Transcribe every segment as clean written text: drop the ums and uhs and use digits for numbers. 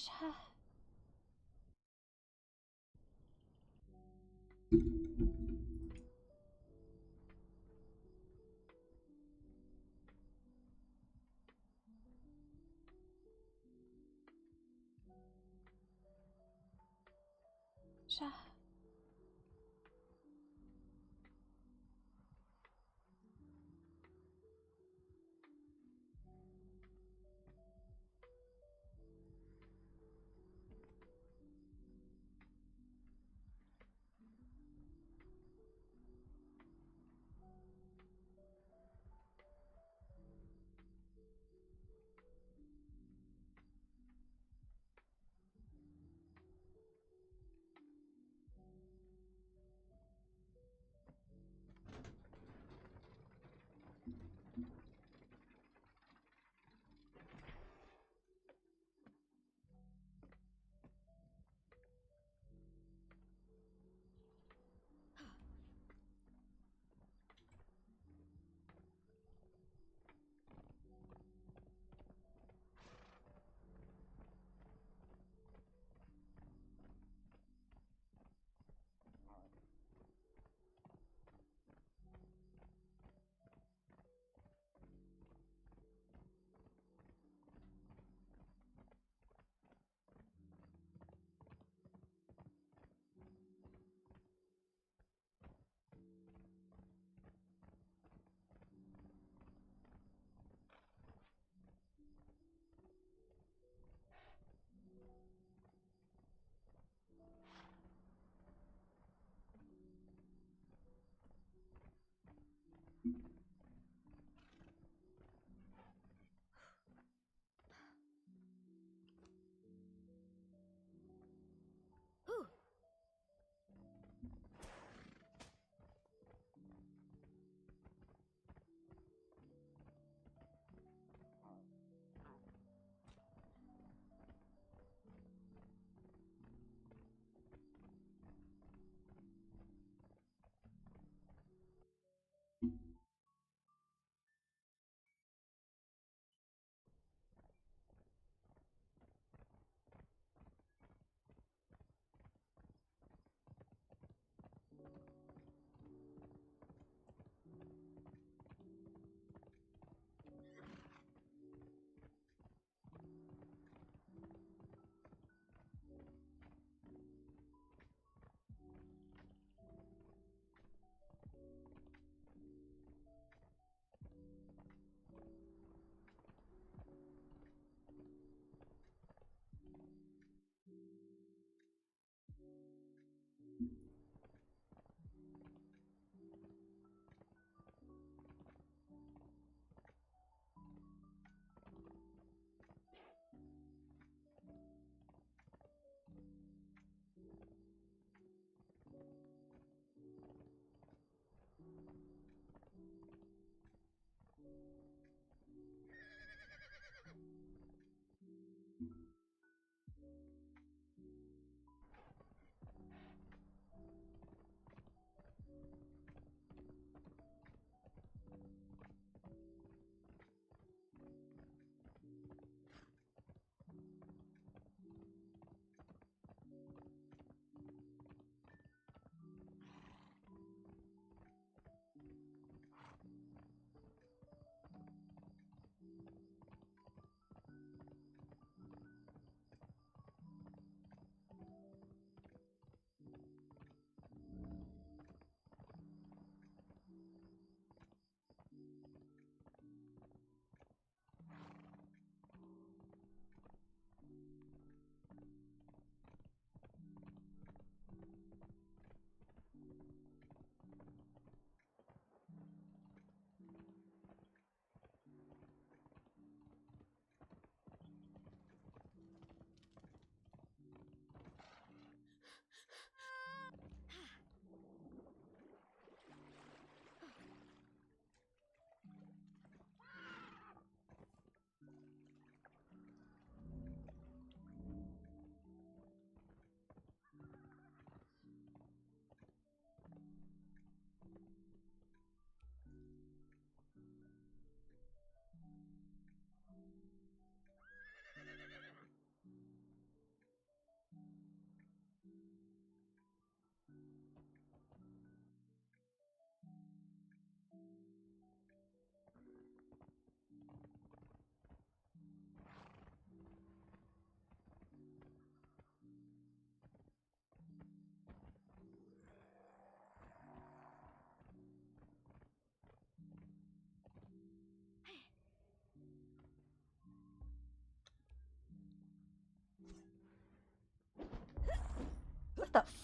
沙，沙，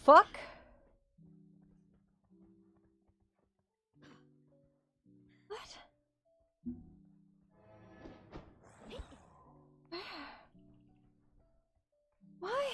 fuck? What? Why?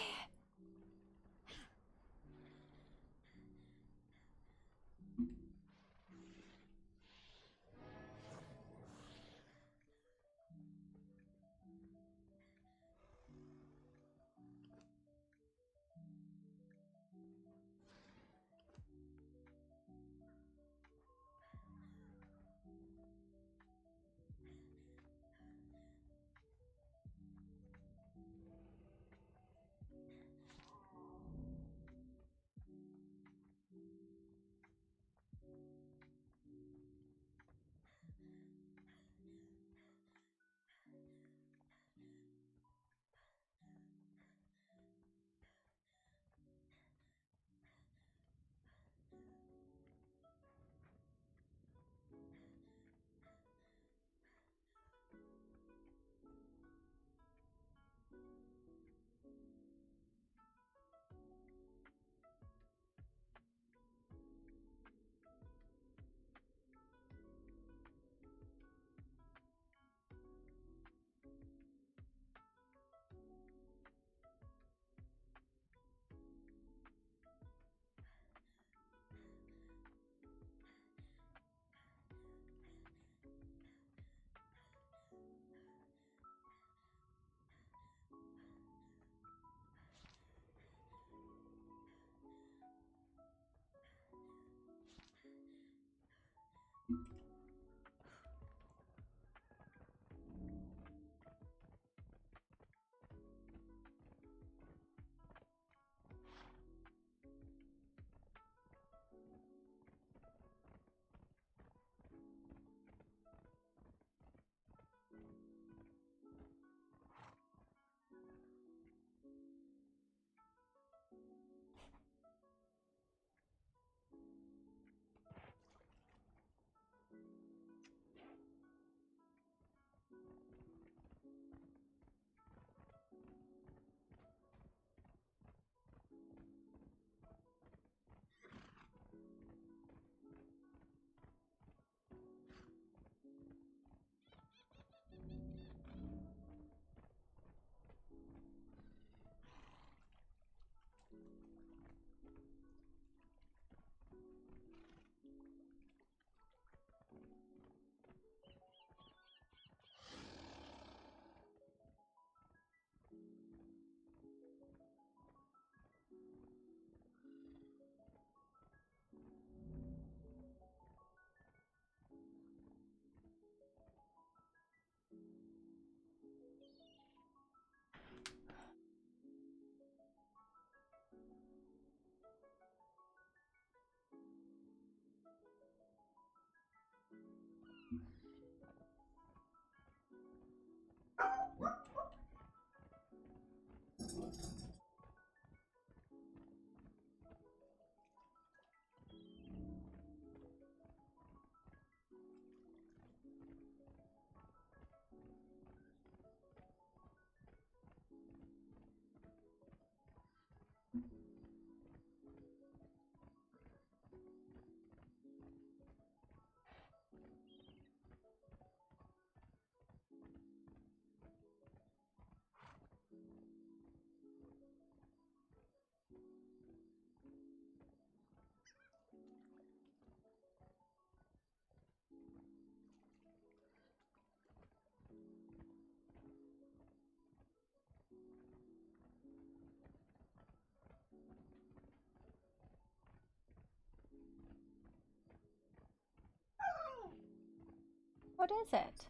What is it?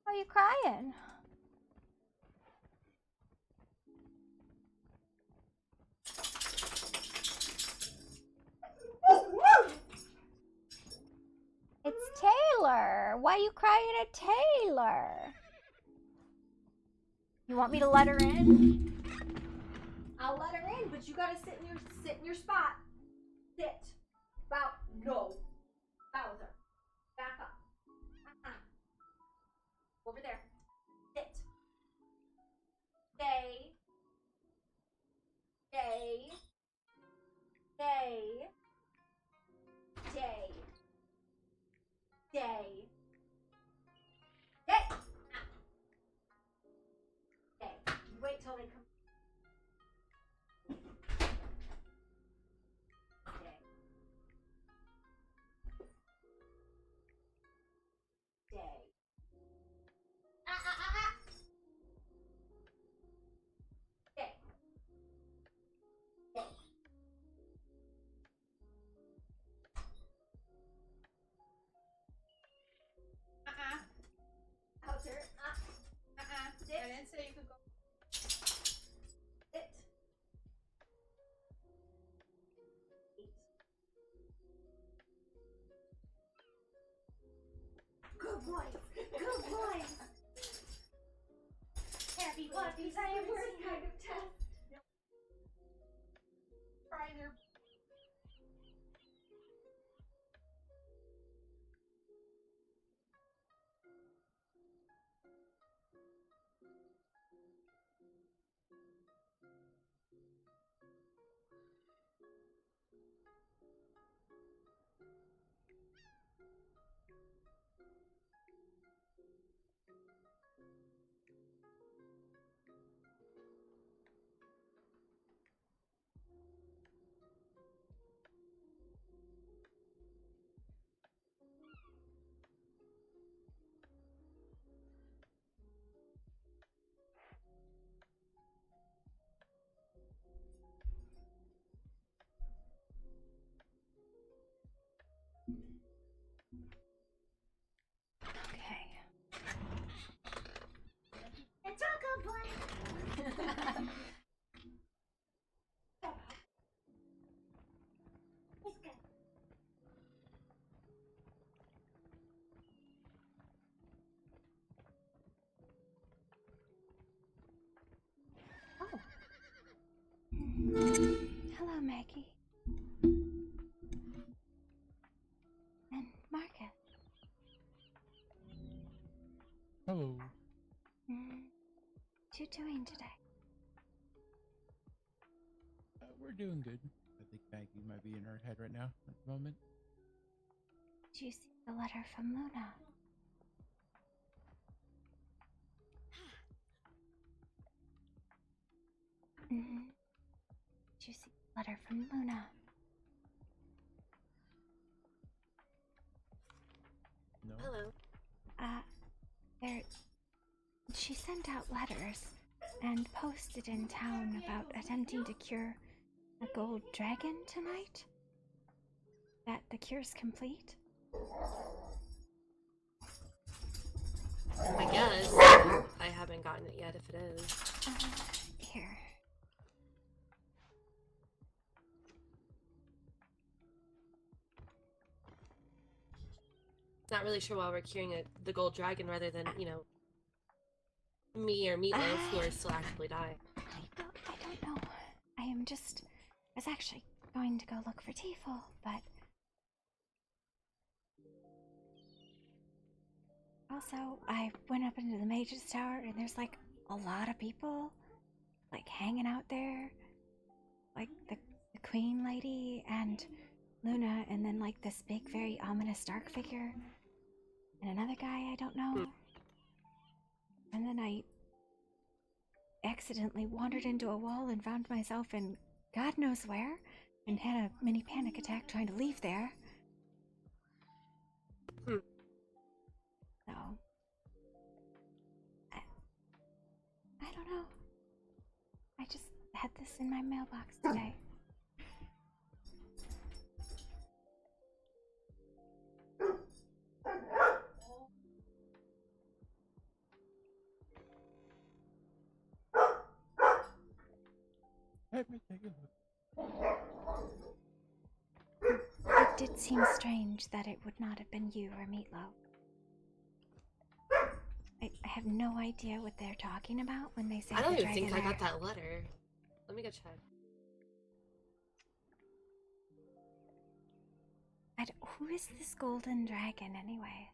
Why are you crying? It's Taylor. Why are you crying at Taylor? You want me to let her in? I'll let her in, but you gotta sit in your spot. Sit. No. Bowser. Back up. Over there. Sit. Stay. Good boys. Good boys. Happy puppies, I am worth kind of test. Try their. Okay. It's all good, boy. It's good. Oh. Hello, Maggie. And Marcus. Hello. What you doing today? We're doing good. I think Maggie might be in her head right now at the moment. Did you see the letter from Luna? Did you see the letter from Luna? No? Hello. She sent out letters and posted in town about attempting to cure a gold dragon tonight. That the cure's complete? I guess. I haven't gotten it yet if it is. Here. Not really sure why we're curing the gold dragon rather than, you know, me or Meatloaf who are still actively dying. I don't know. I was actually going to go look for Tiefel, but also I went up into the Mage's Tower and there's like a lot of people like hanging out there. Like the Queen Lady and Luna, and then like this big, very ominous dark figure. And another guy I don't know. And then I accidentally wandered into a wall and found myself in God knows where, and had a mini panic attack trying to leave there. So, I don't know. I just had this in my mailbox today. Let me take a look. It did seem strange that it would not have been you or Meatloaf. I have no idea what they're talking about when they say I don't the even think I dragon got that letter. Let me go check. Who is this golden dragon, anyway?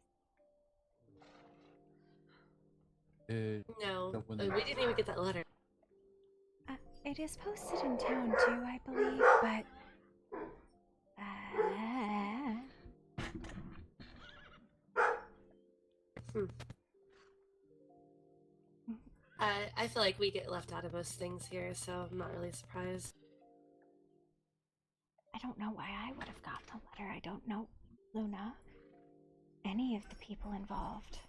No, the one we that- didn't even get that letter. It is posted in town too, I believe, but I feel like we get left out of most things here, so I'm not really surprised. I don't know why I would have gotten the letter. I don't know Luna, any of the people involved.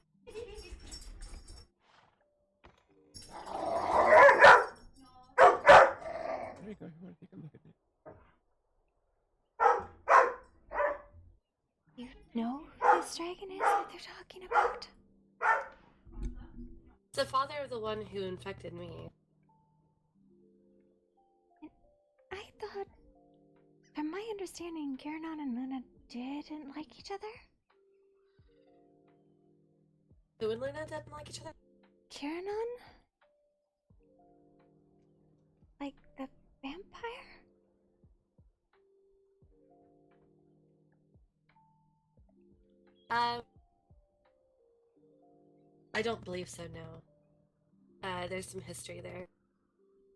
There you go. You want to take a look at it? You know who this dragon is that they're talking about? It's the father of the one who infected me. I thought, from my understanding, Kiranon and Luna didn't like each other? Who and Luna didn't like each other? Kiranon? Like the vampire? I don't believe so, no. There's some history there.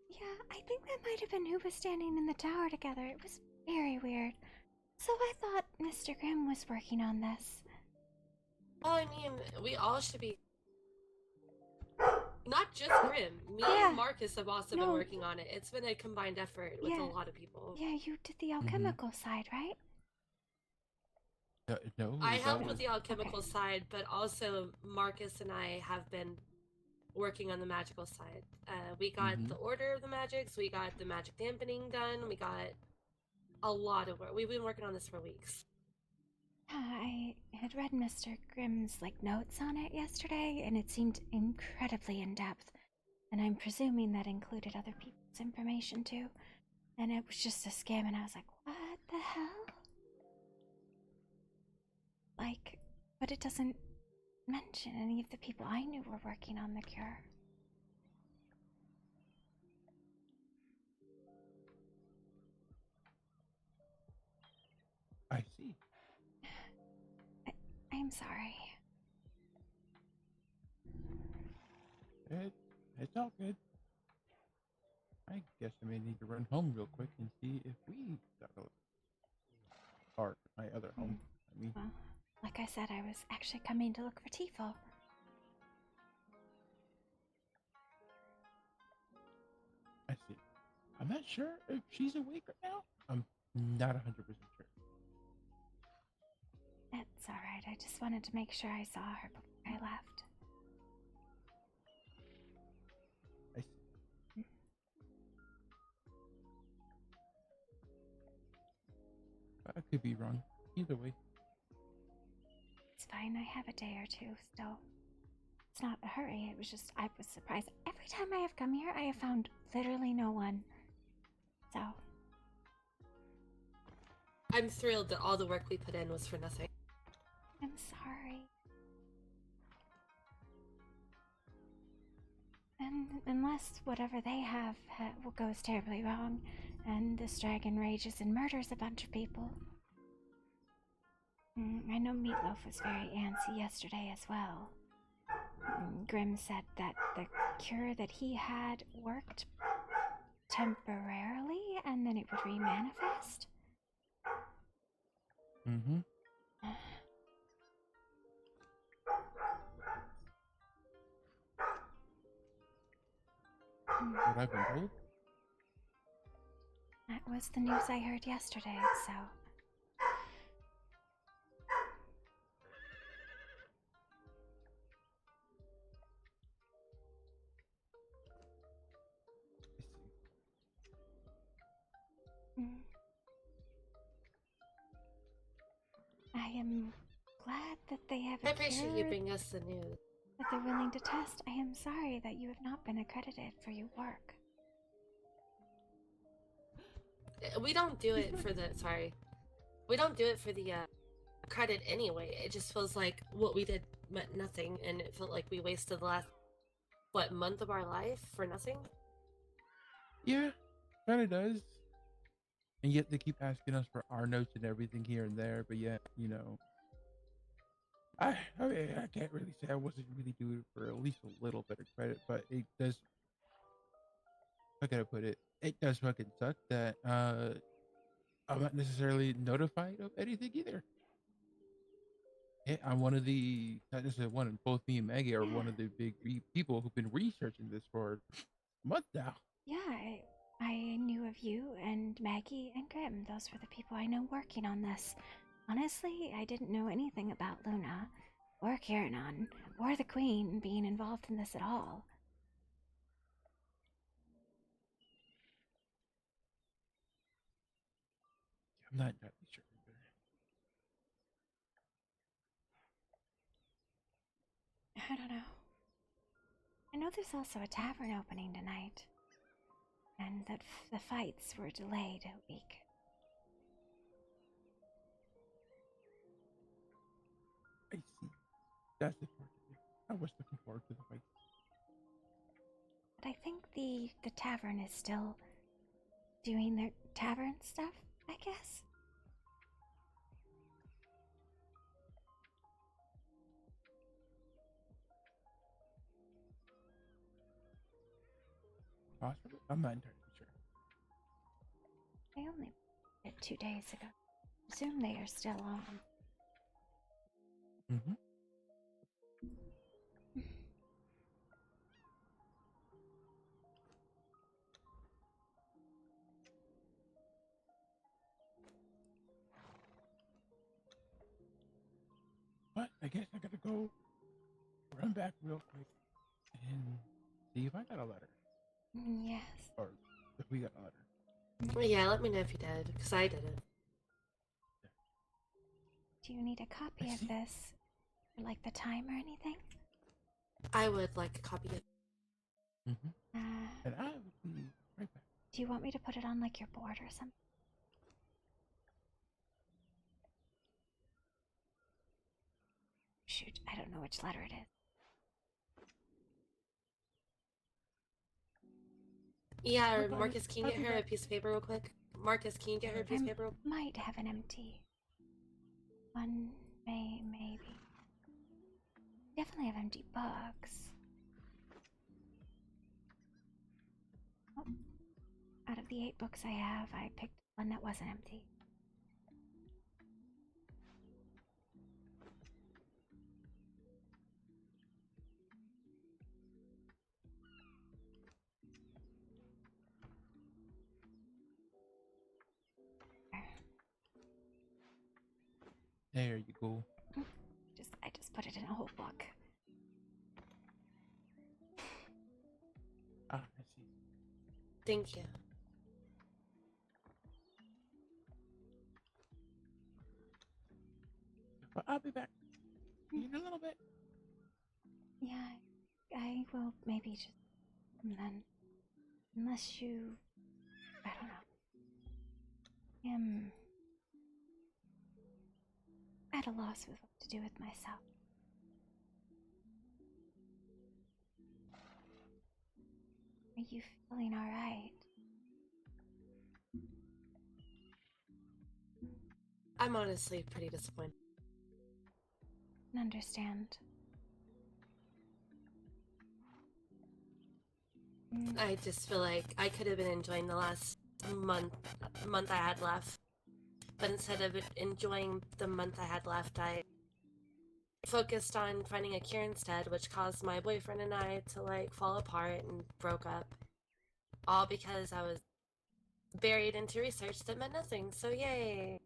Yeah, I think that might have been who was standing in the tower together. It was very weird. So I thought Mr. Grimm was working on this. Well, I mean, we all should be. Not just Grim. Me Yeah. and Marcus have also been No. working on it. It's been a combined effort with Yeah. a lot of people. Yeah, you did the alchemical side, right? No, I that helped was- with the alchemical Okay. side, but also Marcus and I have been working on the magical side. We got Mhm. the order of the magics, we got the magic dampening done, we got a lot of work. We've been working on this for weeks. I had read Mr. Grimm's notes on it yesterday, and it seemed incredibly in depth. And I'm presuming that included other people's information too. And it was just a scam, and I was like, what the hell? But it doesn't mention any of the people I knew were working on the cure. I see. I'm sorry. It's all good. I guess I may need to run home real quick and see if we got a or my other home. I mean, Well, like I said, I was actually coming to look for Tifo. I see. I'm not sure if she's awake right now. I'm not 100% sure. It's alright, I just wanted to make sure I saw her before I left. I see. I could be wrong. Either way. It's fine, I have a day or two still. It's not a hurry, it was just I was surprised. Every time I have come here, I have found literally no one. So, I'm thrilled that all the work we put in was for nothing. I'm sorry. And unless whatever they have goes terribly wrong, and this dragon rages and murders a bunch of people. I know Meatloaf was very antsy yesterday as well. Grimm said that the cure that he had worked temporarily and then it would remanifest. Mm-hmm. What I've been told. That was the news I heard yesterday, so. I am glad that they have a I appreciate you cure bringing us the news. that they're willing to test. I am sorry that you have not been accredited for your work. We don't do it for the we don't do it for the credit anyway. It just feels like what we did meant nothing, and it felt like we wasted the last month of our life for nothing. Yeah, kind of does. And yet they keep asking us for our notes and everything here and there. But yet, I mean, I can't really say I wasn't really doing it for at least a little bit of credit. But it does. How can I put it? It does fucking suck that I'm not necessarily notified of anything either. Yeah, I'm one of the not necessarily one. Both me and Maggie are one of the big people who've been researching this for a month now. Yeah, I knew of you and Maggie and Grimm. Those were the people I know working on this. Honestly, I didn't know anything about Luna, or Kiranon, or the Queen being involved in this at all. I'm not entirely sure either. I don't know. I know there's also a tavern opening tonight, and that the fights were delayed a week. I see. That's the part of it. I forward to the fight. But I think the tavern is still doing their tavern stuff, I guess. Possibly, I'm not entirely sure. I only did 2 days ago. Presume they are still on. Mm-hmm. But I guess I gotta go run back real quick and see if I got a letter. Yes. Or if we got a letter. Well, yeah, let me know if you did, because I didn't. Do you need a copy I of see. this? Or like the time or anything? I would like a copy of. Mm-hmm. Uh, And I will be right back. do you want me to put it on like your board or something? Shoot, I don't know which letter it is. Yeah, or Okay, Marcus, can you I'll get be her a back. piece of paper real quick? Marcus, can you get her a piece of paper? Might have an empty one, maybe. Definitely have empty books. Oh, out of the 8 books I have, I picked one that wasn't empty. There you go. I just put it in a whole book. Ah, I see. Thank you. But I'll be back in a little bit. Yeah, I will maybe just and then, unless you, I don't know, am at a loss with what to do with myself. Are you feeling alright? I'm honestly pretty disappointed. Understand. I just feel like I could have been enjoying the last month I had left. But instead of enjoying the month I had left, I focused on finding a cure instead, which caused my boyfriend and I to like fall apart and broke up. All because I was buried into research that meant nothing. So yay.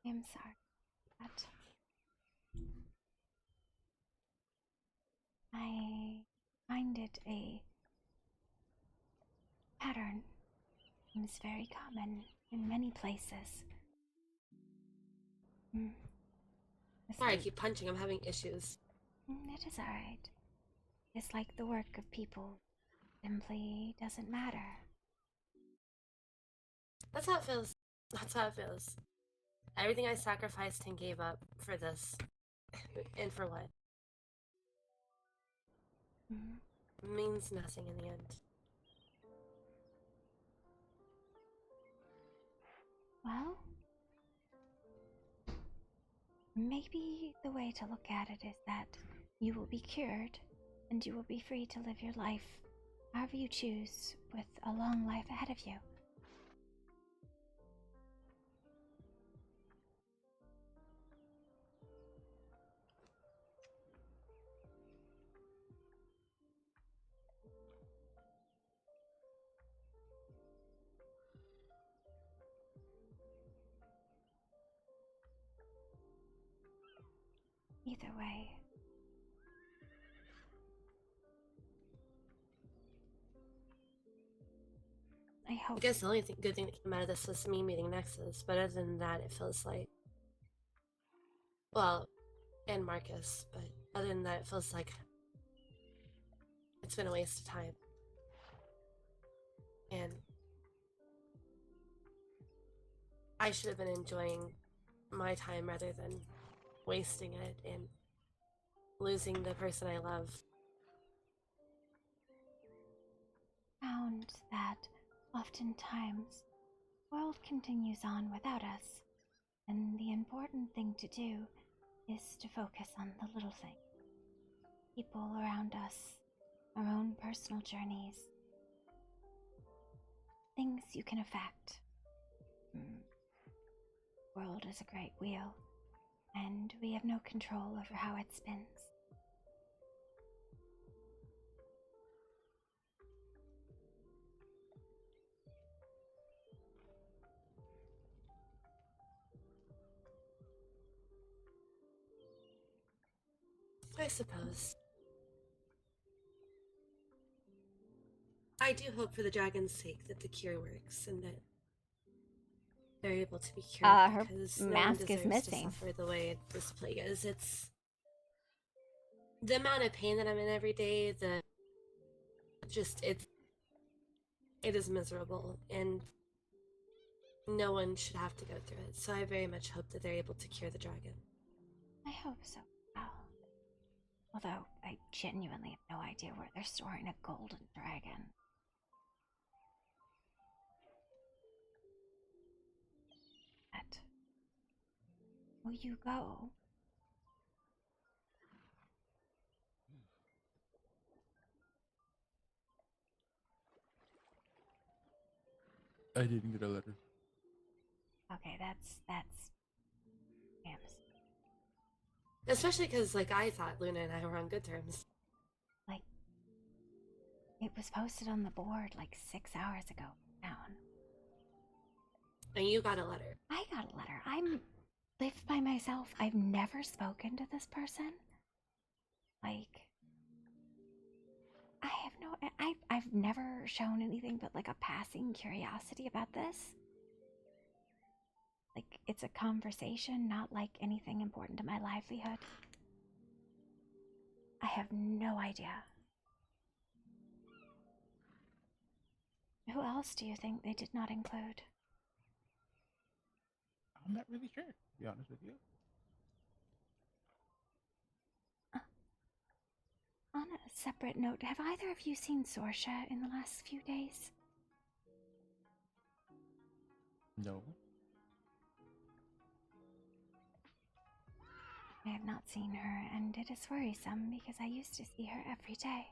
I'm sorry. But I find it a pattern. It's very common in many places. It's Sorry, I like, keep punching. I'm having issues. it is alright. It's like the work of people simply doesn't matter. That's how it feels. That's how it feels. Everything I sacrificed and gave up for this. And for what? Means nothing in the end. Well, maybe the way to look at it is that you will be cured and you will be free to live your life however you choose with a long life ahead of you. Either way, I I hope. guess the only good thing that came out of this was me meeting Nexus, but other than that, it feels like. Well, and Marcus, but other than that, it feels like it's been a waste of time. And I should have been enjoying my time rather than wasting it and losing the person I love. Found that oftentimes the world continues on without us, and the important thing to do is to focus on the little things. People around us, our own personal journeys, things you can affect. The world is a great wheel, and we have no control over how it spins. I suppose. I do hope for the dragon's sake that the cure works and that they're able to be cured Her because no one mask is deserves to missing. suffer the way this plague is. It's the amount of pain that I'm in every day, it is miserable, and no one should have to go through it. So I very much hope that they're able to cure the dragon. I hope so. Although I genuinely have no idea where they're storing a golden dragon. But will you go? I didn't get a letter. Okay, that's Sam's. Especially because, like, I thought Luna and I were on good terms. Like, it was posted on the board like 6 hours ago. Down. And you got a letter. I got a letter. I'm live by myself. I've never spoken to this person. Like, I've never shown anything but like a passing curiosity about this. Like, it's a conversation, not like anything important to my livelihood. I have no idea. Who else do you think they did not include? I'm not really sure, to be honest with you. On a separate note, have either of you seen Sorsha in the last few days? No. I have not seen her, and it is worrisome because I used to see her every day.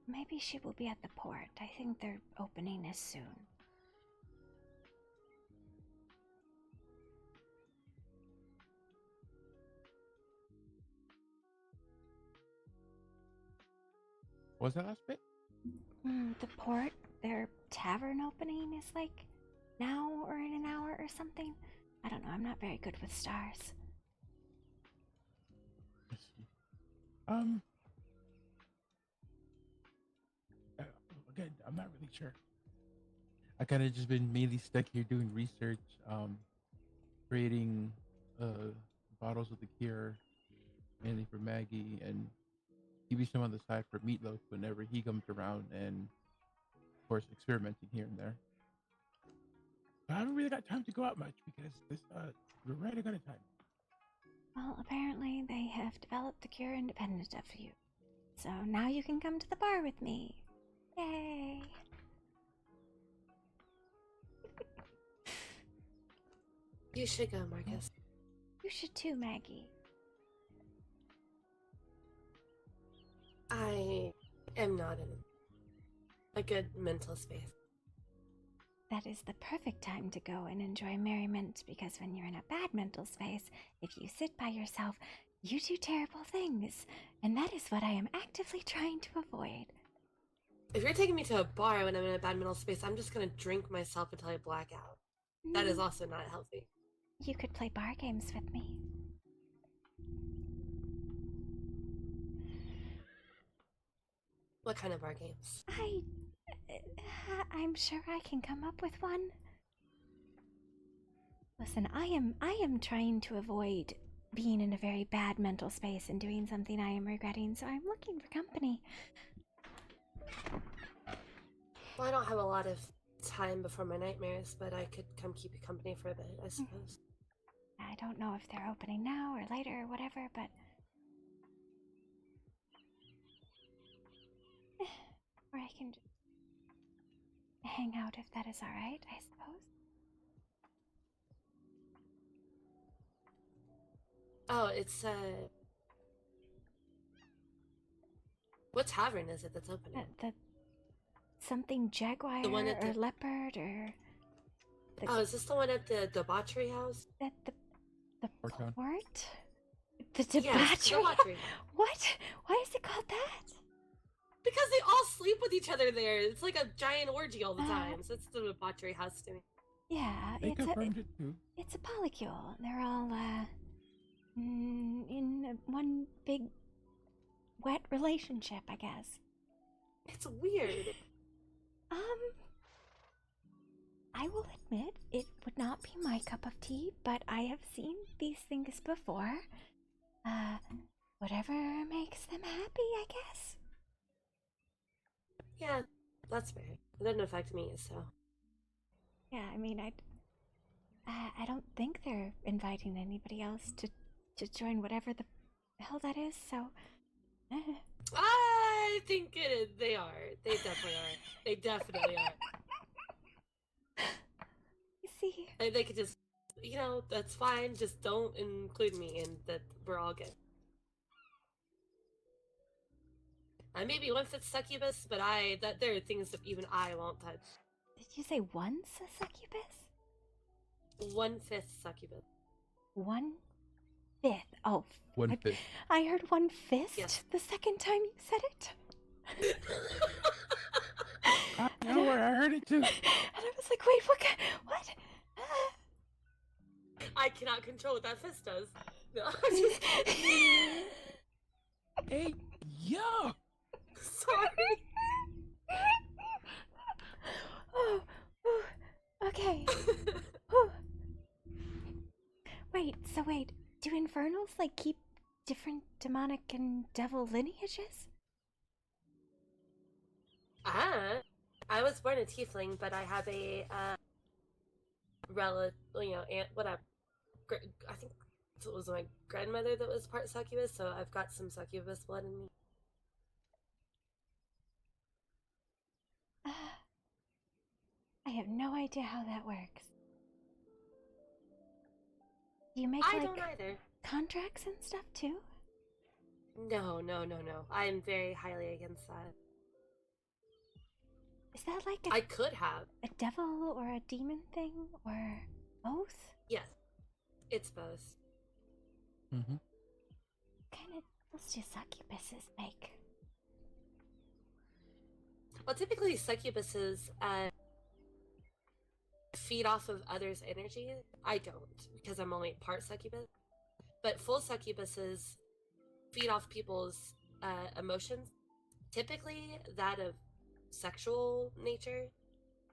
Maybe she will be at the port. I think their opening is soon. What's that last bit? The port, their tavern opening is like now or in an hour or something. I don't know, I'm not very good with stars. Let's see. Again, I'm not really sure. I kind of just been mainly stuck here doing research, creating bottles of the cure, mainly for Maggie, and maybe some on the side for Meatloaf whenever he comes around, and of course experimenting here and there. But I haven't really got time to go out much because we're right out of time. Well, apparently they have developed the cure independent of you. So now you can come to the bar with me. Yay! You should go, Marcus. You should too, Maggie. I am not in a good mental space. That is the perfect time to go and enjoy merriment, because when you're in a bad mental space, if you sit by yourself, you do terrible things. And that is what I am actively trying to avoid. If you're taking me to a bar when I'm in a bad mental space, I'm just gonna drink myself until I black out. That is also not healthy. You could play bar games with me. What kind of bar games? I'm sure I can come up with one. Listen, I am trying to avoid being in a very bad mental space and doing something I am regretting, so I'm looking for company. Well, I don't have a lot of time before my nightmares, but I could come keep you company for a bit, I suppose. I don't know if they're opening now or later or whatever, but or I can just hang out if that is alright, I suppose. Oh, it's what tavern is it that's opening? The something jaguar The one at or the- leopard or Oh, is this the one at the debauchery house? the Port Town. port? The Yes, debauchery? debauchery. What? Why is it called that? Because they all sleep with each other there. It's like a giant orgy all the Uh, time. So it's the debauchery house to me. Yeah, They it's a confirmed it too. it's a polycule. They're all in one big wet relationship, I guess. It's weird. I will admit it would not be my cup of tea, but I have seen these things before. Whatever makes them happy, I guess. Yeah, that's fair. It doesn't affect me, so. Yeah, I mean, I don't think they're inviting anybody else to join whatever the hell that is. So, I think it is. They are. They definitely are. They definitely are. you see, They could just, that's fine. Just don't include me, and that we're all good. I may be one-fifth succubus, but there are things that even I won't touch. did you say once a succubus? 1/5 succubus. 1/5. Oh, 1/5. I heard 1/5 Yes. the second time you said it. I know where I heard it too. And I was like, wait, what? I cannot control what that fist does. No, I'm just kidding. Hey, yo! Sorry. Oh, okay. Whew. Wait, do infernals like keep different demonic and devil lineages? I was born a tiefling, but I have a aunt, whatever. I think it was my grandmother that was part succubus, so I've got some succubus blood in me. I have no idea how that works. Do you make I like don't either. contracts and stuff too? No. I am very highly against that. Is that like I could have. a devil or a demon thing or both? Yes. It's both. Mm-hmm. What kind of deals do succubuses make? Well, typically succubuses feed off of others' energy. I don't, because I'm only part succubus. But full succubuses feed off people's emotions, typically that of sexual nature.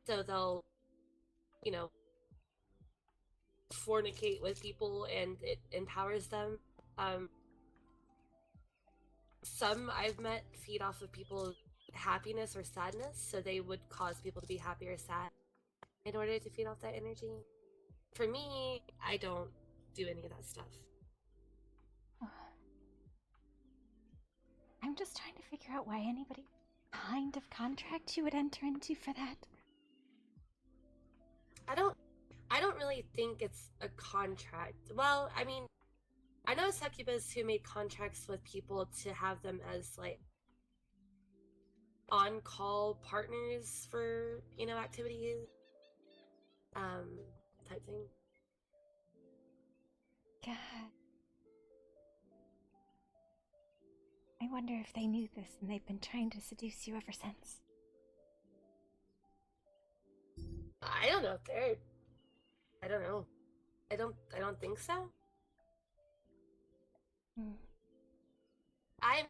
So they'll, fornicate with people and it empowers them. Some I've met feed off of people's happiness or sadness, so they would cause people to be happy or sad in order to feed off that energy. For me, I don't do any of that stuff. I'm just trying to figure out why anybody kind of contract you would enter into for that. I don't really think it's a contract. Well, I mean, I know succubus who made contracts with people to have them as like on-call partners for, activities. Type thing. God. I wonder if they knew this and they've been trying to seduce you ever since. I don't know if they're. I don't know. I don't think so. I'm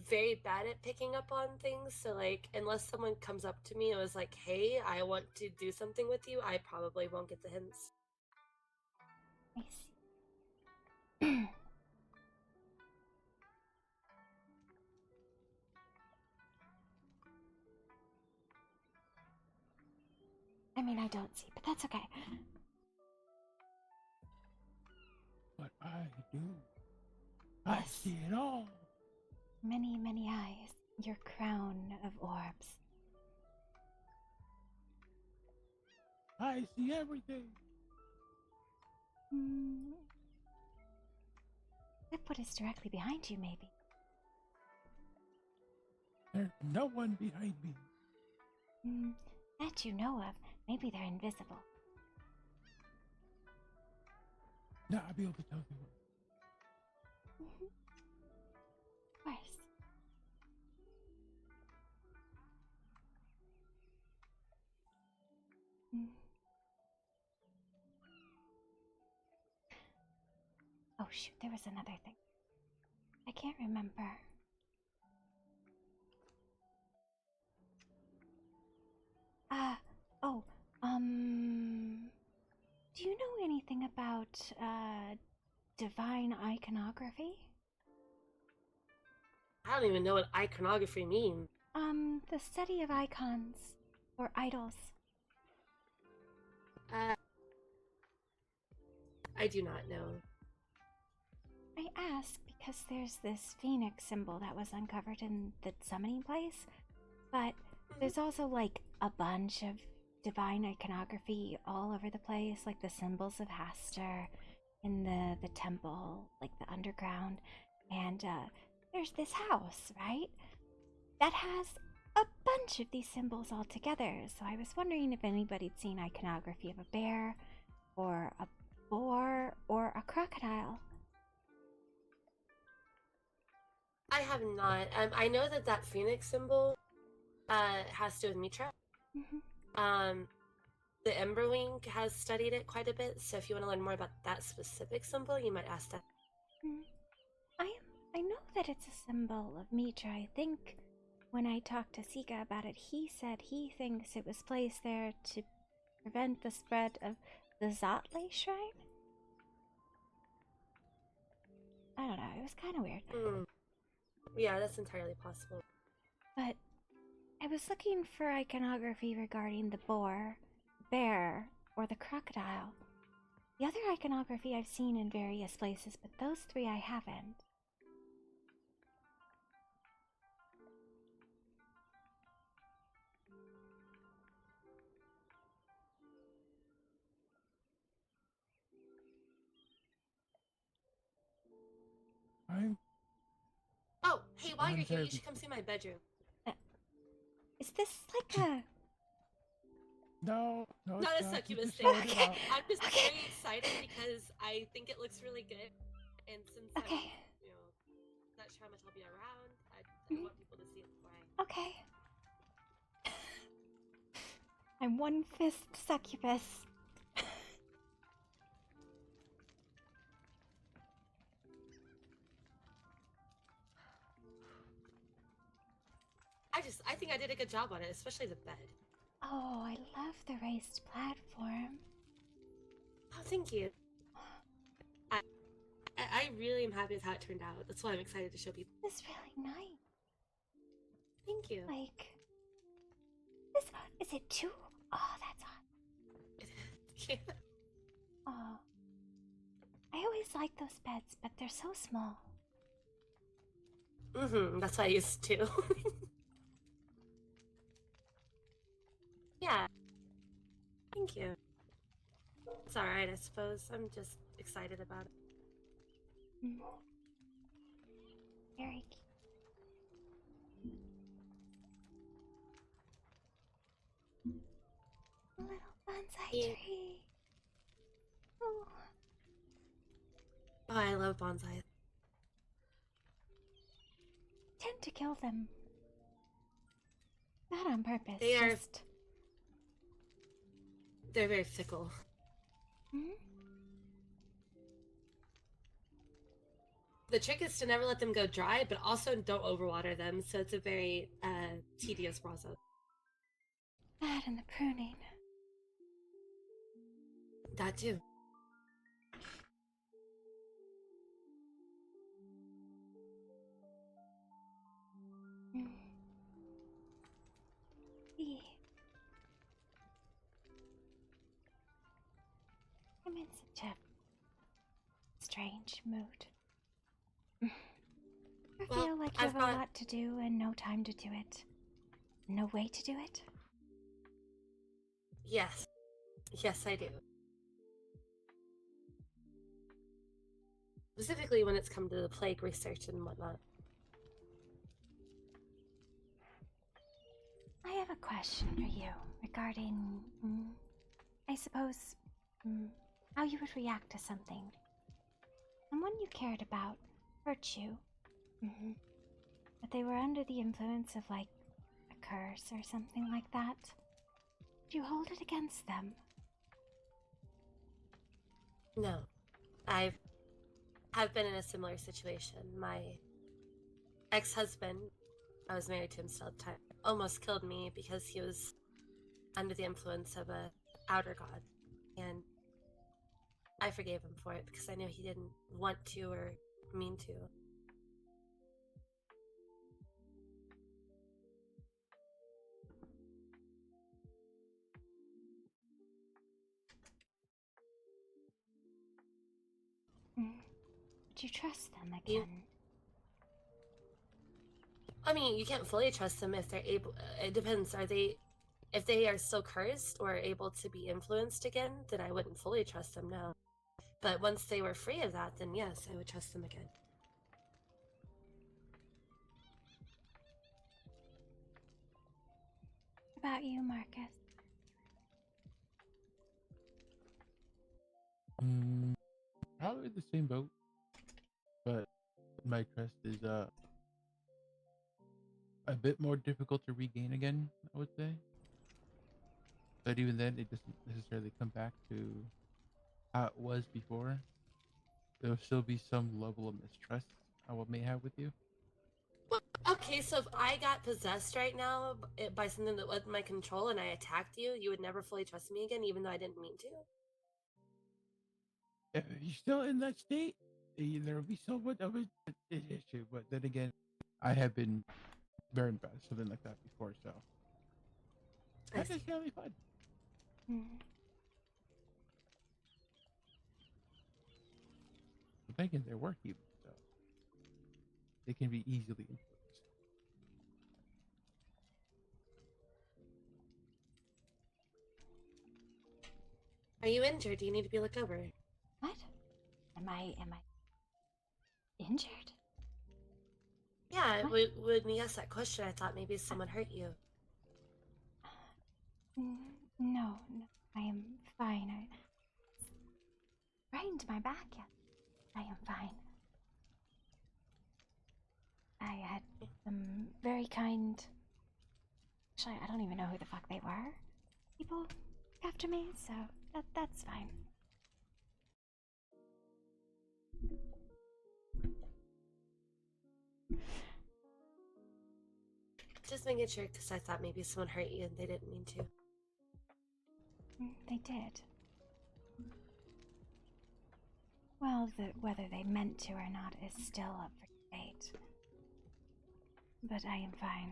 very bad at picking up on things, so like unless someone comes up to me and was like, "Hey, I want to do something with you," I probably won't get the hints. I see. mean, I don't see, but that's okay. But I do. I Yes. see it all. Many, many eyes. Your crown of orbs. I see everything. That is directly behind you, maybe. There's no one behind me. That you know of. Maybe they're invisible. No, I'll be able to tell you. Of course. Oh shoot, there was another thing. I can't remember. Do you know anything about, divine iconography? I don't even know what iconography means. The study of icons, or idols. I do not know. I ask because there's this phoenix symbol that was uncovered in the summoning place, but there's also like a bunch of divine iconography all over the place, like the symbols of Hastur in the temple, like the underground, and there's this house, right? That has a bunch of these symbols all together. So I was wondering if anybody'd seen iconography of a bear, or a boar, or a crocodile. I have not. I know that that phoenix symbol has to do with Mitra. The Emberwing has studied it quite a bit, so if you want to learn more about that specific symbol, you might ask that. I know that it's a symbol of Mitra. I think when I talked to Sika about it, he said he thinks it was placed there to prevent the spread of the Zotle shrine. I don't know, it was kind of weird. Yeah, that's entirely possible. But I was looking for iconography regarding the boar, bear, or the crocodile. The other iconography I've seen in various places, but those three I haven't. Oh, hey, while you're here, you Sorry. should come see my bedroom. Is this like a... No, Not it's a not. succubus Just thing. showed it Okay. off. I'm just Okay. very excited because I think it looks really good. And since Okay. I'm, not sure how much I'll be around, I want people to see it before I... Okay. I'm one fist succubus. I think I did a good job on it, especially the bed. Oh, I love the raised platform. Oh, thank you. I really am happy with how it turned out. That's why I'm excited to show people. It's really nice. Thank you. Like, this, is it too? Oh, that's hot. Yeah. Oh, I always like those beds, but they're so small. That's what I used to. Yeah. Thank you. It's alright, I suppose. I'm just excited about it. Very cute. A little bonsai tree. Oh. Oh, I love bonsai. Tend to kill them. Not on purpose. They are- just... They're very fickle. The trick is to never let them go dry, but also don't overwater them, so it's a very tedious process. That and the pruning. That too. such a strange mood. I Well, feel like you I've have a got- lot to do and no time to do it. No way to do it. Yes. Yes, I do. Specifically when it's come to the plague research and whatnot. I have a question for you regarding, I suppose, how you would react to something. Someone you cared about hurt you, but they were under the influence of, like, a curse or something like that. Would you hold it against them? No. I've been in a similar situation. My ex-husband, I was married to him still at the time, almost killed me because he was under the influence of a outer god. And I forgave him for it because I knew he didn't want to or mean to. Would you trust them You- again? I mean, you can't fully trust them if they're able. It depends. If they are still cursed or able to be influenced again, then I wouldn't fully trust them, no. But once they were free of that, then yes, I would trust them again. What about you, Marcus? Probably the same boat, but my trust is a bit more difficult to regain again, I would say. But even then, it doesn't necessarily come back to how it was before. There'll still be some level of mistrust I may have with you. Well, okay, so if I got possessed right now by something that wasn't my control and I attacked you, you would never fully trust me again, even though I didn't mean to? If you're still in that state, there will be somewhat of an issue. But then again, I have been burned by something like that before, so I not see. necessarily fun. But then again, they're work even, so they can be easily influenced. Are you injured? Do you need to be looked over? What? Am I injured? Yeah, What? when you asked that question, I thought maybe someone hurt you. No, I am fine. I sprained my back. Yes, I am fine. I had some very kind. Actually, I don't even know who the fuck they were. People look after me, so that's fine. Just making sure, because I thought maybe someone hurt you and they didn't mean to. They did. Well, whether they meant to or not is still up for debate. But I am fine.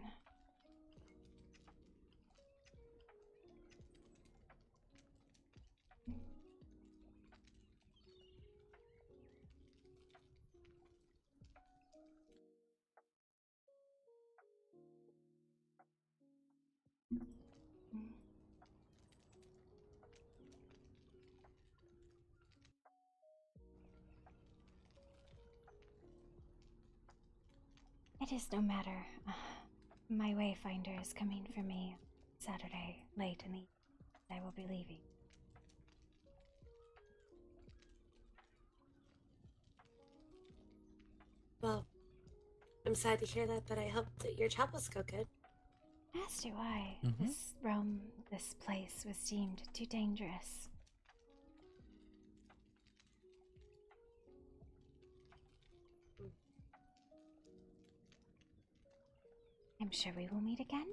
It is no matter. My wayfinder is coming for me Saturday, late in the evening. I will be leaving. Well, I'm sad to hear that, but I hope that your travels go good. As do I. Mhm. This realm, this place was deemed too dangerous. I'm sure we will meet again.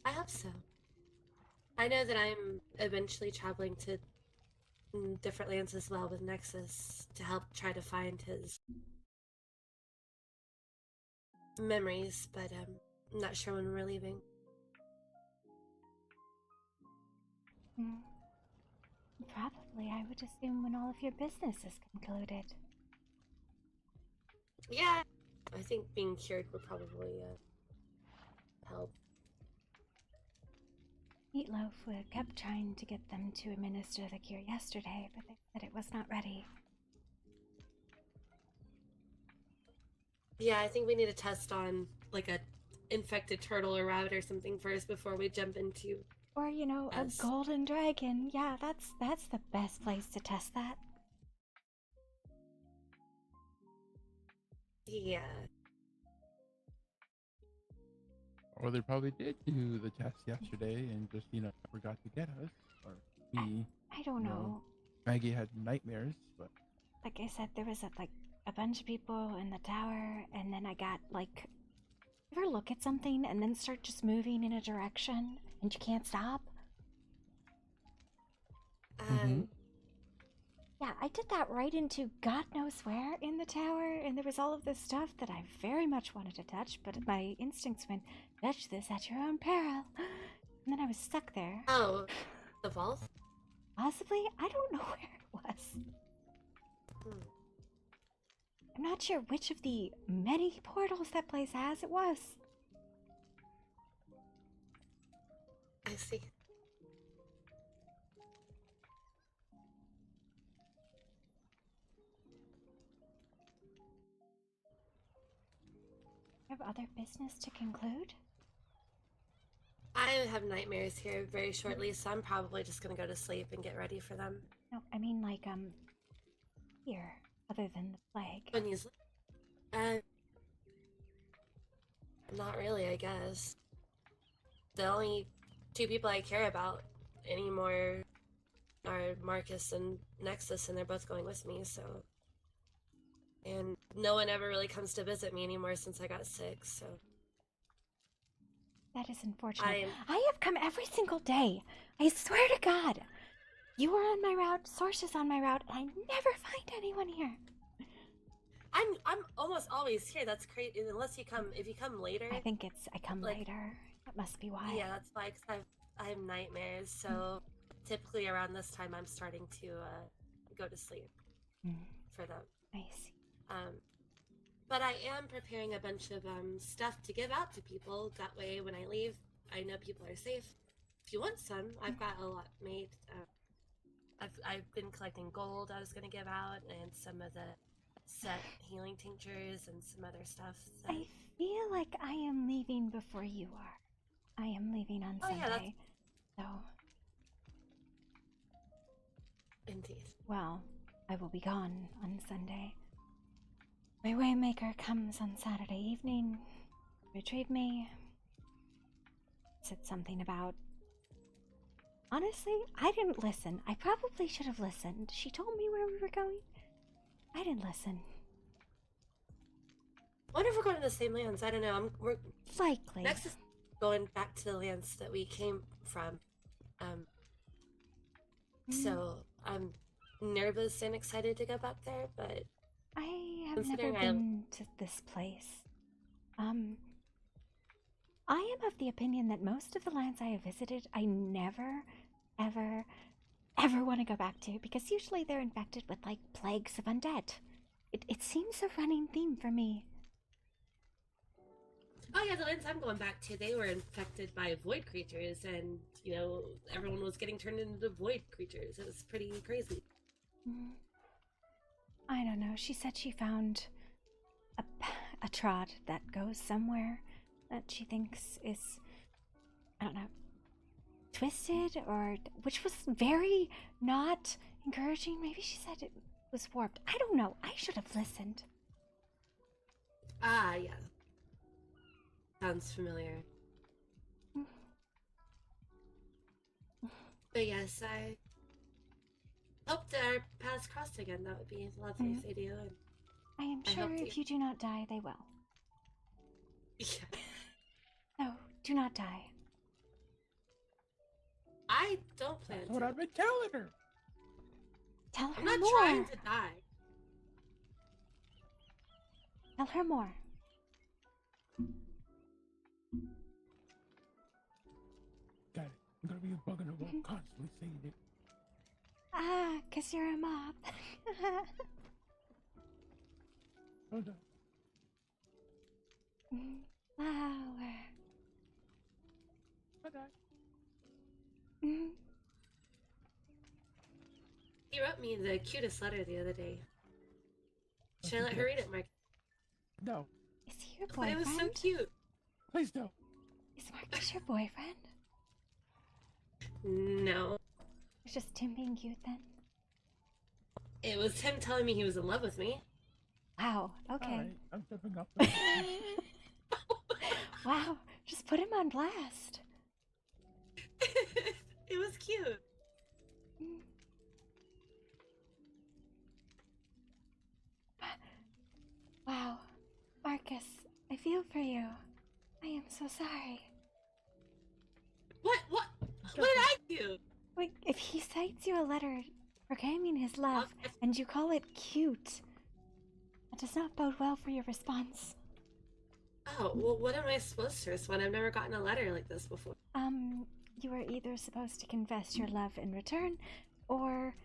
I hope so. I know that I'm eventually traveling to different lands as well with Nexus to help try to find his memories, but I'm not sure when we're leaving. Mm. Probably, I would assume when all of your business is concluded. Yeah, I think being cured would probably help. Meatloaf kept trying to get them to administer the cure yesterday, but they said it was not ready. Yeah, I think we need to test on like a infected turtle or rabbit or something first before we jump into. Or, you know, a Yes. golden dragon. Yeah, that's the best place to test that. Yeah. Or they probably did do the test yesterday and just, forgot to get us. Or me. I don't know. Maggie had nightmares, but Like I said, there was a bunch of people in the tower, and then I got like, you ever look at something and then start just moving in a direction and you can't stop? Yeah, I did that right into God knows where in the tower, and there was all of this stuff that I very much wanted to touch, but my instincts went, touch this at your own peril. And then I was stuck there. Oh, the vault? Possibly? I don't know where it was. I'm not sure which of the many portals that place has it was. I see. Have other business to conclude? I have nightmares here very shortly, so I'm probably just gonna go to sleep and get ready for them. No, I mean here, other than the plague. When you sleep? Not really, I guess. The only two people I care about anymore are Marcus and Nexus, and they're both going with me, so. And no one ever really comes to visit me anymore since I got sick, so. That is unfortunate. I have come every single day. I swear to God. You are on my route, Source is on my route, and I never find anyone here. I'm almost always here. That's crazy. Unless if you come later. I think I come later. That must be why. Yeah, that's why. Cause I have nightmares. So typically around this time, I'm starting to go to sleep for them. I see. But I am preparing a bunch of stuff to give out to people. That way, when I leave, I know people are safe. If you want some, I've got a lot made. I've been collecting gold I was going to give out, and some of the set healing tinctures and some other stuff. I feel like I am leaving before you are. I am leaving on Sunday. So. Indeed. Well, I will be gone on Sunday. My Waymaker comes on Saturday evening, retrieve me. Said something about. Honestly, I didn't listen. I probably should have listened. She told me where we were going. I didn't listen. I wonder if we're going to the same lands. I don't know. We're likely. Next is going back to the lands that we came from. So I'm nervous and excited to go back there, but I have never been to this place. I am of the opinion that most of the lands I have visited, I never, ever, ever want to go back to, because usually they're infected with, like, plagues of undead. It seems a running theme for me. Oh yeah, the lands I'm going back to, they were infected by void creatures, and, everyone was getting turned into void creatures. It was pretty crazy. I don't know. She said she found a trod that goes somewhere that she thinks is, I don't know, twisted, or which was very not encouraging. Maybe she said it was warped. I don't know. I should have listened. Ah, yeah. Sounds familiar. But yes, I hope that our paths cross again. That would be lovely if they do. And I am sure if you do not die, they will. Yeah. No, do not die. I don't plan That's to. what I've been telling her. Tell her I'm not more. trying to die. Tell her more. Got it. I'm gonna be a bug in the wall constantly saying it. Ah, 'cause you're a moth. Hold on. Flower. Hold on. Mm. He wrote me the cutest letter the other day. Should I let her read it, Mark? No, Is he your But boyfriend? it was so cute. please don't. Is Marcus your boyfriend? No. It's just him being cute then? It was him telling me he was in love with me. Wow, okay. All right, I'm jumping off the Wow, just put him on blast. It was cute. Mm. Wow, Marcus, I feel for you. I am so sorry. What? What did I do? Wait, if he cites you a letter proclaiming his love Okay. and you call it cute, that does not bode well for your response. Oh, well, what am I supposed to respond? I've never gotten a letter like this before. You are either supposed to confess your love in return, or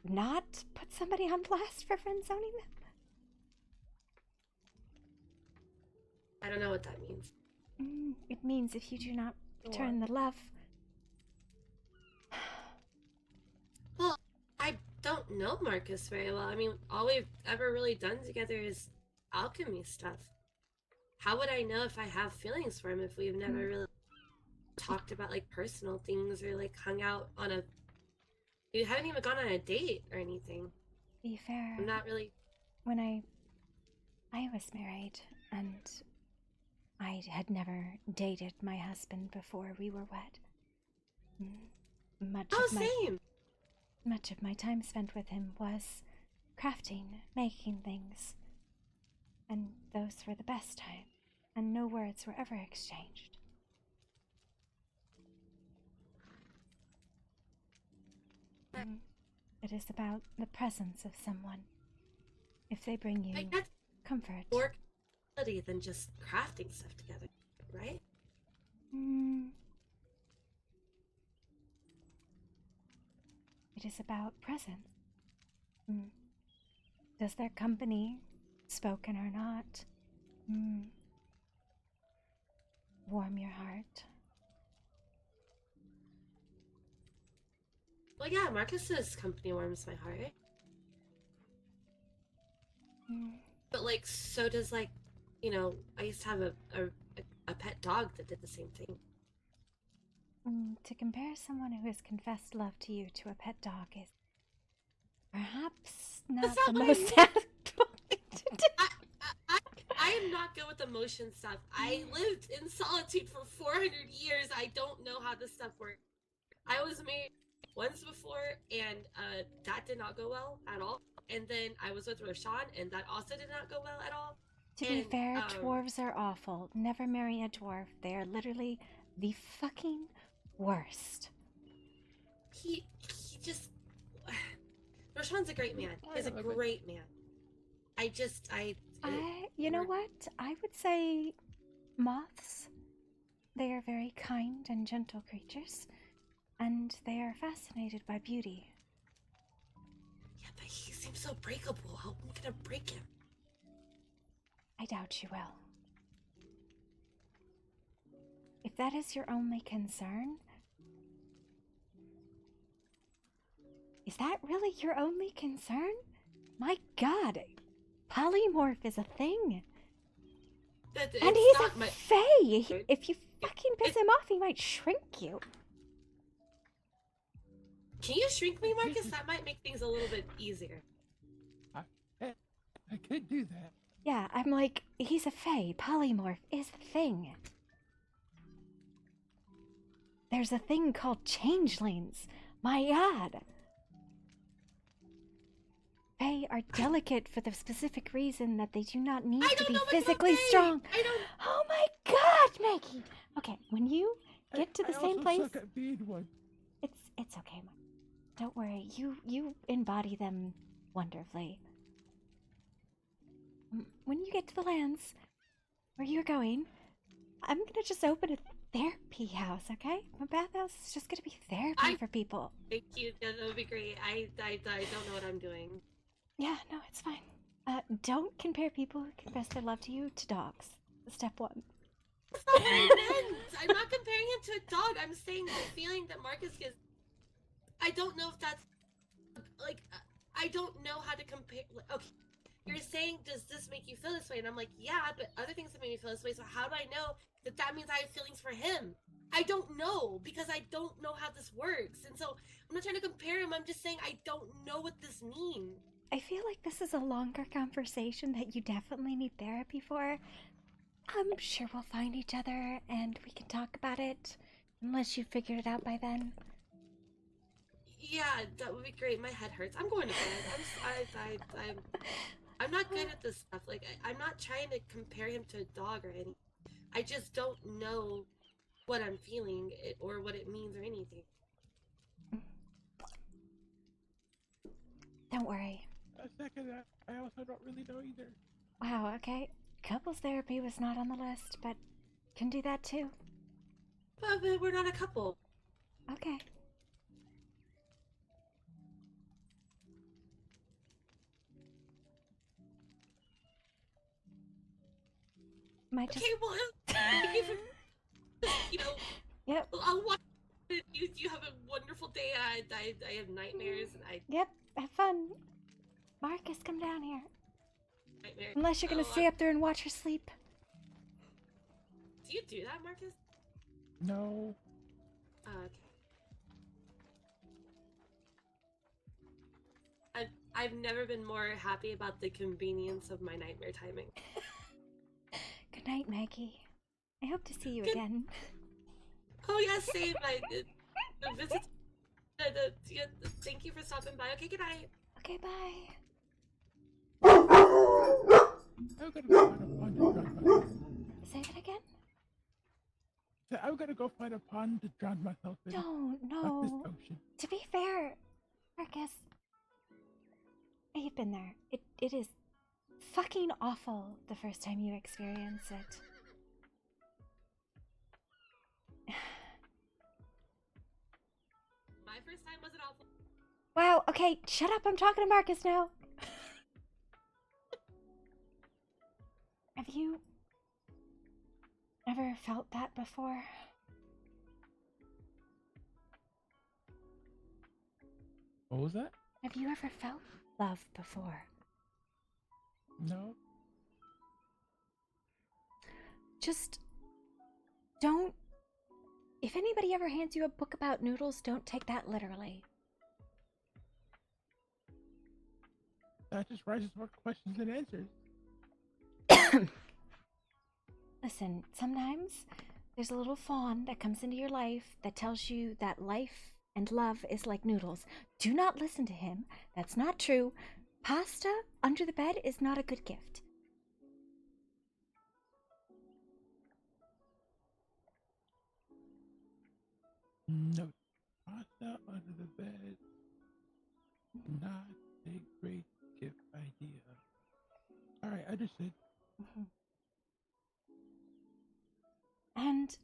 not put somebody on blast for friend zoning them. I don't know what that means. It means if you do not return the love. Well, I don't know Marcus very well. I mean, all we've ever really done together is alchemy stuff. How would I know if I have feelings for him if we've never really talked about like personal things or like hung out on a... We haven't even gone on a date or anything. Be fair. I'm not really... When I was married and I had never dated my husband before we were wed. Same! Much of my time spent with him was crafting, making things. And those were the best times, and no words were ever exchanged. It is about the presence of someone. If they bring you Like, that's comfort. more quality than just crafting stuff together, right? It is about presence. Does their company, spoken or not, warm your heart? Well, yeah, Marcus's company warms my heart. But, like, so does, like, you know, I used to have a pet dog that did the same thing. To compare someone who has confessed love to you to a pet dog is perhaps not That's the not what I most mean. satisfying to do. I am not good with emotion stuff. I lived in solitude for 400 years. I don't know how this stuff works. I was married once before, and that did not go well at all. And then I was with Roshan, and that also did not go well at all. To be And, fair, dwarves are awful. Never marry a dwarf. They are literally the fucking worst. He just... Roshan's a great man. He's a great man. You know what? I would say moths. They are very kind and gentle creatures, and they are fascinated by beauty. Yeah, but he seems so breakable. How am I gonna break him? I doubt you will. If that is your only concern... Is that really your only concern? My god! Polymorph is a thing! And he's a fae! If you fucking piss him off, he might shrink you. Can you shrink me, Marcus? That might make things a little bit easier. I could do that. Yeah, I'm like, he's a fae. Polymorph is the thing. There's a thing called changelings. My god! Fae are delicate for the specific reason that they do not need to be physically strong. Oh my god, Maggie! Okay, when you get to the same place... Suck at being one. It's okay, Mike. Don't worry, you embody them wonderfully. When you get to the lands where you're going, I'm gonna just open a therapy house, okay? My bathhouse is just gonna be therapy for people. Thank you. Yeah, that would be great. I don't know what I'm doing. Yeah, no, it's fine. Don't compare people who confess their love to you to dogs. Step 1. That's not what I meant. I'm not comparing him to a dog. I'm saying the feeling that Marcus gets. I don't know if that's like. I don't know how to compare. Like, okay, you're saying, does this make you feel this way? And I'm like, yeah, but other things have made me feel this way. So how do I know that that means I have feelings for him? I don't know because I don't know how this works. And so I'm not trying to compare him. I'm just saying I don't know what this means. I feel like this is a longer conversation that you definitely need therapy for. I'm sure we'll find each other and we can talk about it, unless you've figured it out by then. Yeah, that would be great. My head hurts. I'm going to bed. I'm not good at this stuff. Like, I'm not trying to compare him to a dog or anything. I just don't know what I'm feeling or what it means or anything. Don't worry. A second, I also don't really know either. Wow, okay. Couples therapy was not on the list, but can do that too. But we're not a couple. Okay. Might just... Okay, well, thank you for, you know, Yep. I'll watch it. You have a wonderful day. I have nightmares and I Yep, have fun. Marcus, come down here. nightmares. Unless you're gonna stay up there and watch her sleep. Do you do that, Marcus? No. Oh, okay. I've never been more happy about the convenience of my nightmare timing. Good night, Maggie. I hope to see you Good- again. Oh yeah, same. The visit. Thank you for stopping by. Okay, good night. Okay, bye. I'm gonna go find a pond to drown myself. Say that again? So I'm gonna go find a pond to drown myself in. Don't, Like no. this ocean. To be fair, Marcus, you've been there. It is fucking awful the first time you experience it. My first time wasn't awful. Wow, okay, shut up. I'm talking to Marcus now. Have you ever felt that before? What was that? Have you ever felt love before? No. Just don't. If anybody ever hands you a book about noodles, don't take that literally. That just raises more questions than answers. Listen, sometimes there's a little fawn that comes into your life that tells you that life and love is like noodles. Do not listen to him. That's not true. Pasta under the bed is not a good gift. No. Pasta under the bed. Not a great gift idea. Alright, understood. And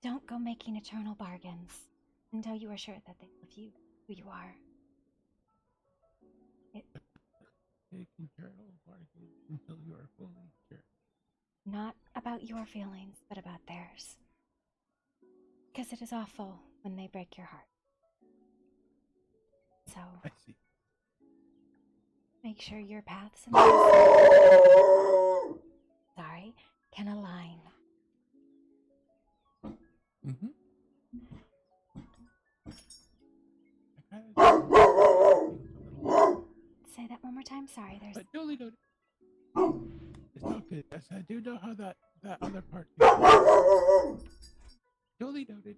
don't go making eternal bargains until you are sure that they love you who you are. Take internal bargain until you are fully sure. Not about your feelings, but about theirs. Because it is awful when they break your heart. So, I see. make sure your paths and sorry, can align. Mm-hmm. Say that one more time. Sorry, there's... But duly noted. It's all good. Yes, I do know how that other part feels. Duly noted.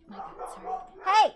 My God, sorry. Hey!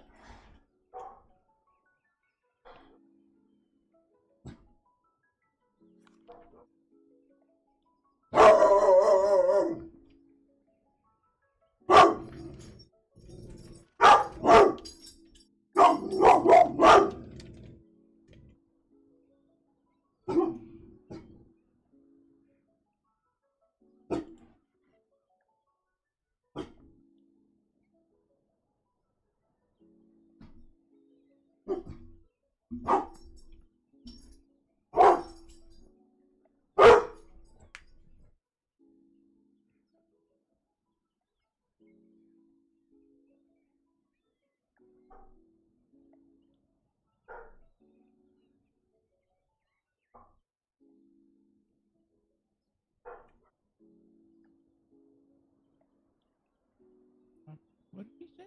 What did he say?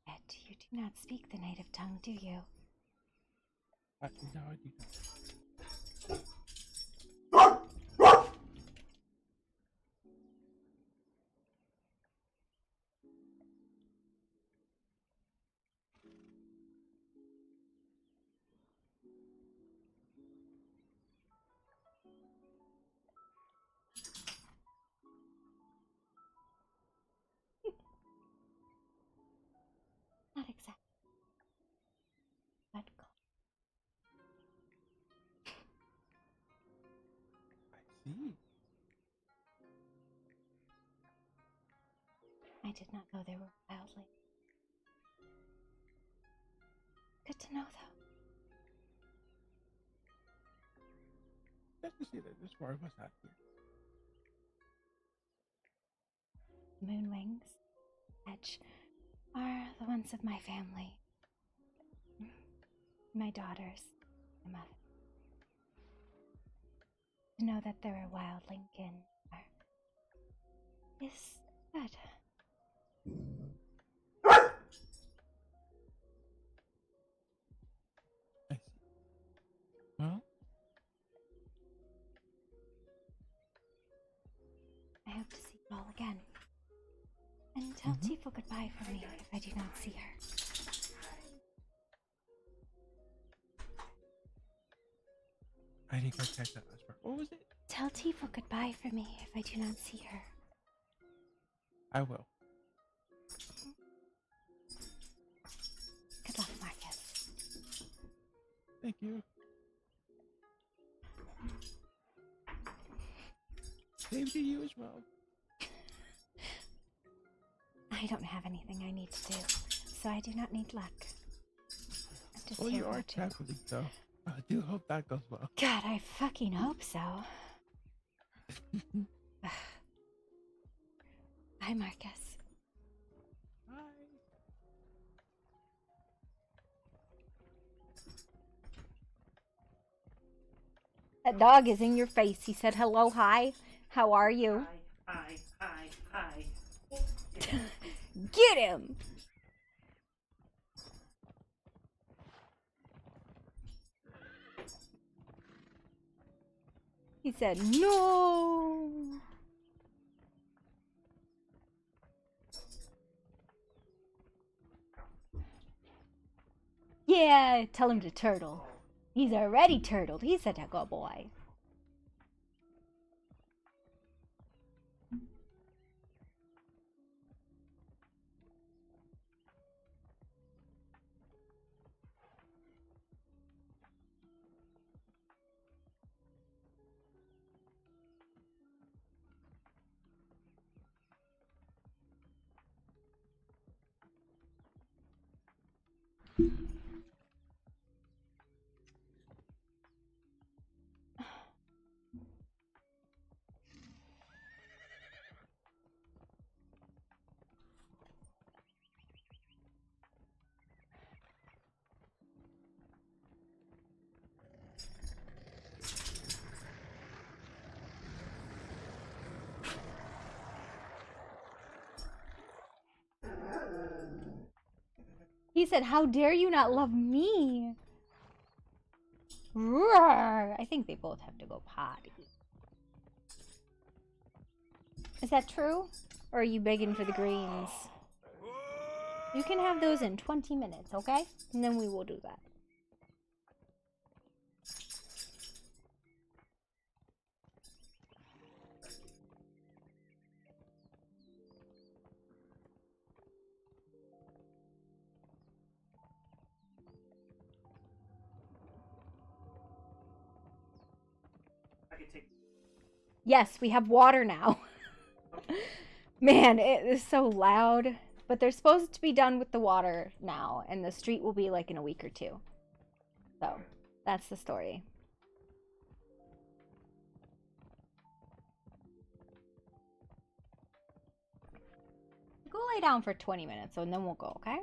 Yet you do not speak the native tongue, do you? No, I do not. Not exactly. But I see. I did not know they were wildly. Good to know, though. Just to see that there's more of us out here. Moonwings, Edge, are the ones of my family. My daughters, my mother. To know that there are wild Lincoln is good. I see. Well, I hope to see you all again. And tell Tifa goodbye for me if I do not see her. I didn't quite catch that last part. What was it? Tell Tifa goodbye for me if I do not see her. I will. Good luck, Marcus. Thank you. Same to you as well. I don't have anything I need to do, so I do not need luck. I'm just Well, here you are watching. traveling, though. I do hope that goes well. God, I fucking hope so. Bye, Marcus. Bye. That dog is in your face. He said hello, hi. How are you? Hi. Get him! He said no. Yeah, tell him to turtle. He's already turtled. He's such a good boy. He said, how dare you not love me? Roar! I think they both have to go potty. Is that true? Or are you begging for the greens? You can have those in 20 minutes, okay? And then we will do that. I can take. Yes, we have water now. Man, it is so loud. But they're supposed to be done with the water now, and the street will be like in a week or two. So, that's the story. Cool lay down for 20 minutes and then we'll go, okay?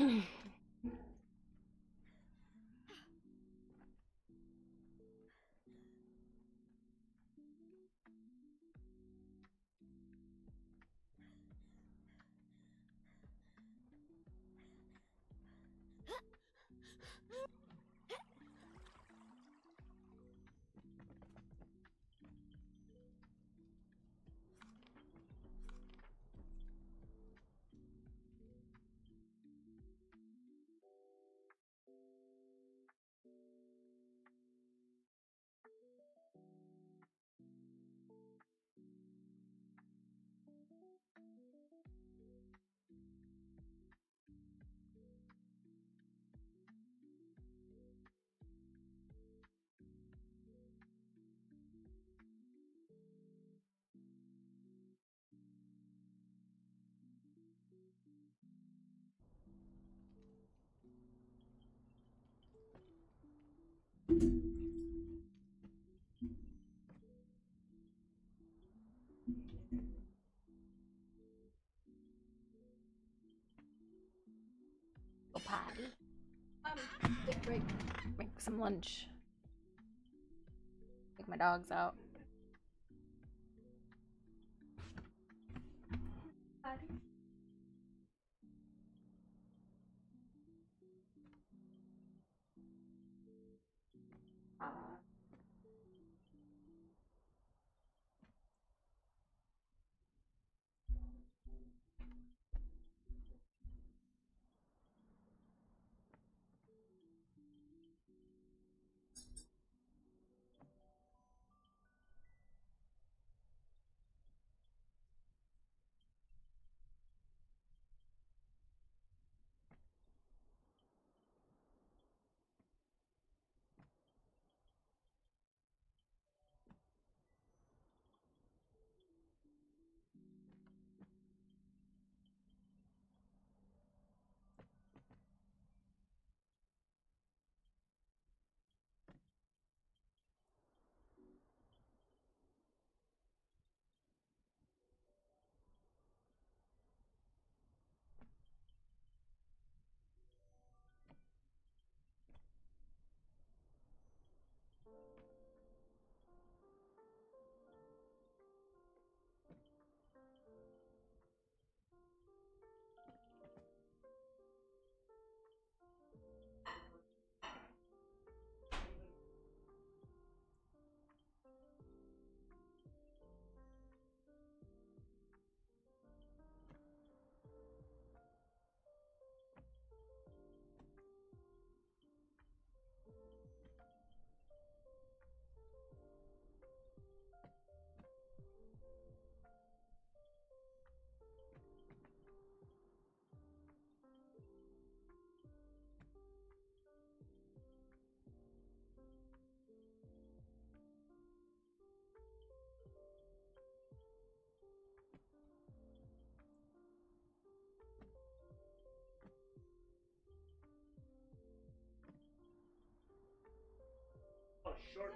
Go potty. Take a break. Make some lunch. Take my dogs out. Patty. Oh, short.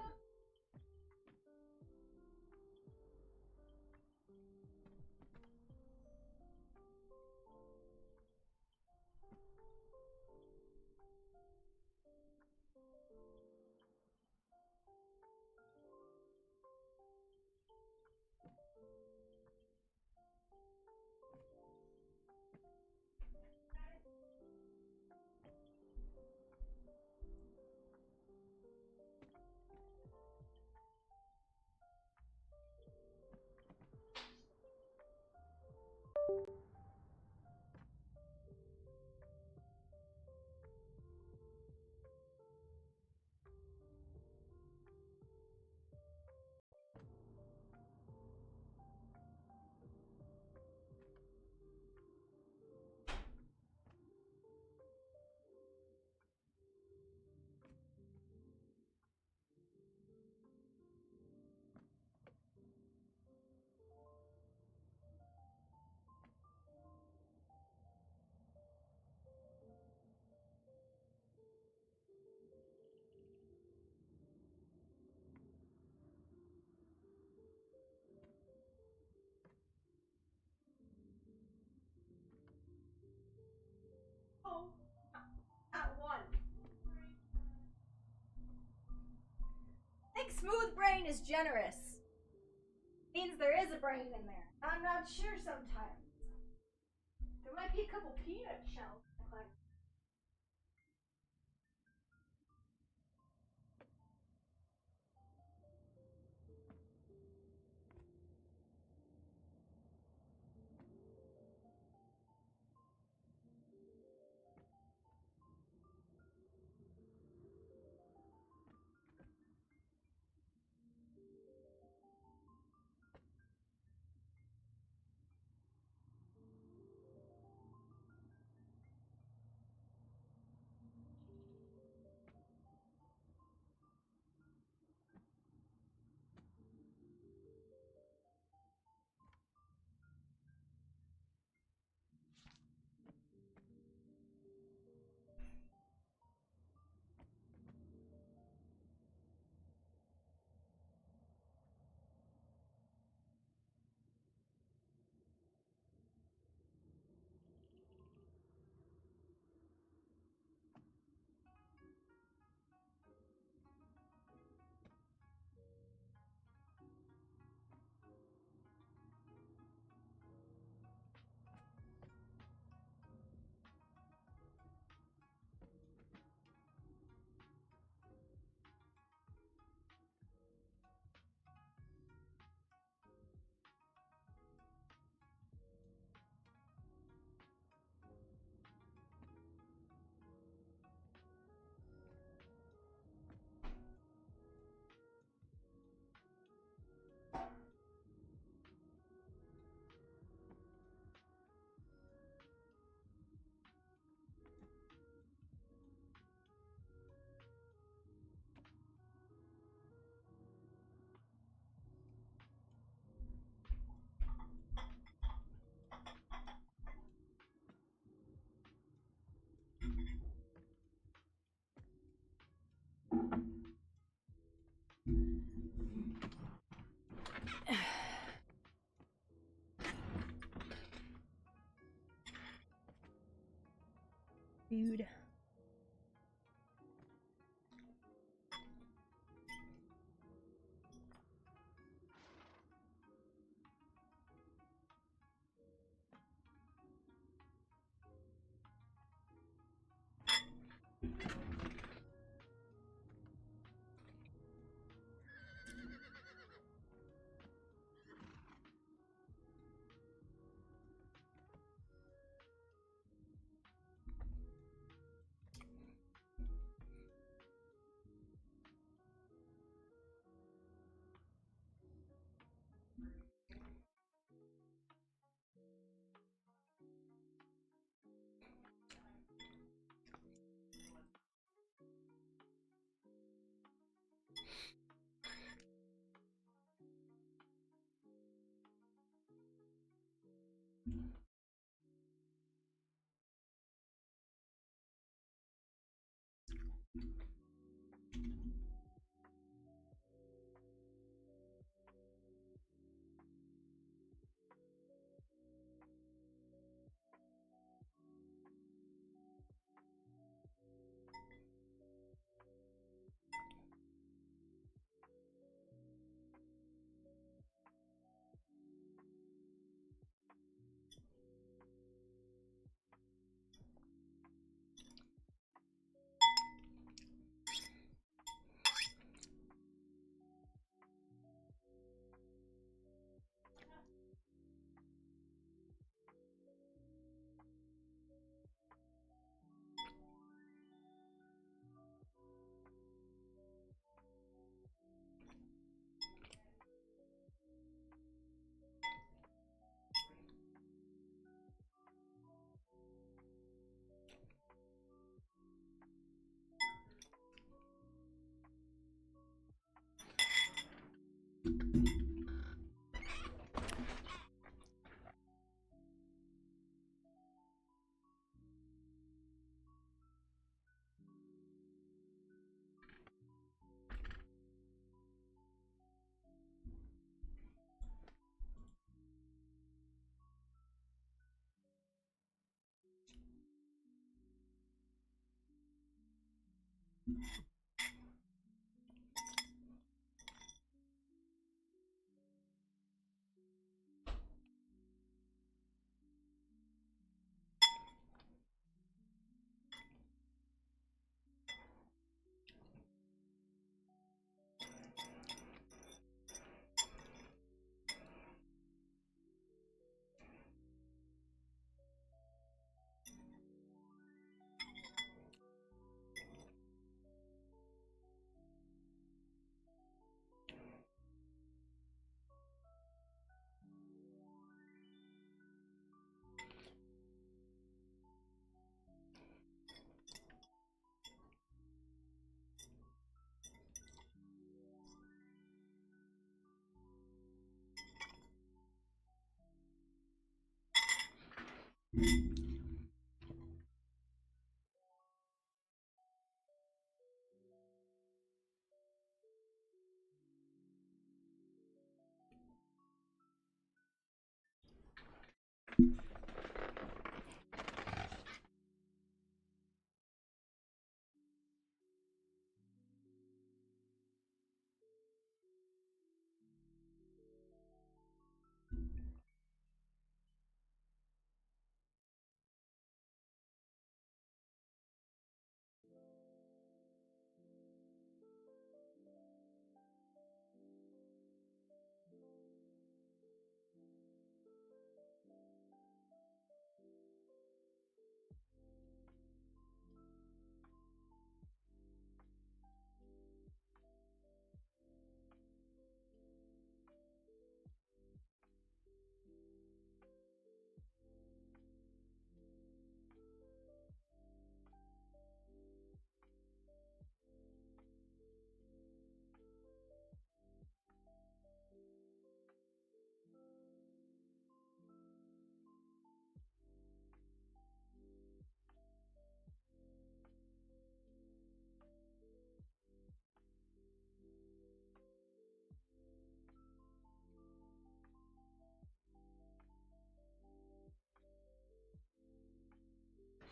smooth brain is generous. Means there is a brain in there. I'm not sure sometimes. There might be a couple peanut shells. Dude.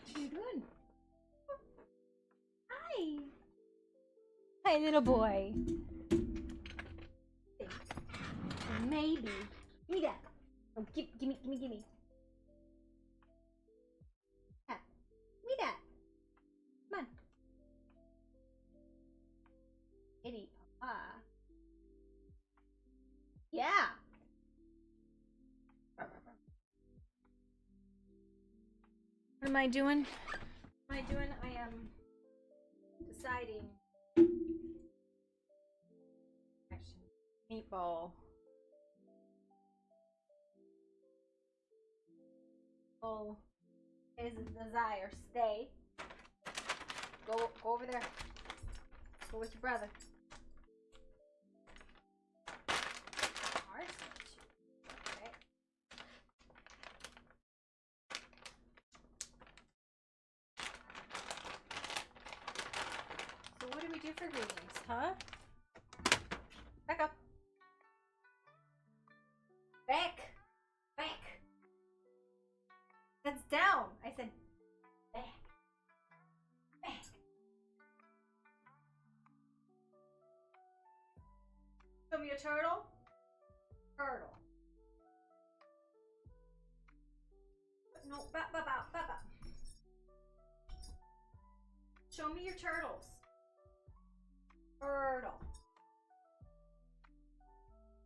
What are you doing? Hi. Hi, little boy. Maybe. Give me that. Oh, gimme. Yeah. Give me that. Come on. Kitty. Yeah. What am I doing? What am I doing? I am deciding. Actually, meatball. Oh, his desire. Stay. Go over there. Go with your brother. Okay. So what do we do for readings, huh? Back up. Back. Back. That's down. I said back. Back. Show me a turtle. Turtle. No, back. Show me your turtles. Turtle.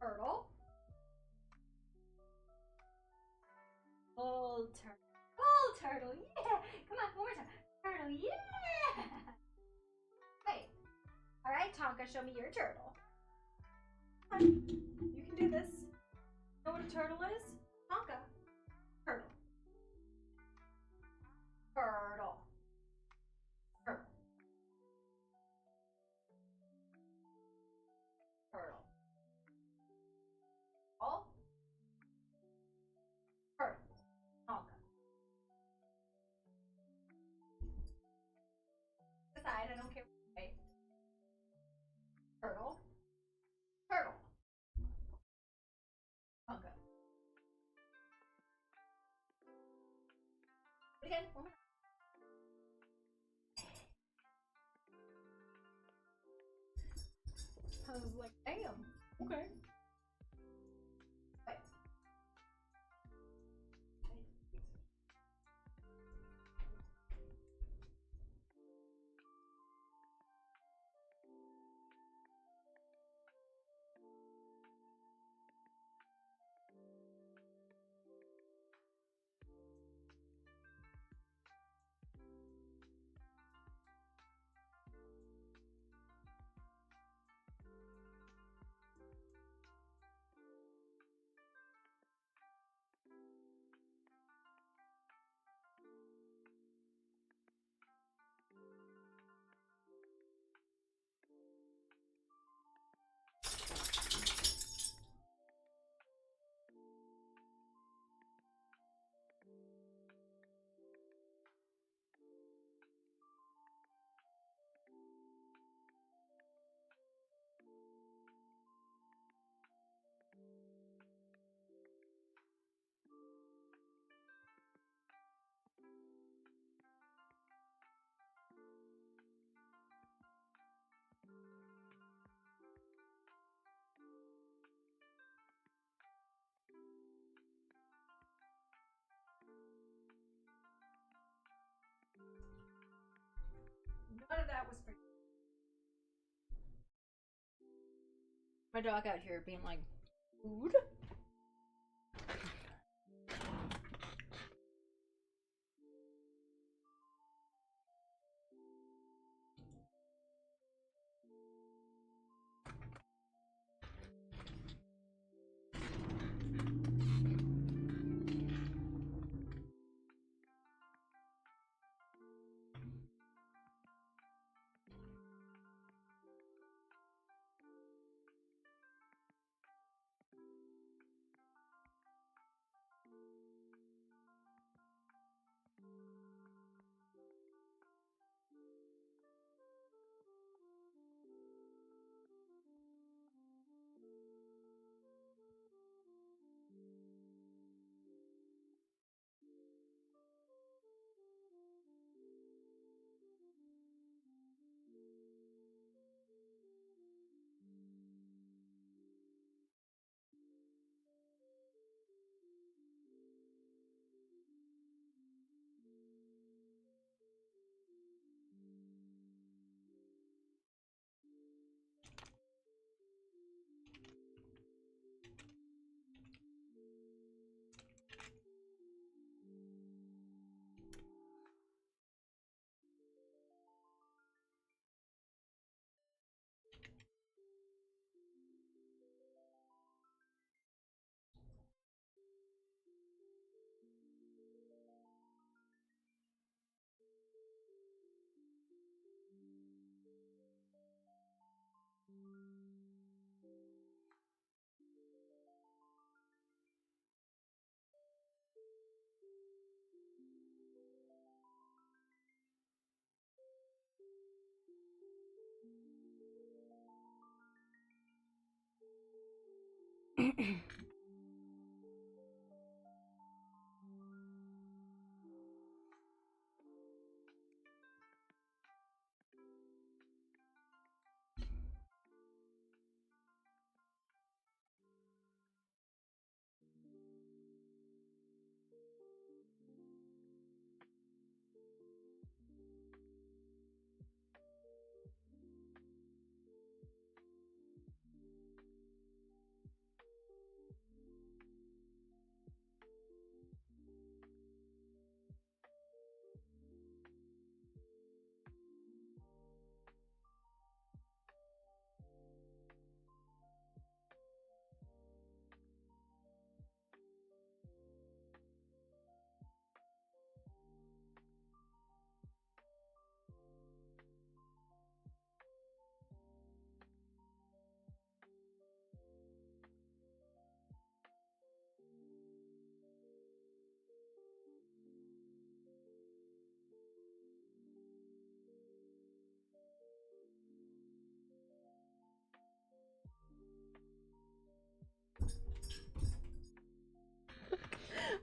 Turtle. Bull turtle. Bull turtle. Yeah. Come on, one more time. Turtle. Yeah. Wait. All right, Tonka. Show me your turtle. Come on. You can do this. Know what a turtle is? Tonka. Turtle. Turtle. Turtle. Turtle. All. Turtle. Tonka. Decide. I don't care. Wait. Turtle. Turtle. Tonka. Again. One more. I was like, damn. Okay. Wait. My dog out here being like, food?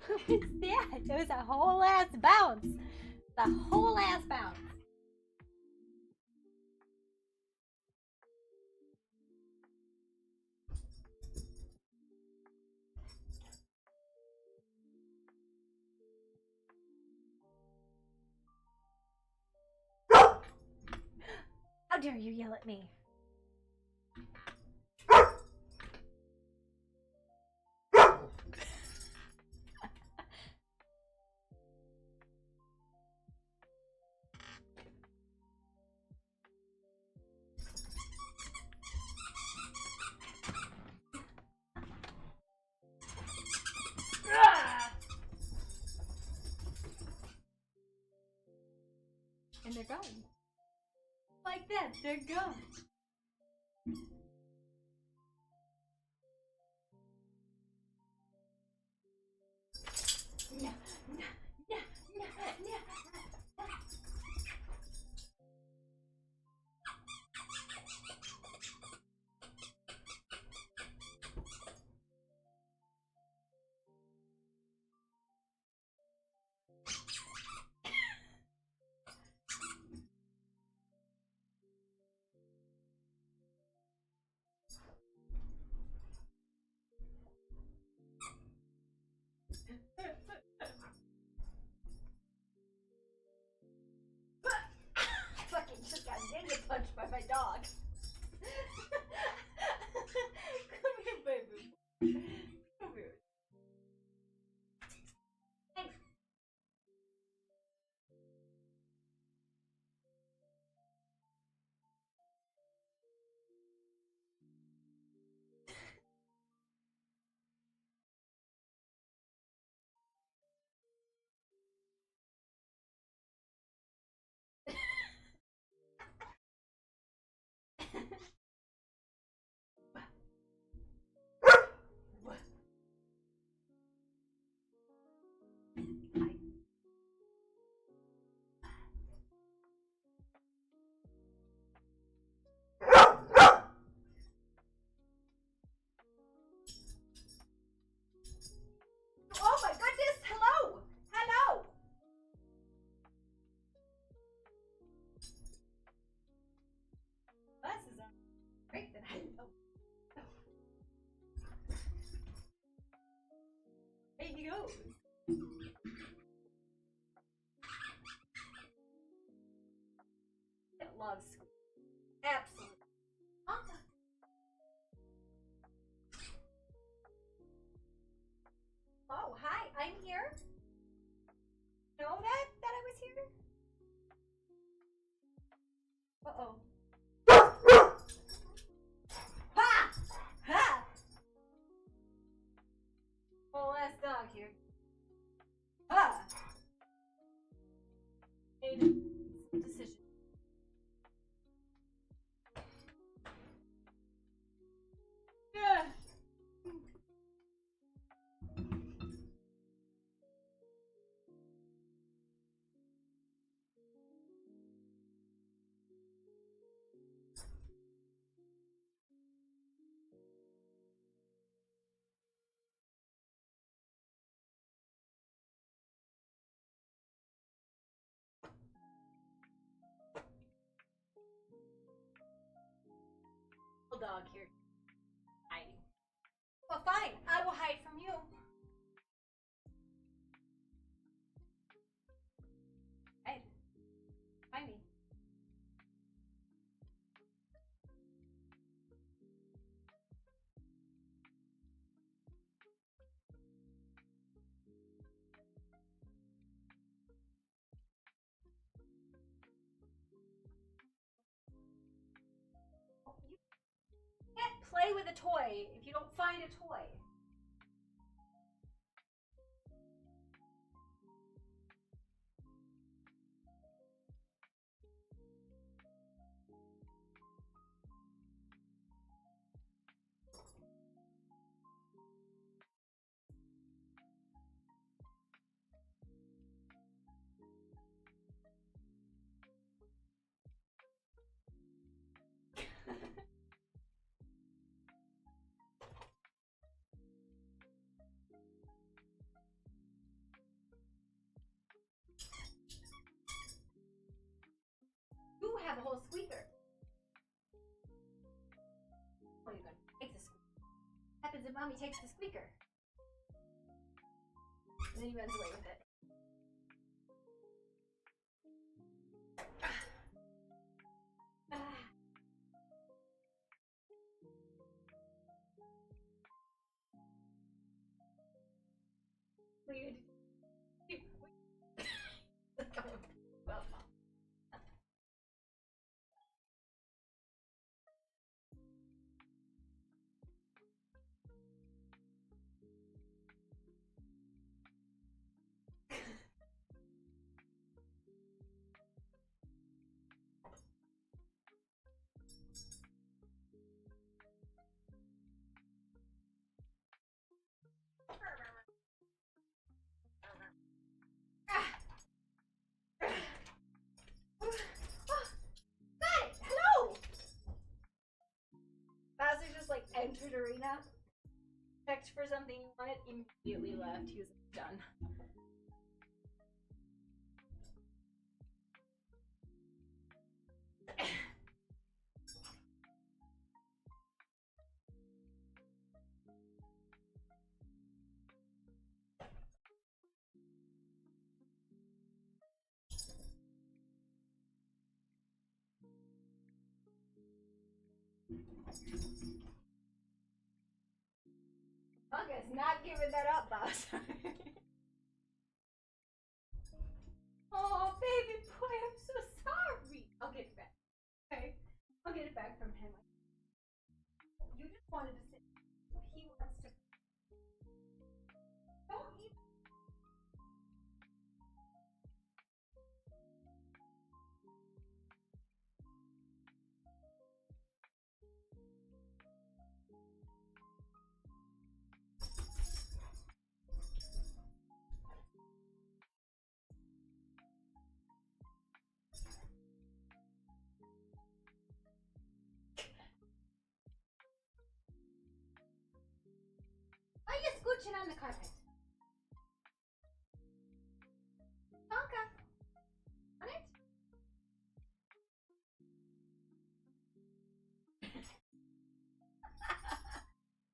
What was that? It was a whole ass bounce. The whole ass bounce. How dare you yell at me? And they're gone. Like that, they're gone. No, no, no, no, no. goes. It loves squeak. Absolutely. Tonka. Oh, hi, I'm here. Know that I was here? Uh-oh. Ha! Ha! Well, last dog here. Ha! Made a decision. Yeah. Little dog here. Hiding. Well, fine. I will hide from you. Hide. Find me. You can't play with a toy if you don't find a toy. You have a whole squeaker. Oh, you're gonna take the squeaker. What happens if mommy takes the squeaker? And then he runs away with it. Weird. Well, got it! Hello! Bowser just like entered arena, checked for something he wanted, immediately left. He was done. Tonka's not giving that up, Bowser. Oh, baby boy, I'm so sorry. I'll get it back. Okay? I'll get it back from him. You just wanted to sit. He wants to. Don't even. Why are you scooching on the carpet? Tonka. On it?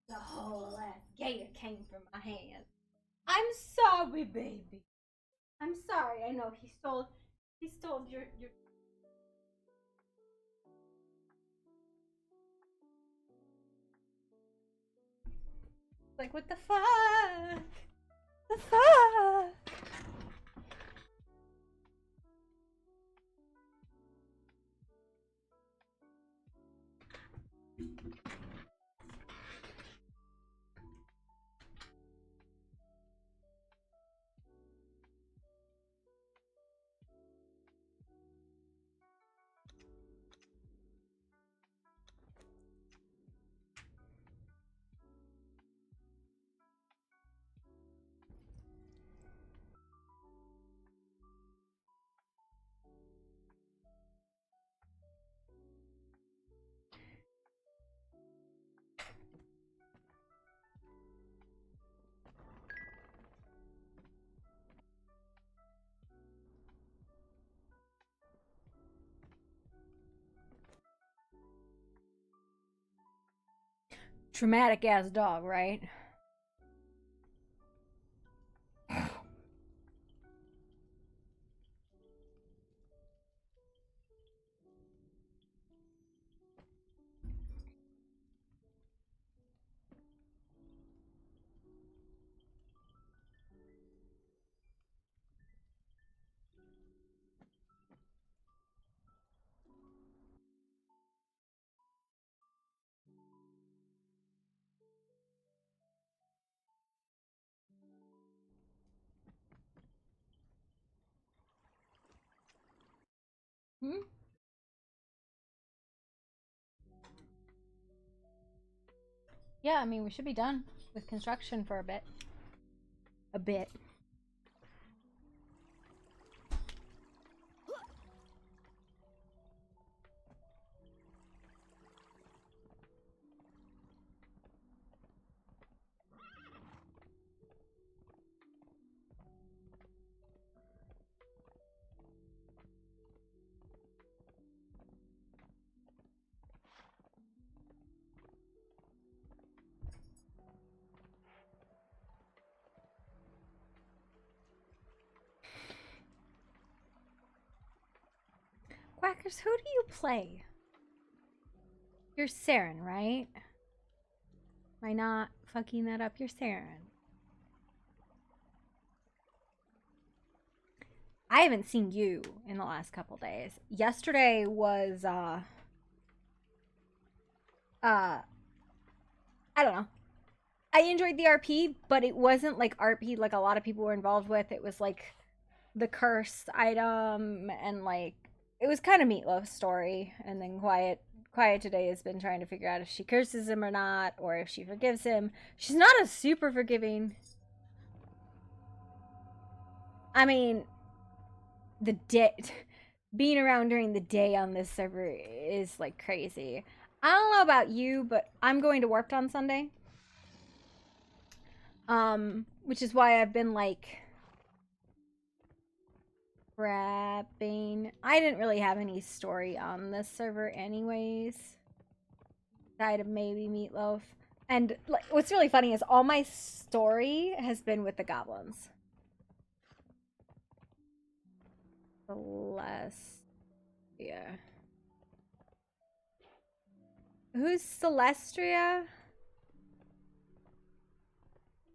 The whole last gator came from my hand. I'm sorry, baby. I'm sorry. I know he stole your Like, what the fuck? The fuck? Dramatic ass dog, right? Hmm? Yeah, I mean, we should be done with construction for a bit. A bit. Quackers, who do you play? You're Saren, right? Am I not fucking that up? You're Saren. I haven't seen you in the last couple days. Yesterday was I don't know. I enjoyed the RP, but it wasn't like RP like a lot of people were involved with. It was like the curse item and like it was kind of Meatloaf's story. And then Quiet today has been trying to figure out if she curses him or not, or if she forgives him. She's not a super forgiving. I mean, the day being around during the day on this server is like crazy. I don't know about you, but I'm going to Warped on Sunday. Which is why I've been like prepping. I didn't really have any story on this server anyways. Aside of maybe Meatloaf. And like, what's really funny is all my story has been with the goblins. Celestia. Who's Celestria?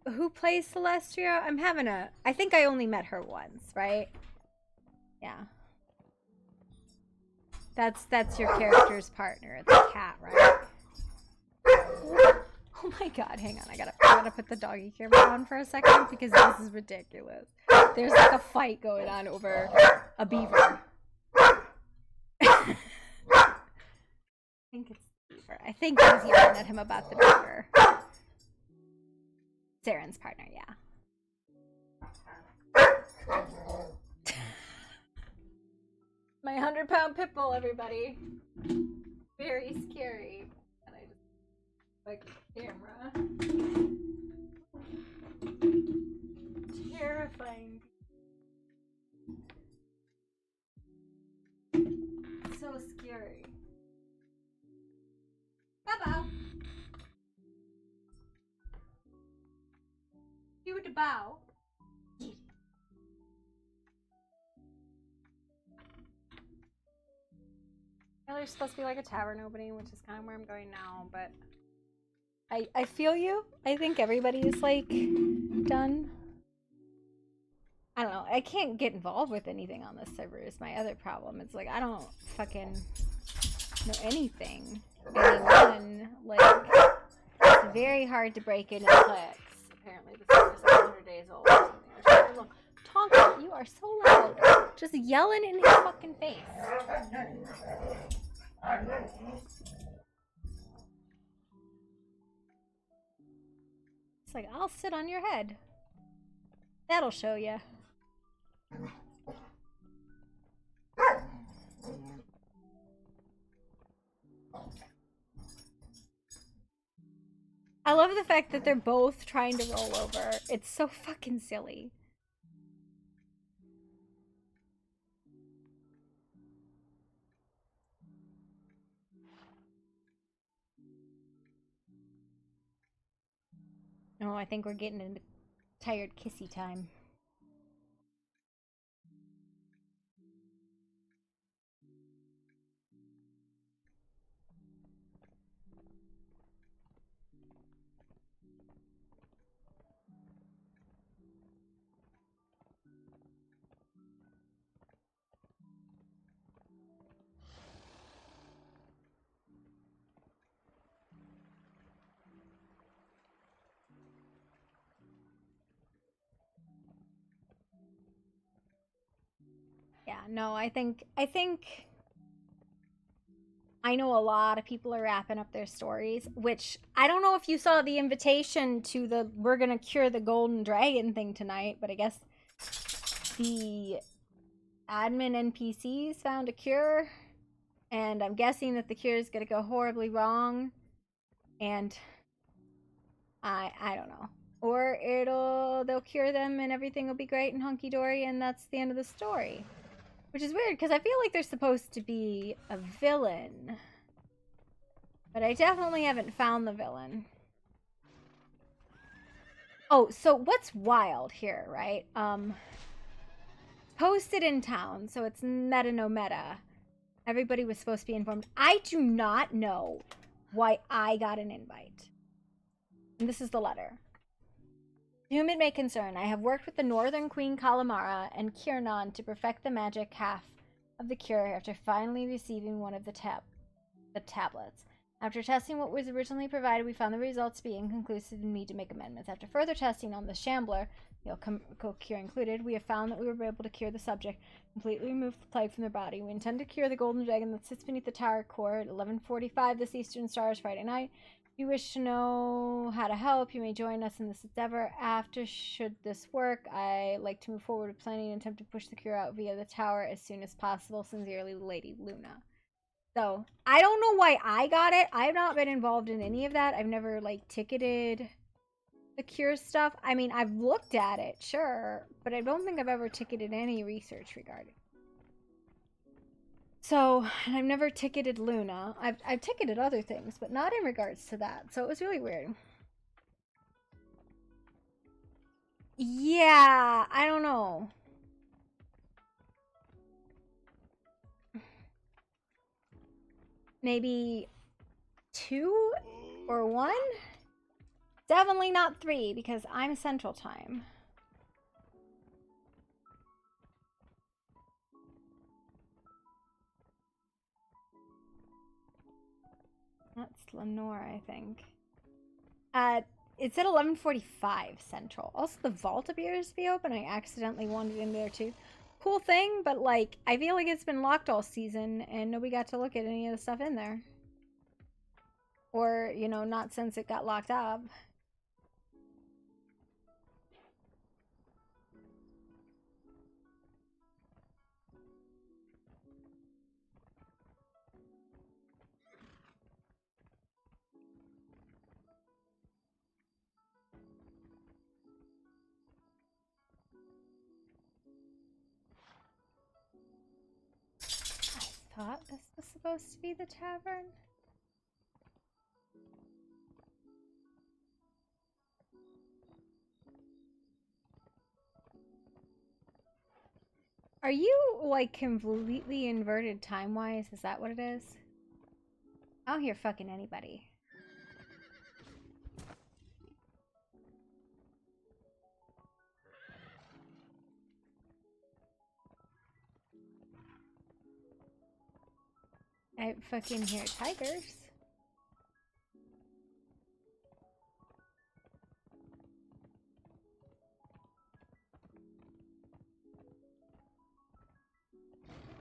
Who plays Celestria? I think I only met her once, right? Yeah. That's your character's partner, the cat, right? Oh my god, hang on. I gotta put the doggy camera on for a second because this is ridiculous. There's like a fight going on over a beaver. I think it's the beaver. I think I was yelling at him about the beaver. Saren's partner, yeah. My 100-pound pit bull, everybody. Very scary. And I just like the camera. Terrifying. So scary. Bye-bye. You would bow. There's supposed to be like a tavern opening, which is kind of where I'm going now, but I feel you. I think everybody is like done. I don't know. I can't get involved with anything on this server is my other problem. It's like I don't fucking know anything. Anyone. Like it's very hard to break into clicks. Apparently the server is 100 days old or something. Or something. Look, Tonka, you are so loud. Just yelling in his fucking face. It's like, I'll sit on your head. That'll show you. I love the fact that they're both trying to roll over. It's so fucking silly. Oh, I think we're getting into tired kissy time. Yeah, no, I think I know a lot of people are wrapping up their stories, which I don't know if you saw the invitation to the we're gonna cure the golden dragon thing tonight, but I guess the admin NPCs found a cure, and I'm guessing that the cure is gonna go horribly wrong, and I don't know. Or they'll cure them and everything will be great and hunky-dory and that's the end of the story. Which is weird, because I feel like there's supposed to be a villain. But I definitely haven't found the villain. Oh, so what's wild here, right? Posted in town, so it's meta no meta. Everybody was supposed to be informed. I do not know why I got an invite. And this is the letter. Whom it may concern, I have worked with the Northern Queen Kalamara and Kiernan to perfect the magic half of the cure after finally receiving one of the tablets. After testing what was originally provided, we found the results to be inconclusive and need to make amendments. After further testing on the Shambler, the cure included, we have found that we were able to cure the subject, completely remove the plague from their body. We intend to cure the golden dragon that sits beneath the tower core at 11:45 this Eastern Stars Friday night. If you wish to know how to help, you may join us in this endeavor. After, should this work, I like to move forward with planning and attempt to push the cure out via the tower as soon as possible. Sincerely, Lady Luna. So, I don't know why I got it. I've not been involved in any of that. I've never, like, ticketed the cure stuff. I mean, I've looked at it, sure, but I don't think I've ever ticketed any research regarding. So, and I've never ticketed Luna. I've ticketed other things, but not in regards to that. So it was really weird. Yeah, I don't know. Maybe 2 or 1? Definitely not 3 because I'm Central Time. That's Lenore, I think. It's at 11:45 Central. Also, the vault appears to be open. I accidentally wandered in there too. Cool thing, but like, I feel like it's been locked all season and nobody got to look at any of the stuff in there. Or, you know, not since it got locked up. I thought this was supposed to be the tavern. Are you like completely inverted time-wise? Is that what it is? I don't hear fucking anybody. I fucking hear tigers.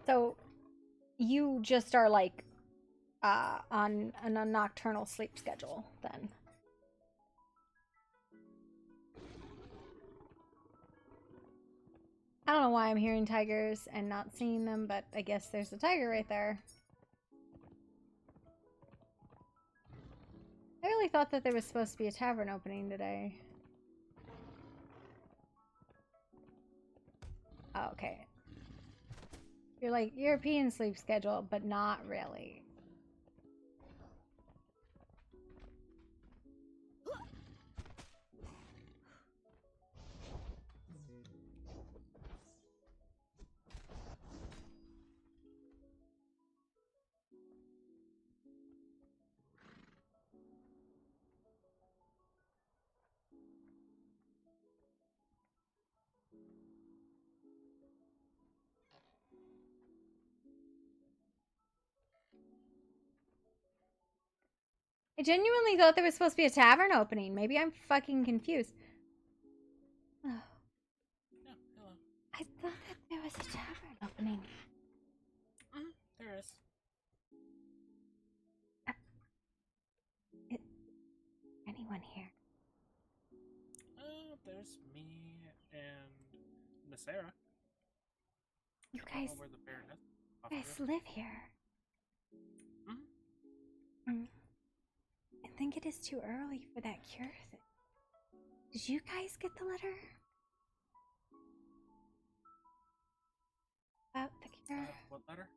So, you just are like on a nocturnal sleep schedule then. I don't know why I'm hearing tigers and not seeing them, but I guess there's a tiger right there. I really thought that there was supposed to be a tavern opening today. Oh, okay. You're like European sleep schedule, but not really. I genuinely thought there was supposed to be a tavern opening. Maybe I'm fucking confused. Oh. Yeah, hello. I thought that there was a tavern opening. There is. Anyone here? There's me and Noppera. You I don't guys, know where the Baroness off guys to. live here. I think it is too early for that cure thing. Did you guys get the letter? About the cure? What letter?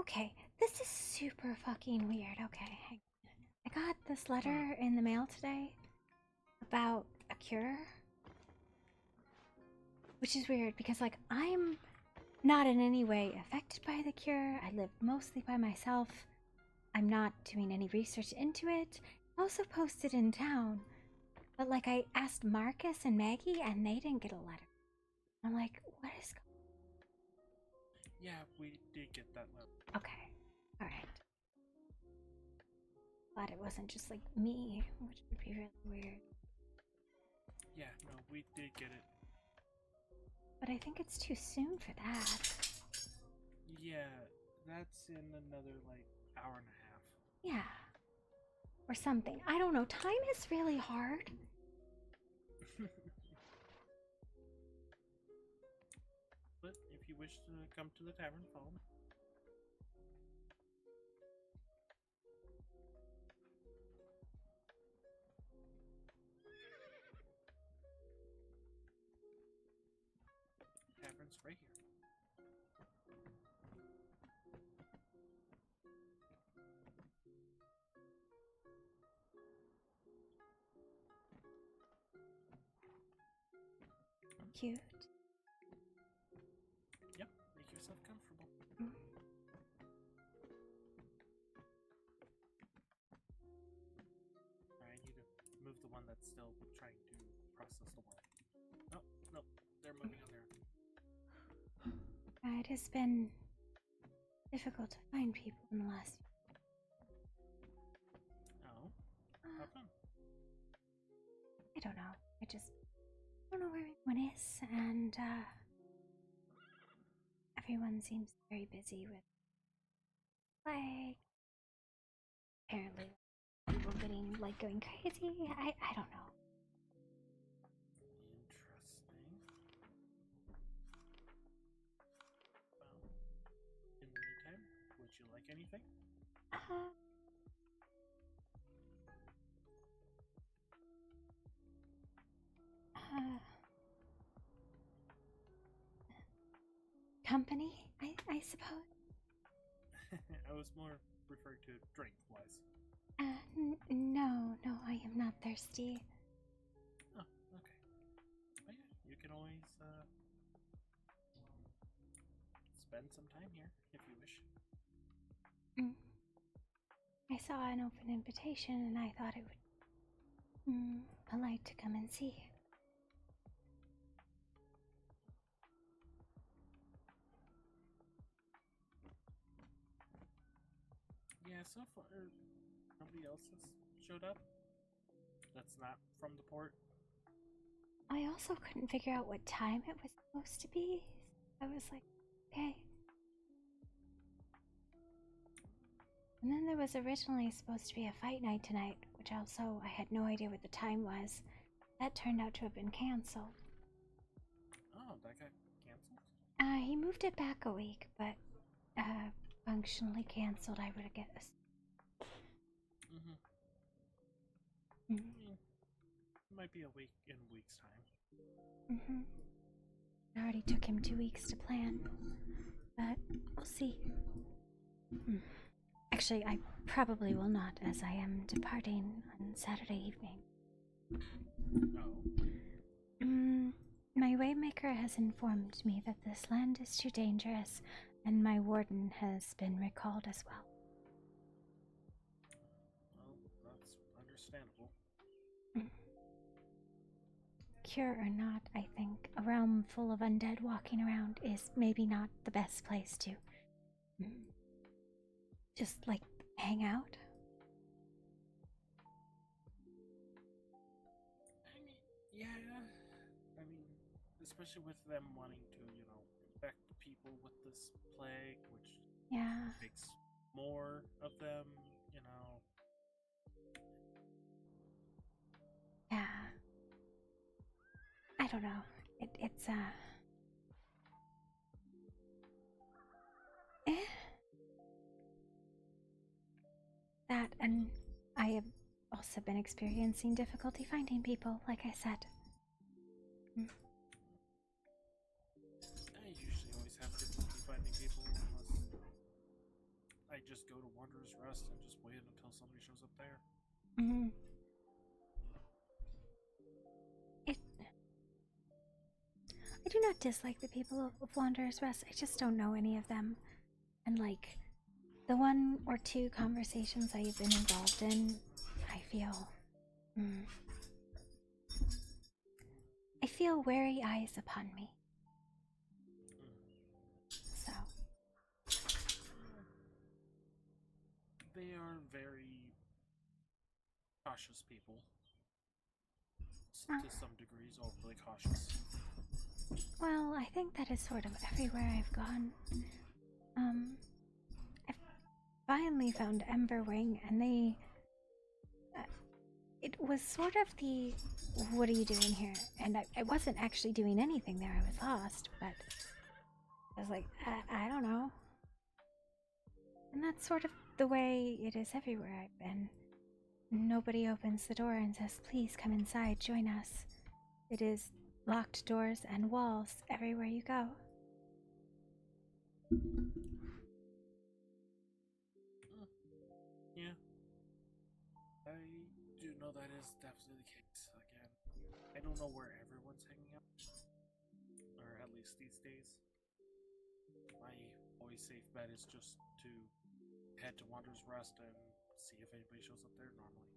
Okay, this is super fucking weird. Okay, I got this letter in the mail today about a cure. Which is weird because, like, I'm not in any way affected by the cure. I live mostly by myself. I'm not doing any research into it. Also posted in town. But, like, I asked Marcus and Maggie and they didn't get a letter. I'm like, what is going on? Yeah, we did get that letter. Okay, alright. Glad it wasn't just, like, me, which would be really weird. Yeah, no, we did get it. But I think it's too soon for that. Yeah, that's in another, like, hour and a half. Yeah. Or something. I don't know. Time is really hard. But if you wish to come to the tavern, follow me. Tavern's right here. Cute. Yep, make yourself comfortable. I need to move the one that's still trying to process the wall. Oh, nope, they're moving on their own. It has been difficult to find people in the last few. Oh, how come? I don't know. I just don't know where everyone is, and everyone seems very busy with, like, apparently people getting, like, going crazy. I don't know. Interesting. Well, in the meantime, would you like anything? Company, I suppose. I was more referring to drink-wise. No, I am not thirsty. Oh, okay. But yeah, you can always spend some time here if you wish. Mm. I saw an open invitation and I thought it would polite to come and see. Yeah, so far nobody else has showed up. That's not from the port. I also couldn't figure out what time it was supposed to be. I was like, okay. And then there was originally supposed to be a fight night tonight, which also I had no idea what the time was. That turned out to have been canceled. Oh, that got canceled? He moved it back a week, but functionally canceled, I would guess. Mm-hmm. Mm-hmm. It might be a week's time. Mm-hmm. It already took him 2 weeks to plan, but we'll see. Actually, I probably will not, as I am departing on Saturday evening. Oh. My waymaker has informed me that this land is too dangerous, and my warden has been recalled as well. Well, that's understandable. Cure or not, I think a realm full of undead walking around is maybe not the best place to just, like, hang out. I mean, yeah. I mean, especially with them wanting to, infect people with this plague, which makes more of them, Yeah. I don't know. It's that, and I have also been experiencing difficulty finding people, like I said. I usually always have difficulty finding people unless I just go to Wanderer's Rest and just wait until somebody shows up there. I do not dislike the people of Wanderer's Rest. I just don't know any of them. And, like, the 1 or 2 conversations I have been involved in, I feel wary eyes upon me. So. They are very cautious people. To some degrees, overly cautious. Well, I think that is sort of everywhere I've gone. I finally found Emberwing, and they... it was sort of the, what are you doing here? And I wasn't actually doing anything there, I was lost, but I was like, I don't know. And that's sort of the way it is everywhere I've been. Nobody opens the door and says, please come inside, join us. It is locked doors and walls everywhere you go. Yeah. I do know that is definitely the case. Again, I don't know where everyone's hanging out. Or at least these days. My always safe bet is just to head to Wanderer's Rest and see if anybody shows up there normally.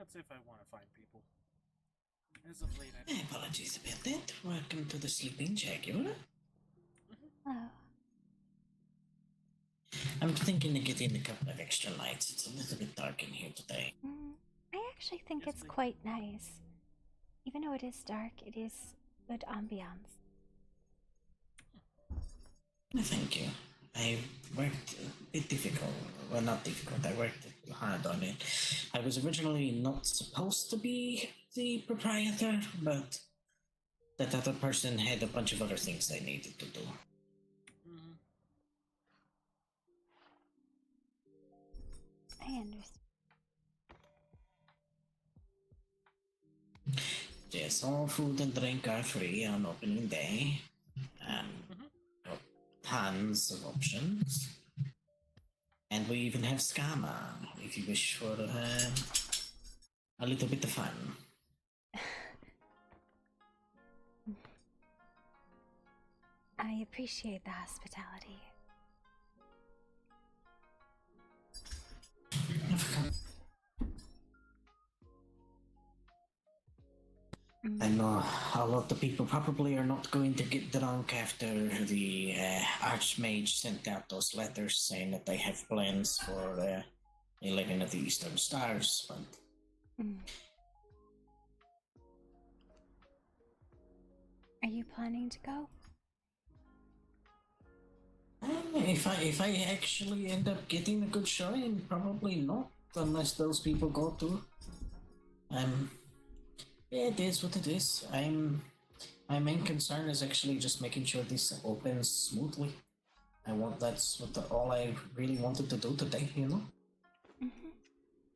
That's if I want to find people. As of late, Apologies about that. Welcome to the sleeping Jaguar. Hello. I'm thinking of getting a couple of extra lights. It's a little bit dark in here today. I actually think it's quite nice. Even though it is dark, it is good ambiance. Thank you. I worked a bit difficult. Well, not difficult. I worked hard on it. I was originally not supposed to be the proprietor, but that other person had a bunch of other things they needed to do. I understand. Yes, all food and drink are free on opening day. Tons of options. And we even have Scammer, if you wish for a little bit of fun. I appreciate the hospitality. I know a lot of people probably are not going to get drunk after the Archmage sent out those letters saying that they have plans for 11 of the Eastern Stars, but Are you planning to go? if I actually end up getting a good showing, probably not, unless those people go too. It is what it is. My main concern is actually just making sure this opens smoothly. That's all I really wanted to do today, you know?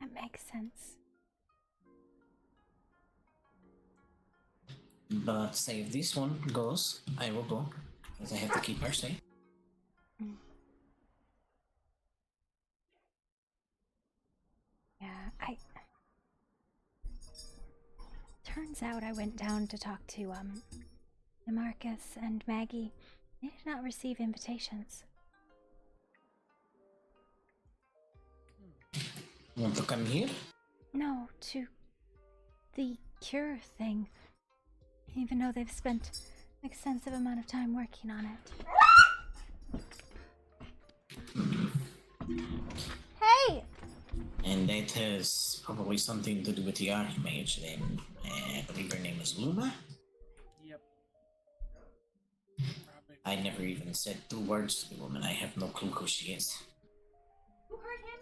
That makes sense. But say if this one goes, I will go, because I have to keep her safe. Yeah, Turns out I went down to talk to, Marcus and Maggie. They did not receive invitations. Want to come here? No, to the cure thing. Even though they've spent an extensive amount of time working on it. Hey! And that has probably something to do with the Archmage then. I believe her name is Luna? Yep. Probably. I never even said 2 words to the woman. I have no clue who she is. Who hurt him?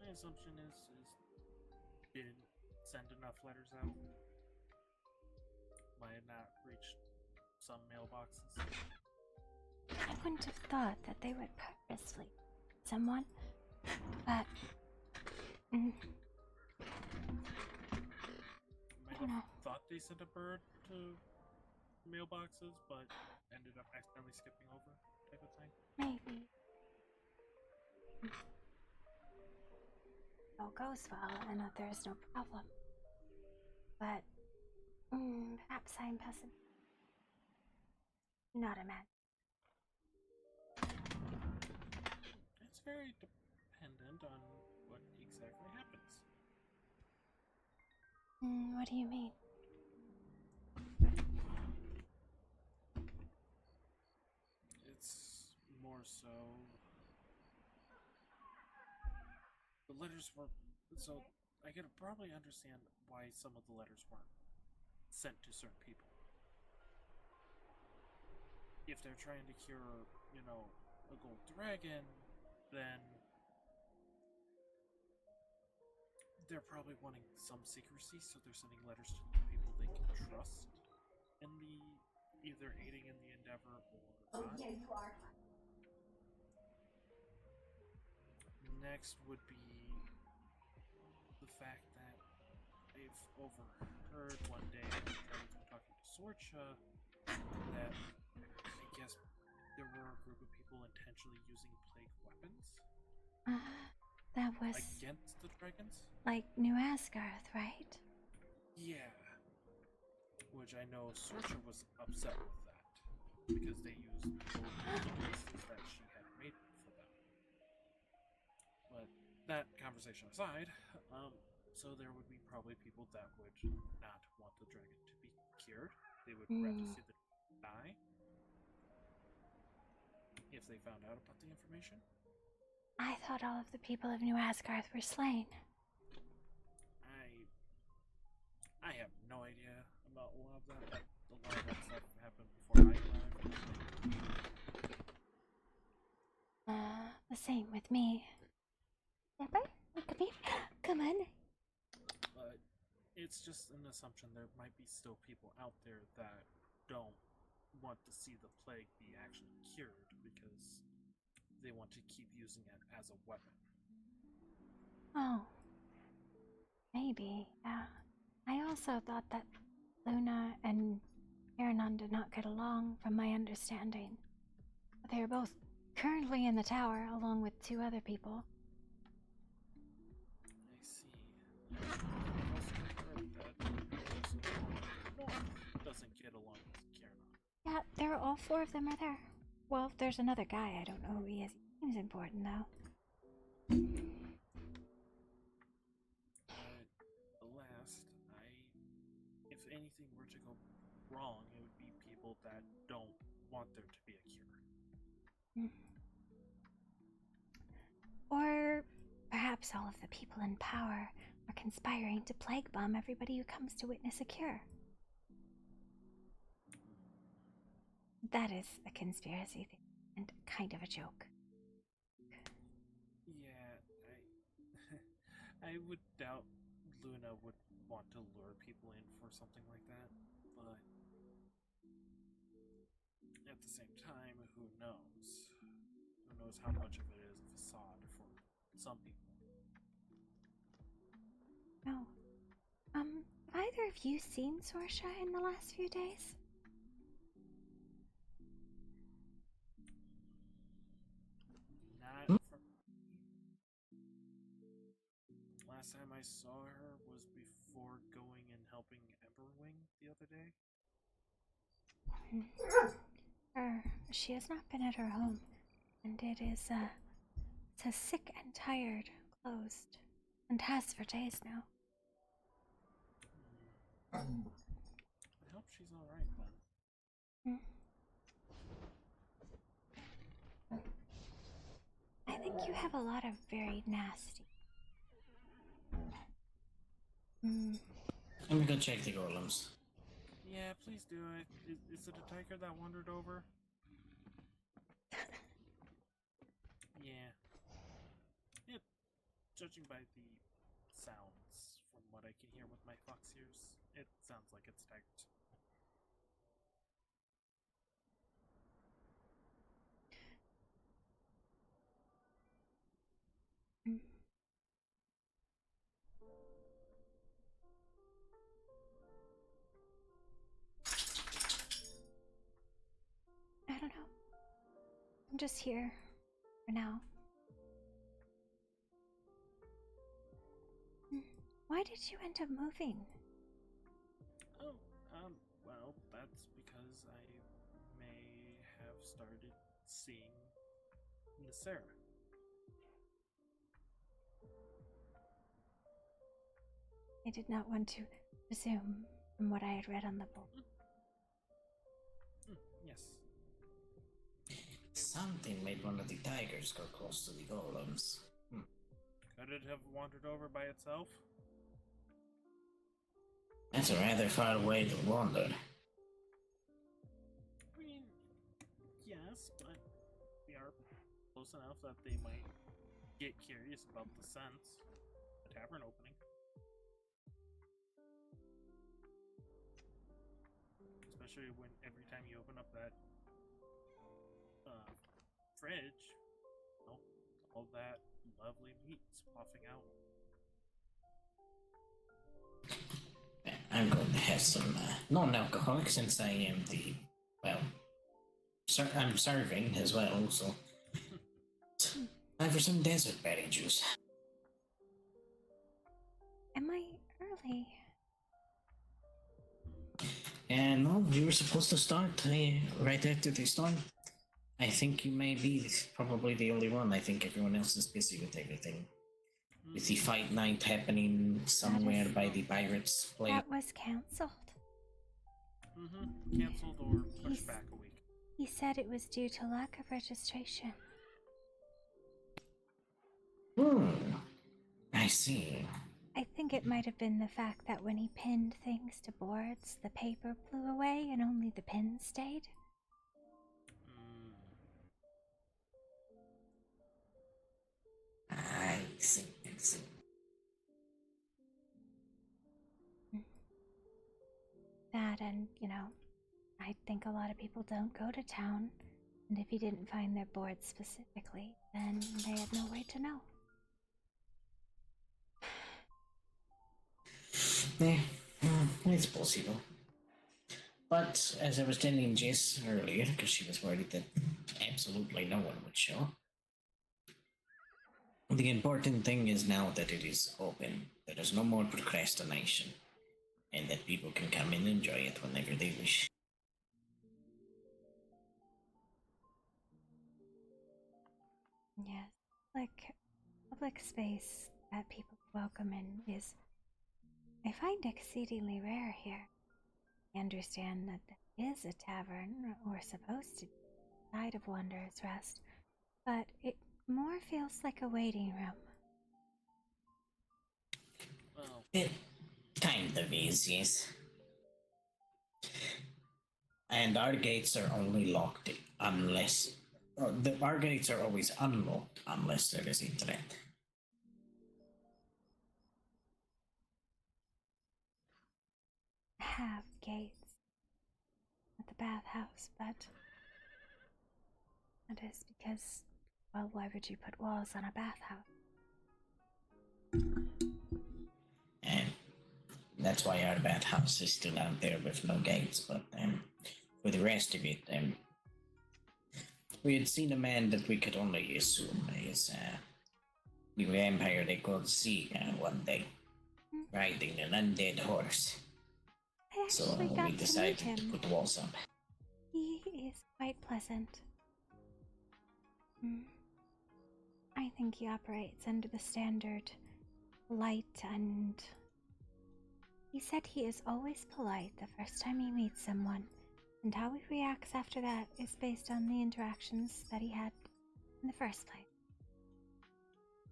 My assumption is didn't send enough letters out. Might have not reached some mailboxes. I wouldn't have thought that they would purposely someone, but Might don't know. have thought they sent a bird to mailboxes, but ended up accidentally skipping over, type of thing. Maybe. All goes well, and that there's no problem. But perhaps I'm pessimistic. Not a man. It's very dependent on what exactly happens. What do you mean? It's more so the letters were so I could probably understand why some of the letters weren't sent to certain people. If they're trying to cure, a gold dragon, then they're probably wanting some secrecy, so they're sending letters to the people they can trust in the either aiding in the endeavor or not. Yeah, you are. Next would be the fact that they've overheard one day from talking to Sorcha that I guess there were a group of people intentionally using plague weapons That was against the dragons. like New Asgarth, right? Yeah. Which I know Sorcha was upset with that because they used the bases that she had made for them. But that conversation aside, so there would be probably people that would not want the dragon to be cured. They would rather see the dragon die if they found out about the information. I thought all of the people of New Asgarth were slain. I have no idea about a lot of that. A lot of that stuff happened before I arrived. The same with me. Yepper, look at me. Come on. But it's just an assumption there might be still people out there that don't want to see the plague be actually cured because they want to keep using it as a weapon. Oh. Maybe, yeah. I also thought that Luna and Aaron did not get along, from my understanding. But they are both currently in the tower, along with 2 other people. I see. I've also heard that the North doesn't get along with They're all four of them are there. Well, there's another guy. I don't know who he is. He seems important, though. Last, if anything were to go wrong, it would be people that don't want there to be a cure. Or perhaps all of the people in power are conspiring to plague bomb everybody who comes to witness a cure. That is a conspiracy theory and kind of a joke. Yeah, I would doubt Luna would want to lure people in for something like that, but at the same time, who knows? Who knows how much of it is a facade for some people? No. Either of you seen Sorsha in the last few days? Not from... Last time I saw her was before going and helping Emberwing the other day. She has not been at her home, and it is, it's sick and tired, closed, and has for days now. I hope she's alright then. I think you have a lot of very nasty. Let me go check the golems. Yeah, please do it. Is it a tiger that wandered over? Yeah. Yeah, judging by the sounds from what I can hear with my fox ears, it sounds like it's tigers. I don't know. I'm just here for now. Why did you end up moving? Oh, well, that's because I may have started seeing Noppera. I did not want to presume from what I had read on the book. Yes. Something made one of the tigers go close to the golems. Could it have wandered over by itself? That's a rather far way to wander. I mean, yes, but we are close enough that they might get curious about the scents. The tavern opening. Especially when every time you open up that fridge, all that lovely meat's puffing out. I'm going to have some non-alcoholic since I am the, well, I'm serving as well, so time for some desert berry juice. Am I early? And no, you were supposed to start right after the storm. I think you may be probably the only one. I think everyone else is busy with everything. With the fight night happening somewhere by the pirates' place. That was cancelled. Cancelled or pushed back a week. He said it was due to lack of registration. I see. I think it might have been the fact that when he pinned things to boards, the paper blew away and only the pins stayed. I see. That and, I think a lot of people don't go to town. And if he didn't find their boards specifically, then they had no way to know. Yeah, it's possible. But as I was telling Jess earlier, because she was worried that absolutely no one would show, the important thing is now that it is open, there is no more procrastination, and that people can come and enjoy it whenever they wish. Yes, like public space that people welcome in is, I find, exceedingly rare here. I understand that there is a tavern, or supposed to be, side of Wanderer's Rest, but it more feels like a waiting room. Well, It kind of is, yes. And our gates are only locked unless. Our gates are always unlocked unless there is internet. Have gates at the bathhouse, but that is because, well, why would you put walls on a bathhouse? And that's why our bathhouse is still out there with no gates. But for the rest of it, we had seen a man that we could only assume is the vampire they could see one day, riding an undead horse. I So actually we got to meet decided to him. put walls up. He is quite pleasant. I think he operates under the standard light, and he said he is always polite the first time he meets someone, and how he reacts after that is based on the interactions that he had in the first place.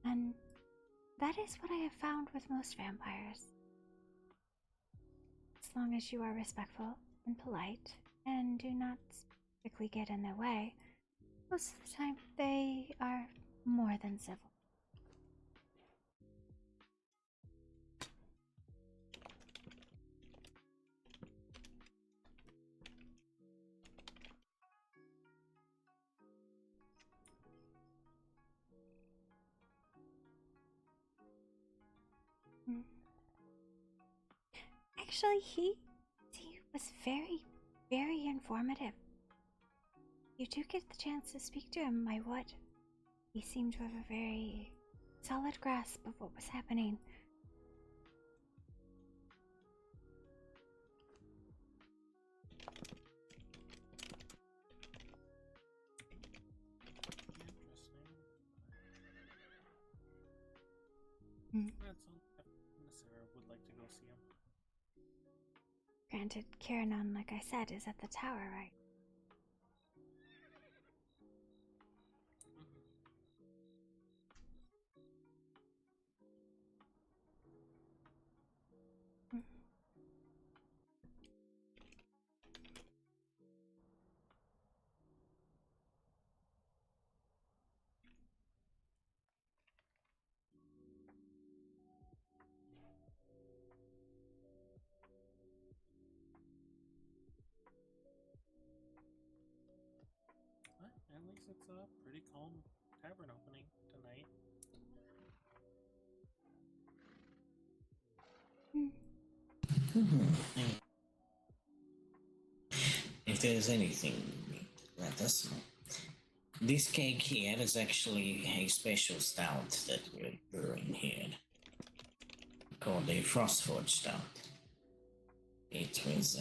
And that is what I have found with most vampires. As long as you are respectful and polite and do not specifically get in their way, most of the time they are more than civil. Actually, he was very, very informative. You do get the chance to speak to him, I would. He seemed to have a very solid grasp of what was happening. that sounds if Sarah would like to go see him. Granted, Kiranon, like I said, is at the tower, right? But at least it's a pretty calm tavern opening tonight. If there's anything, let us know. This cake here is actually a special stout that we're brewing here, called a Frostforge stout. It was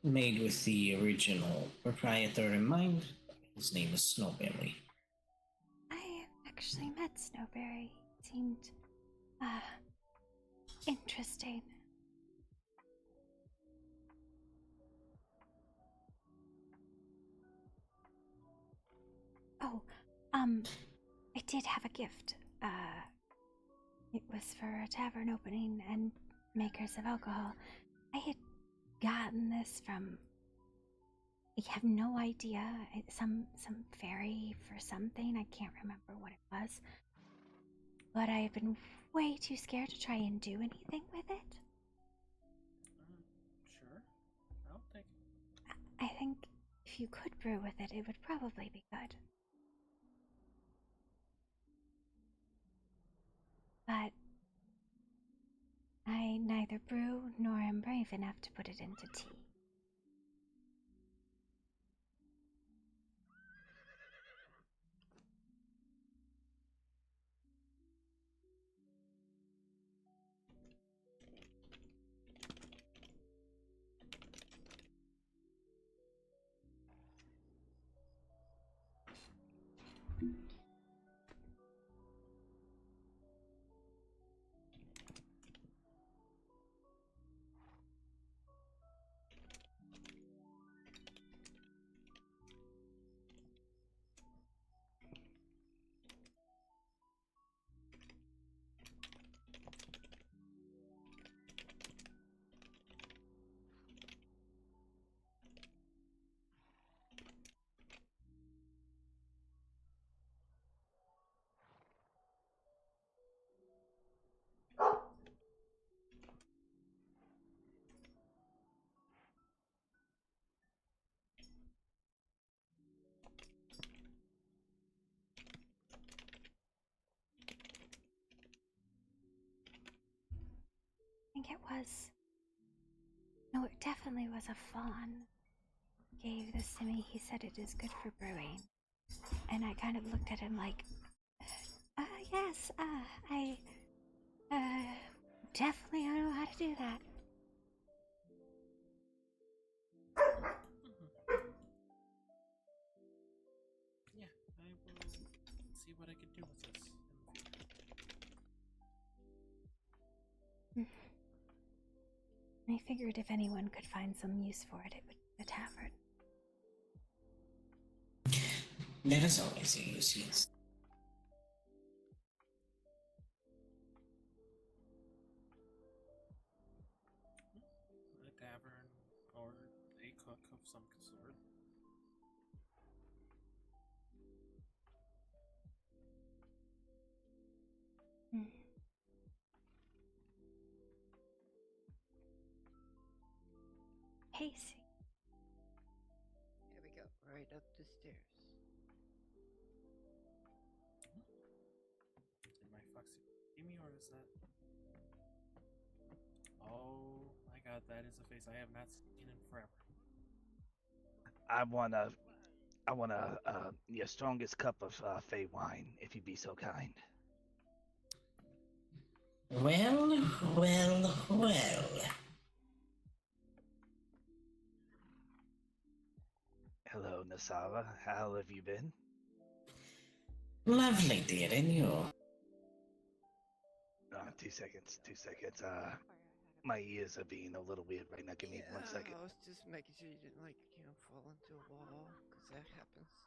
made with the original proprietor in mind. His name is Snowberry. I actually met Snowberry. It seemed, interesting. Oh, I did have a gift. It was for a tavern opening and makers of alcohol. I had gotten this from, I have no idea, some fairy for something. I can't remember what it was. But I have been way too scared to try and do anything with it. Sure. I'll take it. I think if you could brew with it, it would probably be good. But I neither brew nor am brave enough to put it into tea. think it was. No, it definitely was a fawn. Gave this to me. He said it is good for brewing. And I kind of looked at him like, yes, I definitely know how to do that. Yeah, I will see what I can do with this in the future. I figured if anyone could find some use for it, it would be the tavern. There is always a use, yes. A tavern or a cook of some sort. Casey. Here we go, right up the stairs. Did my foxy see me, or is that? Oh my god, that is a face I have not seen in forever. I want your strongest cup of Fey wine, if you'd be so kind. Well, well, well. Hello, Nasara. How have you been? Lovely, dear, and you? 2 seconds. 2 seconds. My ears are being a little weird right now. Give me 1 second. I was just making sure you didn't, like, fall into a wall, because that happens.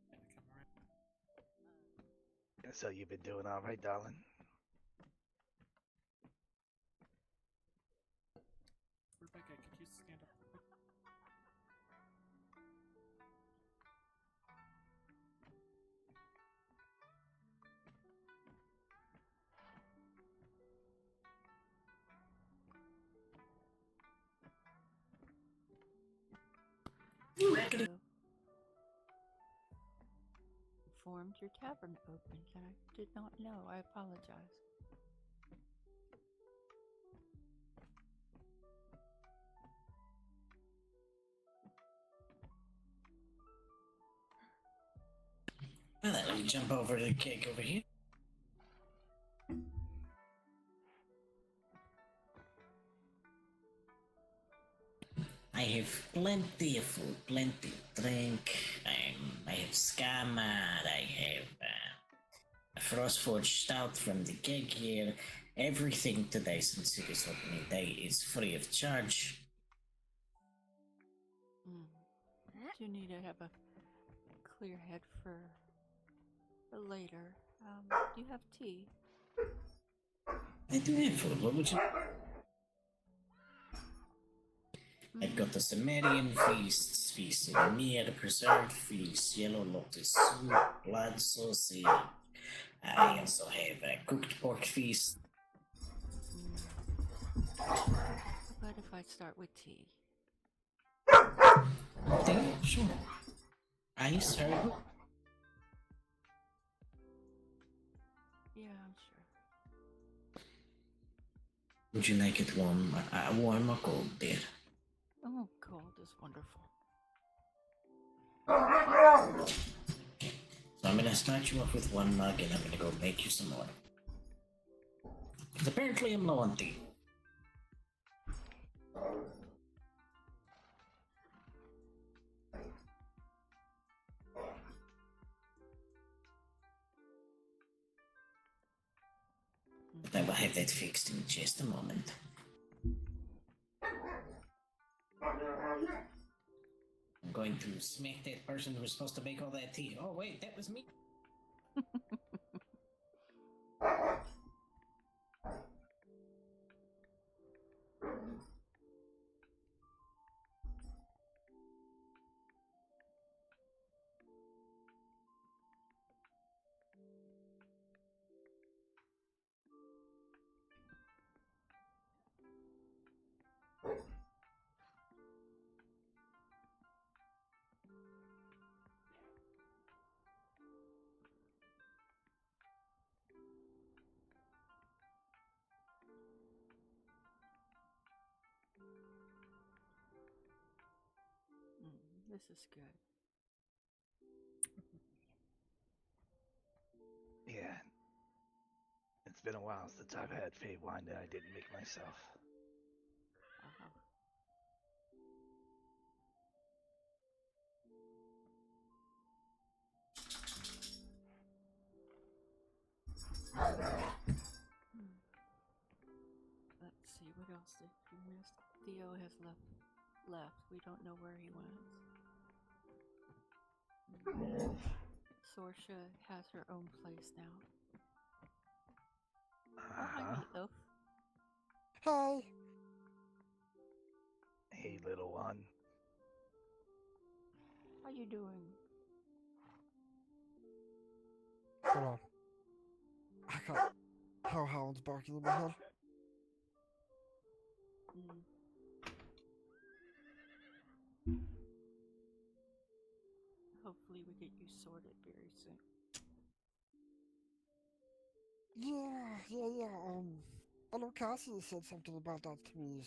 Gonna come around. So you've been doing all right, darling? Rebecca, could you stand up real quick? You formed your tavern open, and I did not know. I apologize. Well, then let me jump over to the cake over here. I have plenty of food, plenty of drink. I have skamad, I have a frostforged stout from the keg here. Everything today, since it is opening day, is free of charge. You need to have a clear head for later. Do you have tea? I do have food. What would you? I've got the Sumerian feasts, feast of the Mir, preserved feast, yellow lotus soup, blood sausage. I also have a cooked pork feast. But if I start with tea. Okay, sure. Ice, herb. Yeah, I'm sure. Would you like it warm, warm or cold, dear? Oh, cold is wonderful. So I'm gonna start you off with one mug, and I'm gonna go make you some more. Because apparently I'm low on tea. But I will have that fixed in just a moment. I'm going to smack that person who was supposed to make all that tea. Oh wait, that was me. This is good. Yeah. It's been a while since I've had Fey wine that I didn't make myself. Uh-huh. Hmm. Let's see, what else did we miss? Theo has left. We don't know where he went. Sorsha has her own place now. Oh, hi, Meatloaf. Hi. Hey, little one. How you doing? Hold on. I got hellhounds barking in my head. Mm. Hopefully we get you sorted very soon. Yeah. I know Cassie said something about that to me.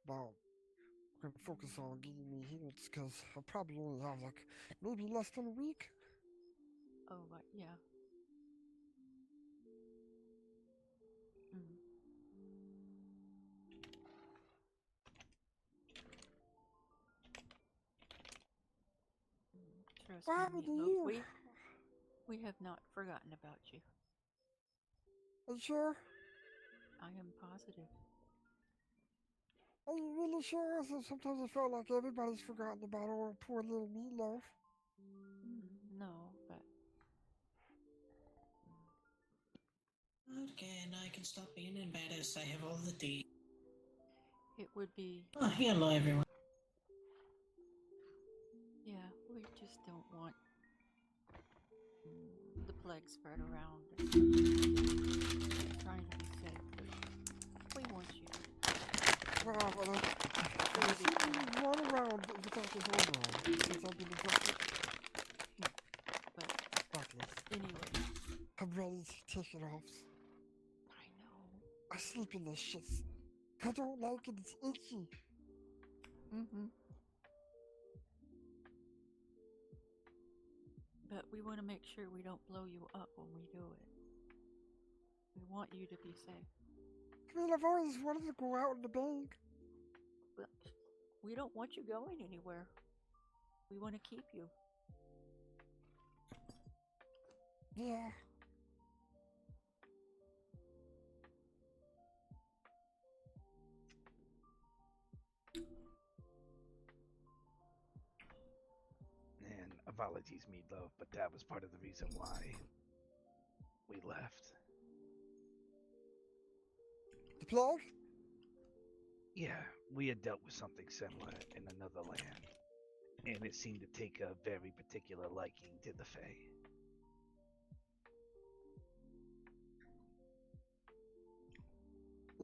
About we're gonna focus on getting me healed because I probably only have like maybe less than a week. Oh, yeah. Mm. Trust What me, happened to Meatloaf. you? We have not forgotten about you. Are you sure? I am positive. Are you really sure? So sometimes I felt like everybody's forgotten about our poor little meatloaf. No, but Okay, now I can stop being embarrassed. I have all the tea. it would be. Oh, hello, everyone. Yeah, we just don't want the plague spread around. We're trying to be safe, but we want you. Well, but I've seen you run around without this armor on since I've been infected. But Backless. anyway, I'm ready to take it off. I know. I sleep in this shit. I don't like it. It's itchy. Mm-hmm. But we want to make sure we don't blow you up when we do it. We want you to be safe. I mean, I've always wanted to go out in the bank. But we don't want you going anywhere. We want to keep you. Yeah. And apologies, Meatloaf, but that was part of the reason why we left. The plague? Yeah, we had dealt with something similar in another land, and it seemed to take a very particular liking to the Fae.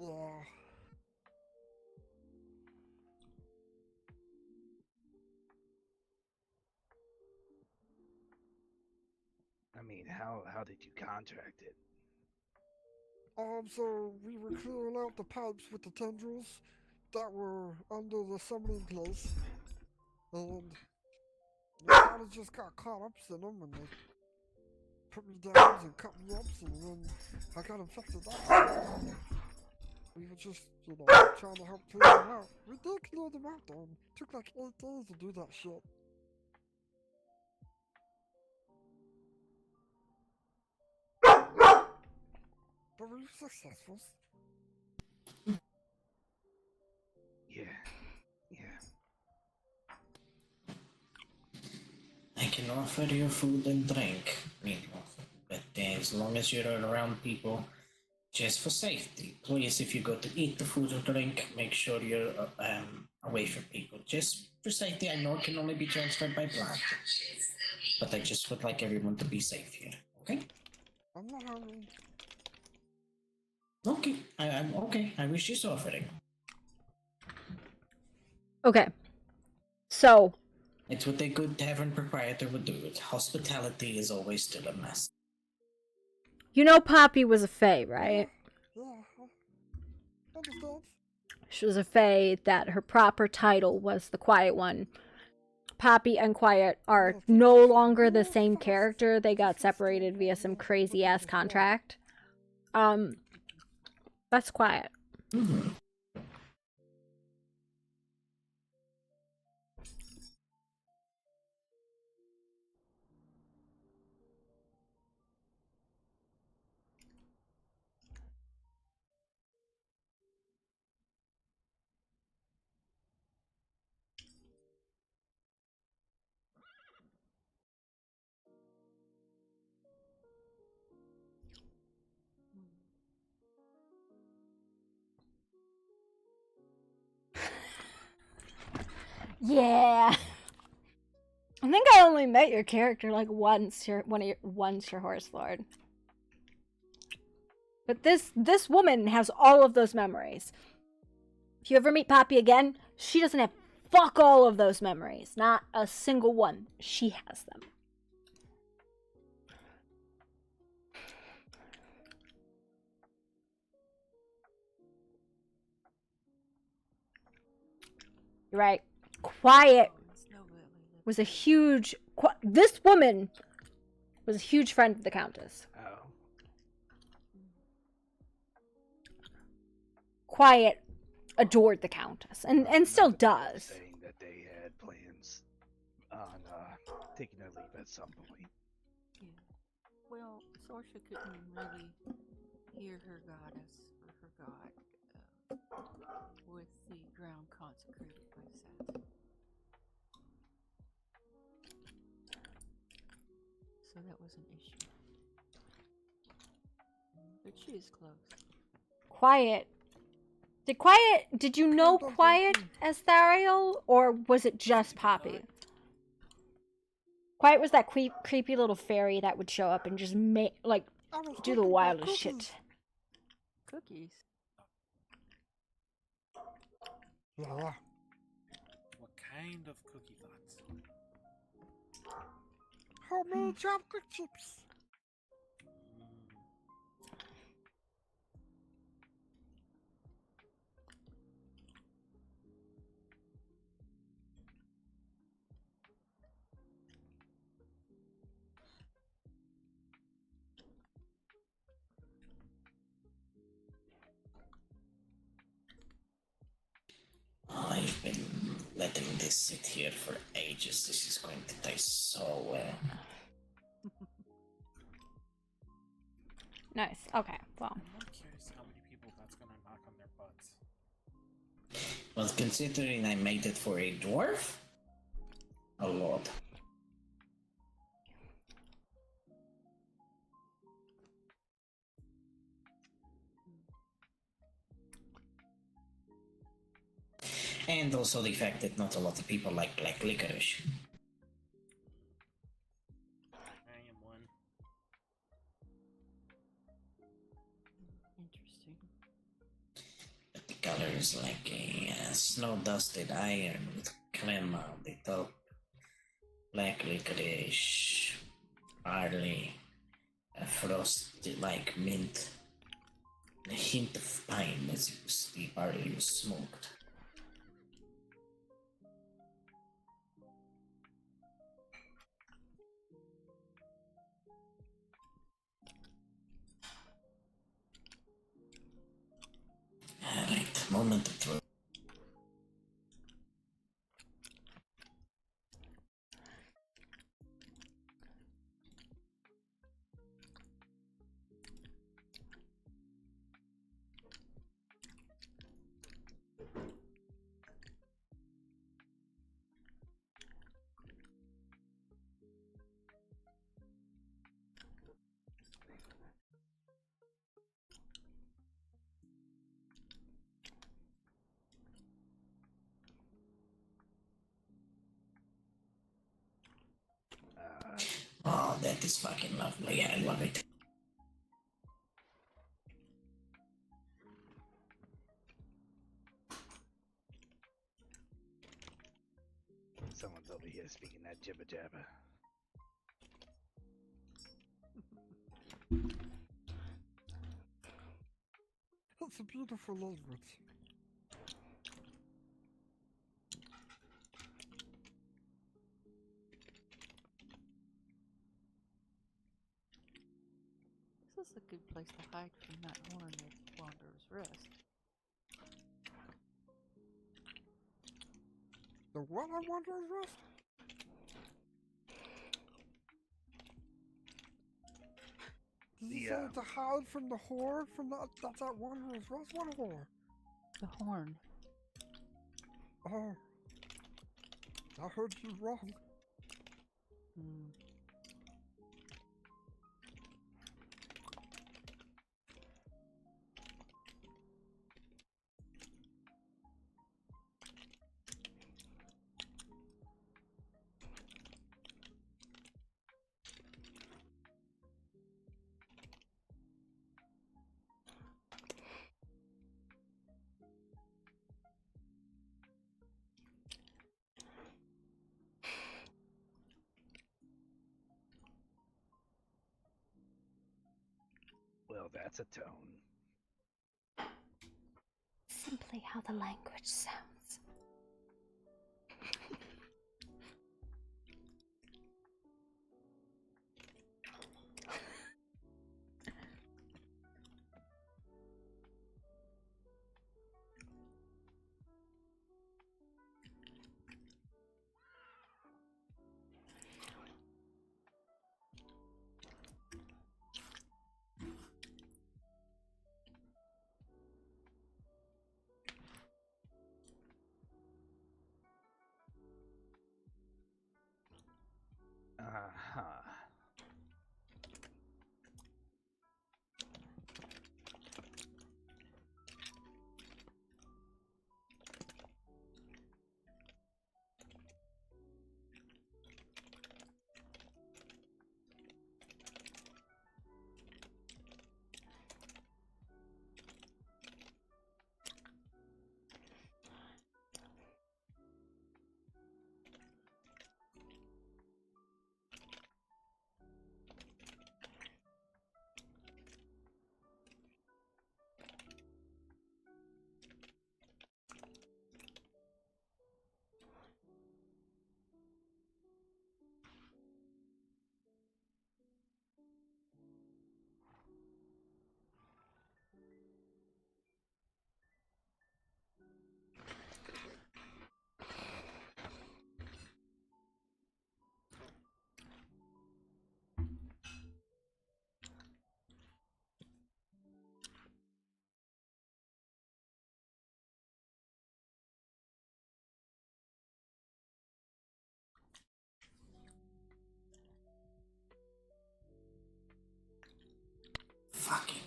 Yeah. I mean, how did you contract it? So we were clearing out the pipes with the tendrils that were under the summoning place. And they kind of just got caught up in them and they put me down and cut me up and then I got infected that. We were just, trying to help clear them out. We did clear them out though. It took like 8 days to do that shit. But we were successful. Yeah. I can offer you food and drink, but as long as you're around people, just for safety, please, if you go to eat the food or drink, make sure you're away from people. Just for safety, I know it can only be transferred by blood, but I just would like everyone to be safe here, okay? I'm not hungry. Okay, I'm okay. I wish you suffering. Okay. So. It's what a good tavern proprietor would do. Hospitality is always still a mess. You know Poppy was a fae, right? Yeah. Understand? She was a fae that her proper title was the Quiet One. Poppy and Quiet are no longer the same character. They got separated via some crazy ass contract. That's Quiet. Mhm. Yeah. I think I only met your character like once. Once your horse lord. But this woman has all of those memories. If you ever meet Poppy again, she doesn't have fuck all of those memories. Not a single one. She has them. You're right. Quiet was a huge... This woman was a huge friend of the Countess. Oh. Quiet adored the Countess, and still does. Saying that they had plans on taking their leave at some point. Yeah. Well, Sorsha couldn't really hear her goddess or her god with the ground consecrated by Seth. So that was an issue. But she is close. Quiet. Did you know Quiet as Thariel, or was it just Poppy? Quiet was that creepy little fairy that would show up and just do the wildest shit. Cookies. Yeah. What kind of cookie thoughts? Homemade chocolate chips. I've been letting this sit here for ages. This is going to taste so well. Nice. Okay, well. I'm more curious how many people that's gonna knock on their butts. Well, considering I made it for a dwarf, a lot. And also the fact that not a lot of people like black licorice. I am one. Interesting. But the color is like a snow-dusted iron with crema on the top. Black licorice, barley, a frosted like mint, and a hint of pine as the barley was smoked. Alright, moment of truth. Oh, that is fucking lovely. I love it. Someone's over here speaking that jibber jabber. It's a beautiful language. This is a good place to hide from that horn at Wanderer's Rest. The what on Wanderer's Rest? Did you say to hide from the horde from that's at Wanderer's Rest? What horde? The horn. Oh. I heard you wrong. Hmm. Well, that's a tone. Simply how the language sounds. Uh-huh. Fucking.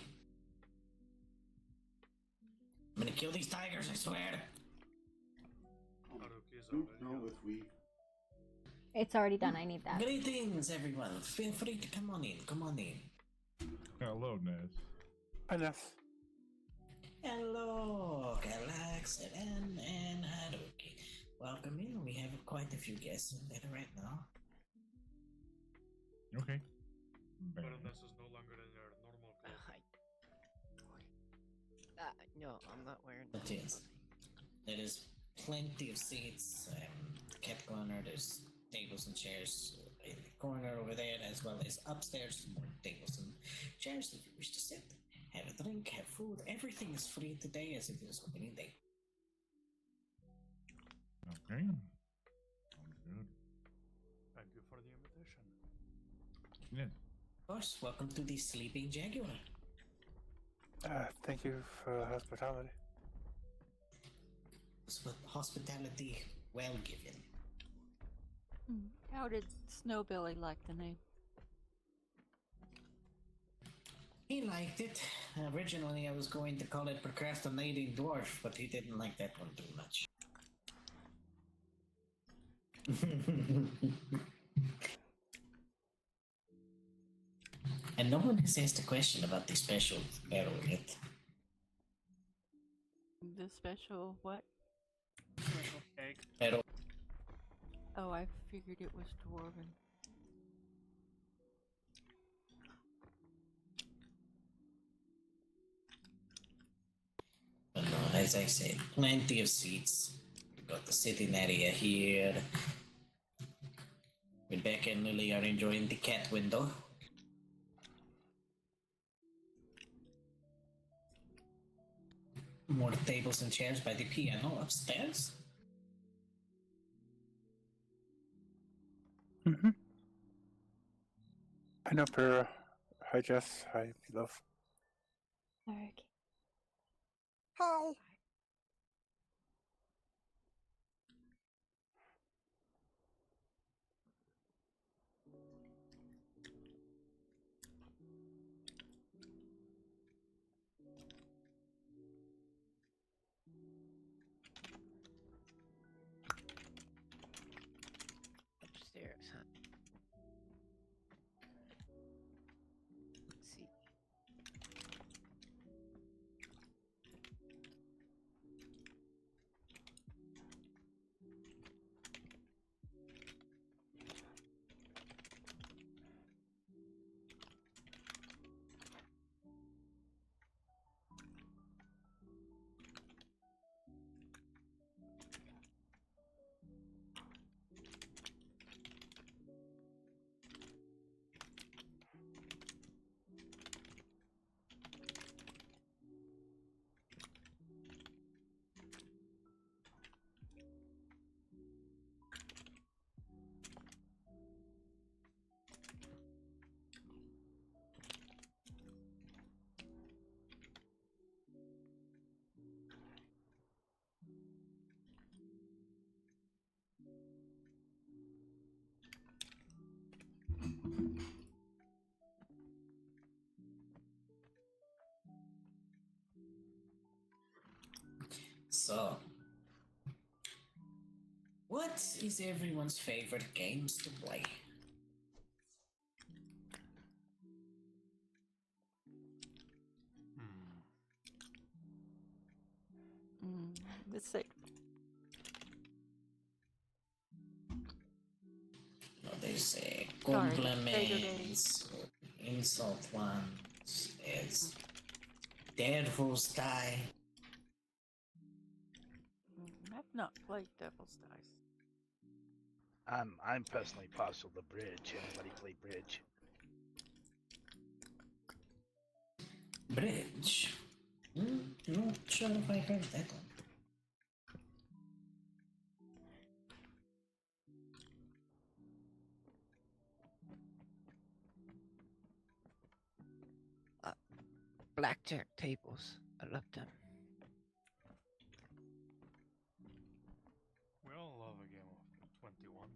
I'm gonna kill these tigers, I swear. It's already done. I need that. Greetings, everyone. Feel free to come on in. Come on in. Hello, Ness. Hi, Ness. Hello, Galax and Haruki. Welcome in. We have quite a few guests in there right now. Okay. Baroness is no longer in their normal clothes. No, I'm not wearing But yes, there is plenty of seats. Kept corner. There's tables and chairs in the corner over there, as well as upstairs, more tables and chairs if you wish to sit, have a drink, have food. Everything is free today as it is opening day. Okay. Sounds good. Thank you for the invitation. Yes. Of course, welcome to the Sleeping Jaguar. Thank you for the hospitality. Hospitality well given. How did Snowbelly like the name? He liked it. Originally, I was going to call it Procrastinating Dwarf, but he didn't like that one too much. And no one has asked a question about the special barrel yet. The special what? Special egg. Barrel. Oh, I figured it was dwarven. But no, as I said, plenty of seats. We've got the sitting area here. Rebecca and Lily are enjoying the cat window. more tables and chairs by the piano upstairs. Mm-hmm. I know, Pura. Hi, Jess. Hi, love. Okay. Hi. Upstairs, huh? Let's see. So, what is everyone's favorite games to play? Let's say Well, there's Sorry, compliments, insult ones, there's Devil's Die. I've not played Devil's Dice. I'm personally partial to bridge. Anybody play bridge? Bridge? Not sure if I heard that one. Blackjack tables. I love them. We all love a game of 21.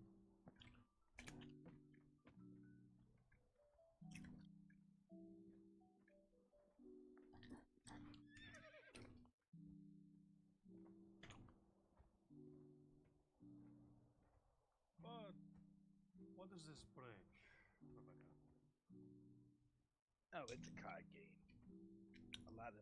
But what is this bridge, Rebecca? Oh, it's a card game. A lot of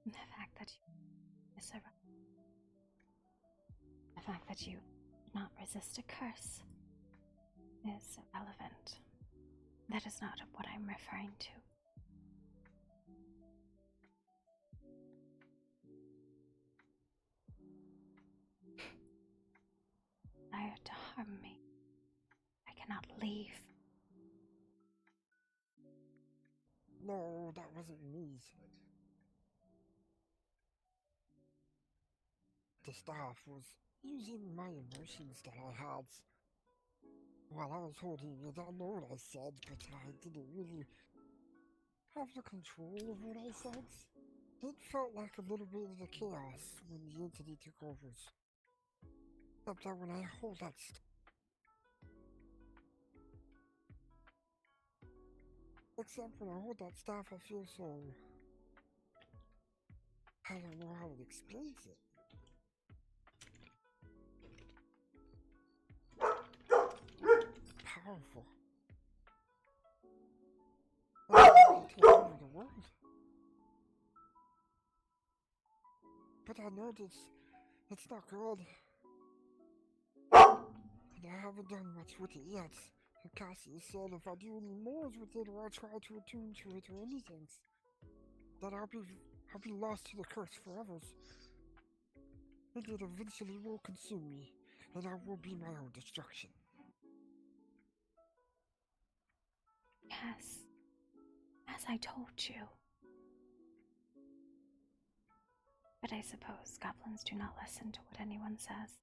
The fact that the fact that you did not resist a curse is irrelevant. That is not what I'm referring to. Desire to harm me. I cannot leave. No, that wasn't me. The staff was using my emotions that I had while I was holding it. I know what I said, but I didn't really have the control of what I said. It felt like a little bit of the chaos when the entity took over. Except that when I hold that staff, I feel so. I don't know how to explain it. Powerful. world. But I know it's not good. And I haven't done much with it yet. And Cassie said if I do any more with it or I try to attune to it or anything, that I'll be lost to the curse forever. And it eventually will consume me, and I will be my own destruction. Yes, as I told you. But I suppose goblins do not listen to what anyone says.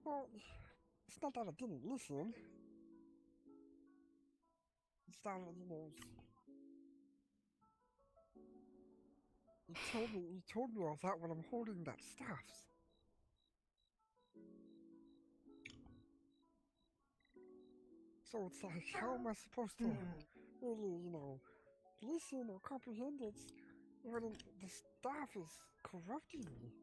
Well, it's not that I didn't listen. It's that, you told me all that when I'm holding that staff. So it's like, how am I supposed to really, listen or comprehend it when the staff is corrupting me?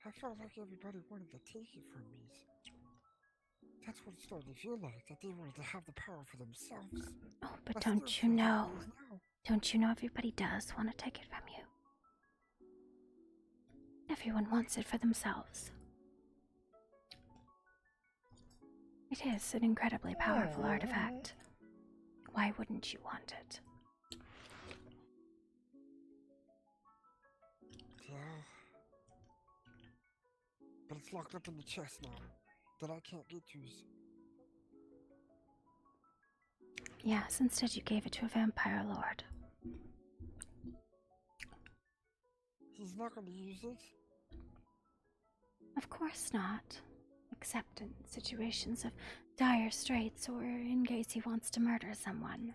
I felt like everybody wanted to take it from me. That's what it started to feel like, that they wanted to have the power for themselves. Oh, but don't you know? Don't you know everybody does want to take it from you? Everyone wants it for themselves. It is an incredibly powerful artifact. Why wouldn't you want it? Yeah. But it's locked up in the chest now, that I can't get to. Yes, instead you gave it to a vampire lord. He's not going to use it? Of course not. Except in situations of dire straits or in case he wants to murder someone.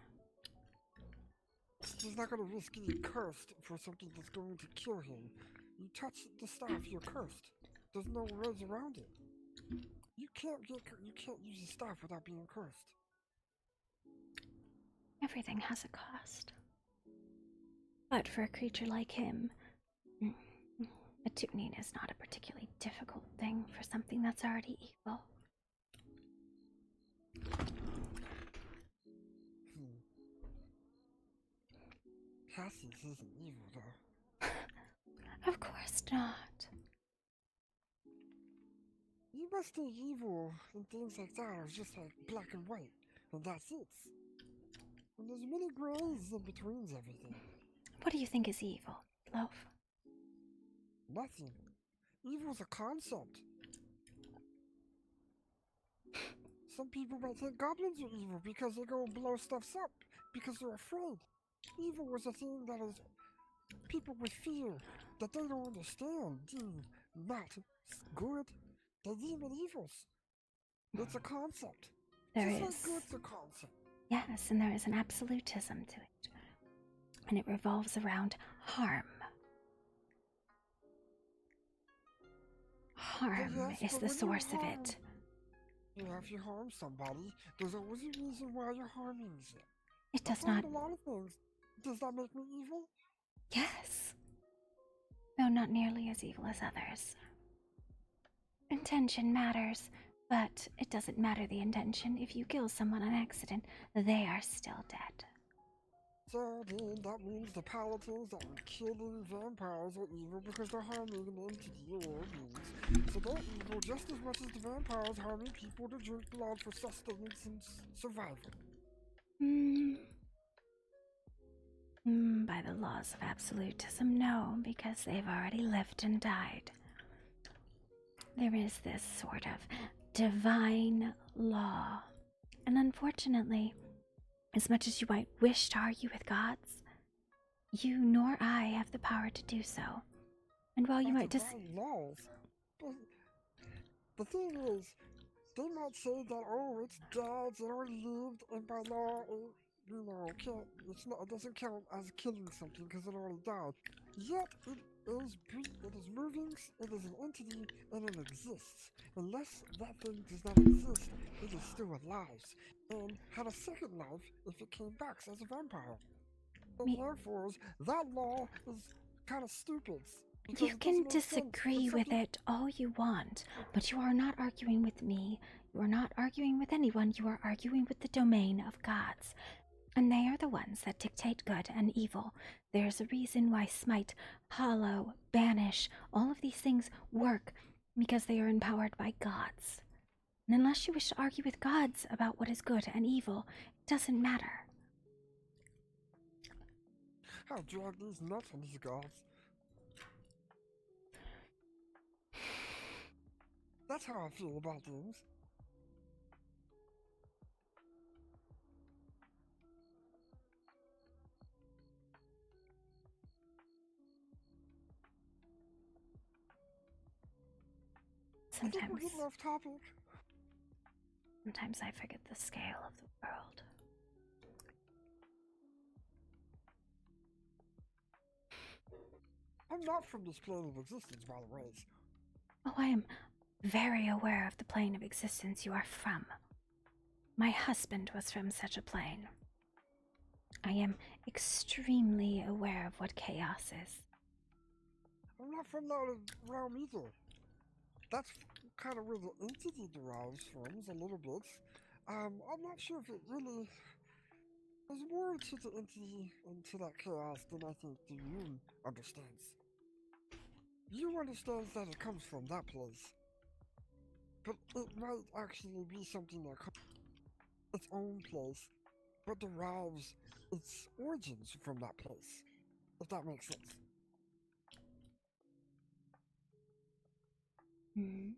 He's not going to risk getting cursed for something that's going to kill him. You touch the staff, you're cursed. There's no ways around it. You can't use the staff without being cursed. Everything has a cost. But for a creature like him, attuning is not a particularly difficult thing for something that's already evil. Cassie's isn't evil, though. Of course not. You must think evil and things like that are just like black and white, and that's it. And there's many grays in between everything. What do you think is evil, Loaf? Nothing. Evil's a concept. Some people might think goblins are evil because they go and blow stuff up because they're afraid. Evil was a thing that is people with fear that they don't understand deem not good. They deem it evils. It's a concept. There Just is. like good's a concept. Yes, and there is an absolutism to it. And it revolves around harm. Harm Yes, is but the when you source of harm- it. Yeah, if you harm somebody, there's always a reason why you're harming them. It does I've harmed not. a lot of things. Does that make me evil? Yes. Though not nearly as evil as others. Intention matters, but it doesn't matter the intention. If you kill someone on accident, they are still dead. So then that means the paladins that were killing vampires are evil because they're harming an entity or beings. So they're evil just as much as the vampires harming people to drink blood for sustenance and survival. By the laws of absolutism, no, because they've already lived and died. There is this sort of divine law. And unfortunately, as much as you might wish to argue with gods, you nor I have the power to do so. And while you might just... laws. But the thing is, they might say that, oh, it's dead, it already lived, and by law, it doesn't count as killing something because it already died. Yet, it is moving, it is an entity, and it exists. Unless that thing does not exist, it is still alive, and had a second life if it came back as a vampire. And therefore, that law is kind of stupid. because You it can doesn't make sense. disagree It's with something- it all you want, but you are not arguing with me. You are not arguing with anyone. You are arguing with the domain of gods. And they are the ones that dictate good and evil. There's a reason why smite, hollow, banish, all of these things work, because they are empowered by gods. And unless you wish to argue with gods about what is good and evil, it doesn't matter. I'll drag these nuts on these gods. That's how I feel about things. I think we're getting off topic. Sometimes I forget the scale of the world. I'm not from this plane of existence, by the way. Oh, I am very aware of the plane of existence you are from. My husband was from such a plane. I am extremely aware of what chaos is. I'm not from that realm either. That's kind of where the entity derives from, is a little bit. I'm not sure if it really... There's more to the entity and to that chaos than I think the Yoon understands. You understands that it comes from that place. But it might actually be something that comes from its own place, but derives its origins from that place. If that makes sense. Hmm.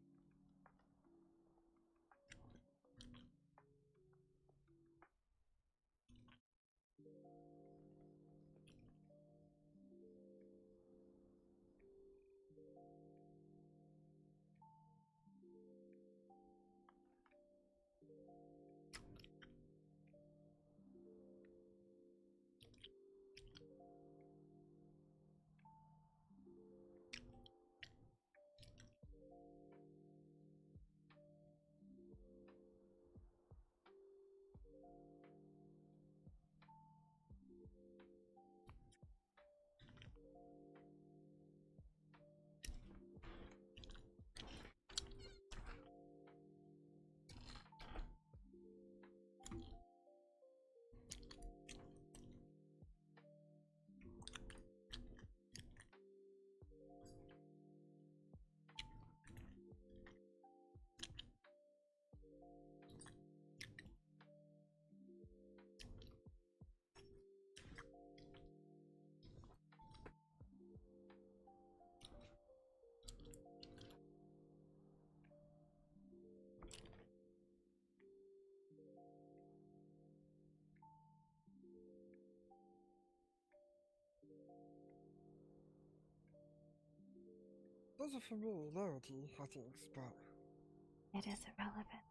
There's a familiarity, I think, but... It is irrelevant.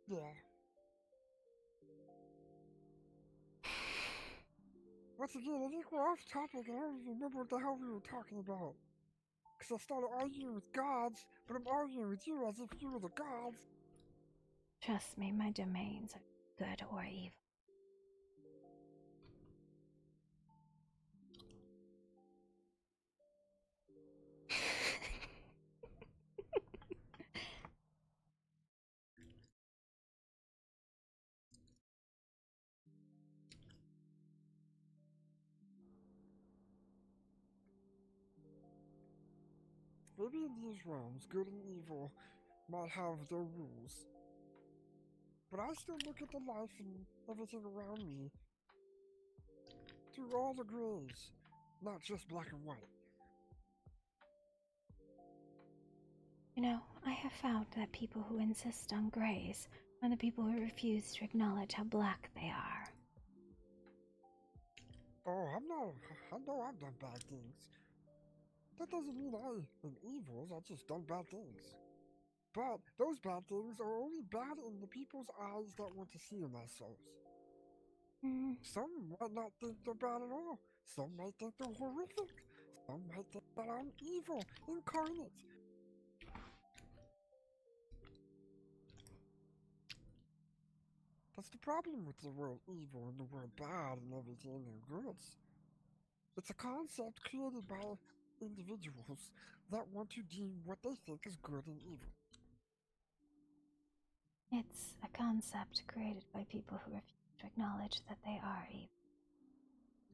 Yeah. Once again, I think we're off topic and I don't even remember what the hell we were talking about. Because I started arguing with gods, but I'm arguing with you as if you were the gods. Trust me, my domains are good or evil. Maybe in these realms, good and evil might have their rules. But I still look at the life and everything around me through all the grays, not just black and white. You know, I have found that people who insist on grays are the people who refuse to acknowledge how black they are. Oh, I know I've done bad things. That doesn't mean I am evil, I've just done bad things. But those bad things are only bad in the people's eyes that want to see them as souls. Some might not think they're bad at all. Some might think they're horrific. Some might think that I'm evil, incarnate. That's the problem with the word evil and the word bad and everything and good. It's a concept created by individuals that want to deem what they think is good and evil. It's a concept created by people who refuse to acknowledge that they are evil.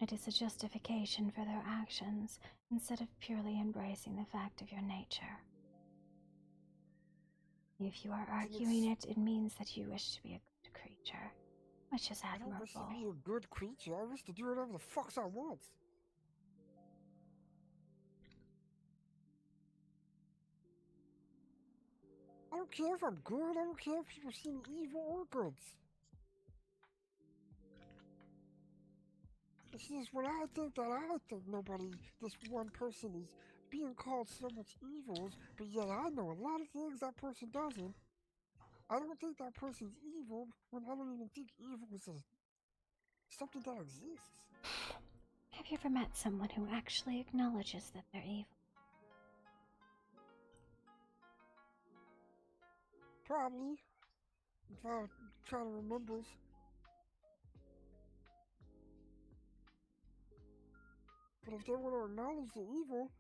It is a justification for their actions instead of purely embracing the fact of your nature. If you are arguing it, it means that you wish to be a good creature, which is I don't wish to admirable. be a good creature. I wish to do whatever the fuck I want. I don't care if I'm good. I don't care if people see me evil or good. It's just when I think nobody, this one person is being called so much evils, but yet I know a lot of things that person doesn't. I don't think that person's evil when I don't even think evil is something that exists. Have you ever met someone who actually acknowledges that they're evil? Probably. If I try to remember. But if they want to acknowledge the evil,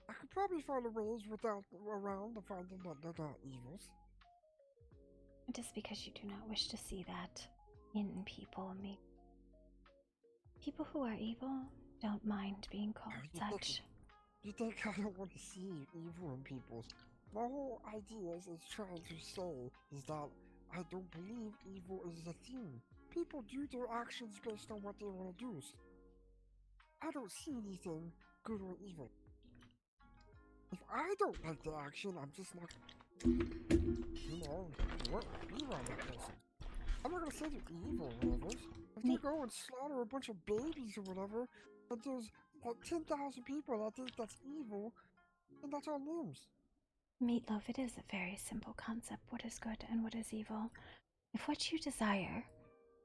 I could probably find a ways around to find them that they're not evils. It is because you do not wish to see that in people. People who are evil don't mind being called such. You think I don't want to see evil in people? My whole idea is trying to say is that I don't believe evil is a thing. People do their actions based on what they want to do. I don't see anything good or evil. If I don't like the action, I'm just not, be around that person. I'm not gonna say they're evil or whatever. If they go and slaughter a bunch of babies or whatever, and there's like 10,000 people that think that's evil, then that's on them. Meatloaf, it is a very simple concept, what is good and what is evil. If what you desire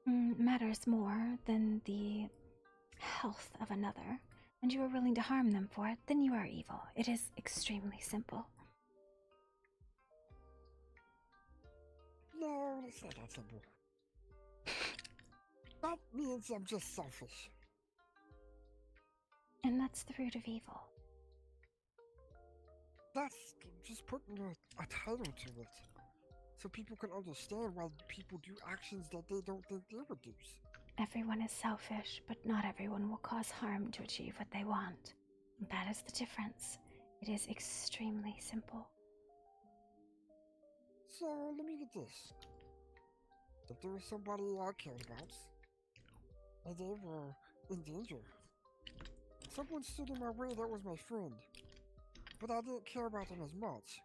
matters more than the health of another, and you are willing to harm them for it, then you are evil. It is extremely simple. No, it's not that simple. That means I'm just selfish. And that's the root of evil. That's just putting a title to it. So people can understand why people do actions that they don't think they would do. Everyone is selfish, but not everyone will cause harm to achieve what they want. That is the difference. It is extremely simple. So, let me get this. If there was somebody I cared about, and they were in danger, someone stood in my way that was my friend, but I didn't care about them as much,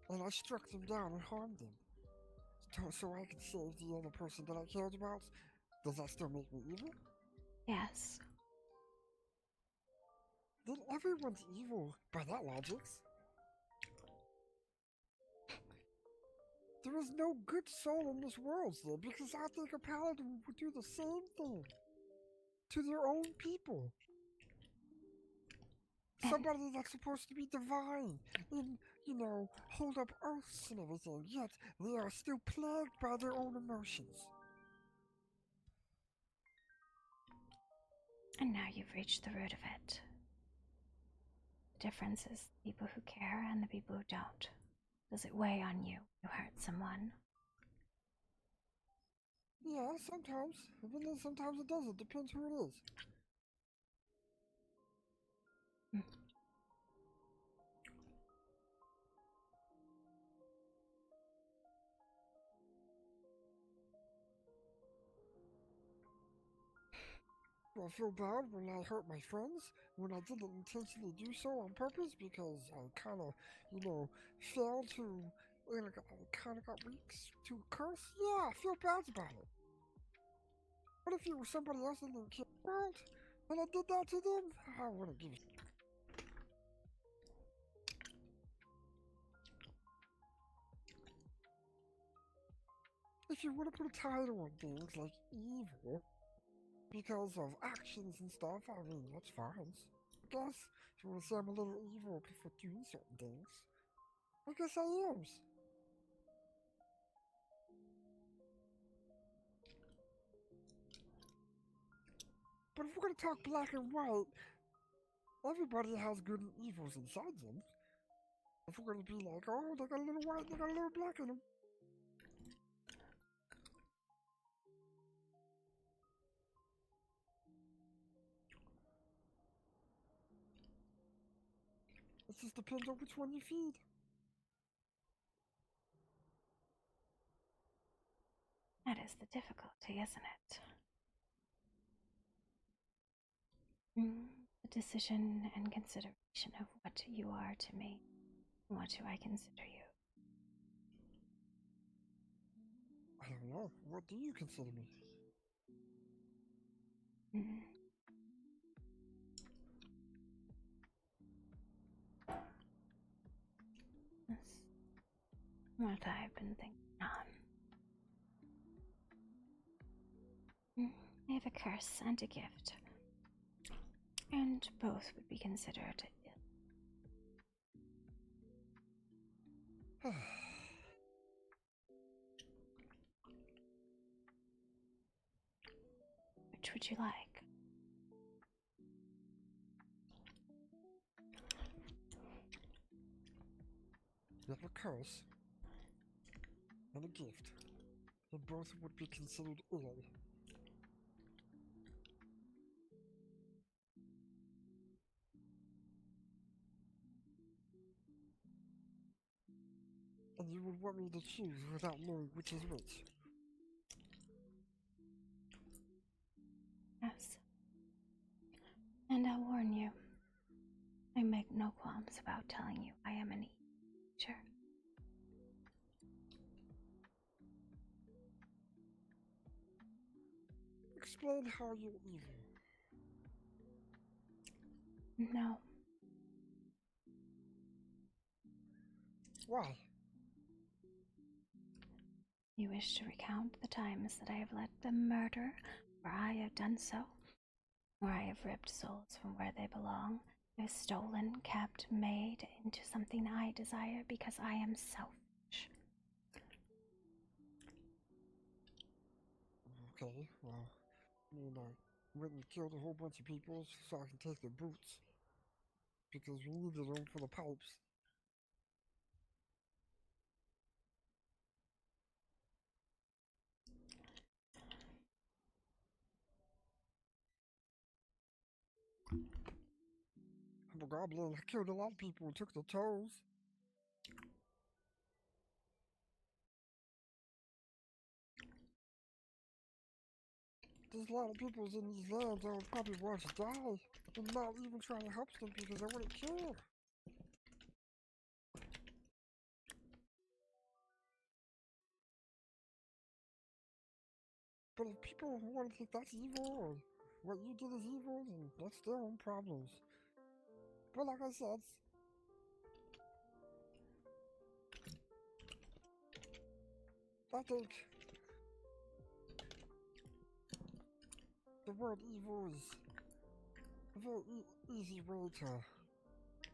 and I struck them down and harmed them, so I could save the other person that I cared about, does that still make me evil? Yes. Then everyone's evil by that logic. There is no good soul in this world, though, because I think a paladin would do the same thing to their own people. Somebody that's supposed to be divine and, hold up oaths and everything, yet they are still plagued by their own emotions. And now you've reached the root of it. The difference is the people who care and the people who don't. Does it weigh on you to hurt someone? Yeah, sometimes. But then sometimes it doesn't. Depends who it is. I feel bad when I hurt my friends, when I didn't intentionally do so on purpose because I kind of, failed to, I kind of got weak to a curse. Yeah, I feel bad about it. What if it was somebody else in the world and I did that to them? I wouldn't give a If you want to put a title on things like evil because of actions and stuff, I mean, that's fine. I guess if you want to say I'm a little evil for doing certain things, I guess I am. But if we're gonna talk black and white, everybody has good and evils inside them. If we're gonna be like, oh, they got a little white, they got a little black in them. It just depends on which one you feed. That is the difficulty, isn't it? The decision and consideration of what you are to me. What do I consider you? I don't know. What do you consider me? That's what I've been thinking on. I have a curse and a gift, and both would be considered ill. Which would you like? You have a curse and a gift, and both would be considered ill. And you would want me to choose without knowing which is which. Yes. And I'll warn you, I make no qualms about telling you I am an teacher. Explain how you're evil. No. Why? You wish to recount the times that I have let them murder, where I have done so, where I have ripped souls from where they belong, I have stolen, kept, made into something I desire because I am selfish. Okay, well, I went and killed a whole bunch of people so I can take their boots. Because we needed them for the pipes. I'm a goblin. I killed a lot of people and took their toes. There's a lot of people in these lands that would probably want to die and not even try to help them because they wouldn't care. But if people want to think that's evil or what you did is evil, then that's their own problems. But like I said, I think the word evil is a very easy way to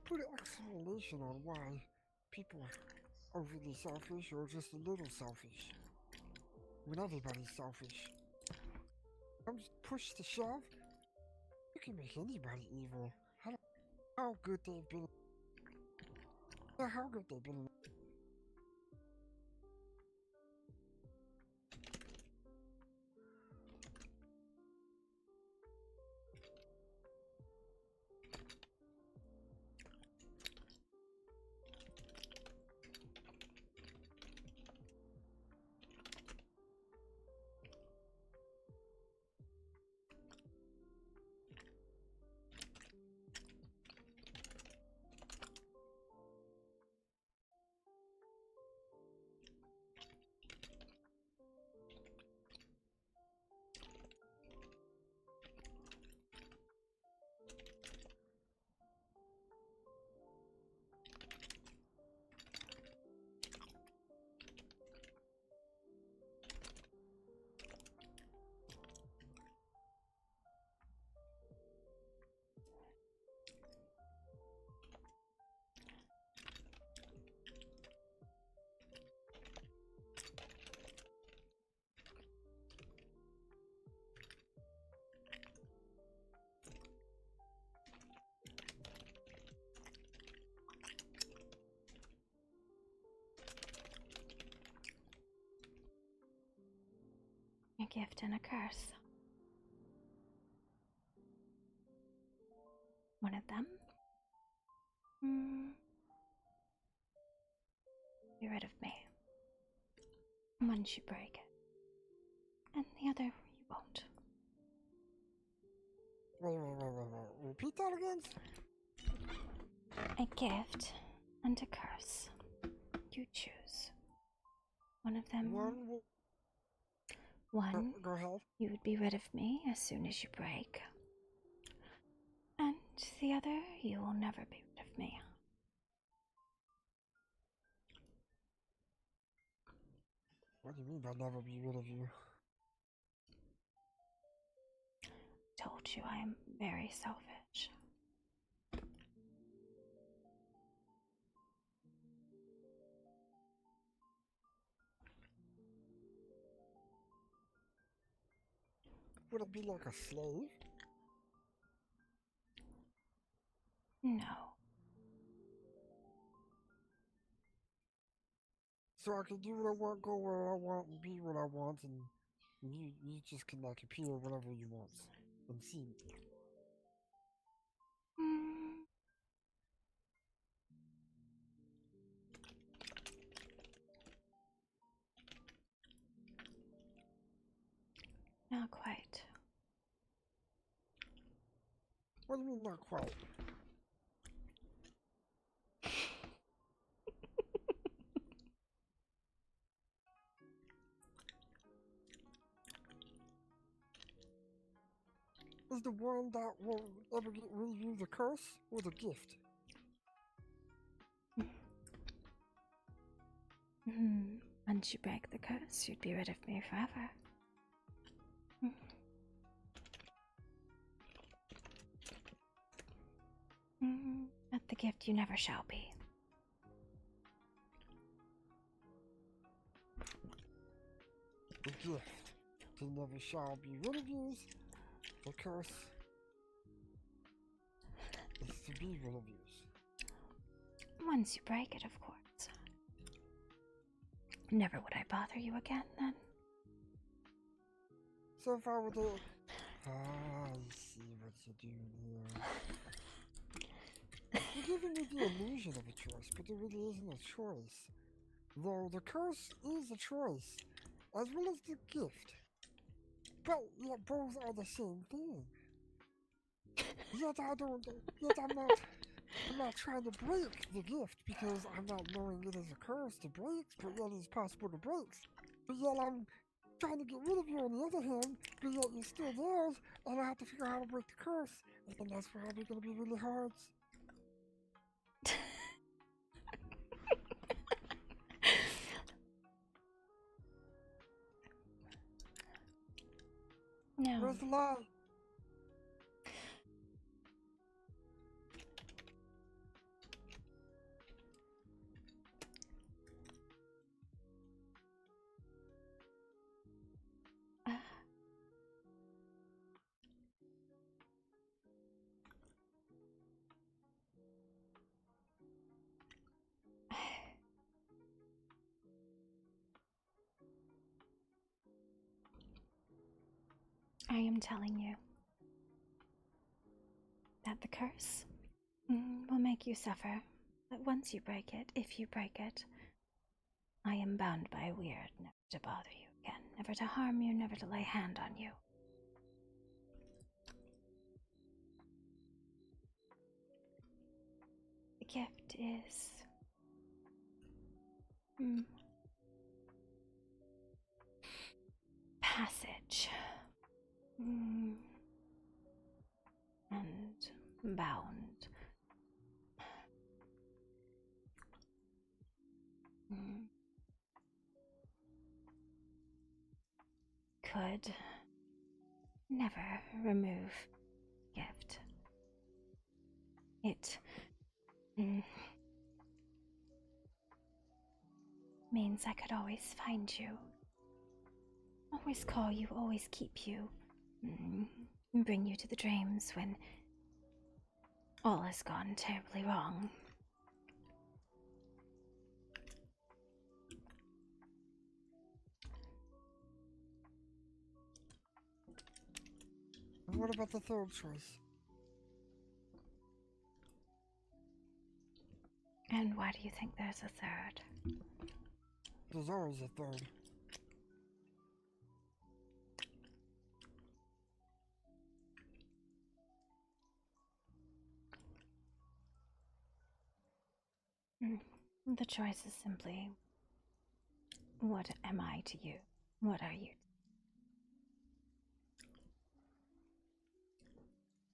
put an explanation on why people are overly selfish or just a little selfish. When everybody's selfish. Comes push to shove, you can make anybody evil. How good they've been. Yeah, how good they've been. A gift and a curse. One of them. Be rid of me. Once you break it. And the other you won't. Wait. Repeat that again? A gift and a curse. You choose. One of them. One, Go ahead. you would be rid of me as soon as you break. And the other, you will never be rid of me. What do you mean by never be rid of you? Told you I am very selfish. Would it be like a slave? No. So I can do what I want, go where I want, and be what I want, and you just can like appear whenever you want and see me. Not quite. What do you mean not quite? Is the one that won't ever get rid of you the curse or the gift? Once you break the curse, you'd be rid of me forever. But the gift you never shall be. The gift they never shall be rid of you. The curse is to be rid of you. Once you break it, of course. Never would I bother you again, then. So if I were to... I see what you're doing here. You're giving me the illusion of a choice, but there really isn't a choice. Though the curse is a choice, as well as the gift. But yet both are the same thing. Yet I'm not trying to break the gift because I'm not knowing it is a curse to break, but yet it's possible to break. But yet I'm trying to get rid of you on the other hand, but yet you're still there, and I have to figure out how to break the curse. And that's probably going to be really hard. No. Where's the lie? I am telling you that the curse will make you suffer, but once you break it, if you break it, I am bound by a weird never to bother you again, never to harm you, never to lay hand on you. The gift is passage and bound. Could never remove gift. It means I could always find you, always call you, always keep you, bring you to the dreams when all has gone terribly wrong. What about the third choice? And why do you think there's a third? There's always a third. The choice is simply, what am I to you? What are you?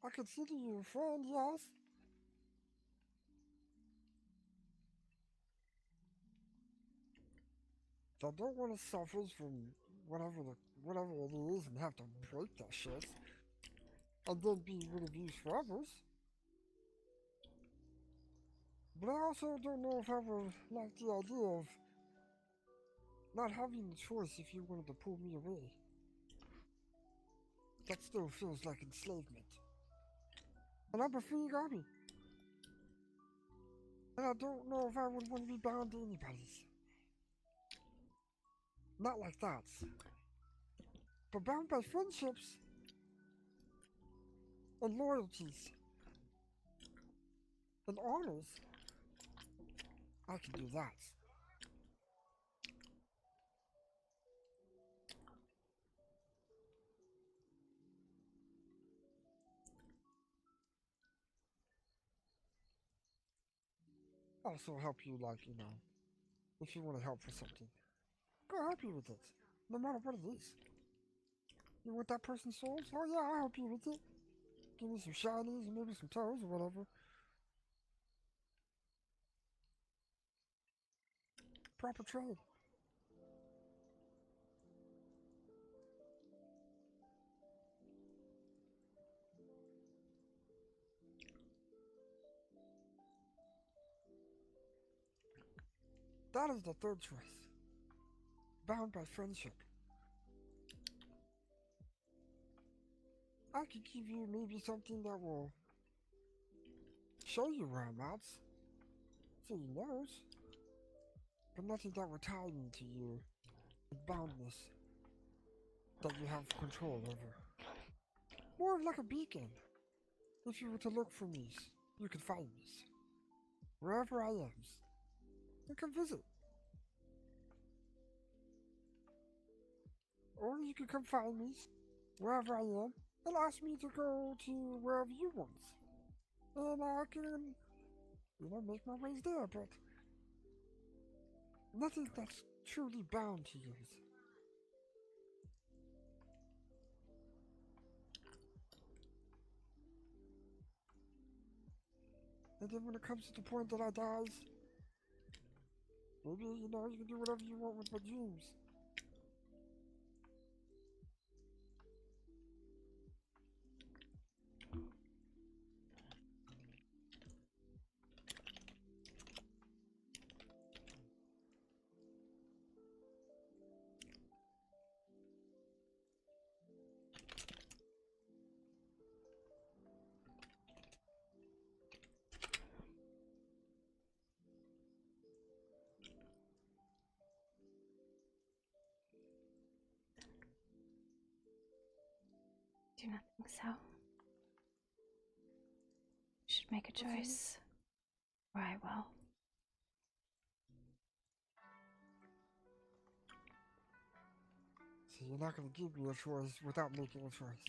I consider you a friend, yes. I don't want to suffer from whatever it is and have to break that shit. And then be rid of use for others. But I also don't know if I would like the idea of not having the choice if you wanted to pull me away. That still feels like enslavement. And I'm a free army. And I don't know if I would want to be bound to anybody's. Not like that. But bound by friendships and loyalties and honors, I can do that. Also help you, like, if you want to help for something. Go help you with it, no matter what it is. You want that person's souls? Oh yeah, I'll help you with it. Give me some shinies and maybe some toes or whatever. Proper trade. That is the third choice. Bound by friendship. I could give you maybe something that will show you where I'm at, so you knows. But nothing that will tie me to you with boundness that you have control over. More of like a beacon. If you were to look for me, you could find me. Wherever I am. And come visit. Or you could come find me wherever I am and ask me to go to wherever you want. And I can, make my ways there, but nothing that's truly bound to you. And then when it comes to the point that I dies, maybe, you can do whatever you want with my dreams. Do not think so. You should make a choice, or I will. So you're not going to give me a choice without making a choice.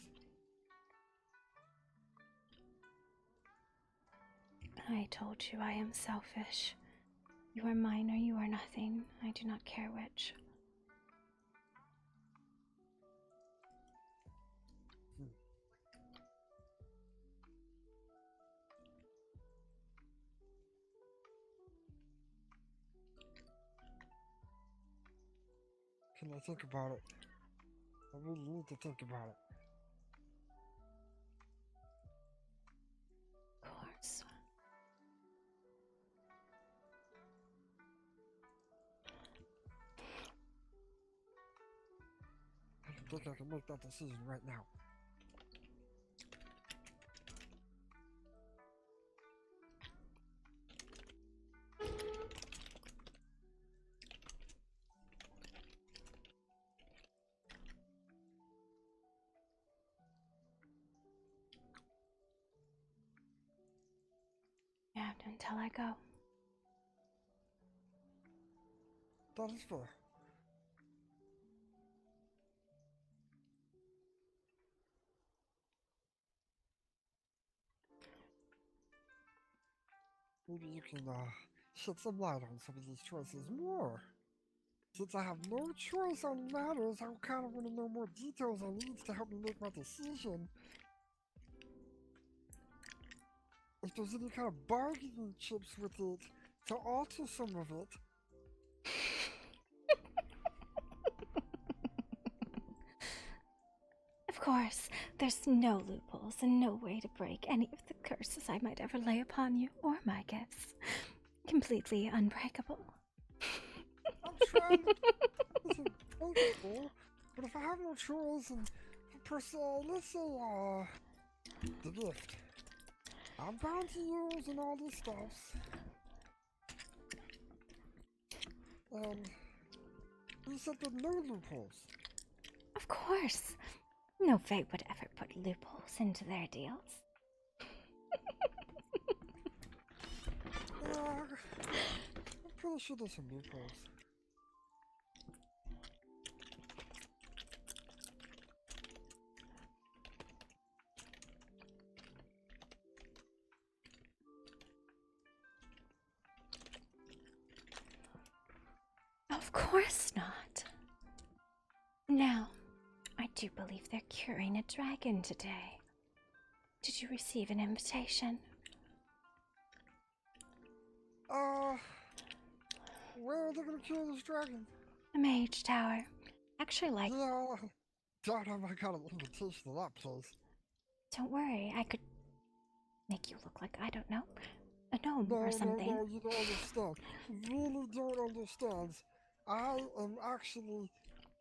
I told you I am selfish. You are mine or you are nothing. I do not care which. Can I think about it? I really need to think about it. Of course. I don't think I can make that decision right now. until I go. That is fair. Maybe you can shed some light on some of these choices more. Since I have no choice on matters, I kind of want to know more details on these to help me make my decision. If there's any kind of bargaining chips with it to alter some of it. Of course, there's no loopholes and no way to break any of the curses I might ever lay upon you or my gifts. Completely unbreakable. I'm trying to be unbreakable, but if I have no choice, and per se, let's say, the gift. I'm bound to use and all these stuffs. You said there are no loopholes. Of course. No Fae would ever put loopholes into their deals. I'm pretty sure there's some loopholes. Of course not. Now, I do believe they're curing a dragon today. Did you receive an invitation? Where are they gonna kill this dragon? The Mage Tower. Actually, like... Yeah, don't have I got an invitation to that place. Don't worry, I could make you look like, I don't know, a gnome or something. No, you don't understand. You really don't understand. I am actually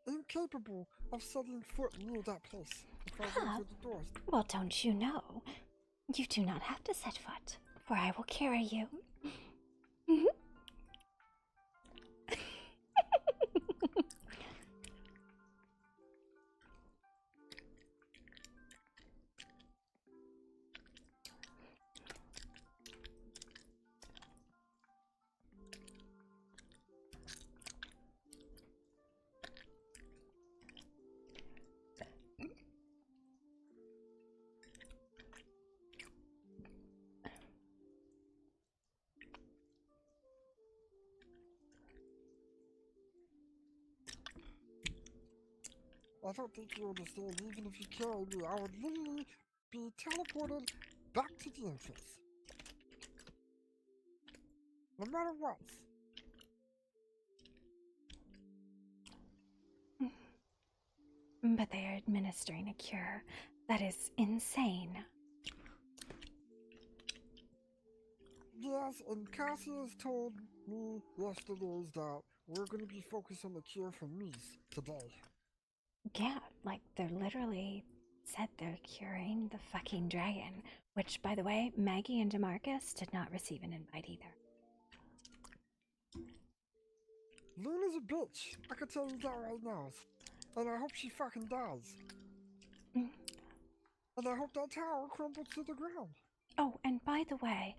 incapable of setting foot near that place if I go through the doors. Well, don't you know? You do not have to set foot, for I will carry you. I don't think you understand. Even if you carried me, I would literally be teleported back to the entrance. No matter what. But they are administering a cure. That is insane. Yes, and Cassius told me yesterday that we're going to be focused on the cure for Mies today. Yeah, like they're literally said they're curing the fucking dragon. Which, by the way, Maggie and DeMarcus did not receive an invite either. Luna's a bitch. I can tell you that right now. And I hope she fucking dies. And I hope that tower crumbles to the ground. Oh, and by the way,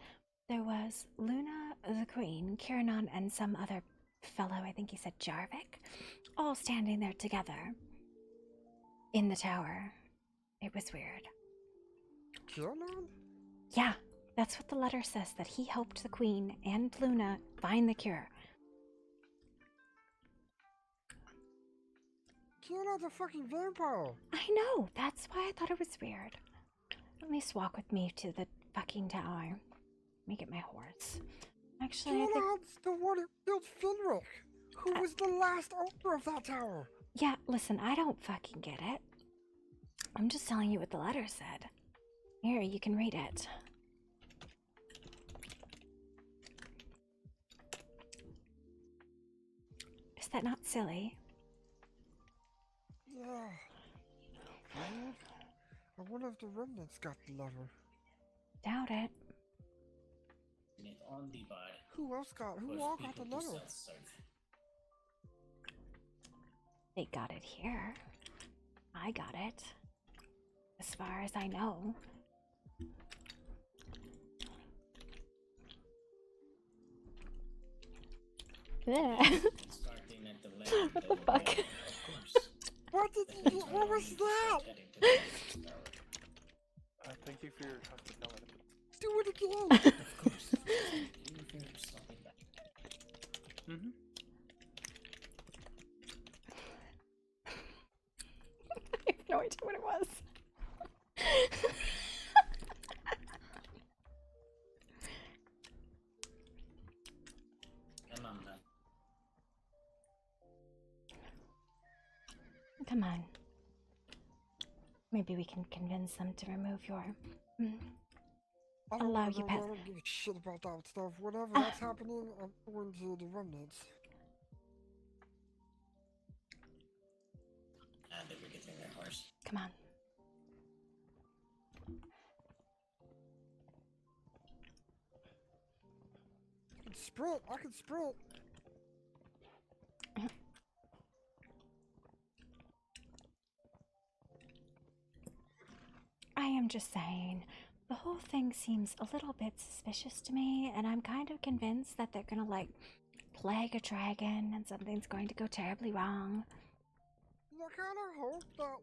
there was Luna, the Queen, Kiranon, and some other fellow, I think he said Jarvik, all standing there together in the tower. It was weird. Kiranon? Yeah, that's what the letter says, that he helped the Queen and Luna find the cure. Kiranon's a fucking vampire. I know, that's why I thought it was weird. At least walk with me to the fucking tower. Let me get my horse. Actually, I think... Kiranon's the one who built Finric, who was the last owner of that tower. Yeah, listen, I don't fucking get it. I'm just telling you what the letter said. Here, you can read it. Is that not silly? Yeah. Weird. I wonder if the remnants got the letter. Doubt it. Only by Who else got? Who all got the letter? They got it here. I got it. As far as I know. Yeah. Starting at the left. What the fuck? Of course. What did you do? What was that? Heading to the left tower. Thank you for your hospitality. Do it again. Of course. Thank you for stopping by. Mm-hmm. I have no idea what it was. Come on, man. Come on. Maybe we can convince them to remove your. I don't Allow wanna you go pass. there. I don't give a shit about that stuff. Whenever that's happening, I'm going to the remnants. And they were getting their horse. Come on. I can sprint. I can sprint. I am just saying, the whole thing seems a little bit suspicious to me, and I'm kind of convinced that they're gonna, like, plague a dragon and something's going to go terribly wrong. I kind of hope that,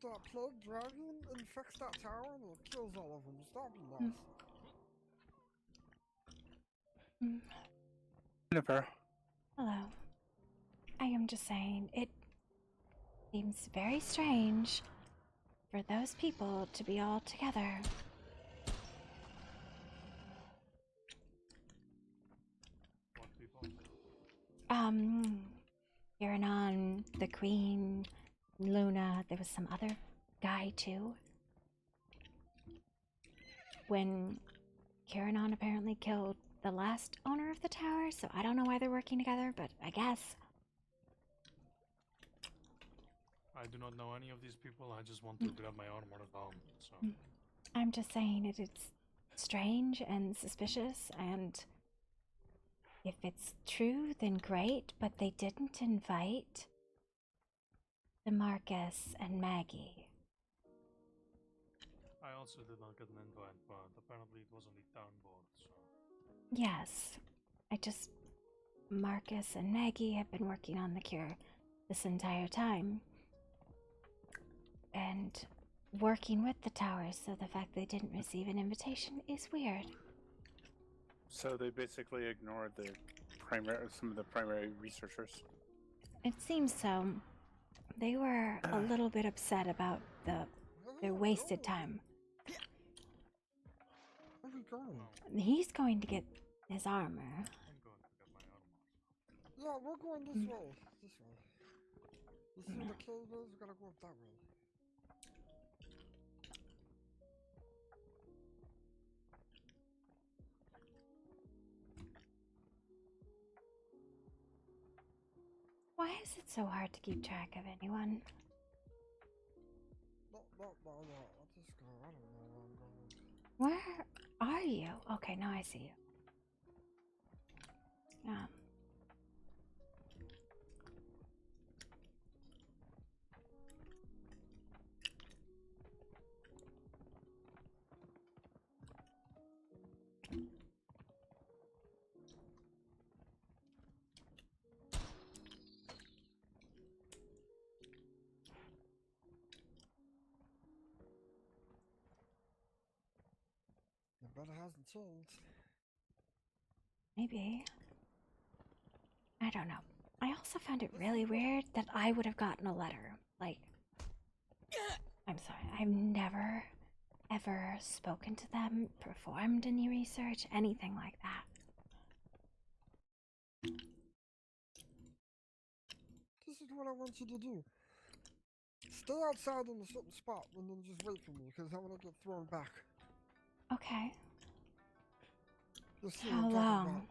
that plague dragon infects that tower and it kills all of them. That'd be nice. Noppera. Hello. I am just saying, it seems very strange for those people to be all together. What people? Iranon, the Queen, Luna, there was some other guy too. When Kiranon apparently killed the last owner of the tower, so I don't know why they're working together, but I guess. I do not know any of these people. I just want to grab my armor down. So I'm just saying it's strange and suspicious, and if it's true, then great, but they didn't invite the Marcus and Maggie. I also did not get an invite, but apparently it was on the town board. So Yes, Marcus and Maggie have been working on the cure this entire time. And working with the towers, so the fact they didn't receive an invitation is weird. So they basically ignored some of the primary researchers. It seems so. They were a little bit upset about their wasted time. Where are we going? He's going to get his armor. I'm going to get my armor. Yeah, we're going this way. This way. You see where the cave is? We gotta go up that way. Why is it so hard to keep track of anyone? No. I'll just go. I don't know where I'm going. Where are you? Okay, now I see you. Yeah. I bet it hasn't changed. Maybe. I don't know. I also found it really weird that I would have gotten a letter. Like, I'm sorry, I've never, ever spoken to them, performed any research, anything like that. This is what I want you to do. Stay outside in a certain spot and then just wait for me, because I want to get thrown back. Okay. You'll see How what I'm talking long? about.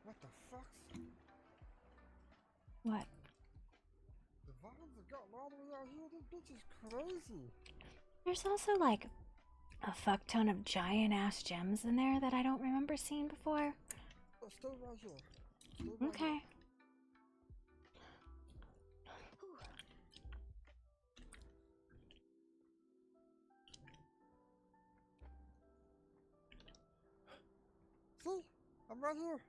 What the fuck? What? The vines have gotten all the way out here. This bitch is crazy. There's also, like, a fuck ton of giant-ass gems in there that I don't remember seeing before. Stay right here. Stay right Okay. here. See? I'm right here.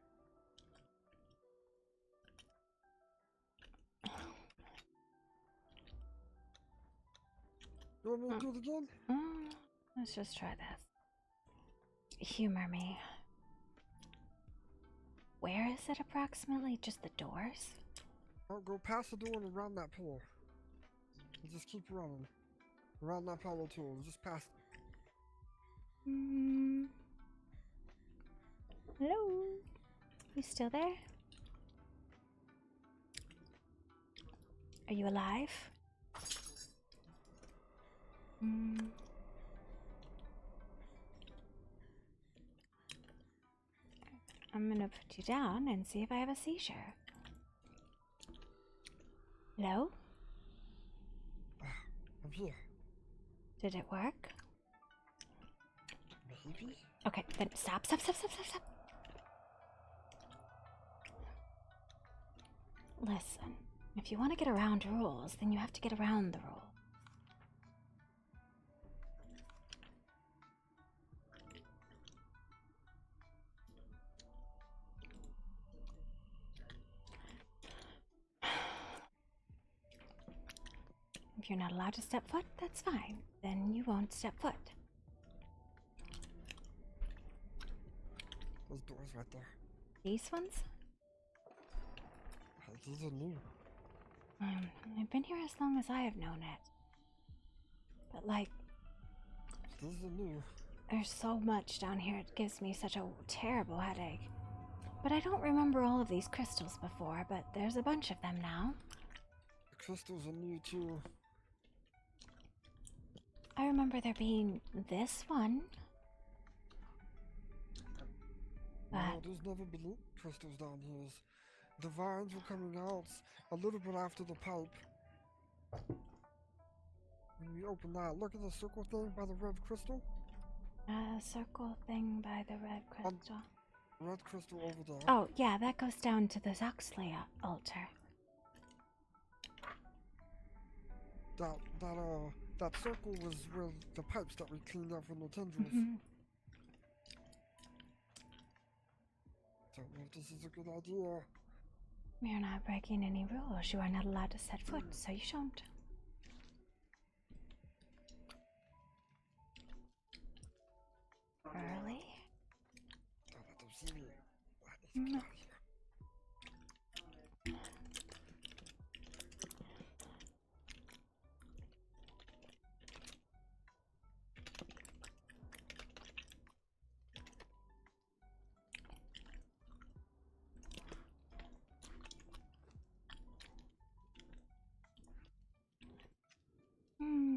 You want me to do it again? Let's just try this. Humor me. Where is it approximately? Just the doors? I'll go past the door and around that pillar. And just keep running. Around that power tool. Just past it. Hello? You still there? Are you alive? I'm gonna put you down and see if I have a seizure. Hello? I'm here. Did it work? Maybe? Okay, then stop. Listen, if you want to get around rules, then you have to get around the rules. If you're not allowed to step foot, that's fine. Then you won't step foot. Those doors right there. These ones? These are new. I've been here as long as I have known it. But like, These are new. there's so much down here, it gives me such a terrible headache. But I don't remember all of these crystals before, but there's a bunch of them now. The crystals are new too. I remember there being this one. No, there's never been crystals down here. The vines were coming out a little bit after the pipe. When we open that, look at the circle thing by the red crystal. Circle thing by the red crystal. Red crystal over there. Oh, yeah, that goes down to the Zoxley altar. That circle was where the pipes that we cleaned up from the tendrils. Don't know if this is a good idea. You're not breaking any rules. You are not allowed to set foot, so you shan't. Early? Don't let them see me. I need to get out of here.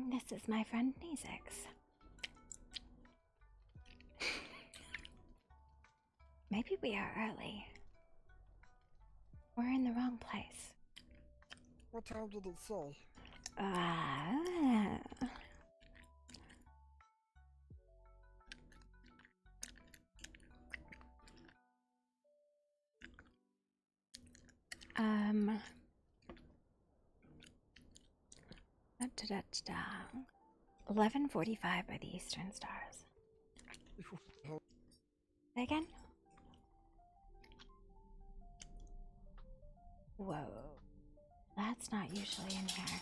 This is my friend Nezix. Maybe we are early. We're in the wrong place. What time did it say? Da-da-da-da. 11:45 by the Eastern Stars. Say again? Whoa. That's not usually in here.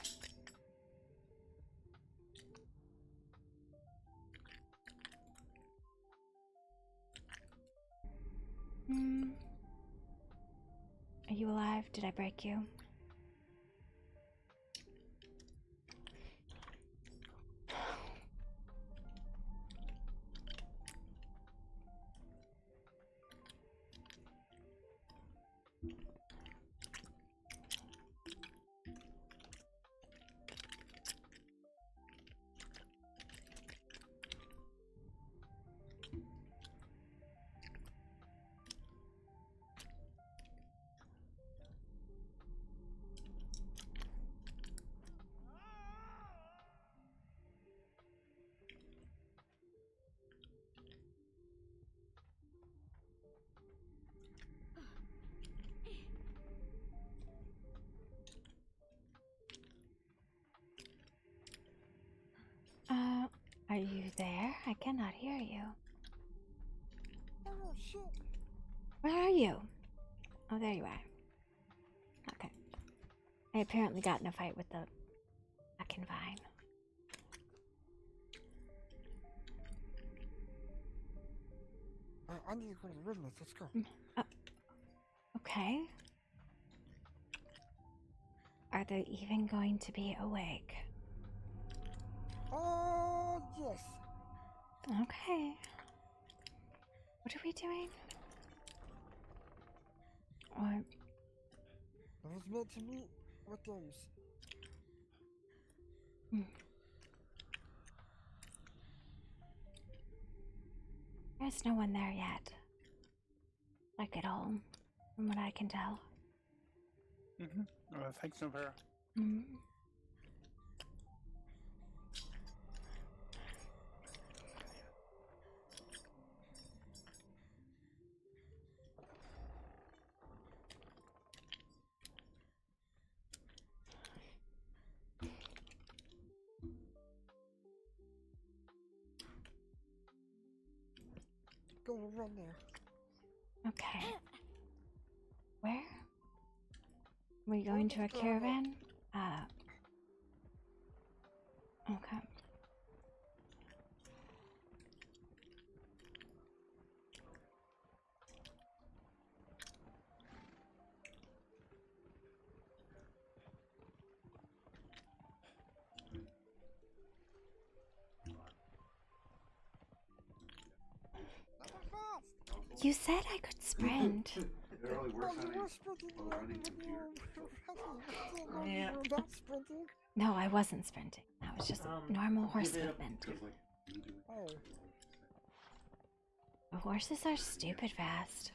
Are you alive? Did I break you? shit. Where are you? Oh, there you are. Okay. I apparently got in a fight with the fucking vine. I need to go to the witness. Let's go. Okay. Are they even going to be awake? Oh, yes. Okay. What are we doing? Or I was meant to meet with those. there's no one there yet. Like at all, from what I can tell. Thanks, Noppera. Mm. Go run there. Okay. Where? We going to a caravan? Okay. You said I could sprint. Yeah. Not sprinting. No, I wasn't sprinting. That was just normal horse movement. Oh. The horses are stupid fast.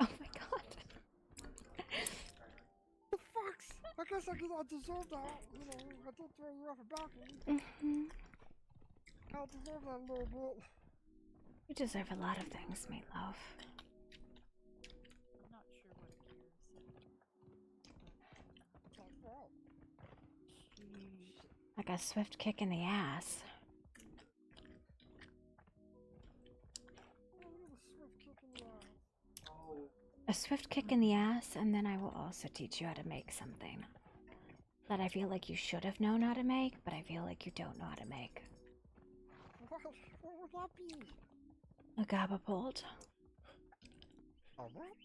Oh my god. The fucks! I guess I deserve that. You know, I did throw you off a balcony. I deserve that a little bit. You deserve a lot of things, meatloaf. I'm not sure what a gear is. Like a swift kick in the ass. A swift kick in the ass, and then I will also teach you how to make something that I feel like you should have known how to make, but I feel like you don't know how to make. What would that be? A gabapult. A what?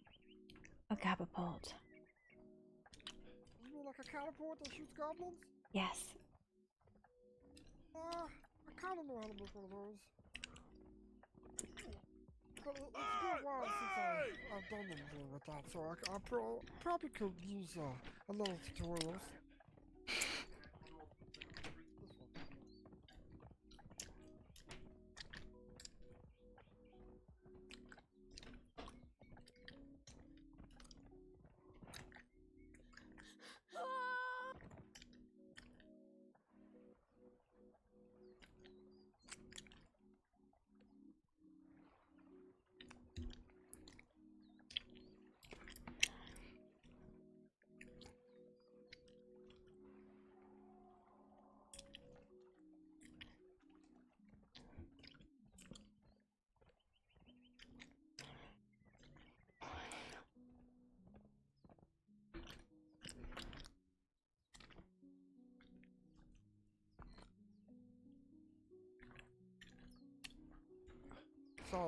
A gabapult. You mean like a catapult that shoots goblins? Yes. I kind of know how to make one of those. But it's been a while since I've done anything with that, so I probably could use a little tutorials. So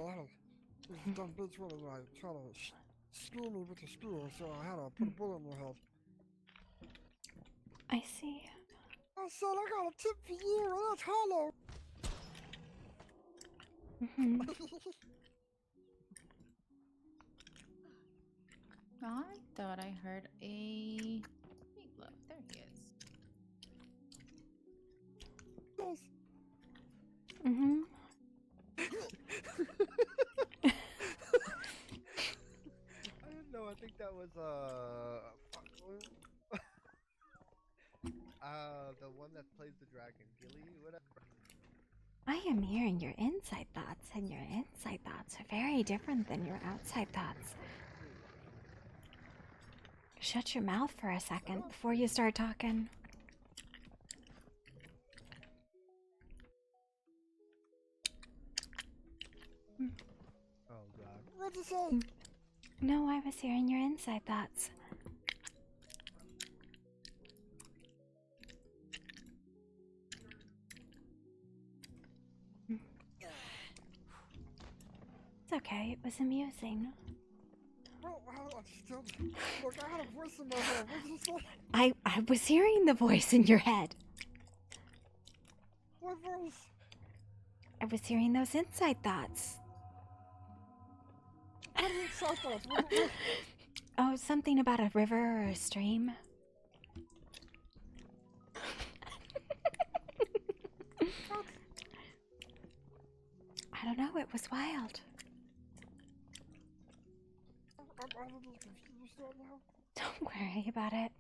this dumb bitch wanted to like try to spear me with a spear, so I had to put a bullet in her head. I see. I said I got a tip for you, and that's hollow. I thought I heard a meatloaf. There he is. Yes. I didn't know. I think that was the one that plays the dragon, Gilly, whatever. I am hearing your inside thoughts, and your inside thoughts are very different than your outside thoughts. Shut your mouth for a second before you start talking. Oh god. What'd you say? No, I was hearing your inside thoughts. It's okay, it was amusing. Well, I still. Look, I had a voice in my head. What'd you say? I was hearing the voice in your head. What voice? I was hearing those inside thoughts. What are you excited about? Oh, something about a river or a stream. I don't know, it was wild. I'm a little confused right now. Don't worry about it.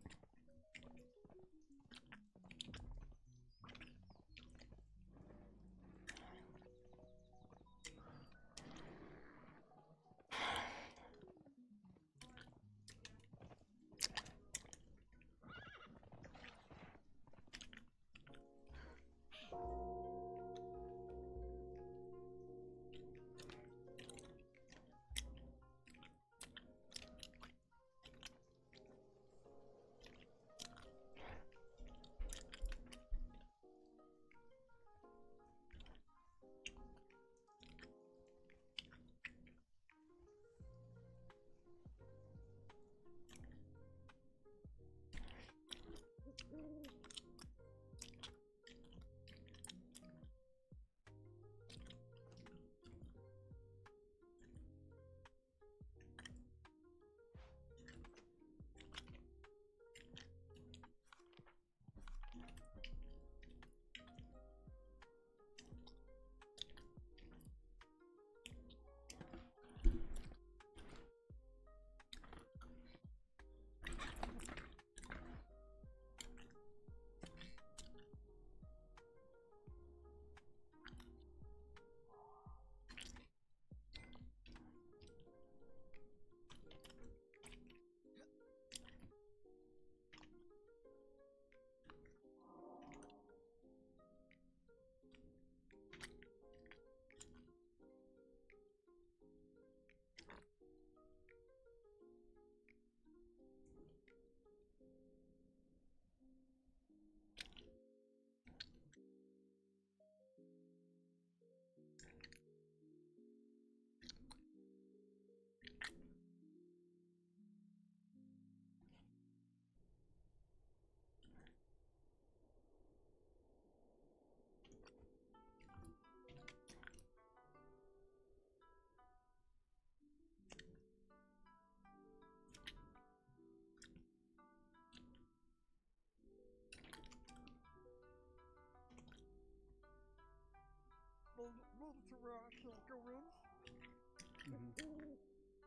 Made it to where I can't go in.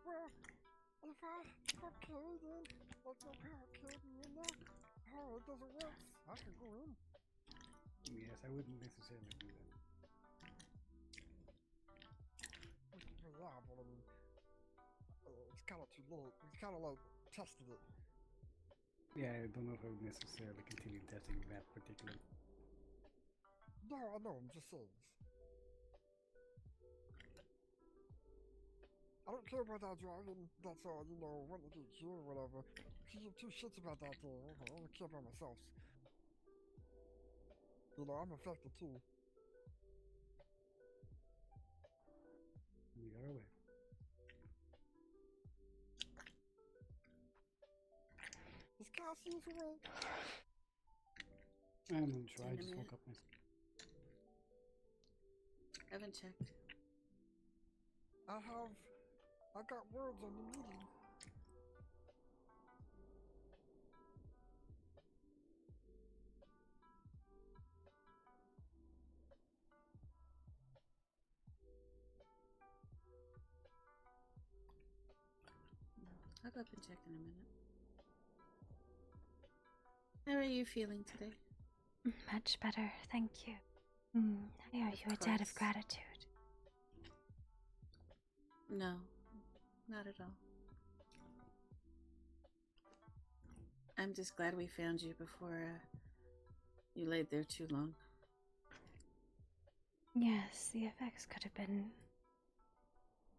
Well, if I killed in, like my parent killed me in there, oh, it doesn't work. I can go in. Yes, I wouldn't necessarily do that. Yeah, but I mean, it's kind of too late. We kind of like tested it. Yeah, I don't know if I would necessarily continue testing that particular. No, I know. I'm just saying. I don't care about that dragon. That's all, you know, when to get killed or whatever. She give two shits about that thing. I only care about myself. You know, I'm affected too. We are aware. Is Cassius awake? I'm gonna try. I In a just minute. woke up myself. Haven't checked. I got words on the meeting. I'll go up and check in a minute. How are you feeling today? Much better, thank you. I owe you a debt of gratitude. No, not at all. I'm just glad we found you before you laid there too long. Yes, the effects could have been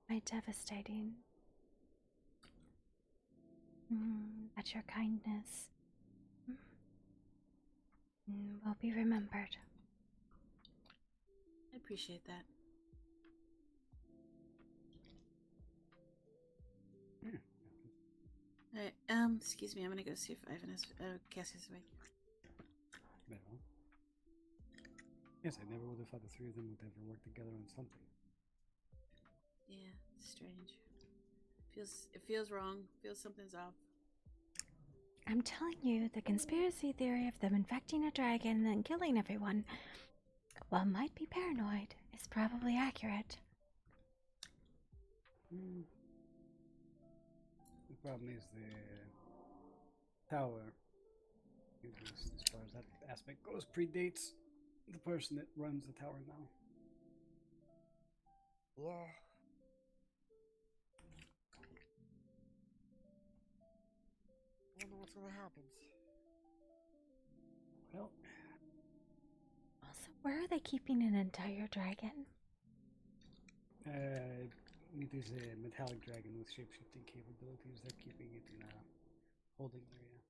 quite devastating. But your kindness will be remembered. I appreciate that. Alright, excuse me, I'm gonna go see if Ivan is, Cassie's awake. Well, yes, I never would have thought the three of them would ever work together on something. Yeah, strange. It feels wrong. Feels something's off. I'm telling you, the conspiracy theory of them infecting a dragon and then killing everyone, while might be paranoid, is probably accurate. The problem is the tower, at least as far as that aspect goes, predates the person that runs the tower now. Yeah. I wonder what's gonna happen. Well, Also, where are they keeping an entire dragon? it is a metallic dragon with shape-shifting capabilities. They're keeping it in a holding area.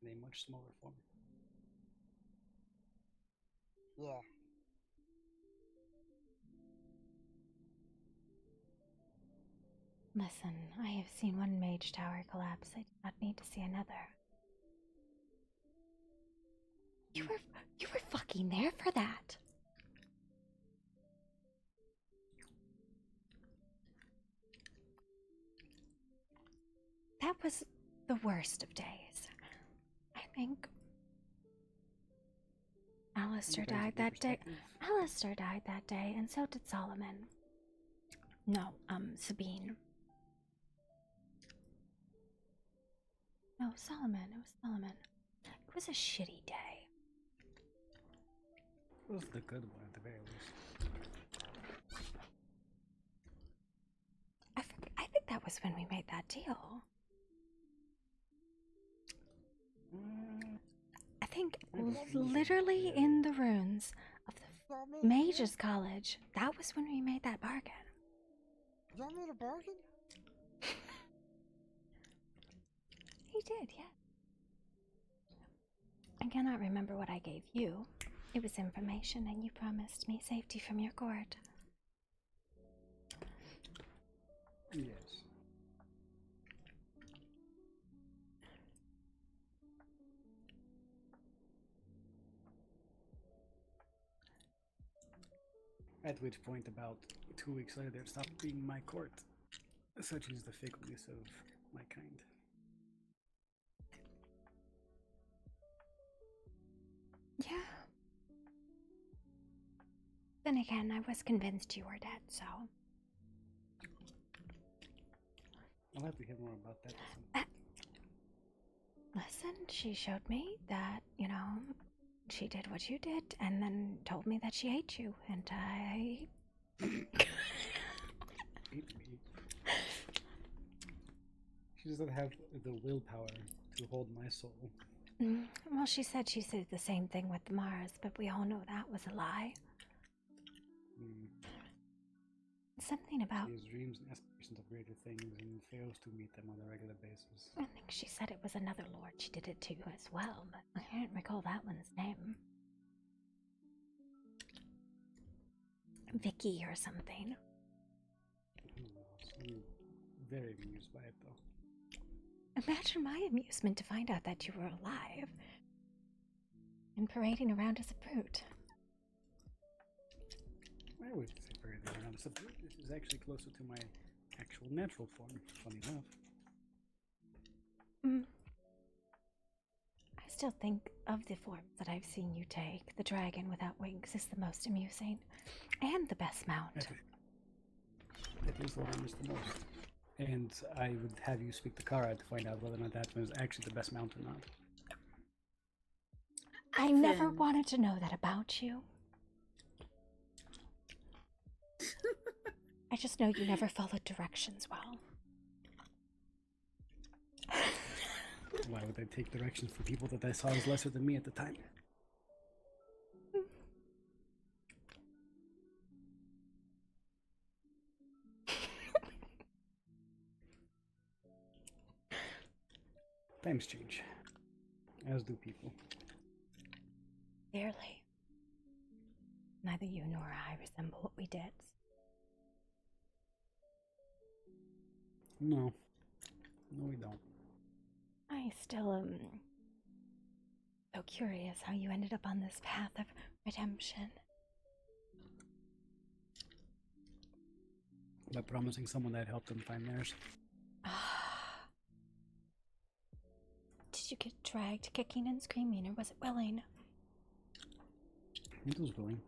In a much smaller form. Yeah. Listen, I have seen one mage tower collapse. I do not need to see another. You were fucking there for that. That was the worst of days. I think Alistair died that day. Alistair died that day, and so did Solomon. No, Sabine. No, Solomon. It was Solomon. It was a shitty day. It was the good one at the very least. I think that was when we made that deal. I think literally in the ruins of the Mage's College, that was when we made that bargain. Y'all made a bargain? He did, yeah. I cannot remember what I gave you. It was information, and you promised me safety from your court. Yes. At which point, about 2 weeks later, it stopped being my court. Such is the fickleness of my kind. Yeah. Then again, I was convinced you were dead, so. I'll have to hear more about that at some point. Listen, she showed me that, she did what you did, and then told me that she hates you, and I. Hate me. She doesn't have the willpower to hold my soul. Well, she said the same thing with Mars, but we all know that was a lie. Something about. She has dreams and aspirations of greater things and fails to meet them on a regular basis. I think she said it was another lord she did it to as well, but I can't recall that one's name. Vicky or something. I'm very amused by it, though. Imagine my amusement to find out that you were alive and parading around as a brute. I wouldn't say parading around as a brute. This is actually closer to my actual natural form, funny enough. I still think of the forms that I've seen you take. The dragon without wings is the most amusing and the best mount. That is what I miss the most. And I would have you speak to Kara to find out whether or not that was actually the best mount or not. I never wanted to know that about you. I just know you never followed directions well. Why would I take directions from people that I saw as lesser than me at the time? Times change, as do people. Clearly. Neither you nor I resemble what we did. No. No, we don't. I still am so curious how you ended up on this path of redemption. By promising someone that helped them find theirs. Did you get dragged kicking and screaming, or was it willing? It was willing.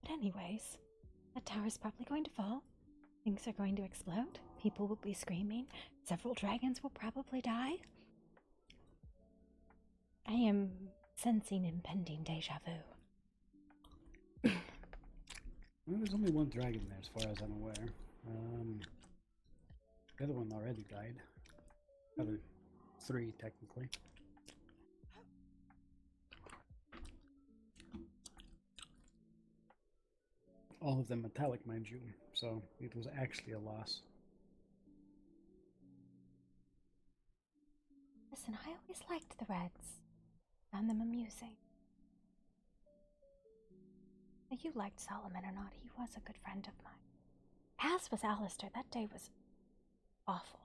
But anyways, that tower's probably going to fall. Things are going to explode. People will be screaming. Several dragons will probably die. I am sensing impending deja vu. Well, there's only one dragon there, as far as I'm aware. The other one already died. Other 3, technically. All of them metallic, mind you, so it was actually a loss. Listen, I always liked the Reds. Found them amusing. Now, you liked Solomon or not, he was a good friend of mine. As was Alistair. That day was awful.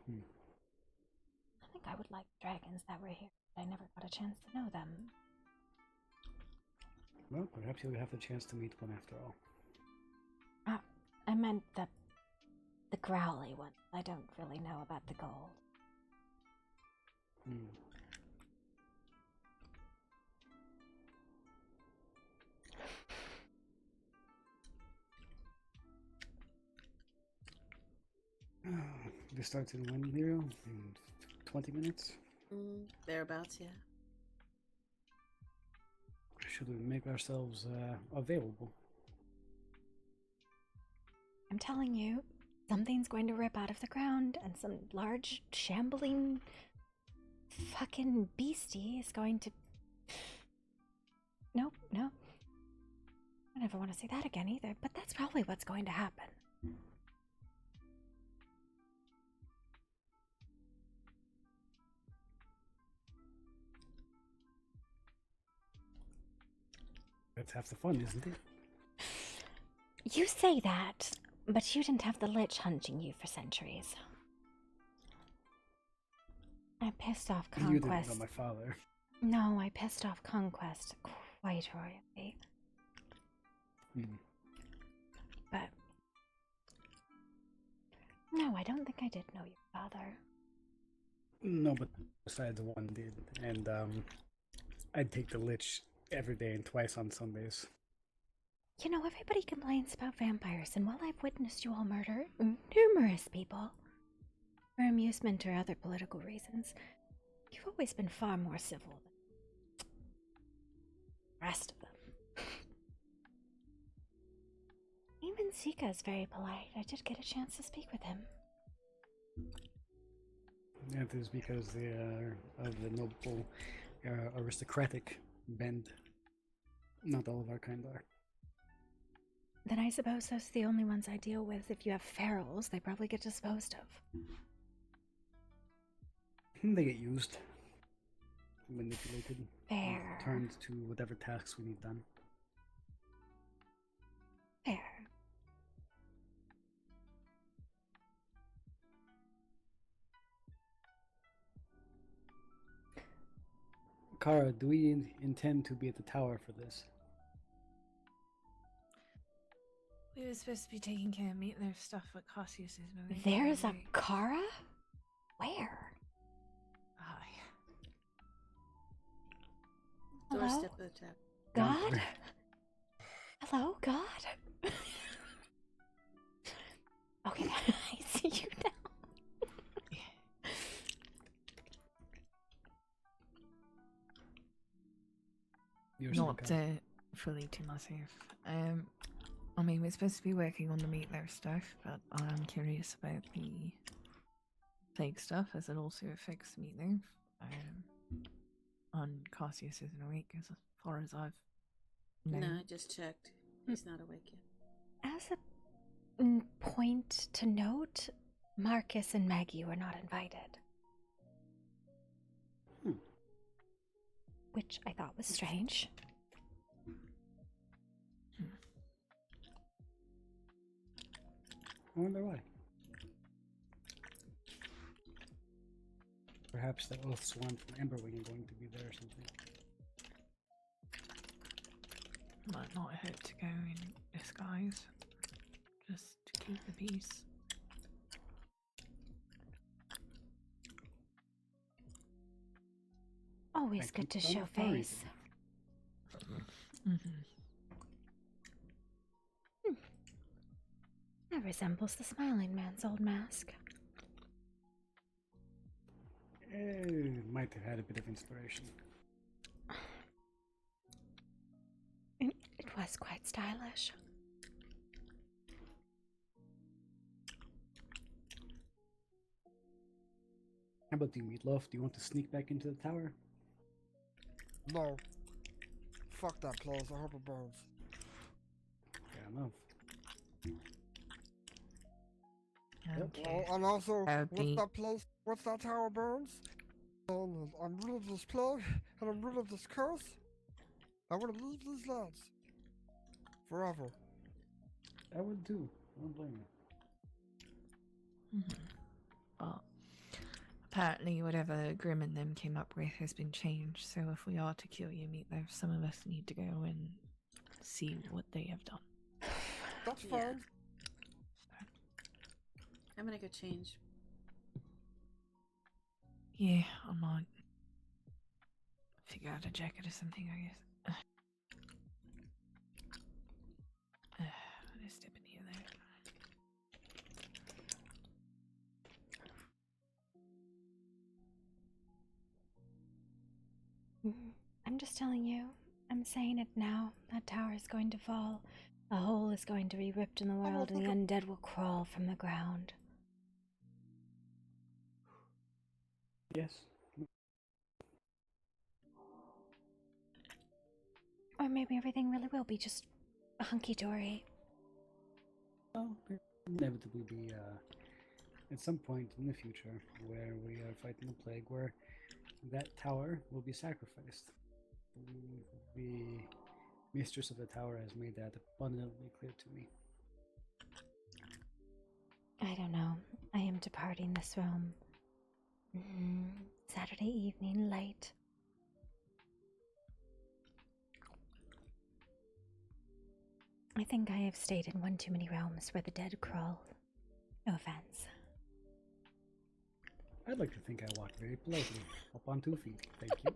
I think I would like dragons that were here, but I never got a chance to know them. Well, perhaps you'll have the chance to meet one after all. I meant the growly one. I don't really know about the gold. This starts in 1 0 in 20 minutes. Thereabouts, yeah. Should we make ourselves available? I'm telling you, something's going to rip out of the ground, and some large, shambling, fucking beastie is going to... No. I never want to say that again either, but that's probably what's going to happen. That's half the fun, isn't it? You say that, but you didn't have the Lich hunting you for centuries. I pissed off Conquest. You didn't know my father. No, I pissed off Conquest quite royally. But... no, I don't think I did know your father. No, but besides one did. And I'd take the Lich every day and twice on Sundays. You know, everybody complains about vampires, and while I've witnessed you all murder numerous people, for amusement or other political reasons, you've always been far more civil than the rest of them. Even Sika is very polite. I did get a chance to speak with him. That is because they are of the noble, aristocratic bend. Not all of our kind are. Then I suppose those are the only ones I deal with. If you have ferals, they probably get disposed of. They get used, manipulated, Fair. turned to whatever tasks we need done. Fair. Kara, do we intend to be at the tower for this? We were supposed to be taking care of Meatloaf stuff at Cassius's. There's a Kara? Where? Aye. Hello? Doorstep of the tower. God? Hello, God? Okay, I see you now. Not fully to myself. I mean, we're supposed to be working on the Meatloaf stuff, but I'm curious about the plague stuff, as it also affects Meatloaf. On Cassius isn't awake, as far as I've known. No, I just checked. He's not awake yet. As a point to note, Marcus and Maggie were not invited. Which I thought was strange. I wonder why. Perhaps the Oath Sworn from Emberwing are going to be there or something. Might not hurt to go in disguise. Just to keep the peace. Always good to show face. That resembles the Smiling Man's old mask. Might have had a bit of inspiration. It was quite stylish. How about you, Meatloaf? Do you want to sneak back into the tower? No. Fuck that place. I hope it burns. Fair enough. Oh, and also, Happy. once that tower burns, I'm rid of this plague, and I'm rid of this curse, I'm gonna leave these lands. Forever. I would too. I don't blame you. But apparently whatever Grim and them came up with has been changed, so if we are to kill you, Meatloaf, some of us need to go and see what they have done. That's fine. I'm gonna go change. Yeah, I might figure out a jacket or something, I guess. Let's step in here though. I'm just telling you. I'm saying it now. That tower is going to fall. A hole is going to be ripped in the world, and the undead will crawl from the ground. Yes. Or maybe everything really will be just hunky-dory. Well, there will inevitably be at some point in the future where we are fighting a plague where that tower will be sacrificed. The mistress of the tower has made that abundantly clear to me. I don't know. I am departing this realm. Saturday evening, late. I think I have stayed in one too many realms where the dead crawl. No offense. I'd like to think I walk very politely, up on 2 feet. Thank you.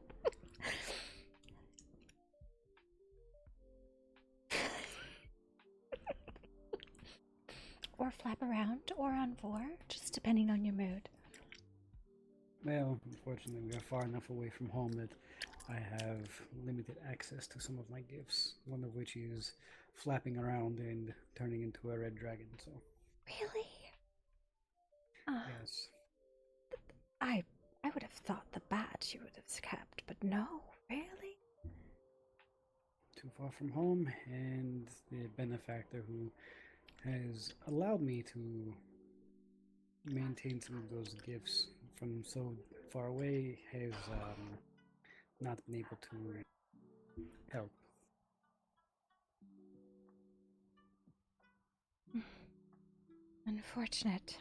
Or flap around, or on 4, just depending on your mood. Well, unfortunately, we are far enough away from home that I have limited access to some of my gifts, one of which is flapping around and turning into a red dragon, so... Really? Yes. I would have thought the badge you would have kept, but no, really? Too far from home, and the benefactor who has allowed me to maintain some of those gifts from so far away has not been able to help. Unfortunate.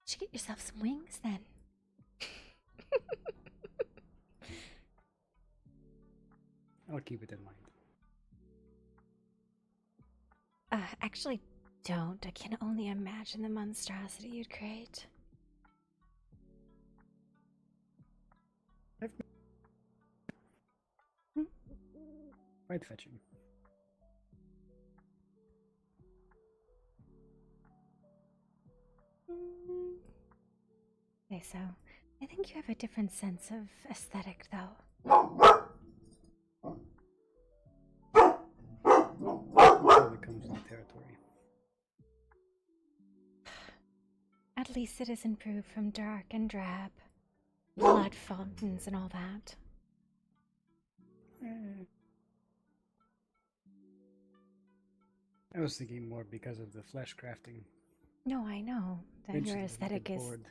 You should get yourself some wings then. I'll keep it in mind. Actually, don't. I can only imagine the monstrosity you'd create. Quite fetching. Okay, so I think you have a different sense of aesthetic, though. When it comes to the territory. At least it is improved from dark and drab, blood fountains and all that. I was thinking more because of the flesh crafting. No, I know that your Eventually, you aesthetic get is bored.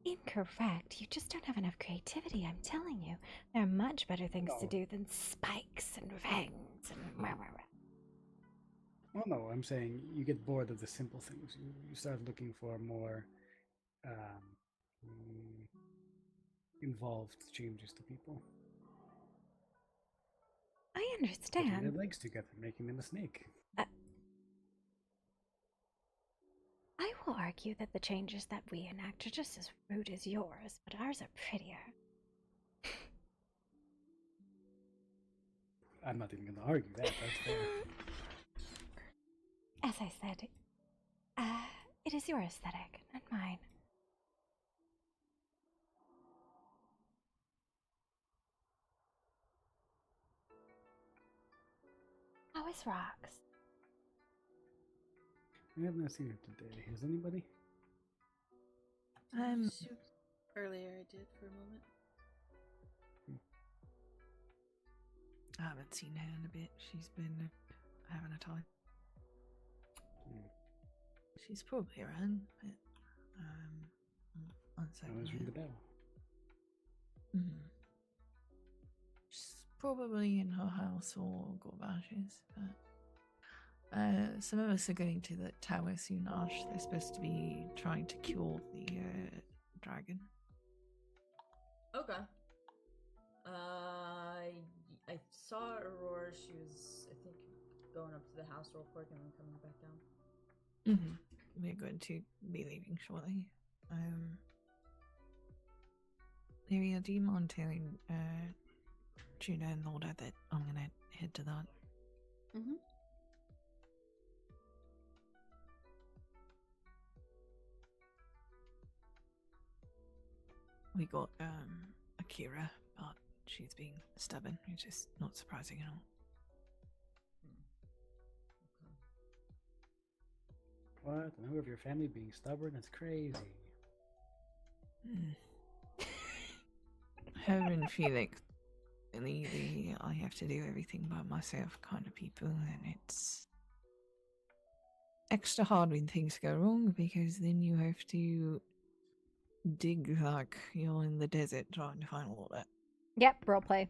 incorrect. You just don't have enough creativity, I'm telling you. There are much better things to No. do than spikes and fangs and rah, rah, rah. Well, no, I'm saying you get bored of the simple things. You start looking for more involved changes to people. I Putting their understand. legs together, making them a snake. I will argue that the changes that we enact are just as rude as yours, but ours are prettier. I'm not even going to argue that. That's fair. As I said, it is your aesthetic, not mine. How is Rox? I have not seen her today. Has anybody? Earlier I did for a moment. I haven't seen her in a bit. She's been having a time. She's probably around, but uncertain. I was ring the bell. She's probably in her house or Gorbash's, but some of us are going to the tower soonish. They're supposed to be trying to cure the dragon. Okay. I saw Aurora. She was, I think, going up to the house real quick and then coming back down. We're going to be leaving shortly. Maybe do you mind telling Juno and Lorda that I'm gonna head to that? Mm-hmm. We got Akira, but she's being stubborn, which is not surprising at all. What? A member of your family being stubborn? That's crazy. Her and Felix, the I have to do everything by myself kind of people, and it's extra hard when things go wrong because then you have to dig like you're in the desert trying to find water. Yep, roleplay.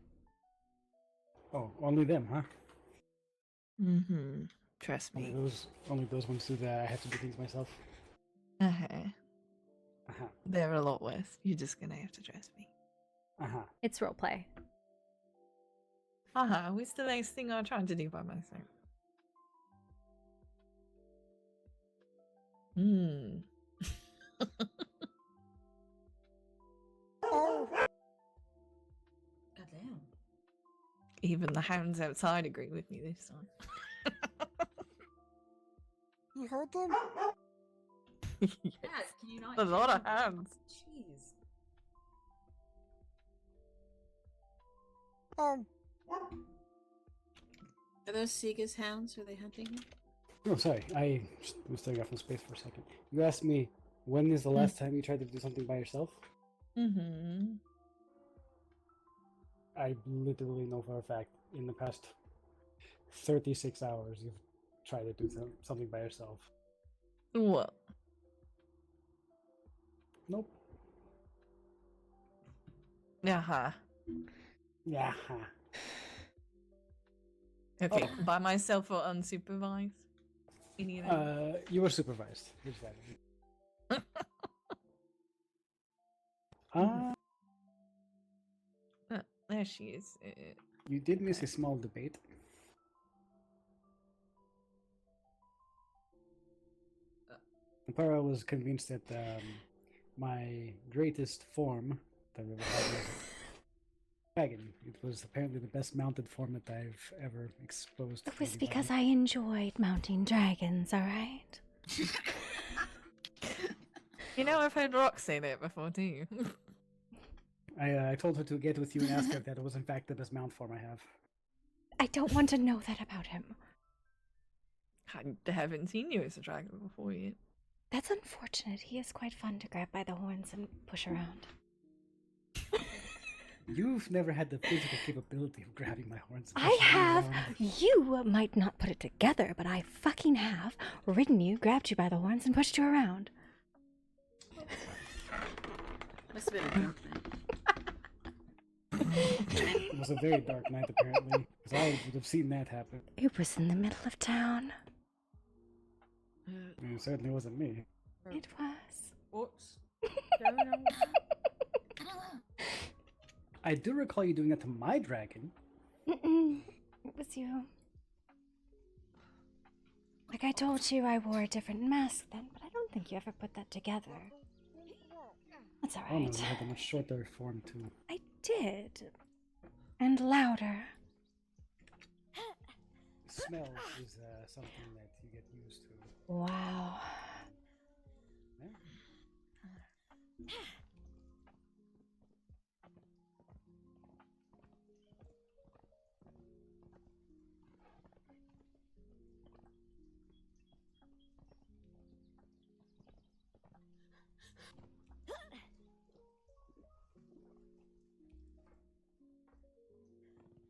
Oh, only them, huh? Trust me. Only those ones do that. I have to do things myself. They're a lot worse. You're just gonna have to trust me. It's roleplay. What's the next thing I'm trying to do by myself? Goddamn. Even the hounds outside agree with me this time. You heard them? Yes, can you not? A lot of hounds. Jeez. Are those Sega's hounds? Are they hunting him? Oh, sorry. I was taking off in space for a second. You asked me, when is the last time you tried to do something by yourself? I literally know for a fact, in the past 36 hours, you've tried to do something by yourself. What? Nope. Yeah. Okay, by myself or unsupervised? Any of them? You were supervised. Here's that. There she is. You did miss a small debate. Noppera was convinced that my greatest form that I've ever had was a dragon. It was apparently the best mounted form that I've ever exposed. It was because I enjoyed mounting dragons, alright? You know, I've heard Rock say that before too. I told her to get with you and ask her if that was in fact the best mount form I have. I don't want to know that about him. I haven't seen you as a dragon before yet. That's unfortunate. He is quite fun to grab by the horns and push around. You've never had the physical capability of grabbing my horns. and I pushing me have. around. You might not put it together, but I fucking have ridden you, grabbed you by the horns, and pushed you around. Must have been a drunk night. It was a very dark night, apparently, because I would have seen that happen. It was in the middle of town. And it certainly wasn't me. It was. Whoops. Going on? I do recall you doing that to my dragon. Mm-mm. It was you. Like I told you, I wore a different mask then, but I don't think you ever put that together. That's Oh no, alright. you had a much shorter form too. I did. And louder. Smell is something that you get used to. Wow. Yeah.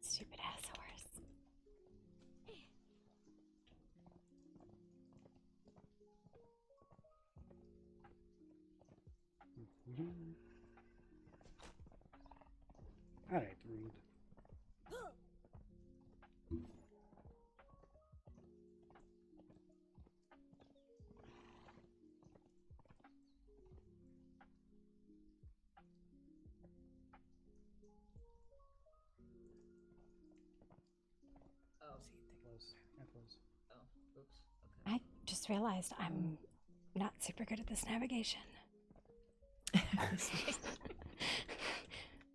Stupid ass horse. Alright, rude. Oh. That was. Oh. Oops. Okay. I just realized I'm not super good at this navigation.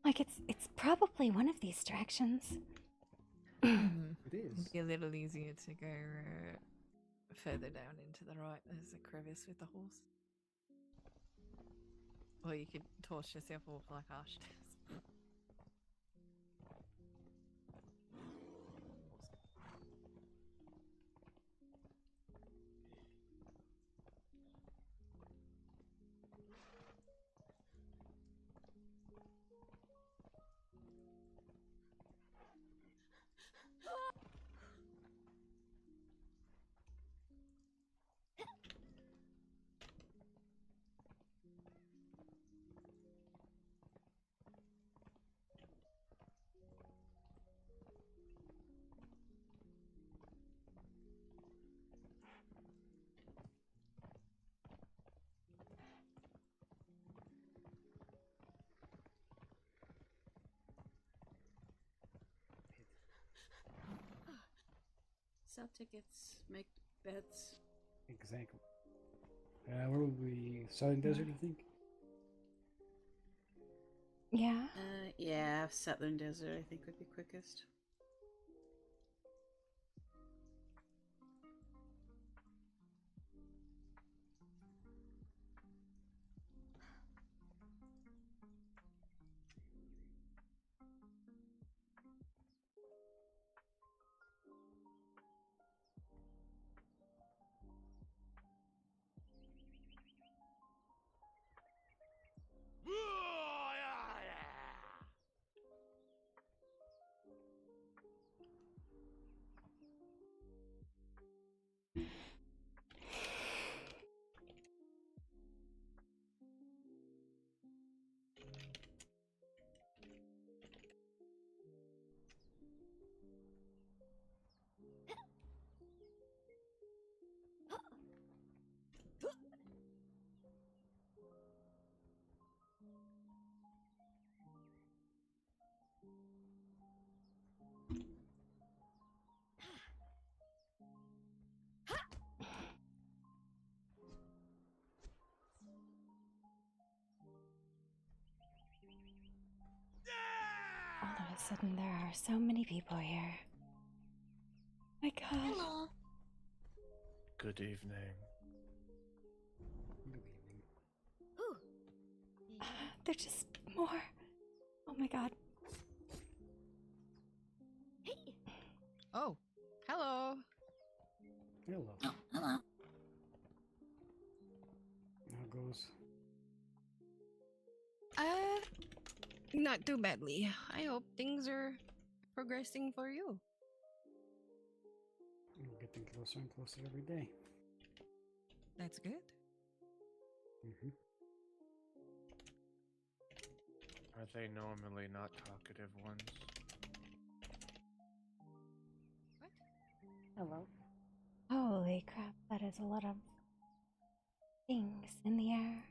Like it's probably one of these directions. It is. It'd be a little easier to go further down into the right. There's a crevice with the horse. Or you could toss yourself off like Ash does. Sell tickets, make bets. Exactly. Where would we? Southern Desert, I think? Yeah. Yeah, Southern Desert I think would be quickest. All of a sudden, there are so many people here. My God. Hello. Good evening. There's just more. Oh my God. Oh, hello. Hello. Oh, hello. How it goes? Not too badly. I hope things are progressing for you. We're getting closer and closer every day. That's good. Mm-hmm. Are they normally not talkative ones? Hello. Holy crap, that is a lot of things in the air.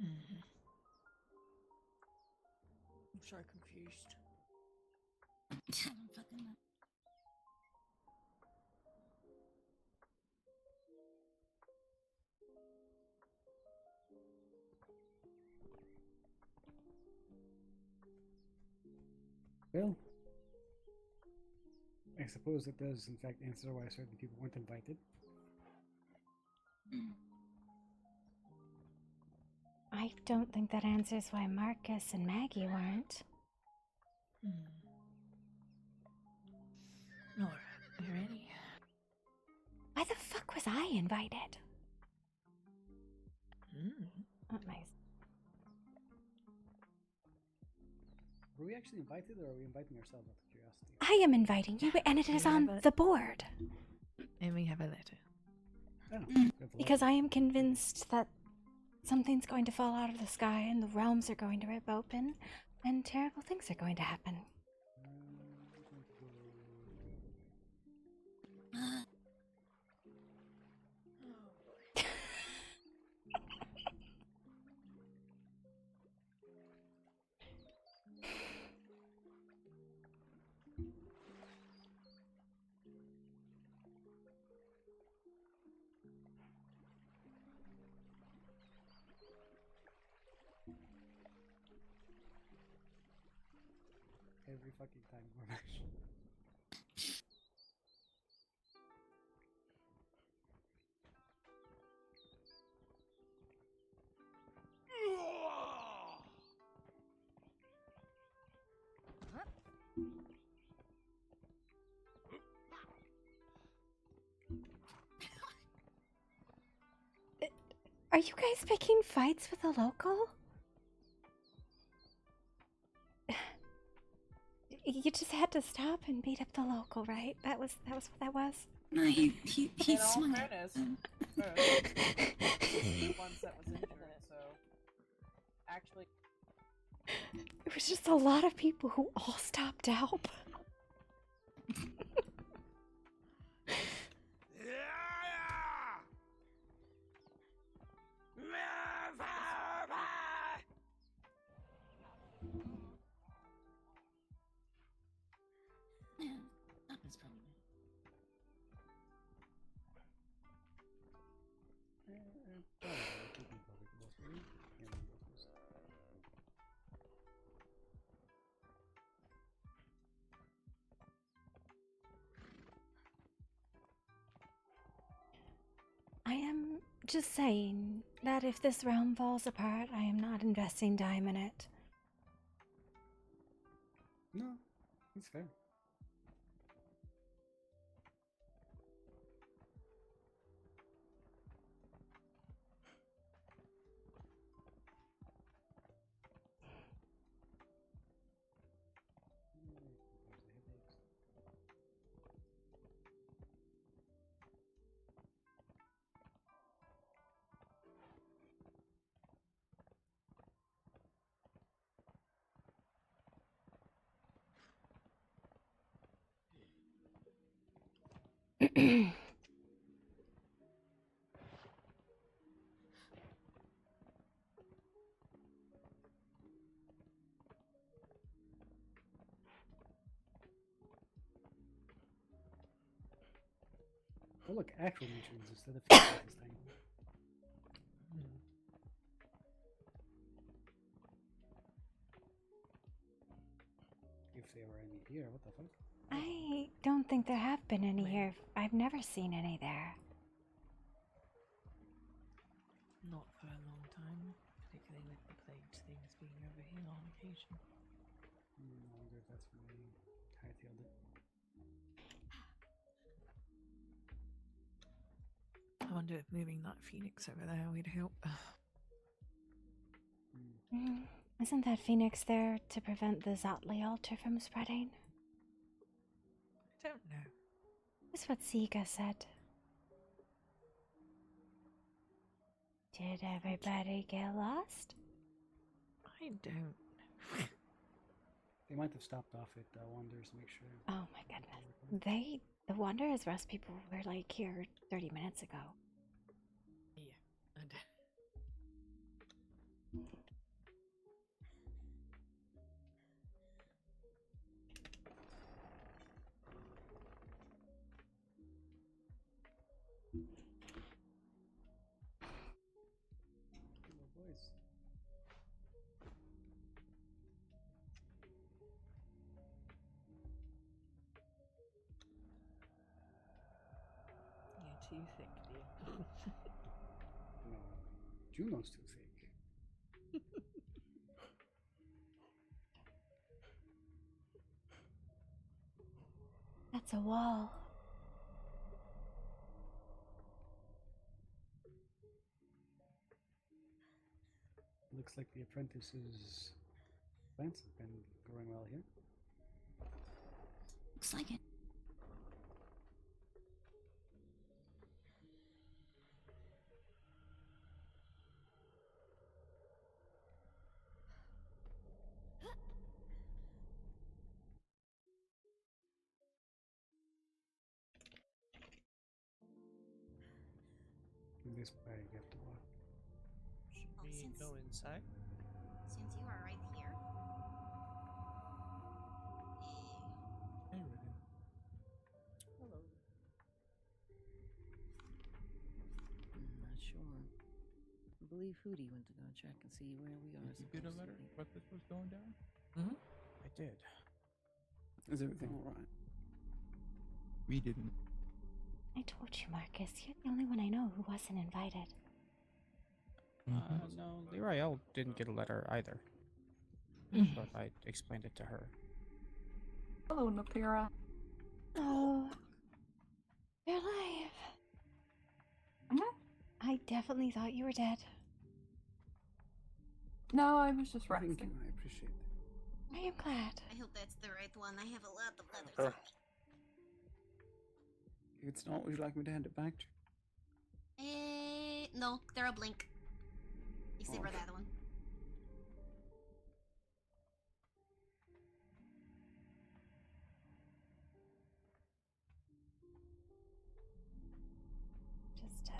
I'm so confused. Well, I suppose it does, in fact, answer why certain people weren't invited. I don't think that answers why Marcus and Maggie weren't. Already. Why the fuck was I invited? Oh, nice. Were we actually invited, or are we inviting ourselves out of curiosity? I am inviting you, and it is on the board. And we have a letter. Because I am convinced that something's going to fall out of the sky, and the realms are going to rip open, and terrible things are going to happen. Every fucking time, Gorbash. Are you guys picking fights with a local? You just had to stop and beat up the local, right? That was what that was. No, he In all swung fairness, it. the ones that was injured, so actually. It was just a lot of people who all stopped to help. Yeah, that was probably. I am just saying that if this realm falls apart, I am not investing time in it. No, that's fair. Oh look, actual nutrients instead of fuel this time. If there were any here, what the fuck? I don't think there have been any here. I've never seen any there. Not for a long time, particularly with the plagued things being over here on occasion. I wonder if that's when they hightailed it. I wonder if moving that phoenix over there would help. Mm, isn't that phoenix there to prevent the Zotli altar from spreading? I don't know. That's what Sika said. Did everybody get lost? I don't. They might have stopped off at Wanderers to make sure. Oh my goodness. The Wanderers Rust people were like here 30 minutes ago. Yeah, I do. Hello, boys. You're too thick, dear. No, Juno's too thick. That's a wall. Looks like the apprentice's plants have been growing well here. Looks like it. This way you have to walk. Should Oh, we since- go inside? Since you are right here. Hey, Riven. Hello. I'm not sure. I believe Hootie went to go check and see where we are. Did you get a letter about this was going down? Mm-hmm. I did. Is everything alright? We didn't. I told you, Marcus, you're the only one I know who wasn't invited. No, Lirael didn't get a letter either. But I explained it to her. Hello, Noppera. Oh, you're alive. I definitely thought you were dead. No, I was just resting. Thank you, I appreciate it. I am glad. I hope that's the right one. I have a lot of letters. If it's not, would you like me to hand it back to No, they're a blink. Except for that one. Just,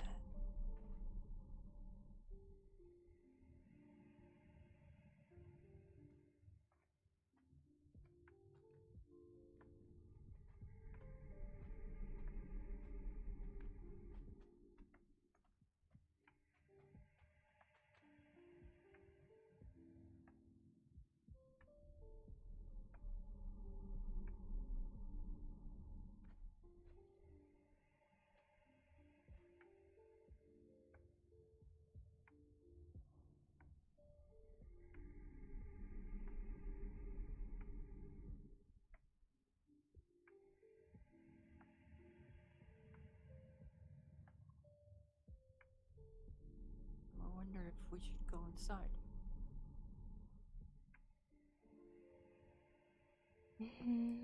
I wonder if we should go inside.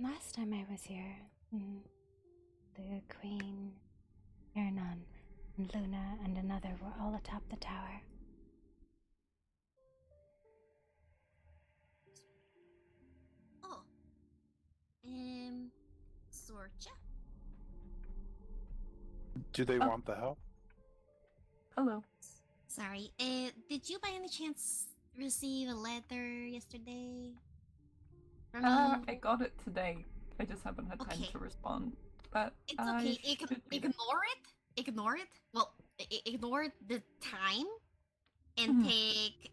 Last time I was here, the Queen, Ernan, and Luna, and another were all atop the tower. Oh. Sorcha? Do they want the help? Hello. Sorry. Did you by any chance receive a letter yesterday? From me? I got it today. I just haven't had time to respond. But It's okay. Ignore it. Ignore it. Well, ignore the time and take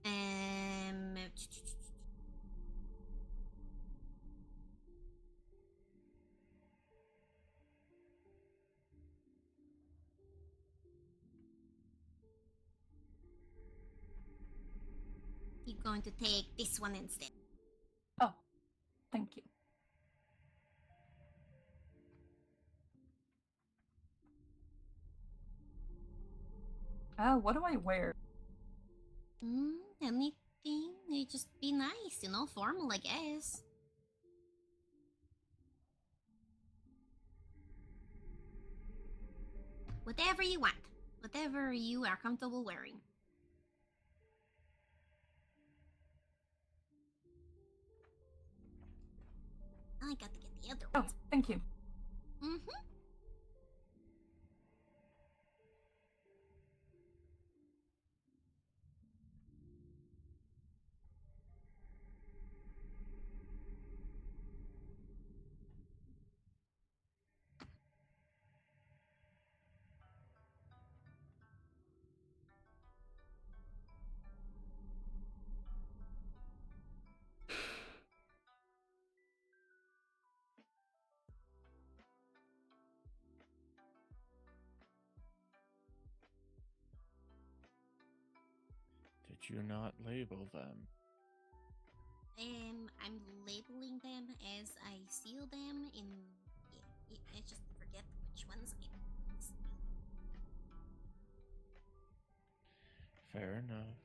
you're going to take this one instead. Oh, thank you. What do I wear? Anything anything. It just be nice, you know, formal, I guess. Whatever you want. Whatever you are comfortable wearing. I got to get the other Oh, ones. thank you. Mm-hmm. Did you not label them? I'm labeling them as I seal them in. I just forget which ones I seal. Fair enough.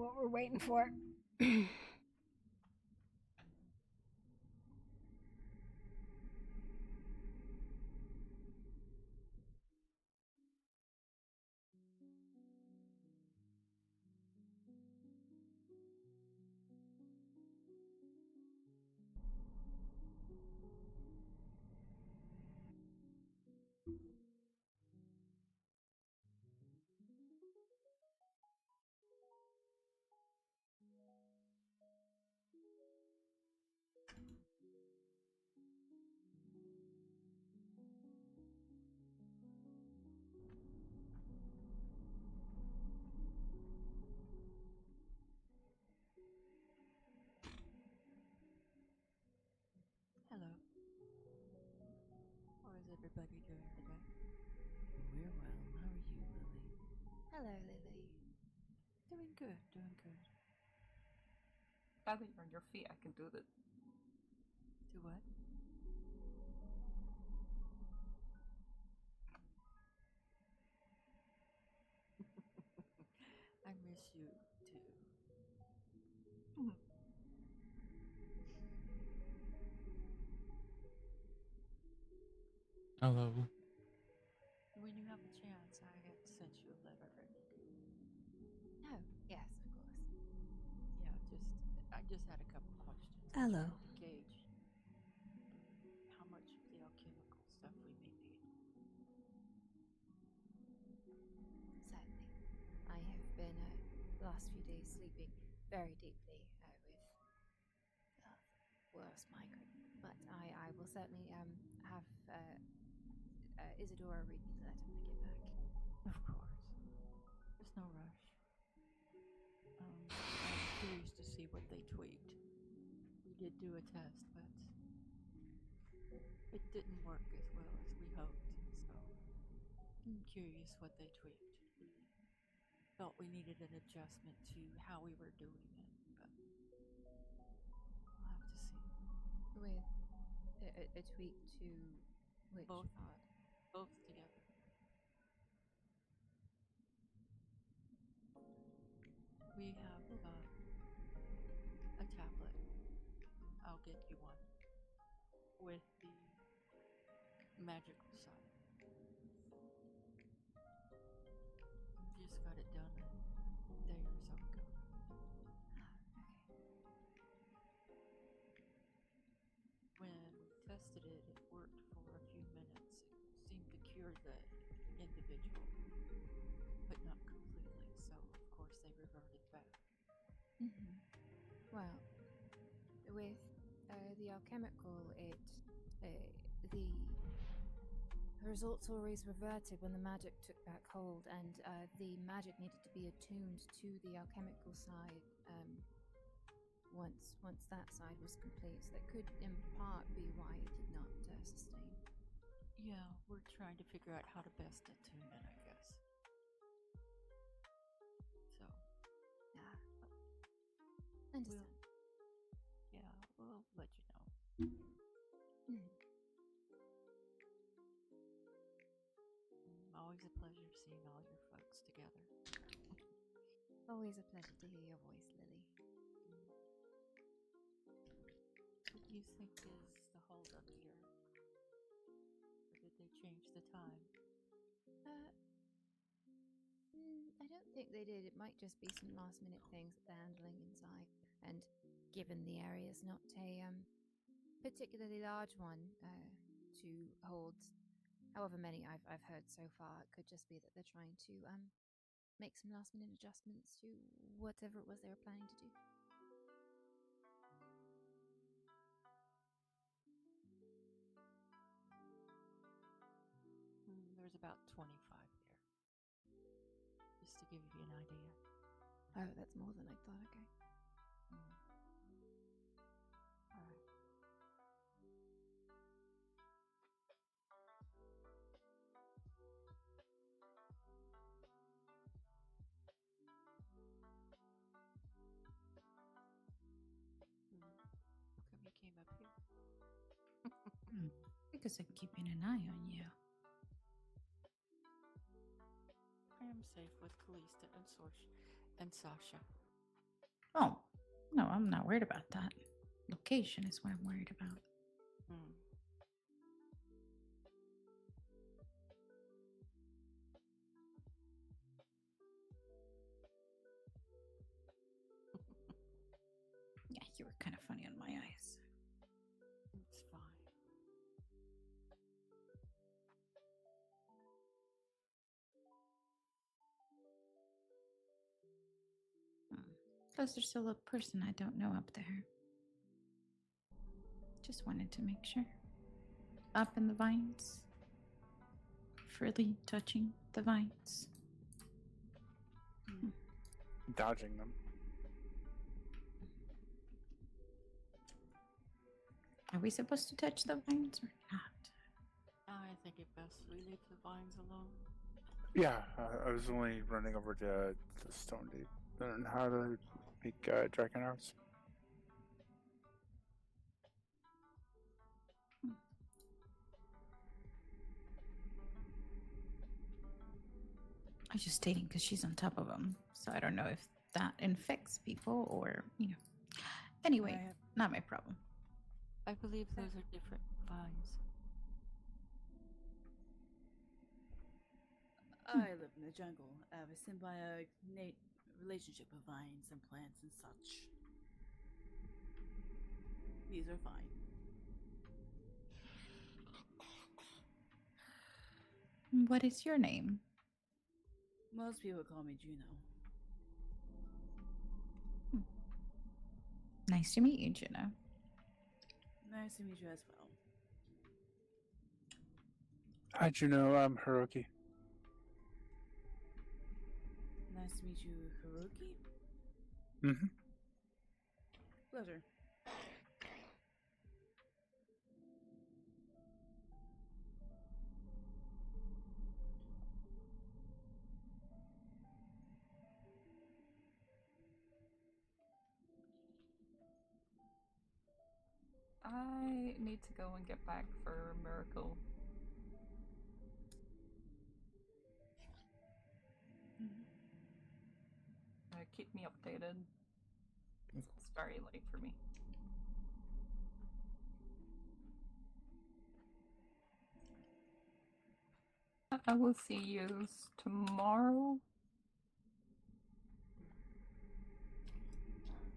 what we're waiting for. Hello. How is everybody doing today? We're well. How are you, Lily? Hello, Lily. Doing good, doing good. Now that you're on your feet, I can do this. Do what? I miss you too. Hello. When you have a chance, I had sent you a letter. Oh, yes, of course. Yeah, I just had a couple questions. Hello. To gauge how much of the alchemical stuff we may need. Certainly. I have been the last few days sleeping very deeply with worse migraine, but I will certainly have Isadora read me the letter when I get back. Of course. There's no rush. I'm curious to see what they tweaked. We did do a test, but it didn't work as well as we hoped, so I'm curious what they tweaked. We felt we needed an adjustment to how we were doing it, but we'll have to see. With a tweak to which Both part? Both together. We have a tablet. I'll get you one with the magical side. Just got it done a day or so ago. When we tested it, it worked for a few minutes. It seemed to cure the individual, but not completely. So, of course, they reverted back. Mm-hmm. Well, with the alchemical, the results always reverted when the magic took back hold, and the magic needed to be attuned to the alchemical side once that side was complete. So that could, in part, be why it did not sustain. Yeah, we're trying to figure out how to best attune it, I guess. So, yeah, understand. We'll let you know. Always a pleasure seeing all your folks together. Always a pleasure to hear your voice, Lily. What do you think is the holdup here? Or did they change the time? I don't think they did. It might just be some last minute things that they're handling inside. And given the area is not a particularly large one to hold however many I've heard so far, it could just be that they're trying to make some last minute adjustments to whatever it was they were planning to do. There's about 25 there. Just to give you an idea. Oh, that's more than I thought. Okay. All right. How come you came up here? Because I'm keeping an eye on you. I am safe with Kalista and Sasha. Oh, no, I'm not worried about that. Location is what I'm worried about. Yeah, you were kind of funny on my eyes. It's fine. Plus, there's still a person I don't know up there. Just wanted to make sure. Up in the vines. Freely touching the vines. Dodging them. Are we supposed to touch the vines or not? I think it best we leave the vines alone. Yeah, I was only running over to the stone deep. Learn how to make dragon arrows. I was just stating because she's on top of them. So I don't know if that infects people or, Anyway, not my problem. I believe those are different vines. I live in the jungle. I have a symbiotic relationship with vines and plants and such. These are fine. What is your name? Most people call me Juno. Nice to meet you, Juno. Nice to meet you as well. Hi, Juno. I'm Hiroki. Nice to meet you, Hiroki. Mm-hmm. Pleasure. I need to go and get back for Miracle. Keep me updated. It's very late for me. I will see you tomorrow.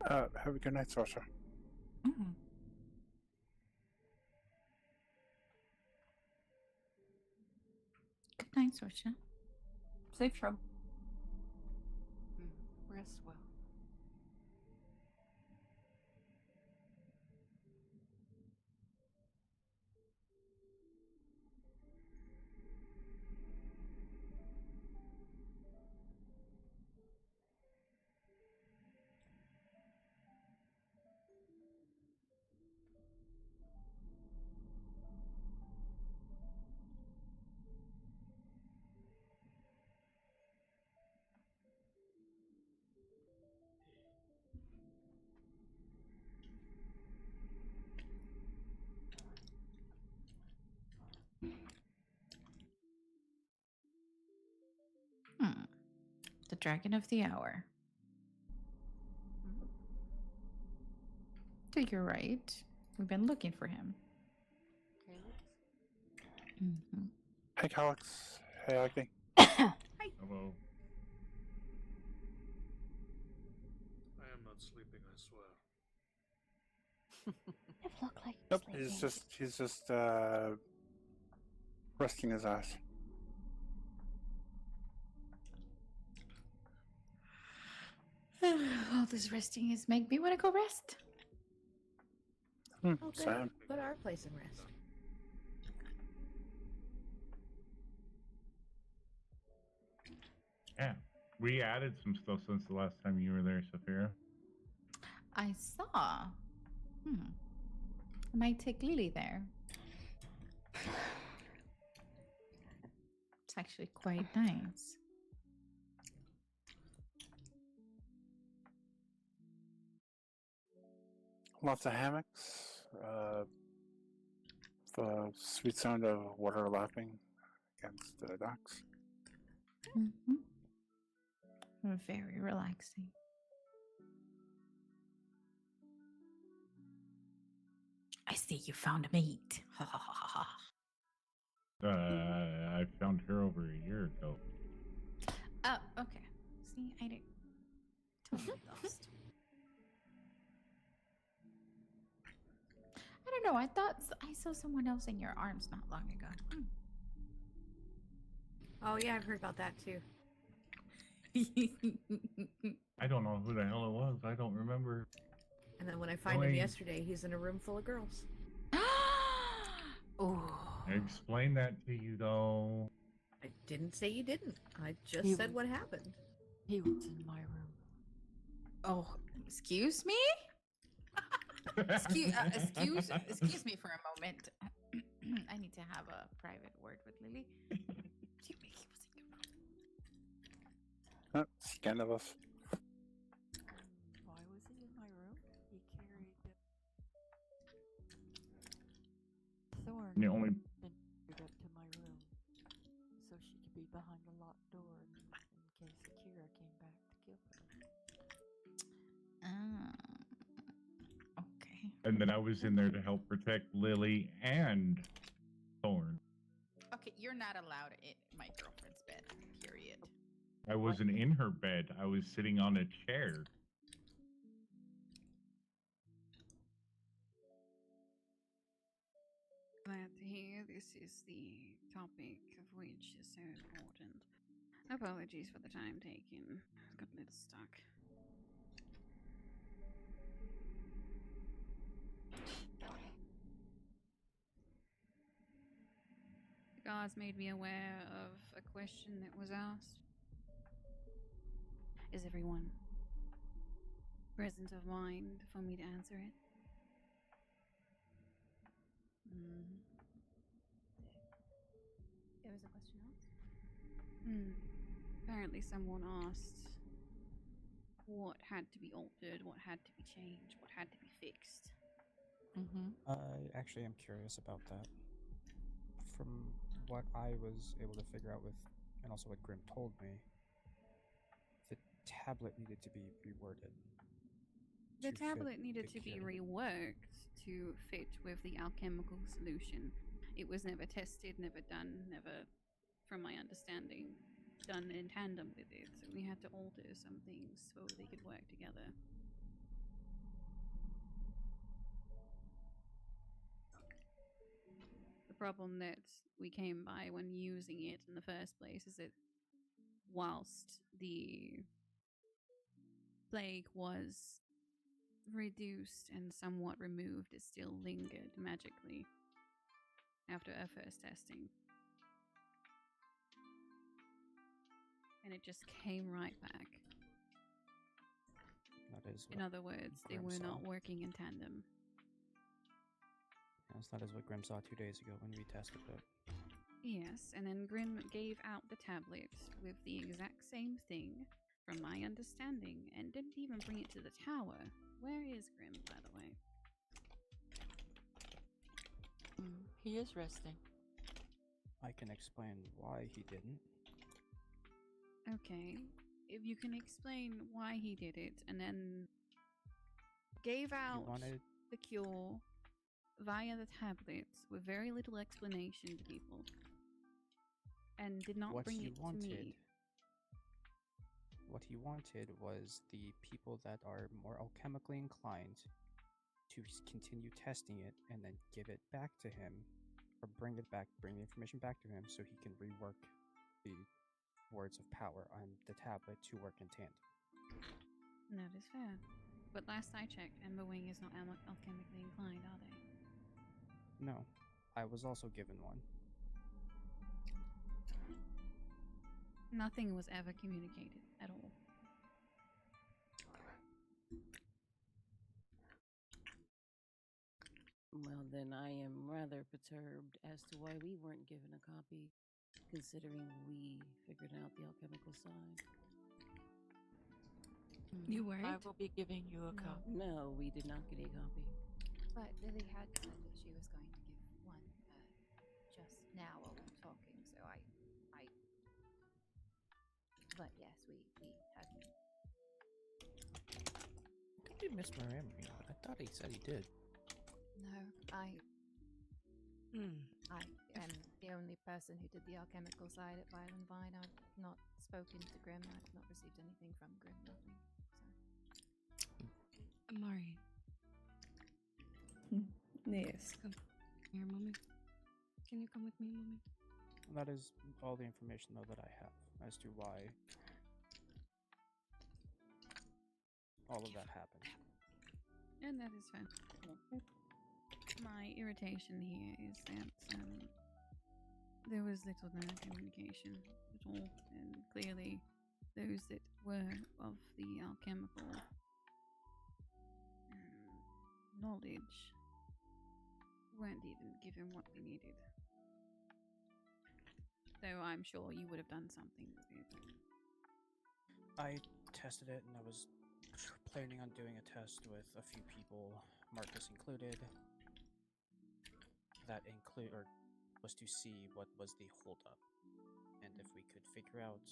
Have a good night, Sasha. Good night, Sorsha. Safe travel. Rest well. The Dragon of the Hour. To your right. We've been looking for him. Hey, Alex. Hey, Agni. Hello. I am not sleeping, I swear. It look like Nope, he's just resting his ass. All this resting is make me want to go rest. Oh, good. Sam. Go to our place and rest. Yeah, we added some stuff since the last time you were there, Saphira. I saw. I might take Lily there. It's actually quite nice. Lots of hammocks. The sweet sound of water lapping against the docks. Very relaxing. see you found a mate. Ha ha ha ha. I found her over a year ago. Oh, okay. See, I didn't. Totally lost. I don't know. I thought I saw someone else in your arms not long ago. Oh yeah, I've heard about that too. I don't know who the hell it was. I don't remember. And then when I find him yesterday, he's in a room full of girls. Oh. I explained that to you though. I didn't say you didn't. I just said what happened. He was in my room. Oh, excuse me? excuse me for a moment. I need to have a private word with Lily. Scandalous. Why was he in my room? He carried Thorn The only and carried up to my room so she could be behind the locked door in case Akira came back to kill her. Okay. And then I was in there to help protect Lily and Thorn. Okay, you're not allowed in my girlfriend's bed, period. I wasn't in her bed. I was sitting on a chair. Glad to hear this is the topic of which is so important. Apologies for the time taken. Got a little stuck. The guards made me aware of a question that was asked. Is everyone present of mind for me to answer it? There was a question asked? Apparently someone asked what had to be altered, what had to be changed, what had to be fixed. I actually am curious about that. From what I was able to figure out with, and also what Grim told me, the tablet needed to be reworded. The to fit tablet needed the to be kit. reworked to fit with the alchemical solution. It was never tested, never done, never, from my understanding, done in tandem with it. So we had to alter some things so they could work together. The problem that we came by when using it in the first place is that whilst the plague was reduced and somewhat removed, it still lingered magically after our first testing. And it just came right back. That is In what other words, they Grim were saw. not working in tandem. Yes, that is what Grim saw 2 days ago when we tested it. Yes, and then Grim gave out the tablet with the exact same thing, from my understanding, and didn't even bring it to the tower. Where is Grim, by the way? He is resting. I can explain why he didn't. Okay, if you can explain why he did it, and then gave out wanted- the cure via the tablets with very little explanation to people, and did not What bring he it to wanted. me. What he wanted was the people that are more alchemically inclined to continue testing it and then give it back to him, or bring the information back to him so he can rework the words of power on the tablet to work in tandem. That is fair. But last I checked, Emberwing is not alchemically inclined, are they? No, I was also given one. Nothing was ever communicated at all. Well, then I am rather perturbed as to why we weren't given a copy, considering we figured out the alchemical side. You weren't? I will be giving you a No. copy. No, we did not get a copy. But Lily had said that she was going to give one just now while we were talking, so I. But yes, we hadn't. I think he misremembered me, but I thought he said he did. No, I am the only person who did the alchemical side at Violent Vine. I've not spoken to Grim. I've not received anything from Grim. Nothing. So. Amari. Yes. Come here, mommy. Can you come with me, mommy? That is all the information, though, that I have as to why all of that happened. And that is fine. My irritation here is that there was little to no communication at all, and clearly those that were of the alchemical knowledge weren't even given what they needed. So I'm sure you would have done something with it. I tested it, and I was planning on doing a test with a few people, Marcus included. That was to see what was the holdup, and if we could figure out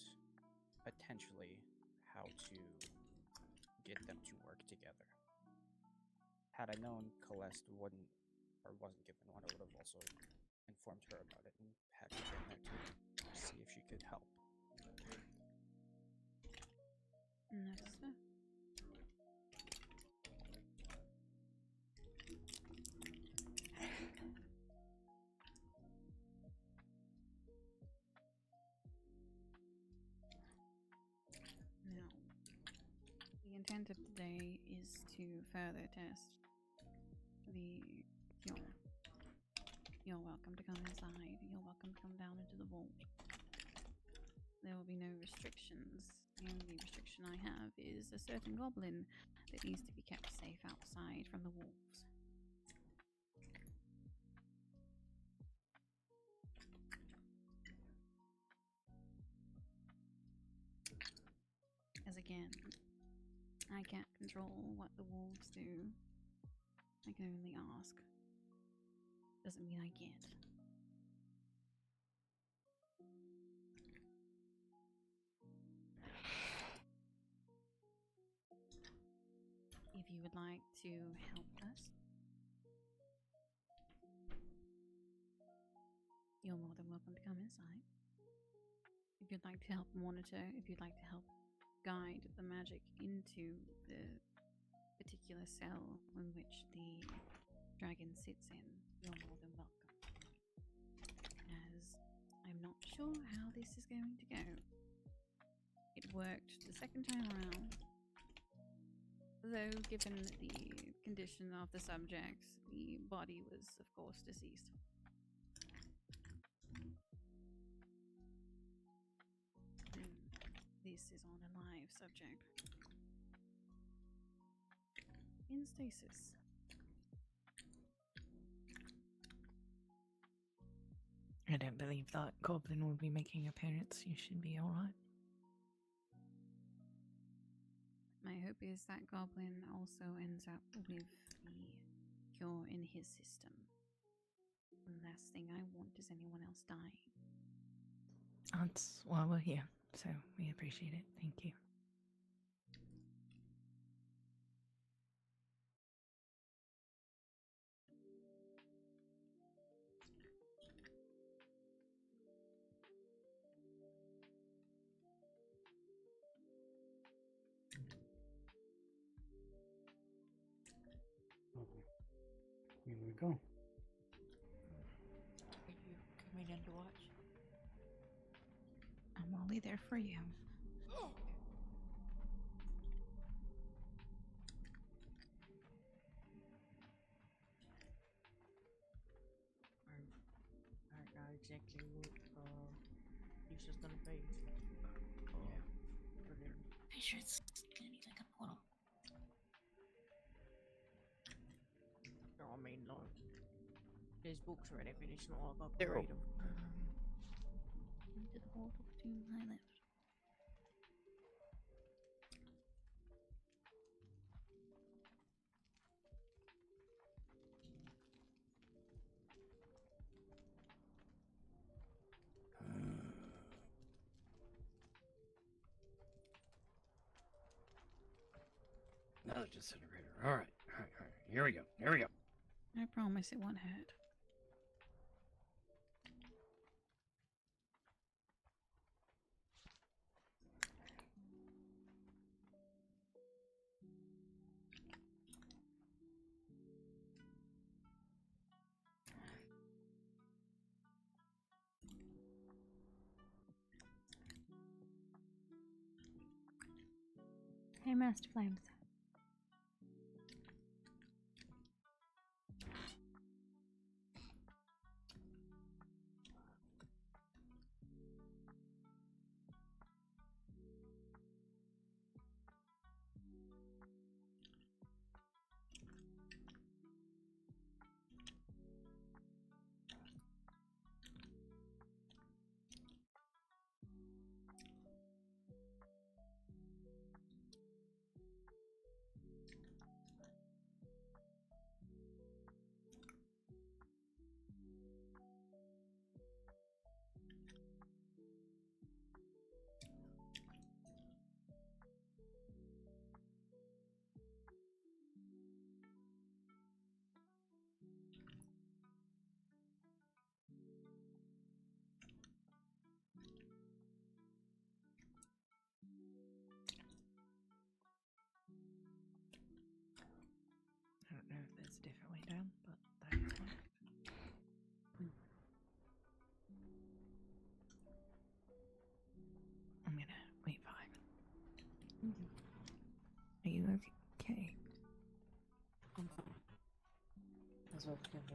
potentially how to get them to work together. Had I known Celeste wasn't given one, I would have also informed her about it and had her in there to see if she could help. That's fair. Now, the intent of today is to further test the cure. You're welcome to come inside. You're welcome to come down into the vault. There will be no restrictions. The only restriction I have is a certain goblin that needs to be kept safe outside from the wolves. As again, I can't control what the wolves do. I can only ask. Doesn't mean I get. If you would like to help us, you're more than welcome to come inside. If you'd like to help monitor, if you'd like to help guide the magic into the particular cell in which the dragon sits in, you're more than welcome. As I'm not sure how this is going to go. It worked the second time around. Though, given the condition of the subject, the body was, of course, deceased. And this is on a live subject. In stasis. I don't believe that goblin will be making appearance. You should be alright. My hope is that goblin also ends up with the cure in his system. The last thing I want is anyone else dying. That's why we're here, so we appreciate it. Thank you. Here we go. Are you coming in to watch? I'm only there for you. I got exactly what Lisa's gonna pay. Pretty sure it's gonna be like a portal. No, I mean, like, there's books or whatever, it's not like I They're can read them. Into the portal to my left. Another disintegrator. All right. Here we go. I promise it won't hurt. Hey, Master Flames. I don't know if there's a different way down, but that is one. I'm gonna wait 5. Are you okay? I'm fine. As well as can be.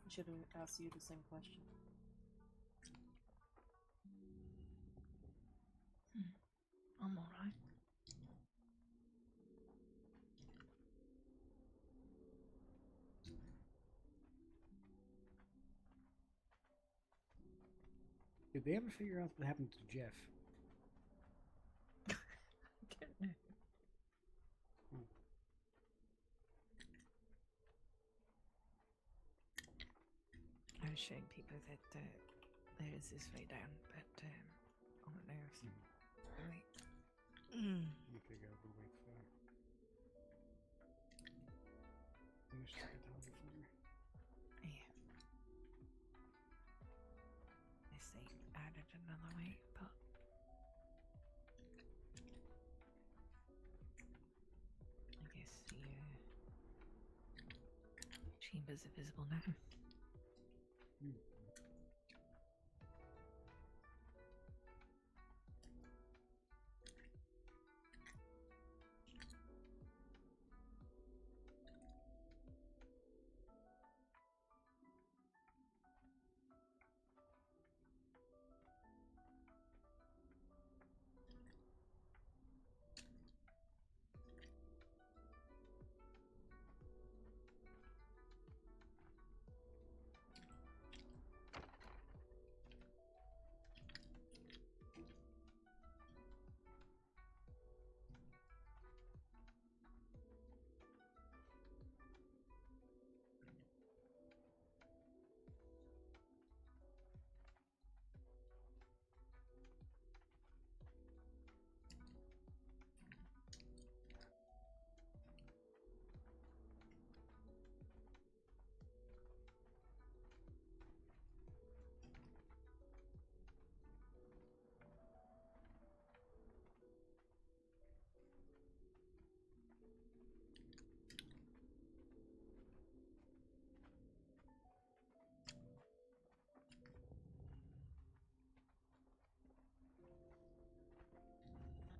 I should have asked you the same question. I'm alright. Did they ever figure out what happened to Jeff? I don't know. I was showing people that there is this way down, but I don't know if... Wait. You figure out the way far. How much secretary for? Yeah. Guess they added another way, but... I guess the chamber's are visible now.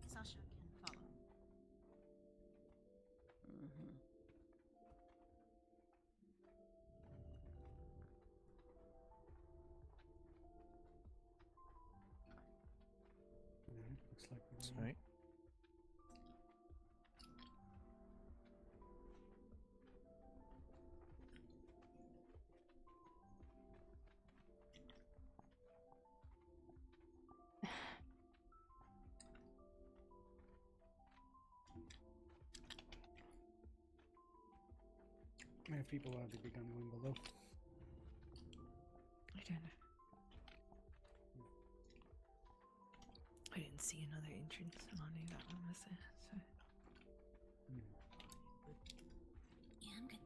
Sasha can follow. Looks like we're Right. I have people already begun going below. I don't know. I didn't see another entrance, and I knew that one was there, so... I'm good.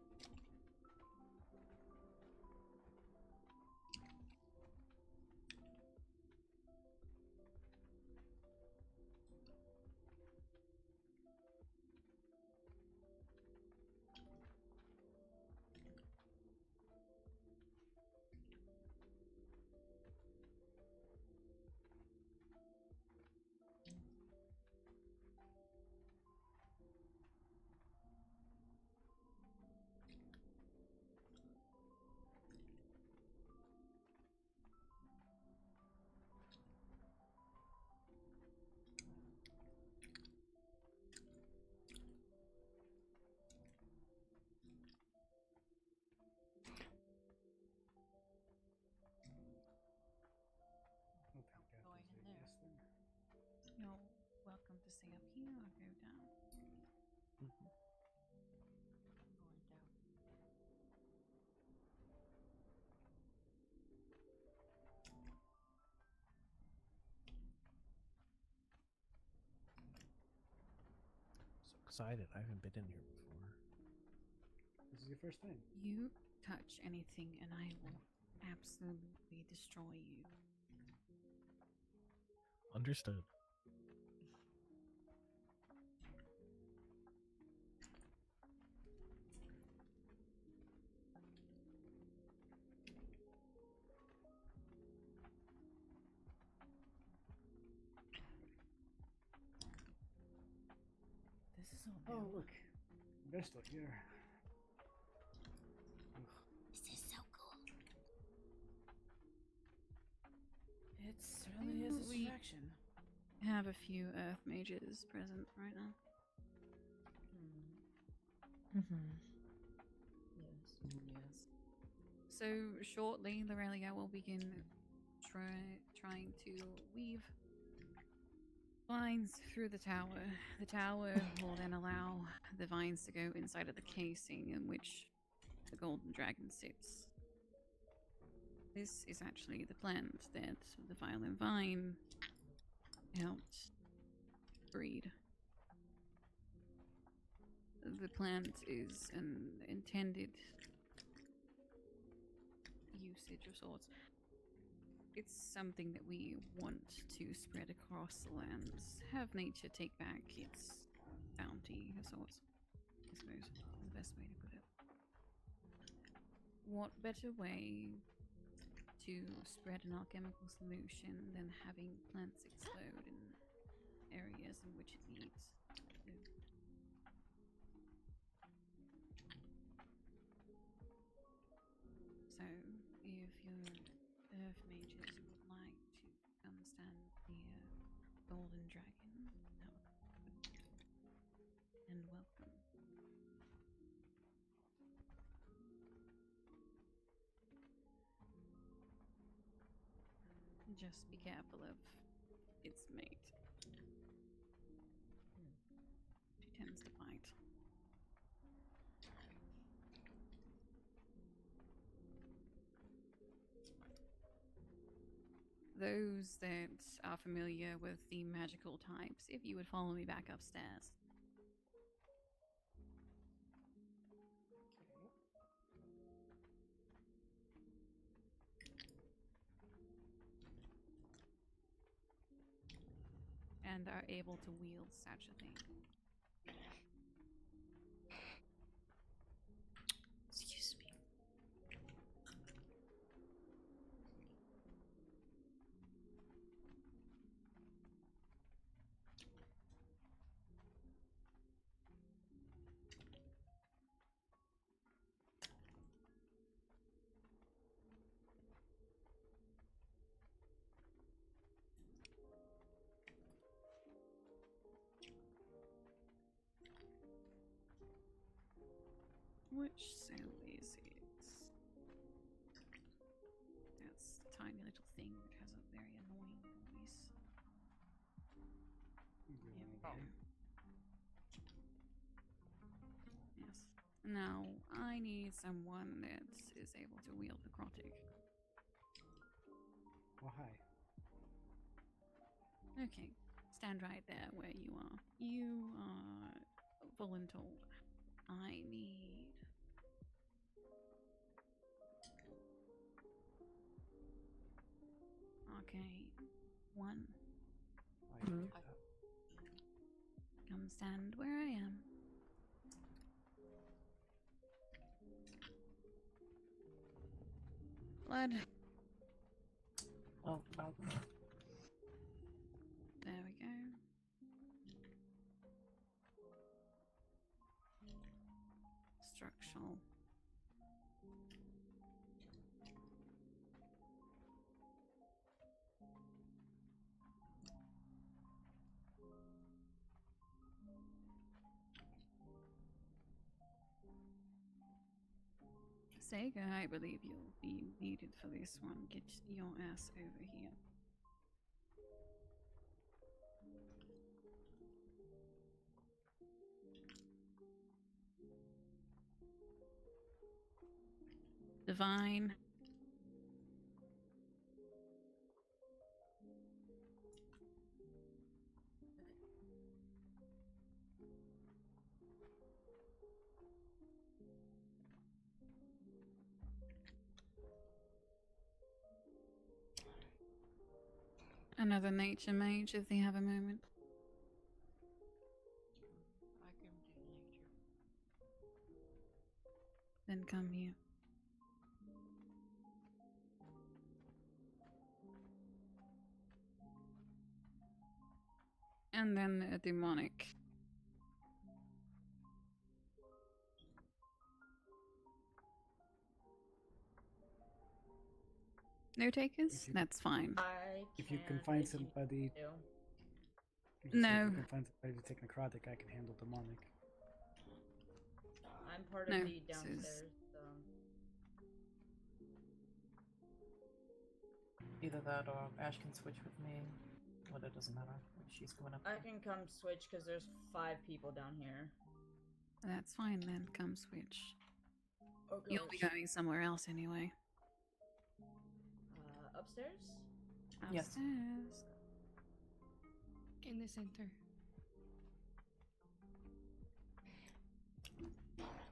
Going in there. Yes, then. You're welcome to stay up here or go down. Going down. So excited. I haven't been in here before. This is your first time. You touch anything and I will absolutely destroy you. Understood. This is all Oh, new. look. They're still here. This is so cool. It certainly is a We distraction. have a few earth mages present right now. Mm-hmm. Yes. Yes. So shortly, Lorelia will begin trying to weave vines through the tower. The tower will then allow the vines to go inside of the casing in which the golden dragon sits. This is actually the plant that the violent vine helped breed. The plant is an intended usage of sorts. It's something that we want to spread across the lands. Have nature take back its bounty of sorts, I suppose, is the best way to put it. What better way to spread an alchemical solution than having plants explode in areas in which it needs to? So, if your earth mages would like to come stand near Golden Dragon, that would be and welcome. Just be careful of its mate. She tends to bite. Those that are familiar with the magical types, if you would follow me back upstairs. And are able to wield such a thing. Excuse me. Which cell is it? That's the tiny little thing that has a very annoying voice. Yes. Now, I need someone that is able to wield necrotic. Oh, hi. Okay, stand right there where you are. You are voluntold. I need Okay. 1. Mm-hmm. Come stand where I am. Blood. Oh, God. There we go. Structural. Sega, I believe you'll be needed for this one. Get your ass over here. Divine. Another nature mage if they have a moment. I can do nature. Then come here. And then a demonic. No takers? That's fine. If you can find somebody, No. If you can find somebody to take necrotic, I can handle demonic. I'm part No, of the this is- downstairs. Either that or Ash can switch with me. But it doesn't matter if she's going up. I can come switch because there's 5 people down here. That's fine then. Come switch. Oh, You'll be gosh. going somewhere else anyway. Upstairs? Yes. Upstairs. In the center.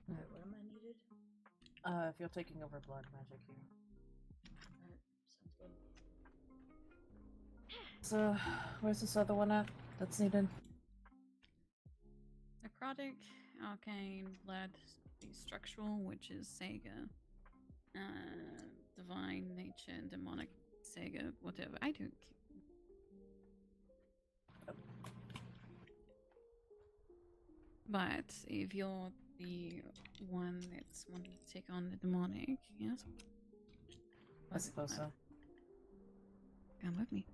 Alright, what am I needed? If you're taking over blood magic here. Alright, sounds good. So, where's this other one at that's needed? Necrotic, arcane, blood, structural, which is Sega. Divine, nature, demonic, Sega, whatever. I don't care. But if you're the one that's wanting to take on the demonic, yes? I suppose so. Come with me.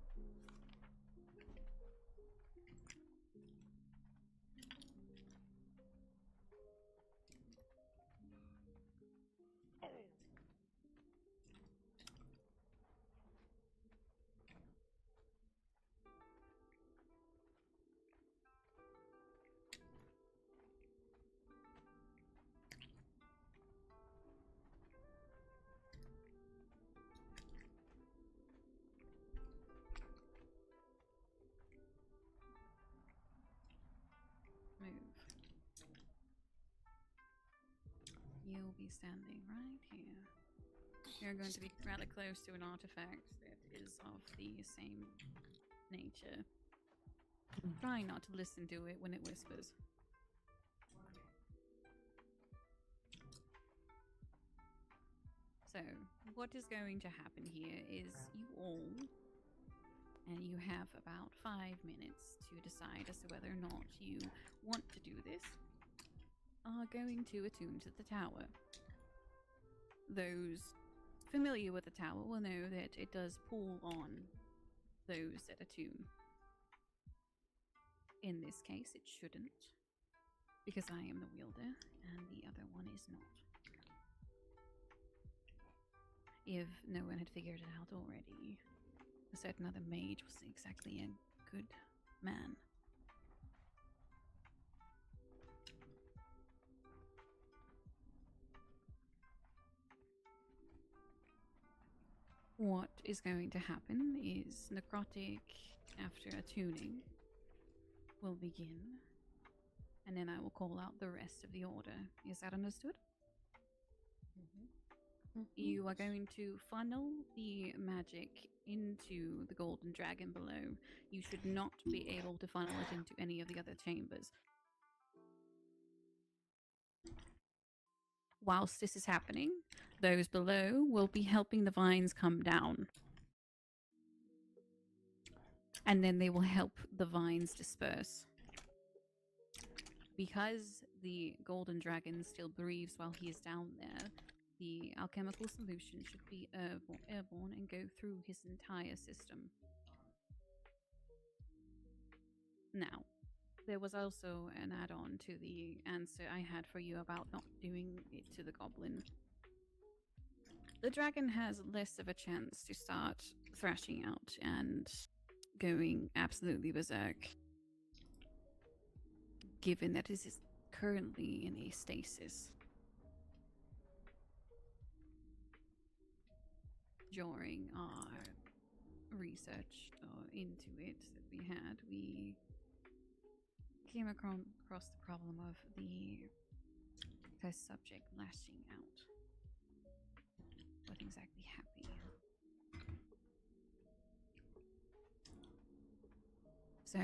Move. You'll be standing right here. You're going to be rather close to an artifact that is of the same nature. Try not to listen to it when it whispers. So, what is going to happen here is you all, and you have about 5 minutes to decide as to whether or not you want to do this, are going to attune to the tower. Those familiar with the tower will know that it does pull on those that attune. In this case, it shouldn't, because I am the wielder and the other one is not. If no one had figured it out already, a certain other mage was exactly a good man. What is going to happen is necrotic, after attuning, will begin, and then I will call out the rest of the order. Is that understood? You are going to funnel the magic into the golden dragon below. You should not be able to funnel it into any of the other chambers. Whilst this is happening, those below will be helping the vines come down. And then they will help the vines disperse. Because the golden dragon still breathes while he is down there, the alchemical solution should be airborne and go through his entire system. Now, there was also an add-on to the answer I had for you about not doing it to the goblin. The dragon has less of a chance to start thrashing out and going absolutely berserk, given that it is currently in a stasis. During our research into it that we had, we came across the problem of the test subject lashing out. Wasn't exactly happy. So,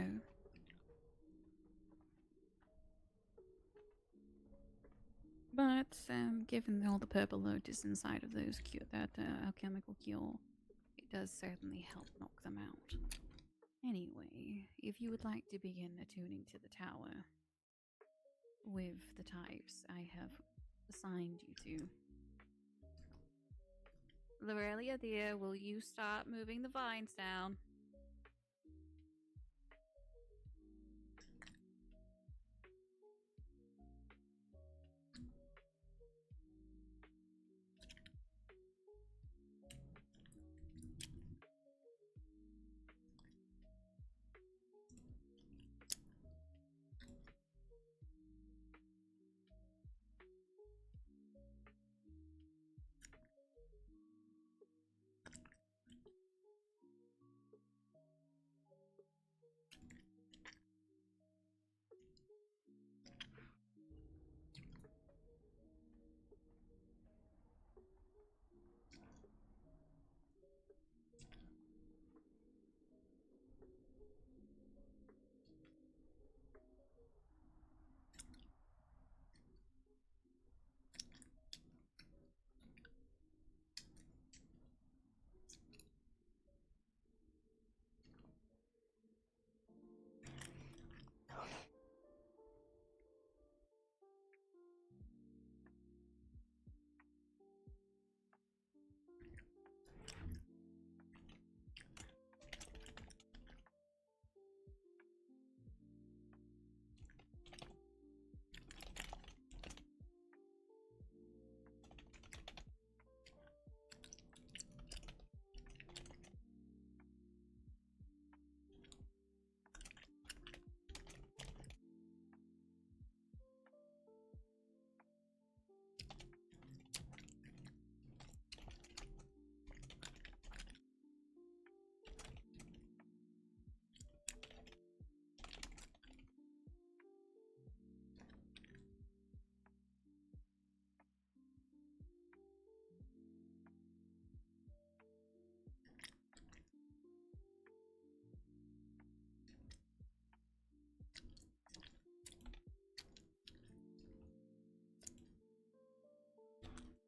but given all the purple lotus inside of those that alchemical cure, it does certainly help knock them out. Anyway, if you would like to begin attuning to the tower with the types I have assigned you to. Lorelia, dear, will you start moving the vines down?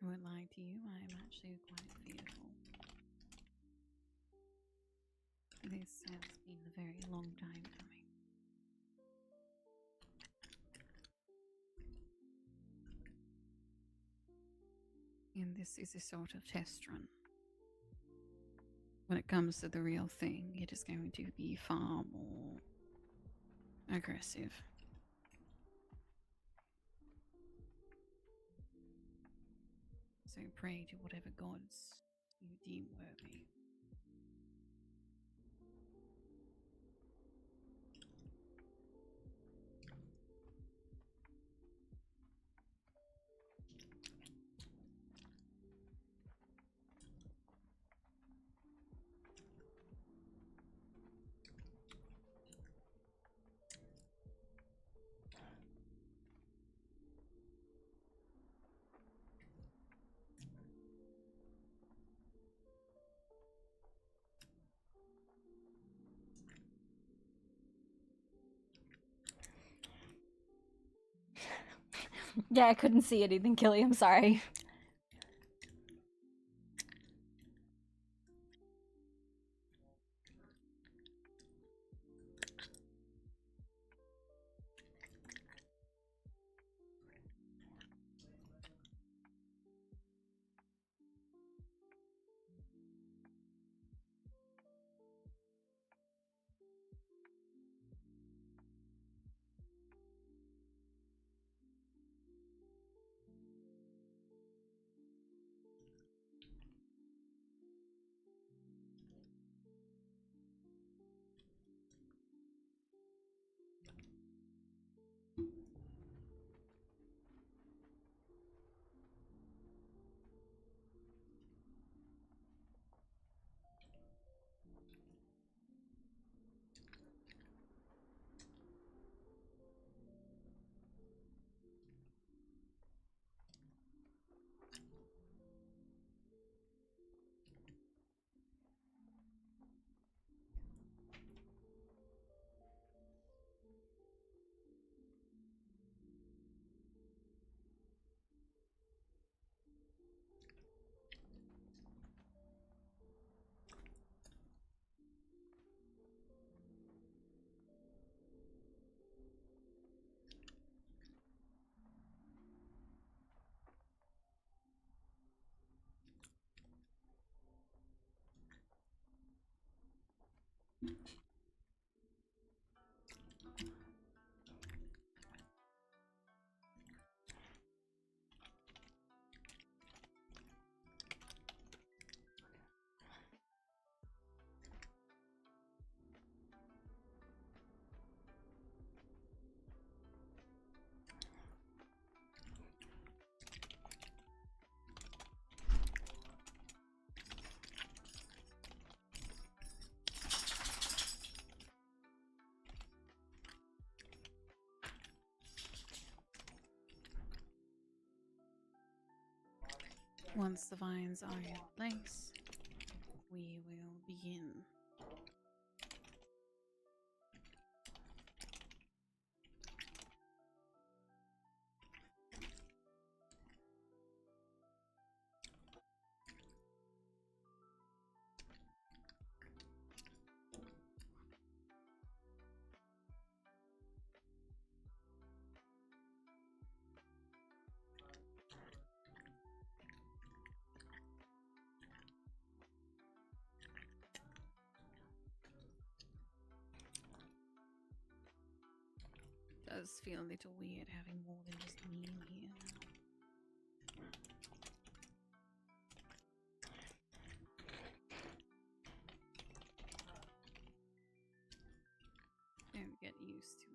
I won't lie to you, I am actually quite fearful. This has been a very long time coming. And this is a sort of test run. When it comes to the real thing, it is going to be far more aggressive. So pray to whatever gods you deem worthy. Yeah, I couldn't see anything, Killy. I'm sorry. Once the vines are in place, we will begin. Does feel a little weird having more than just me in here. Don't get used to it.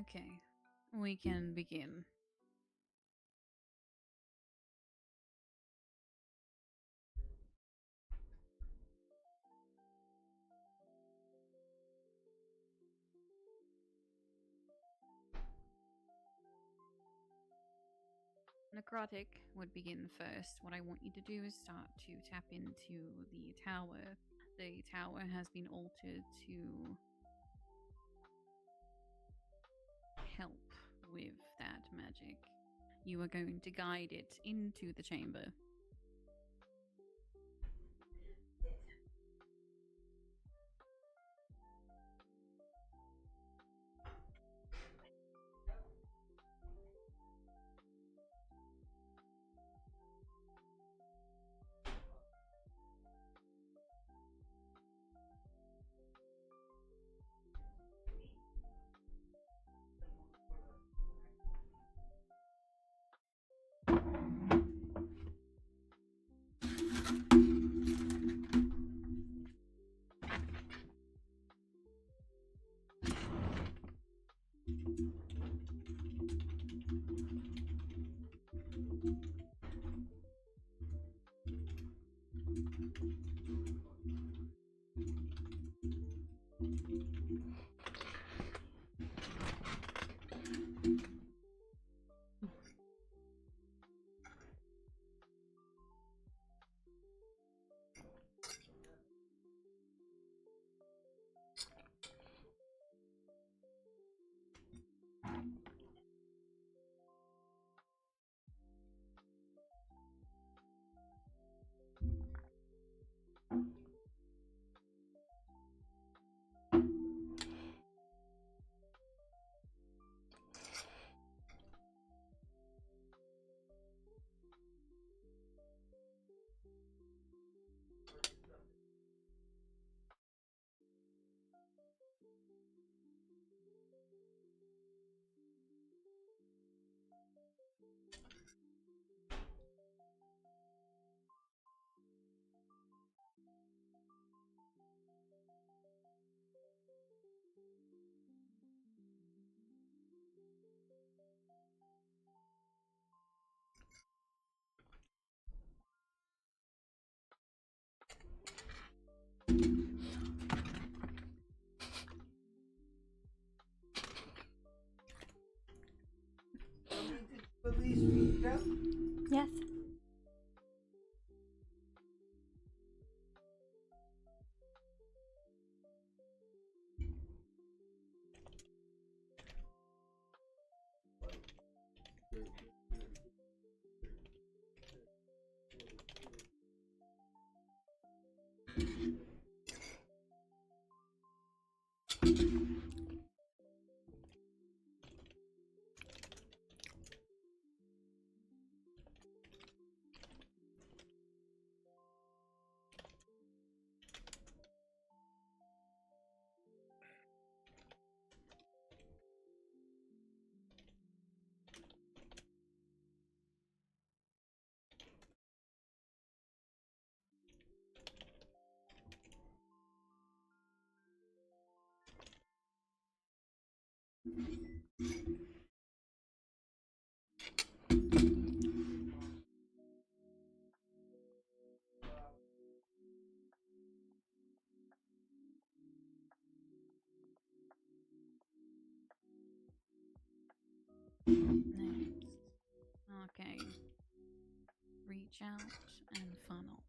Okay, we can begin. Necrotic would begin first. What I want you to do is start to tap into the tower. The tower has been altered to help with that magic. You are going to guide it into the chamber. Yes. Next. Okay. Reach out and funnel.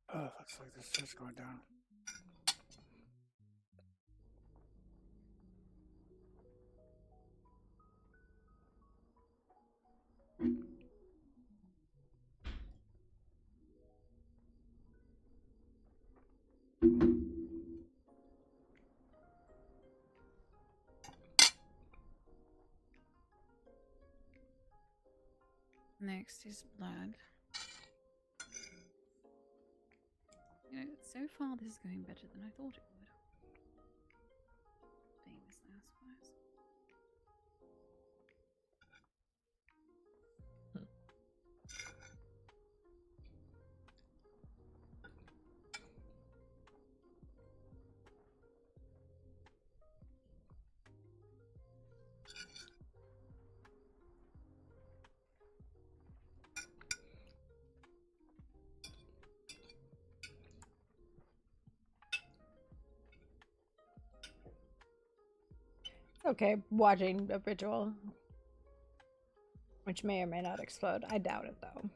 Oh, looks like this is going down. Next is blood. You know, so far this is going better than I thought it would. Famously, I suppose. Okay, watching a ritual. Which may or may not explode. I doubt it, though.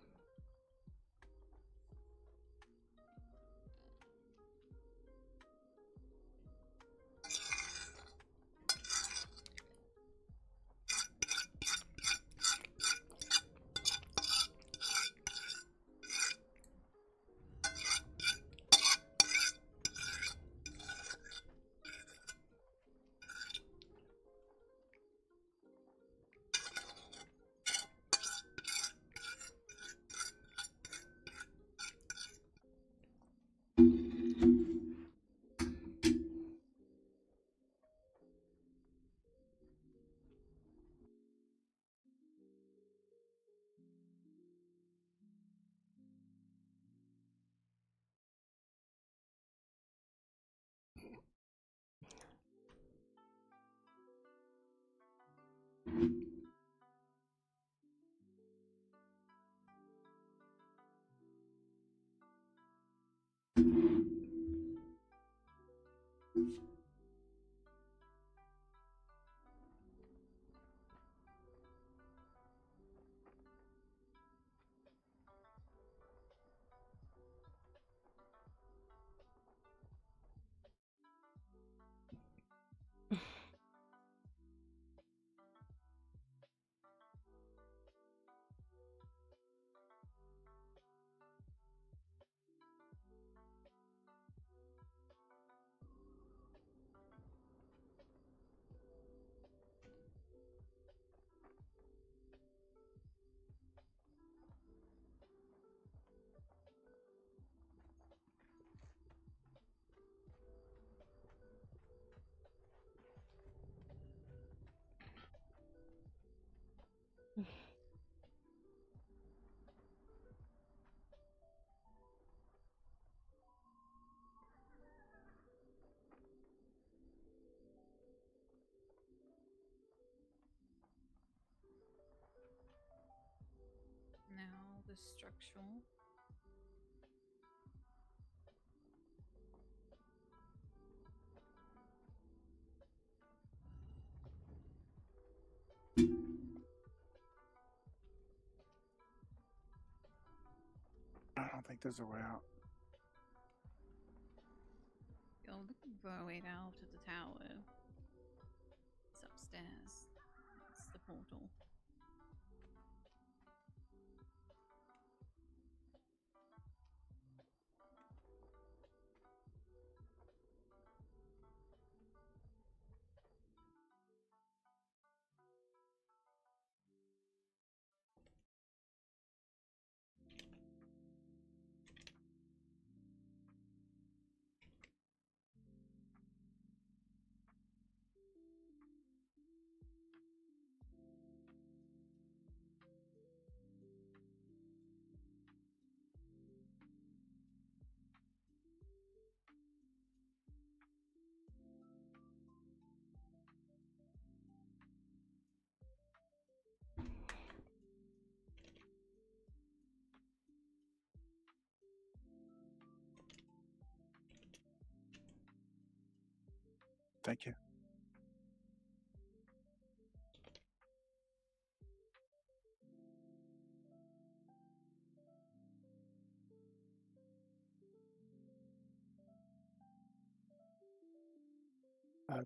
Now the structural. I don't think there's a way out. You're looking for a way out to the tower. It's upstairs. It's the portal. Thank you.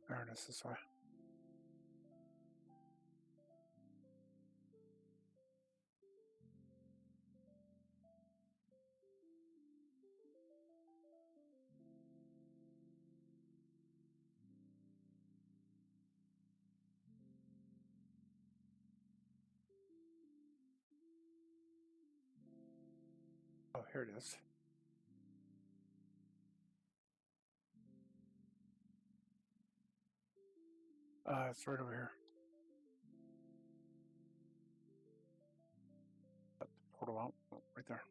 Baroness this way. Oh, here it is. It's right over here. The portal out, right there.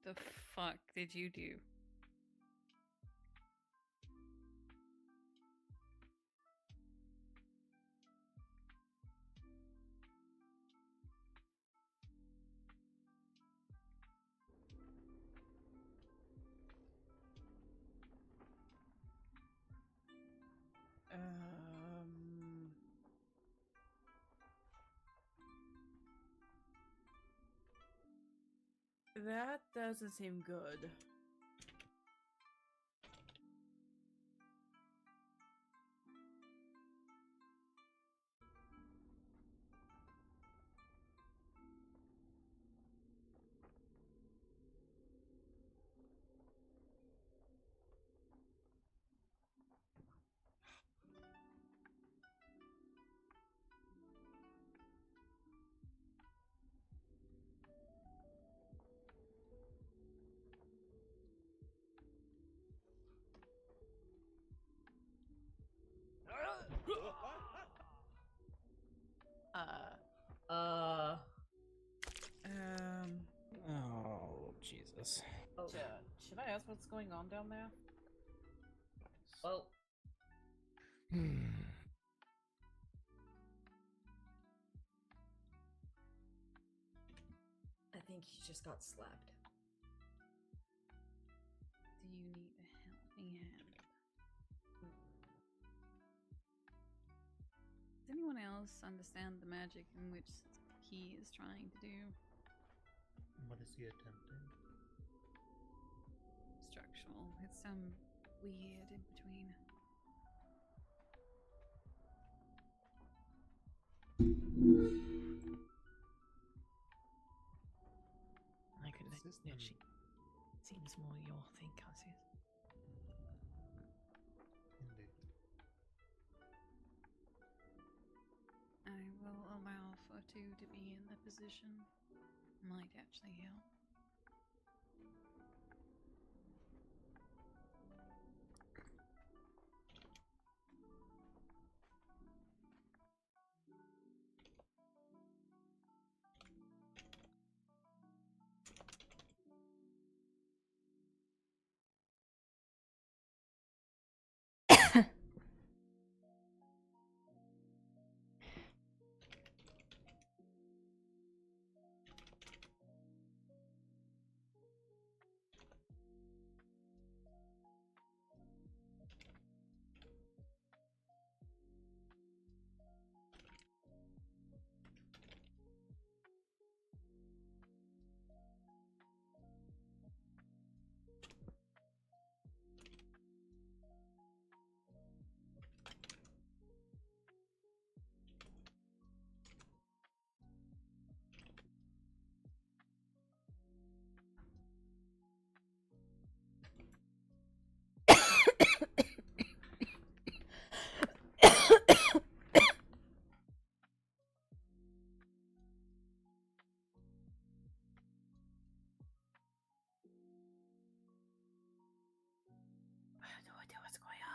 the fuck did you do? That doesn't seem good. Oh, Jesus. Oh. Should I ask what's going on down there? Well, I think he just got slapped. Do you need a helping hand? Does anyone else understand the magic in which he is trying to do? What is he attempting? Structural. It's some weird in between. I could let she seems more your thing, Cassius. Indeed. I will allow for two to be in the position. Might actually help. I have no idea what's going on.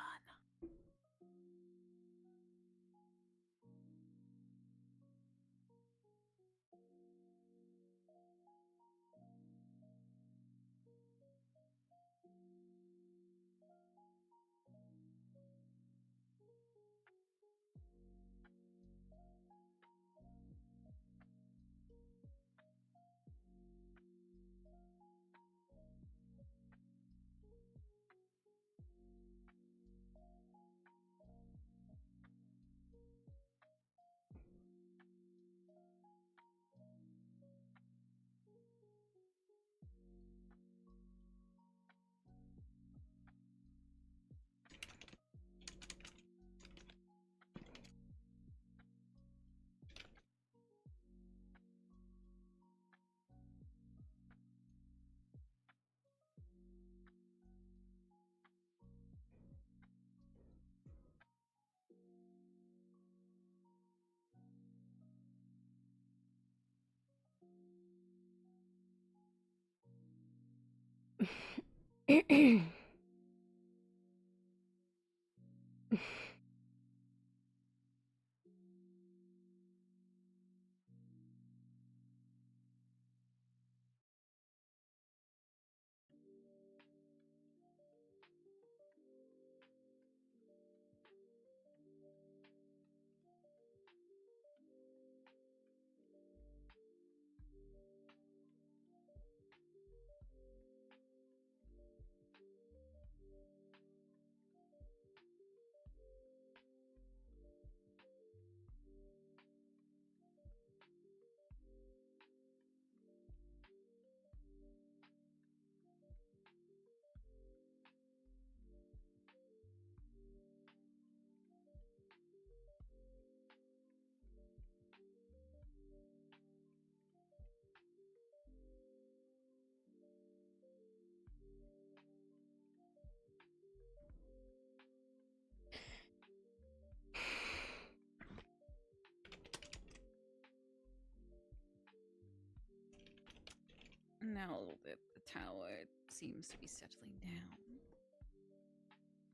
Now that the tower seems to be settling down,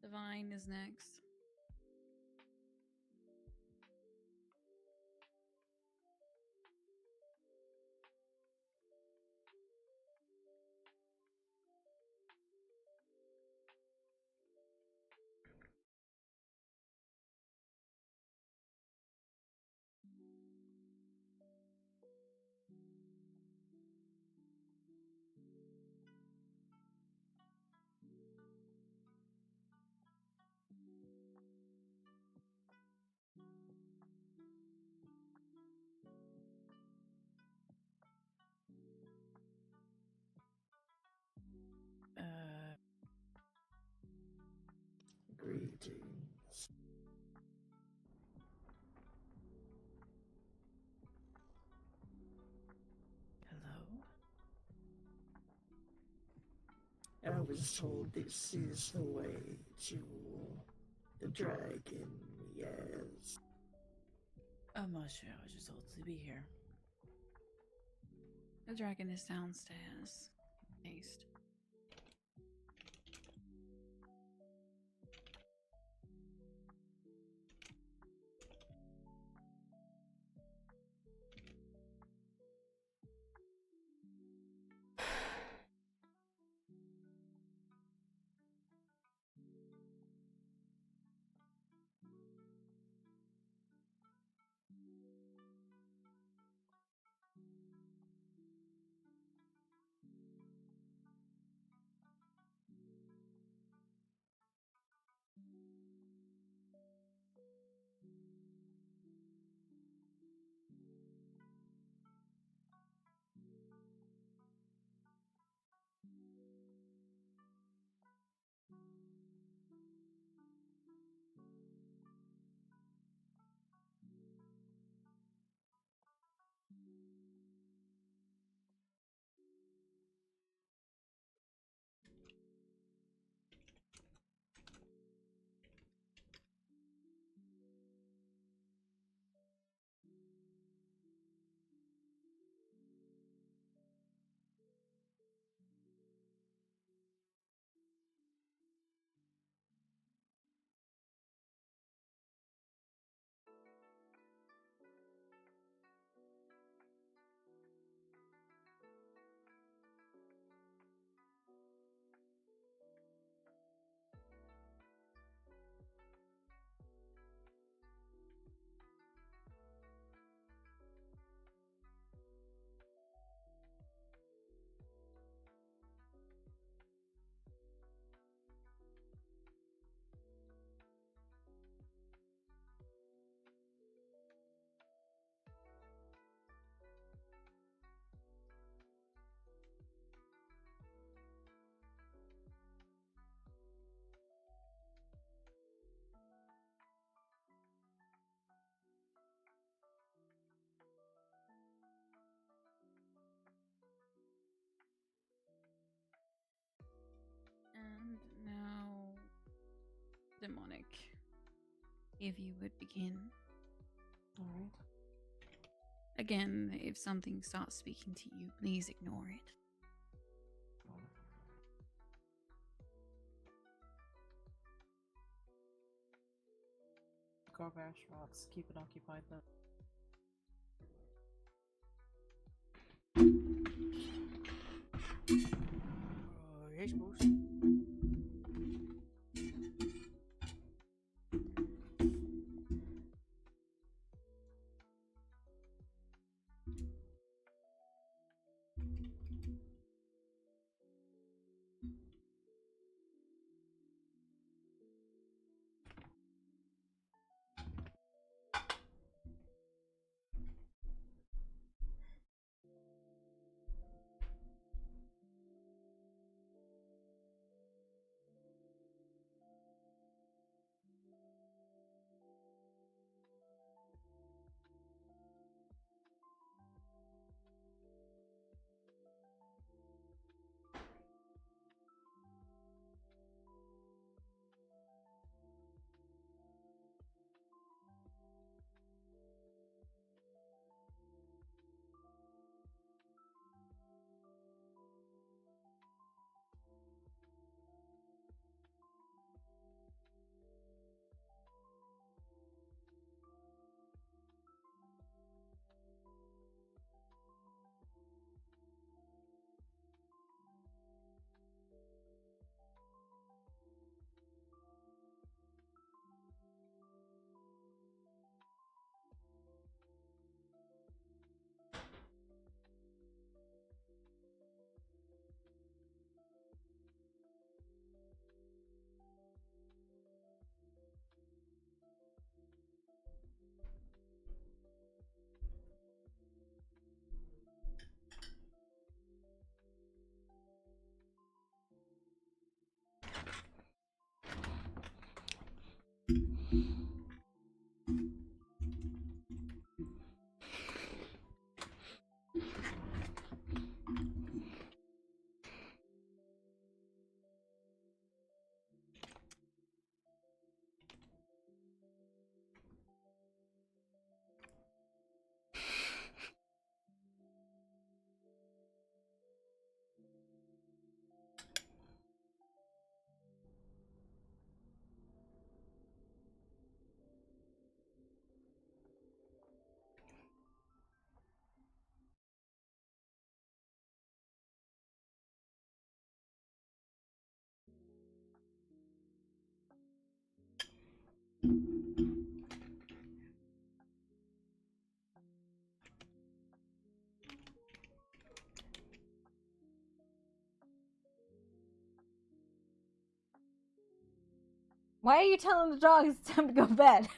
Divine is next. Greetings. Hello. I was told this is the way to the dragon, yes. I'm not sure. I was just told to be here. The dragon is downstairs. Haste. And now, demonic. If you would begin. Alright. Again, if something starts speaking to you, please ignore it. Garbash rocks, keep it occupied though. Yes, boss. Why are you telling the dog it's time to go to bed?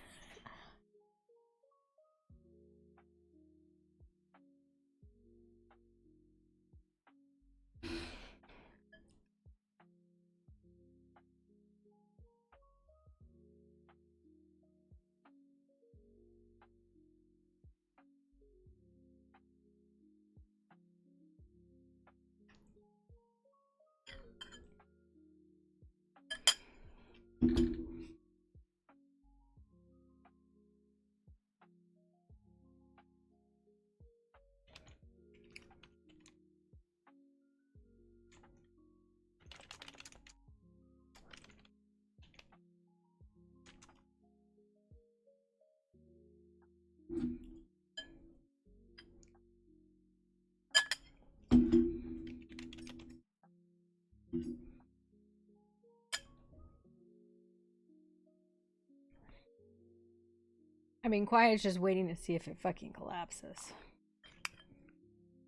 I mean, Quiet's just waiting to see if it fucking collapses.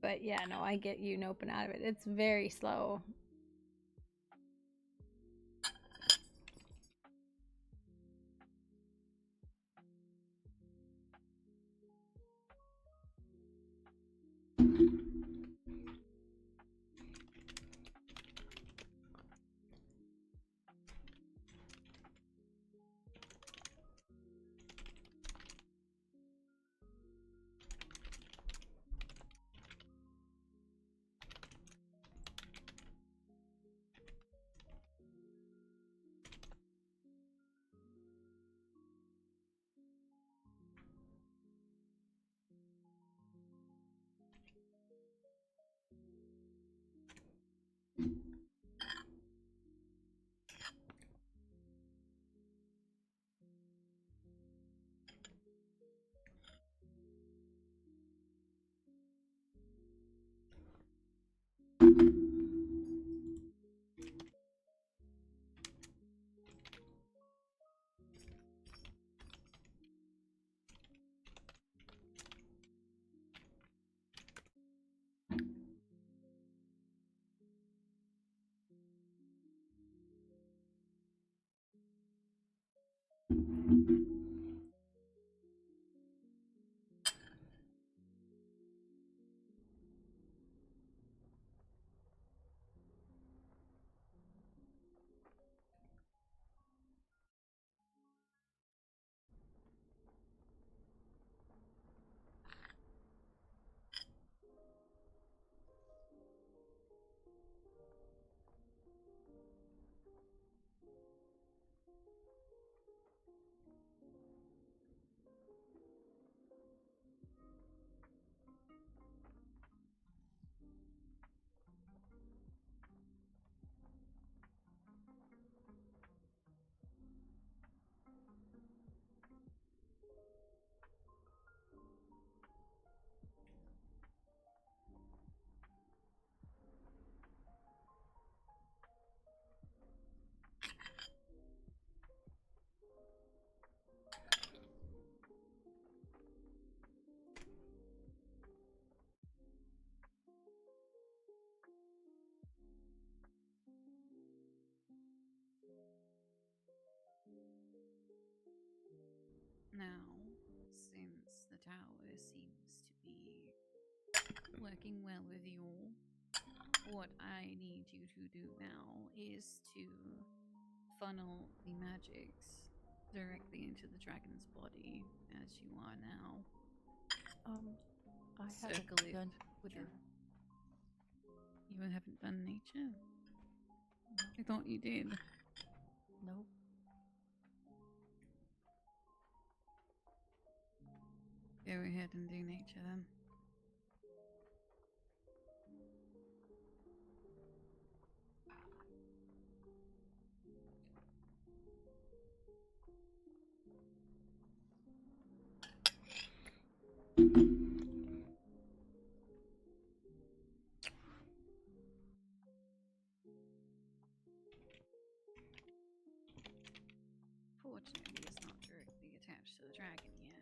But yeah, no, I get you noping out of it. It's very slow. Now, since the tower seems to be working well with you all, what I need you to do now is to funnel the magics directly into the dragon's body as you are now. I Circle haven't it done with nature. You haven't done nature? I thought you did. Nope. Go ahead and do nature then. Fortunately, it's not directly attached to the dragon yet.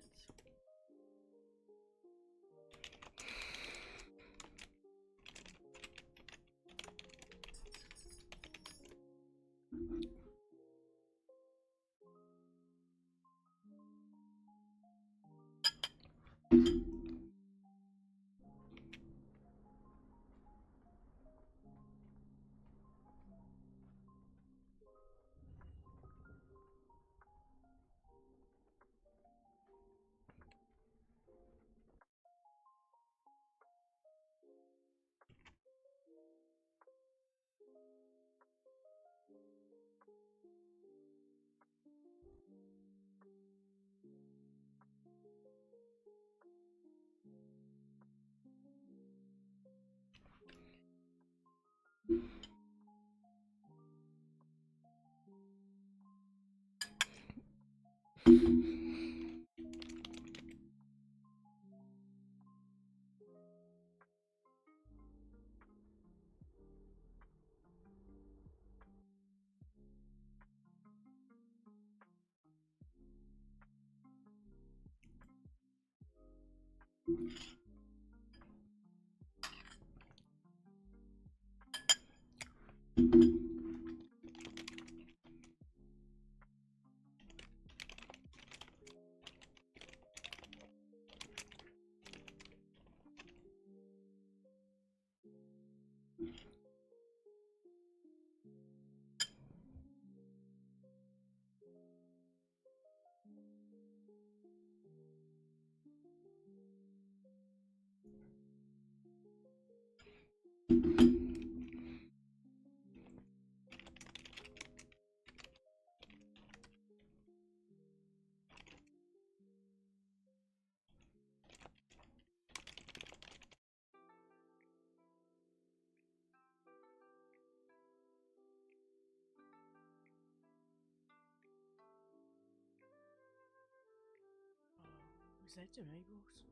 Was that the neighbors?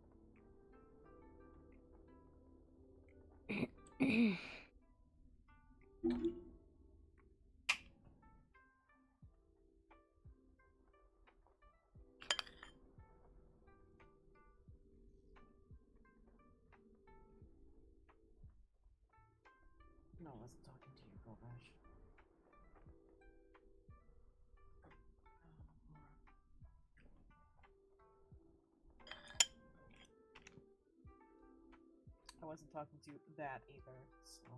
No, I wasn't talking to you, Gobash. I wasn't talking to that either, so.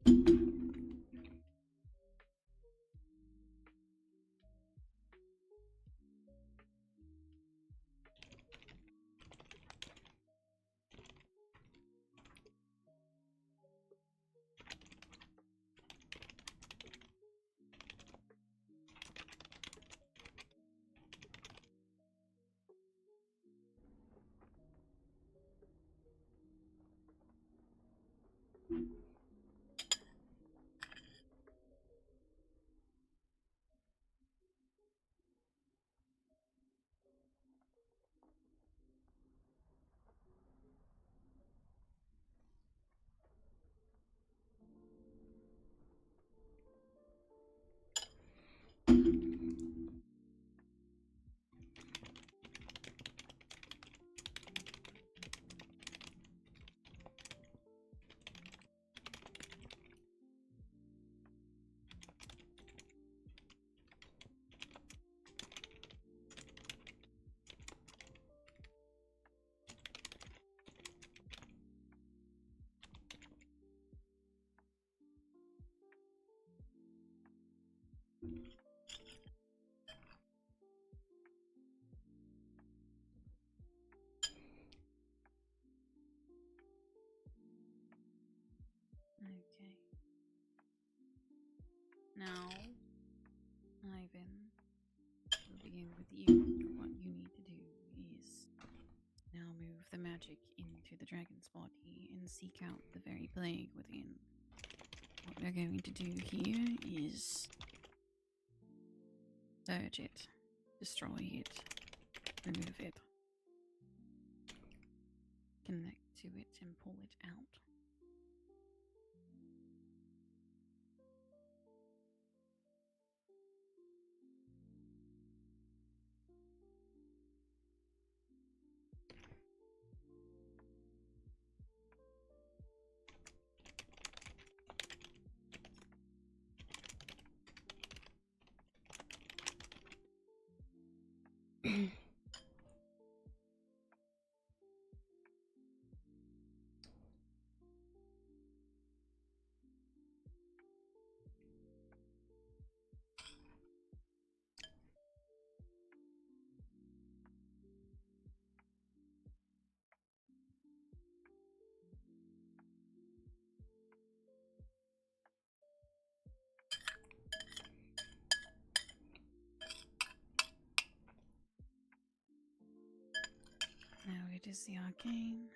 Okay. Now, Ivan, we'll begin with you. What you need to do is now move the magic into the dragon's body and seek out the very plague within. What we're going to do here is purge it, destroy it, remove it, connect to it, and pull it out. Now it is the arcane.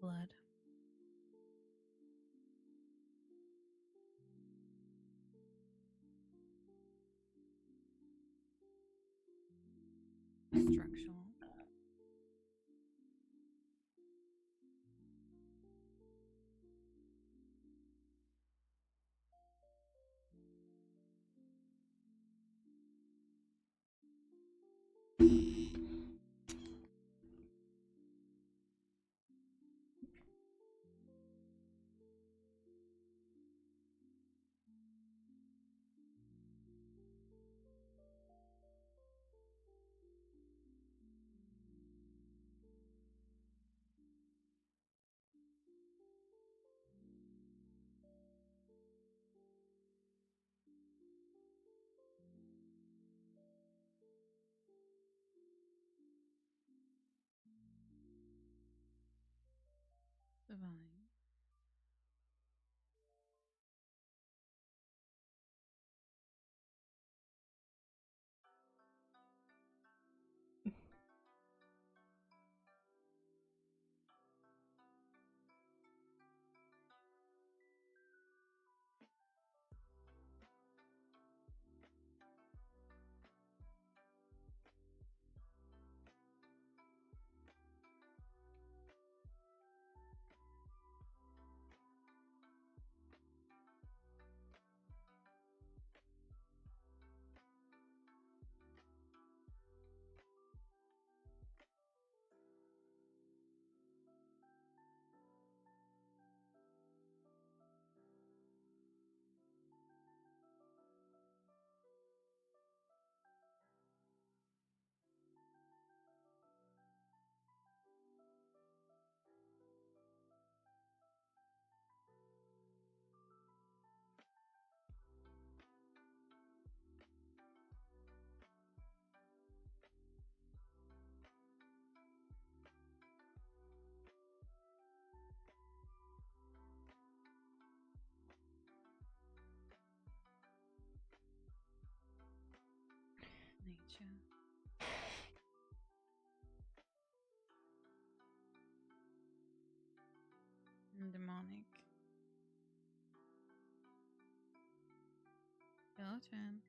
Blood. Structural. Divine. creature. Demonic. Your turn.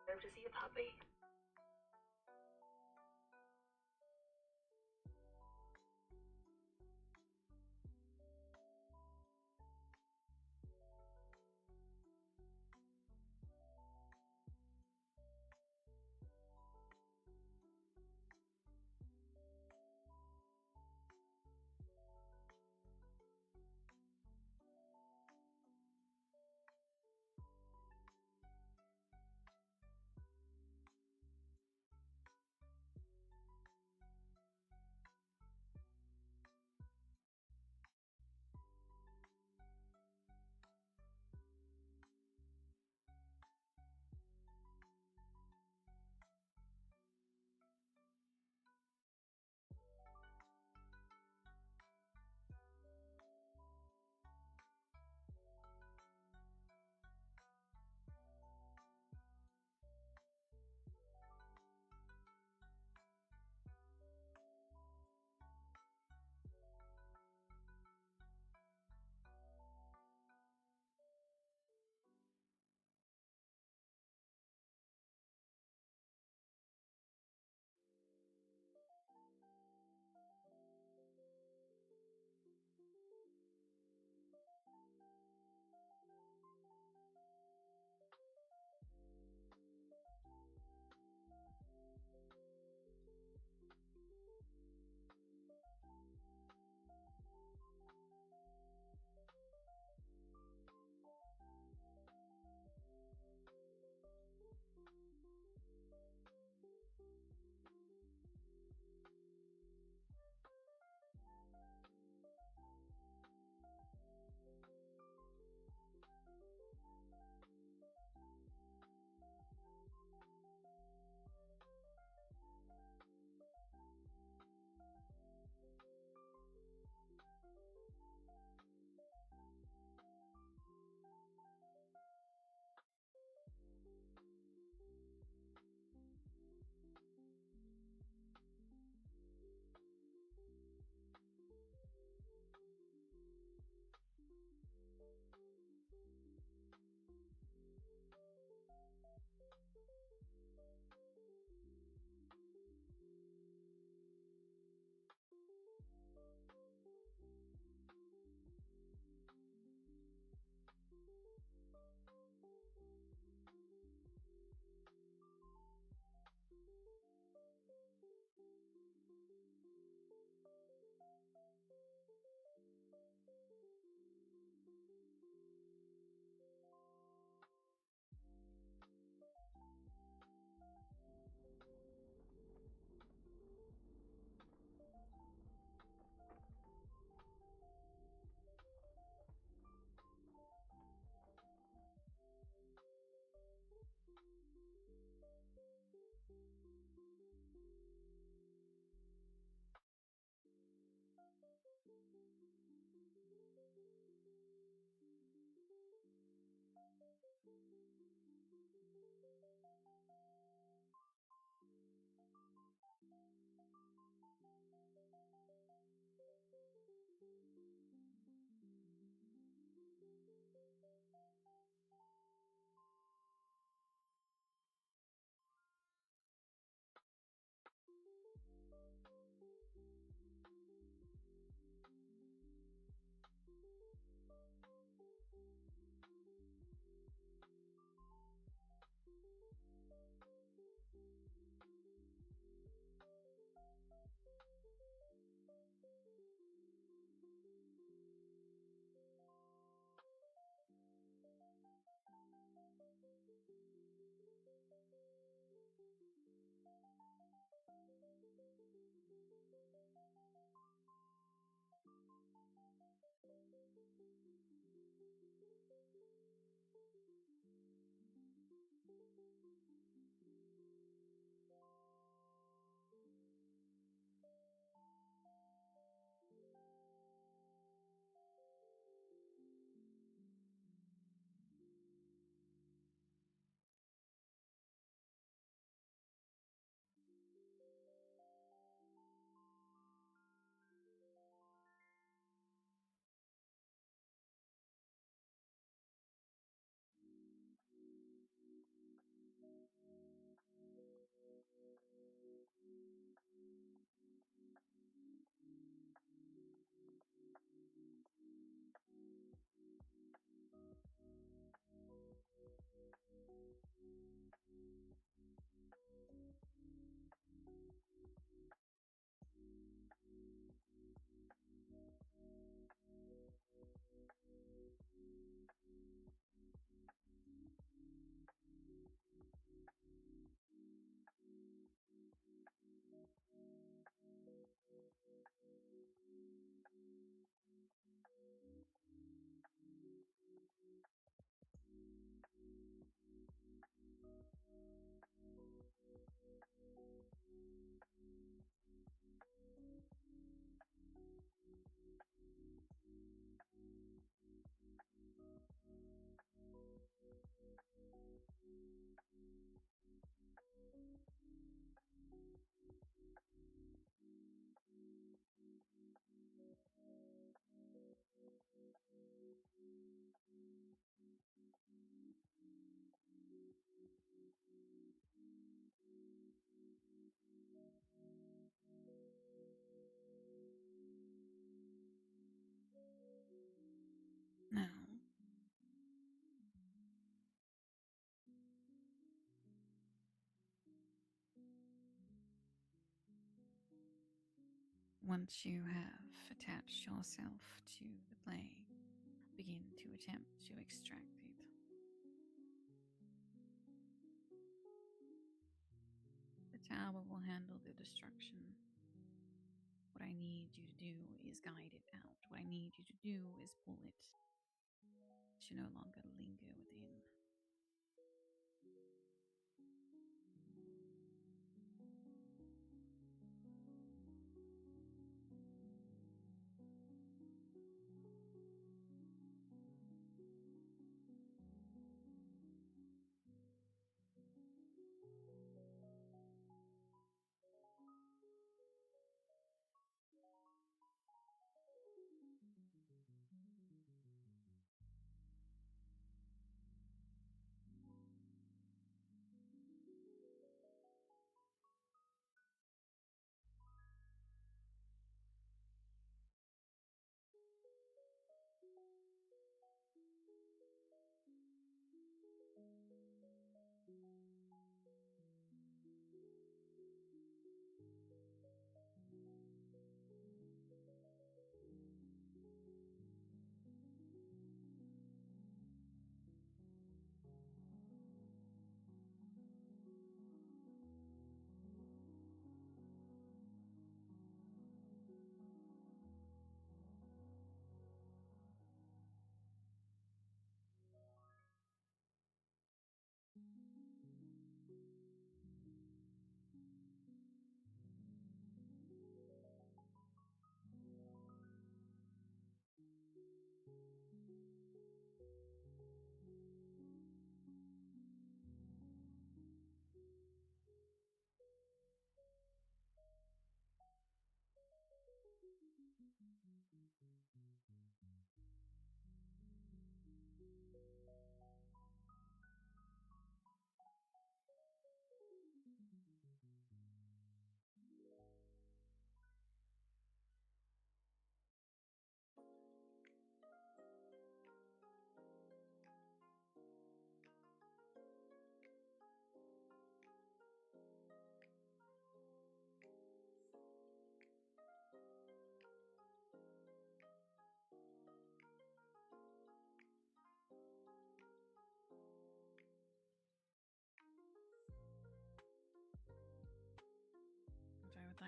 Hope to see you, puppy. Now, once you have attached yourself to the plague, begin to attempt to extract it. The tower will handle the destruction. What I need you to do is guide it out. What I need you to do is pull it to no longer linger within.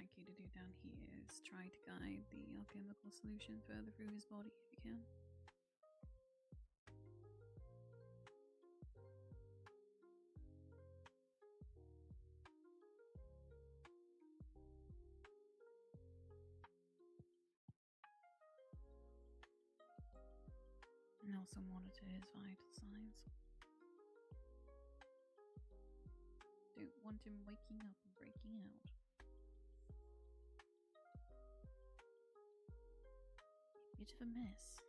like you to do down here is try to guide the alchemical solution further through his body if you can. And also monitor his vital signs. Don't want him waking up and breaking out. Bit of a mess.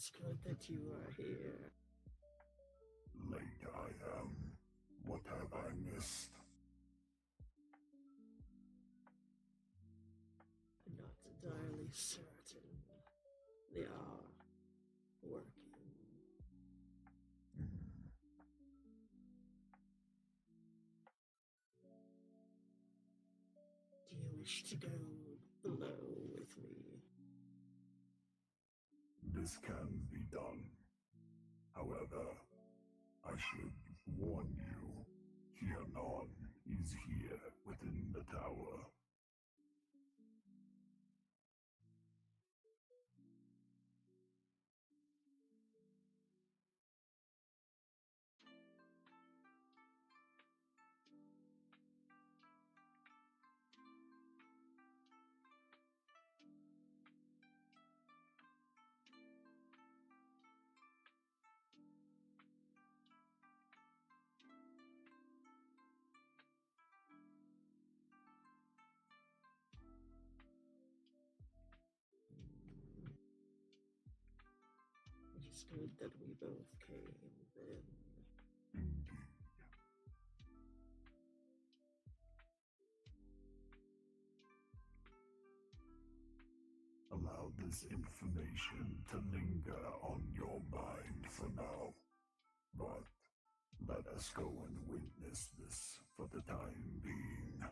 is good that you are here. Late I am. What have I missed? I'm not entirely certain. They are working. Do you wish to go below with me? This can be done. However, I should warn you, Kianon is here within the tower. It is good that we both came then. Allow this information to linger on your mind for now. But let us go and witness this for the time being.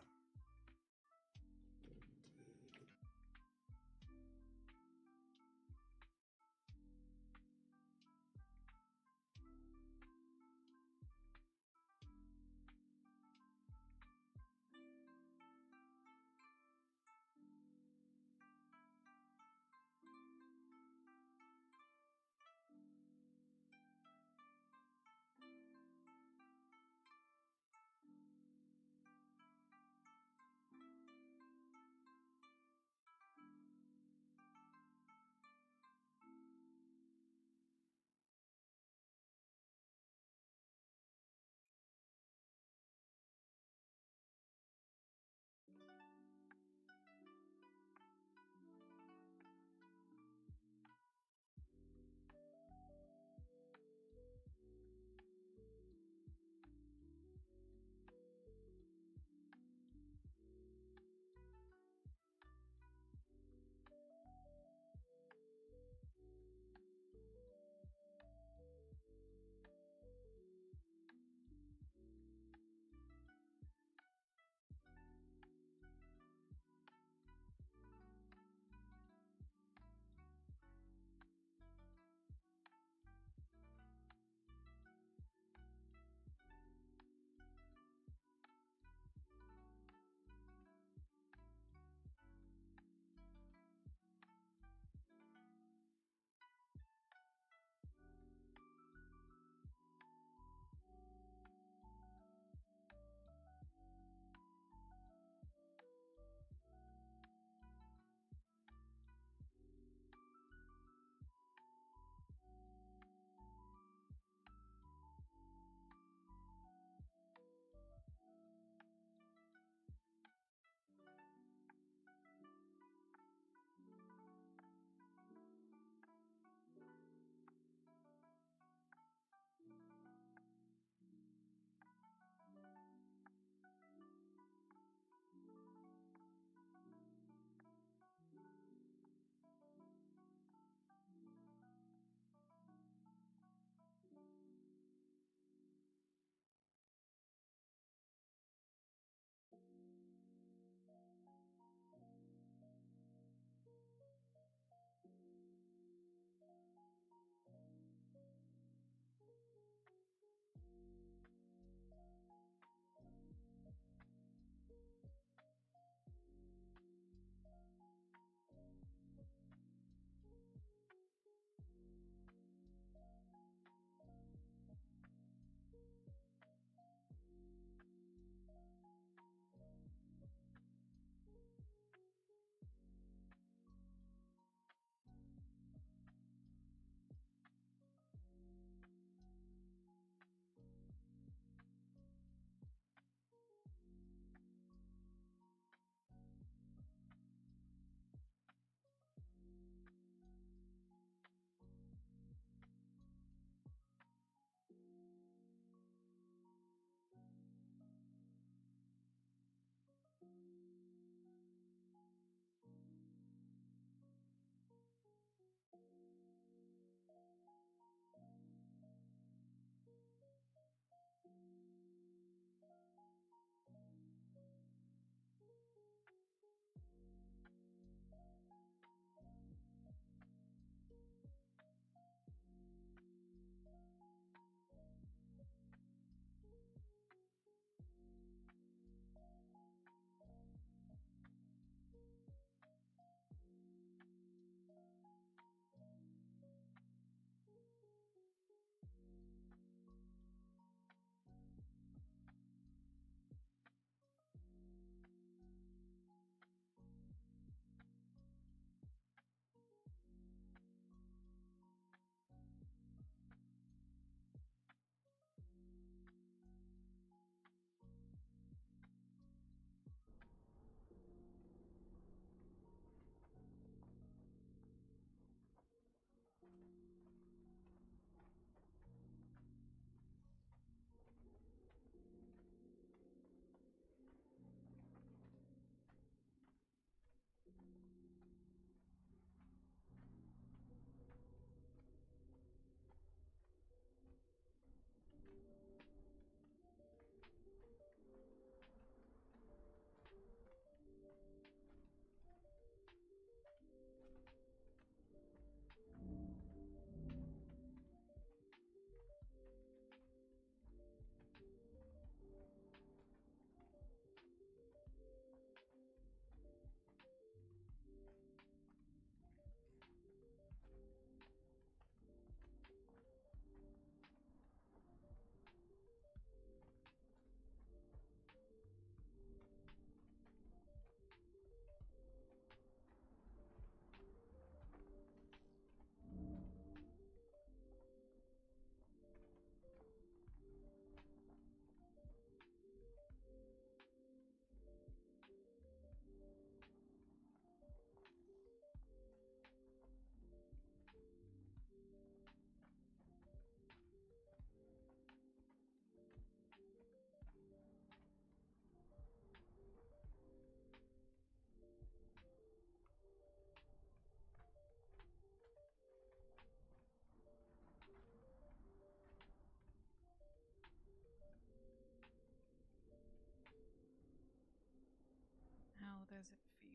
does it feel?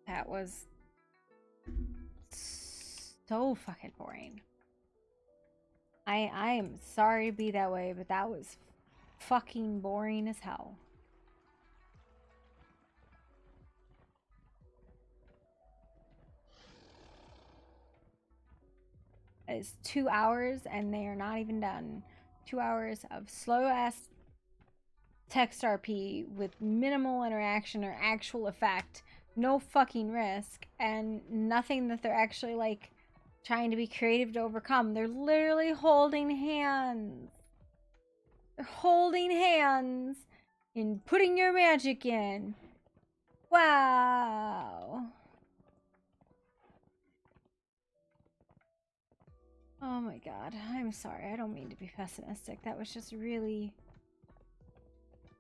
That was so fucking boring. I am sorry to be that way, but that was fucking boring as hell. It's 2 hours and they are not even done. 2 hours of slow ass text RP with minimal interaction or actual effect, no fucking risk, and nothing that they're actually like trying to be creative to overcome. They're literally holding hands. They're holding hands and putting your magic in. Wow. Oh my god. I'm sorry. I don't mean to be pessimistic. That was just really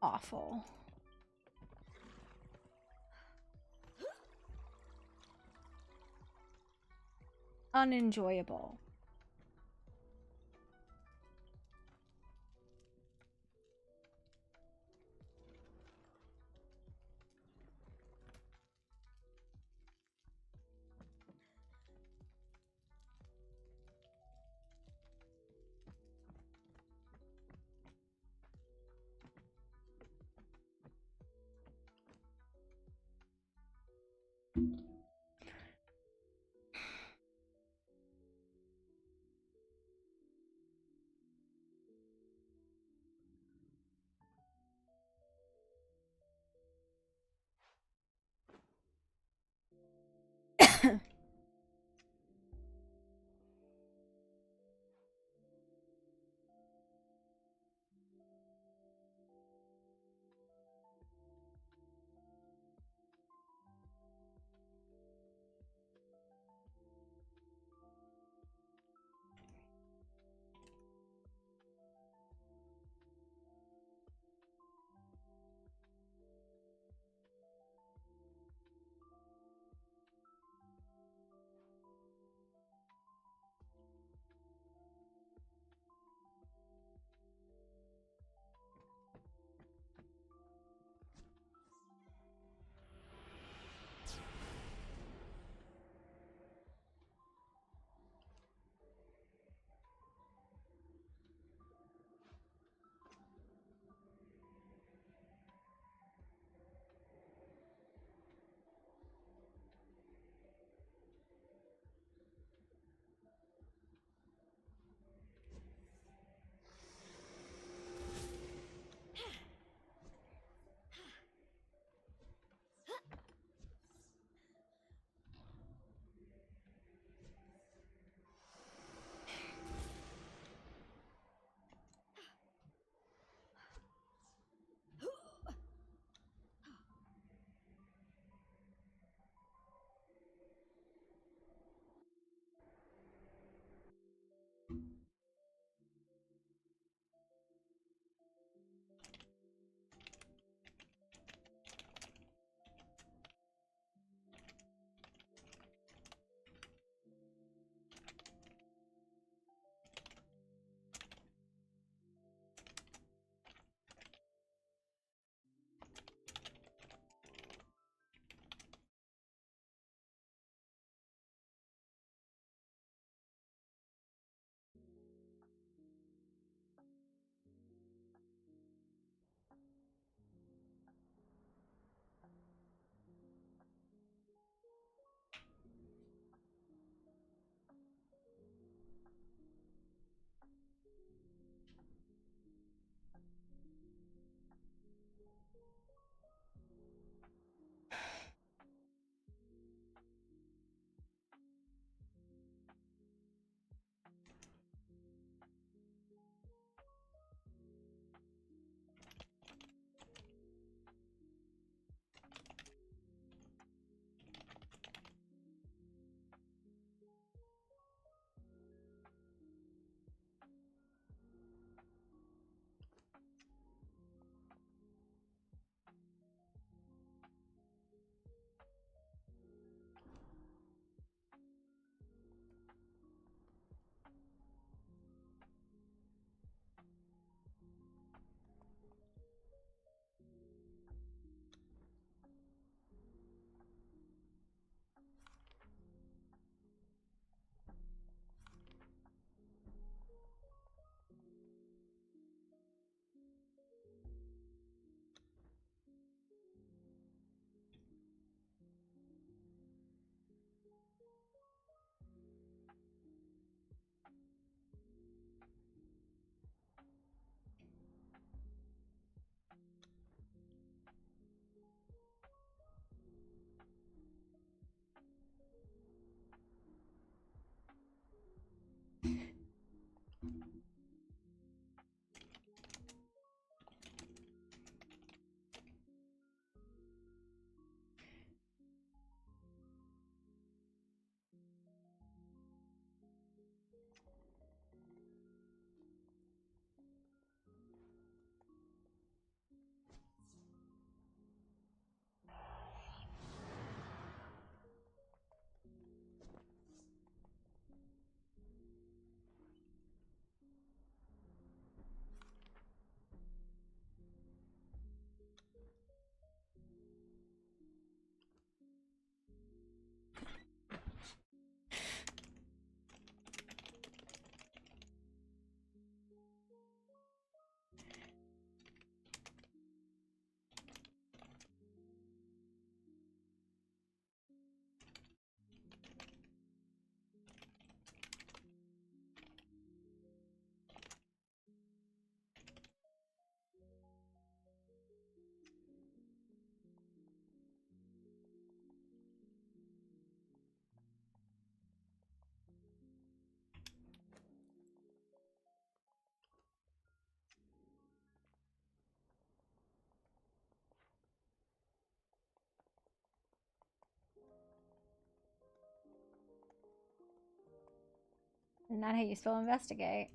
awful. Unenjoyable. Not how you spell investigate.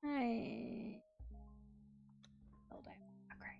Hey. Hold on. Okay.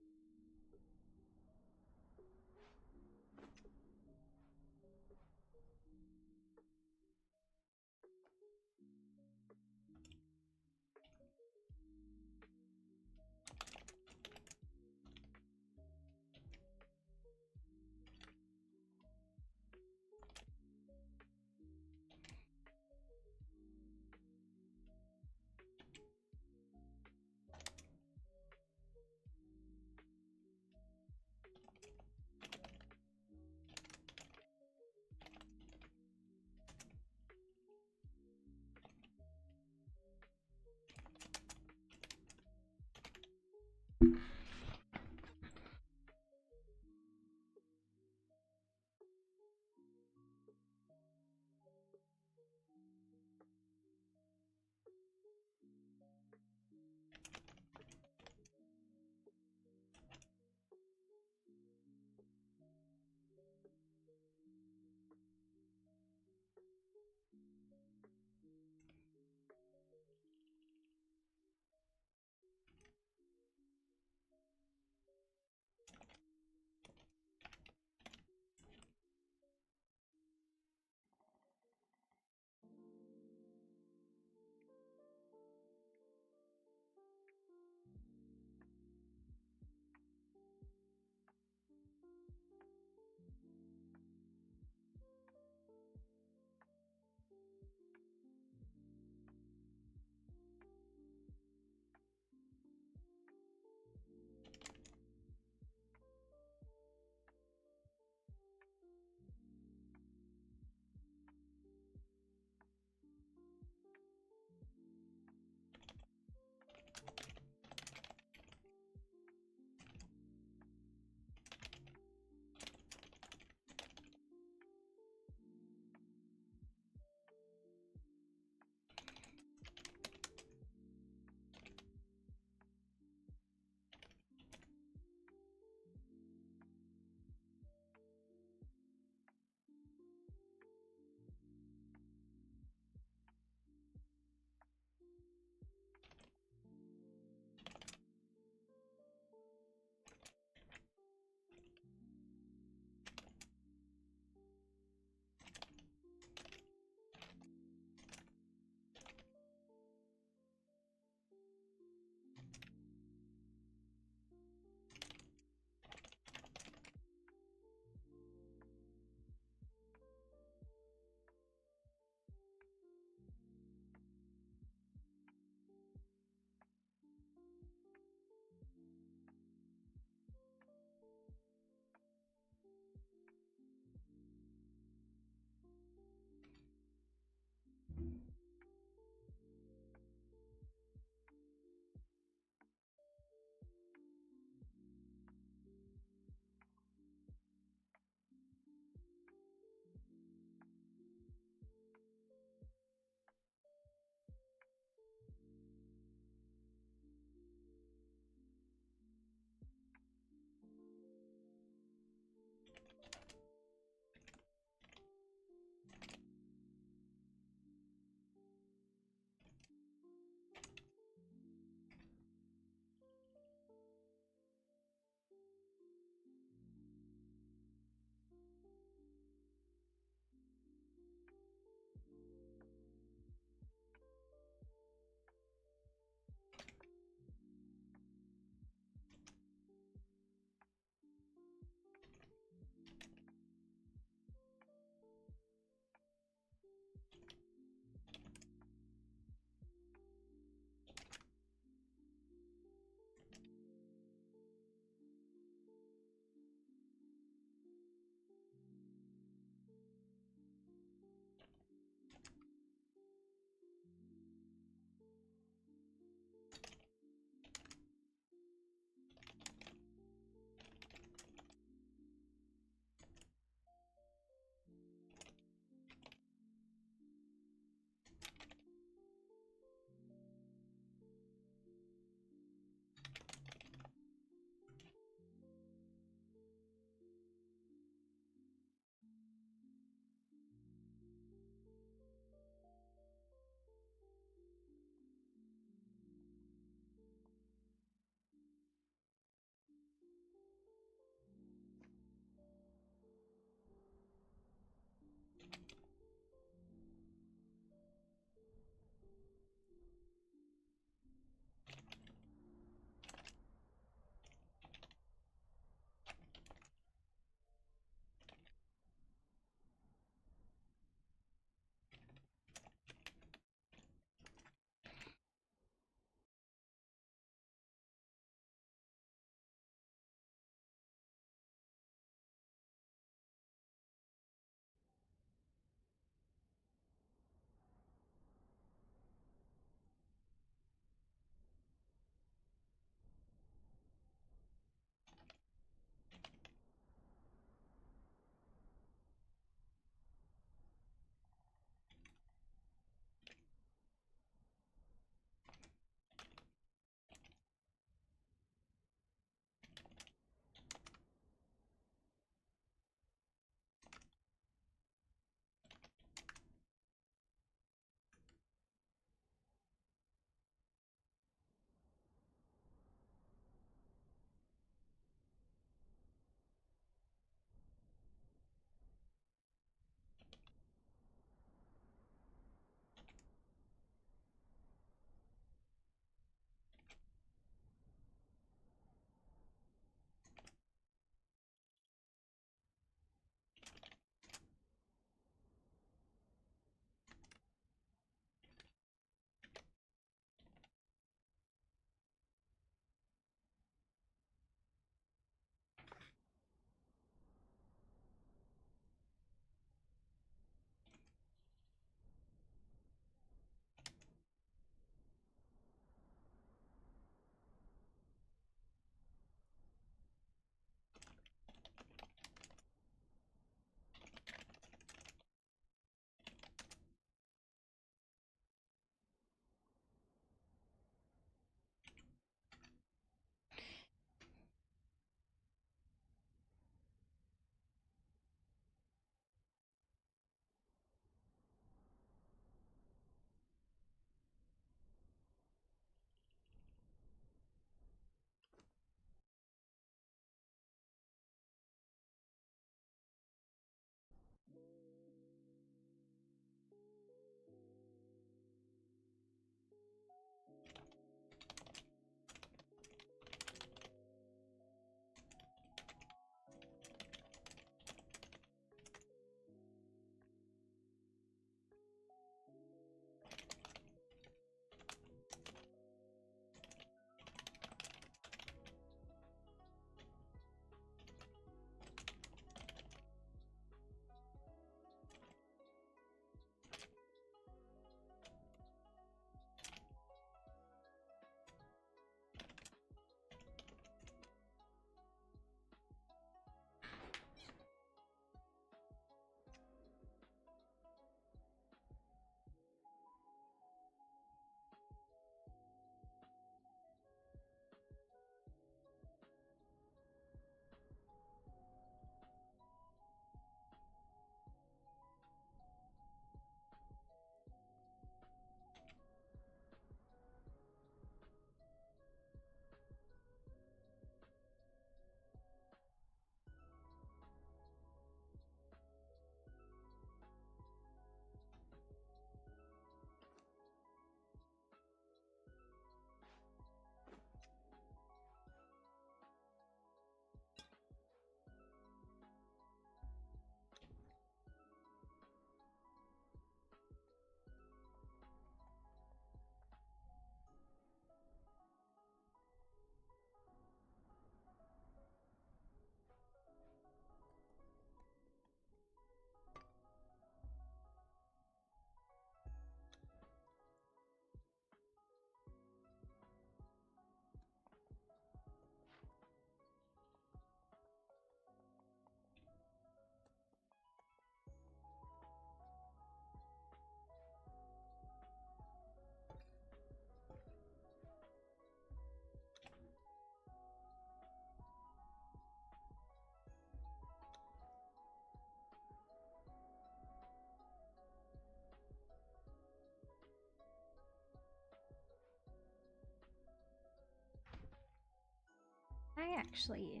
I actually.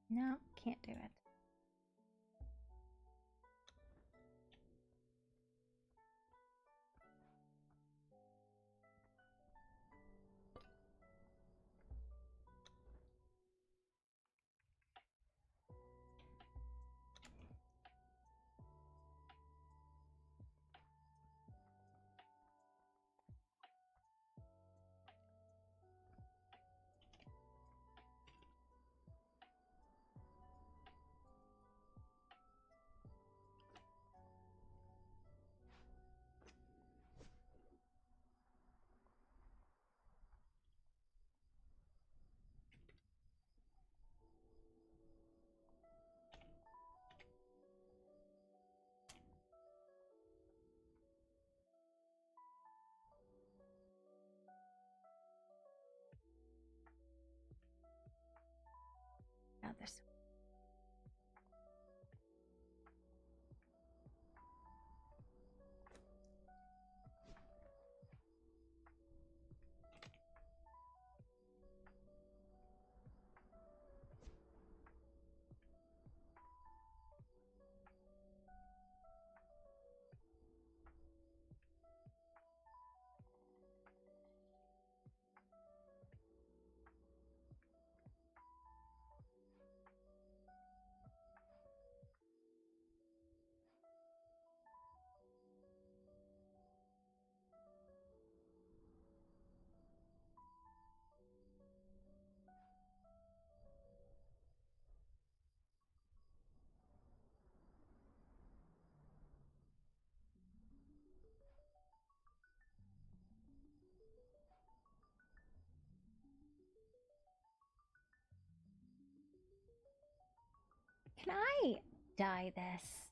No, can't do it. Now this. Can I dye this?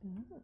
Ooh.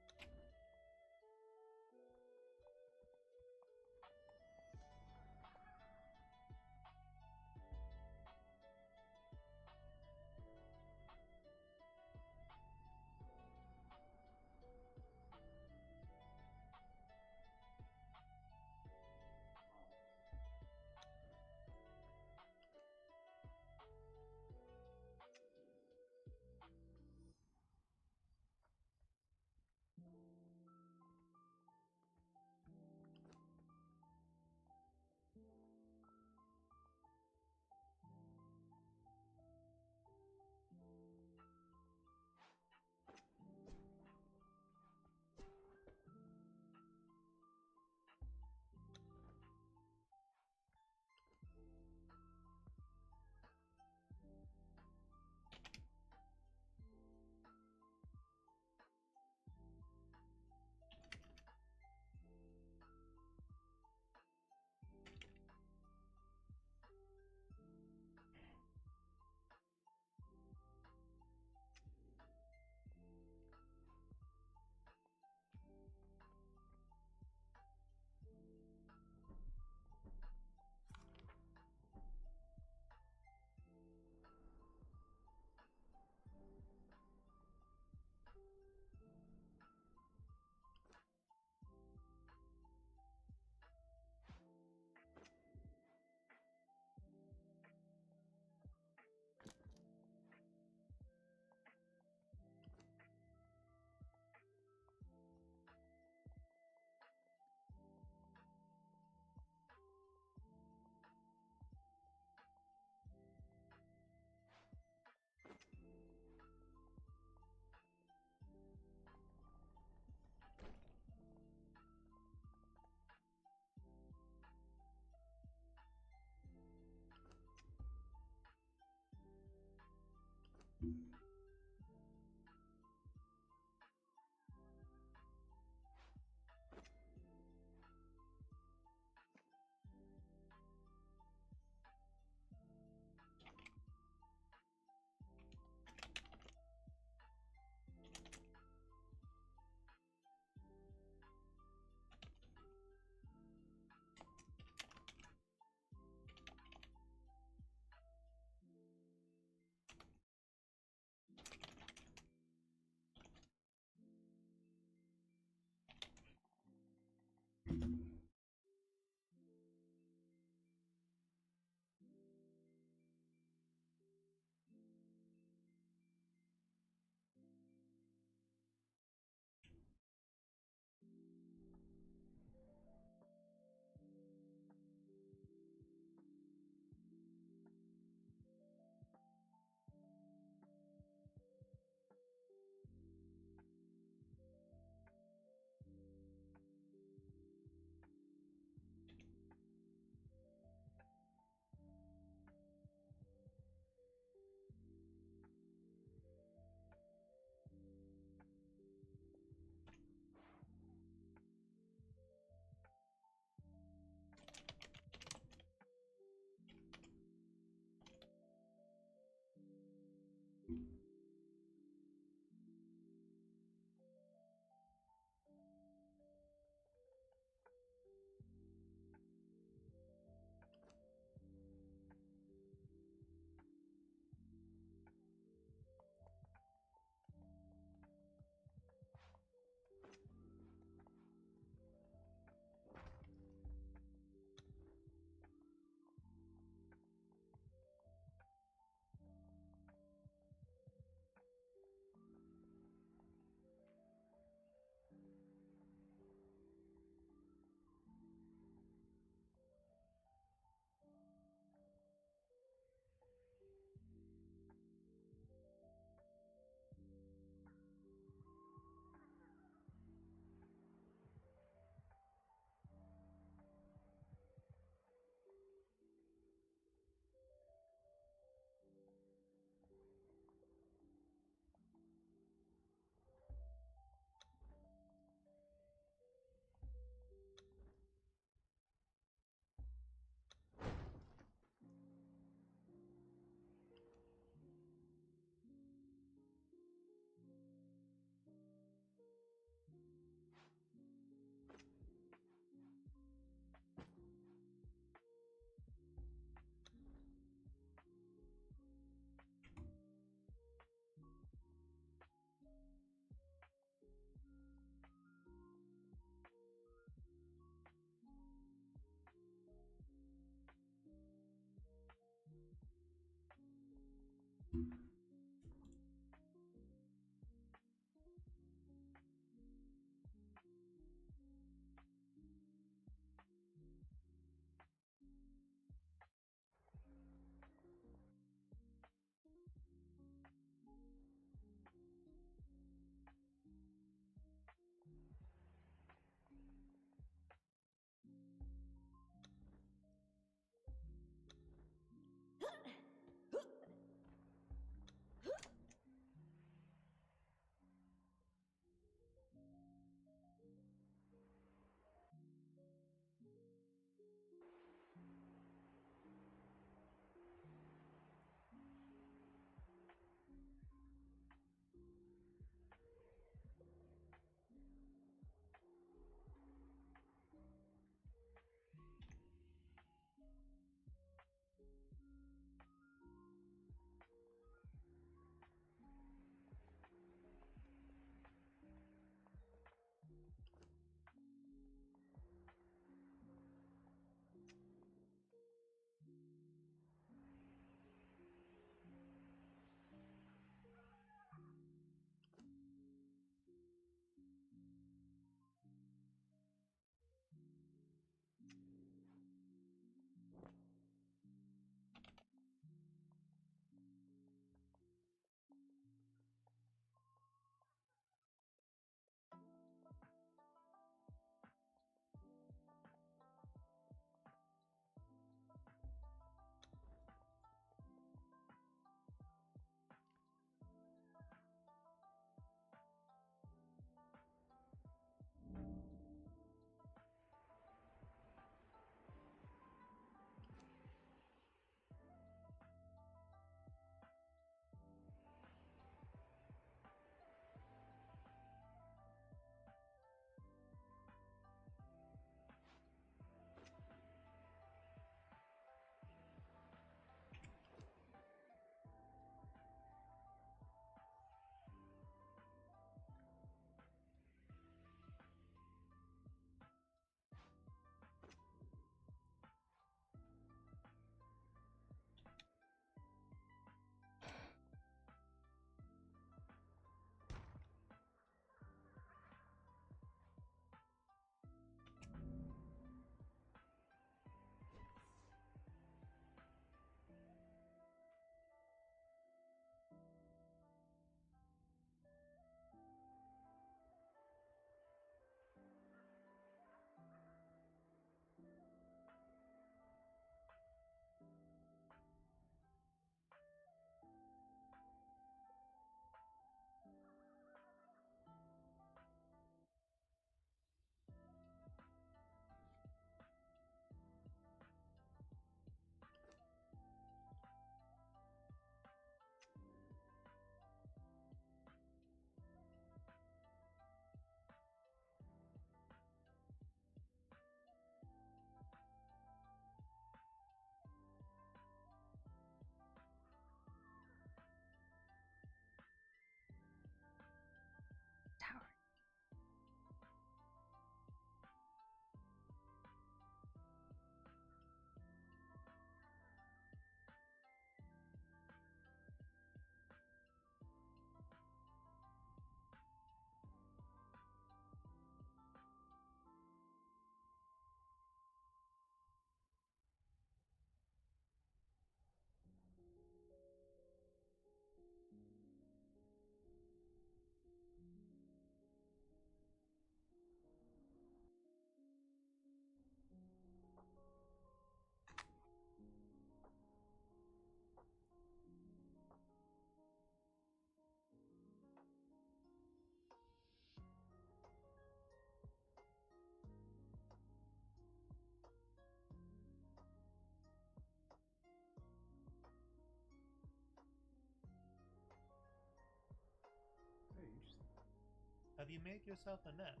Have you made yourself a nest?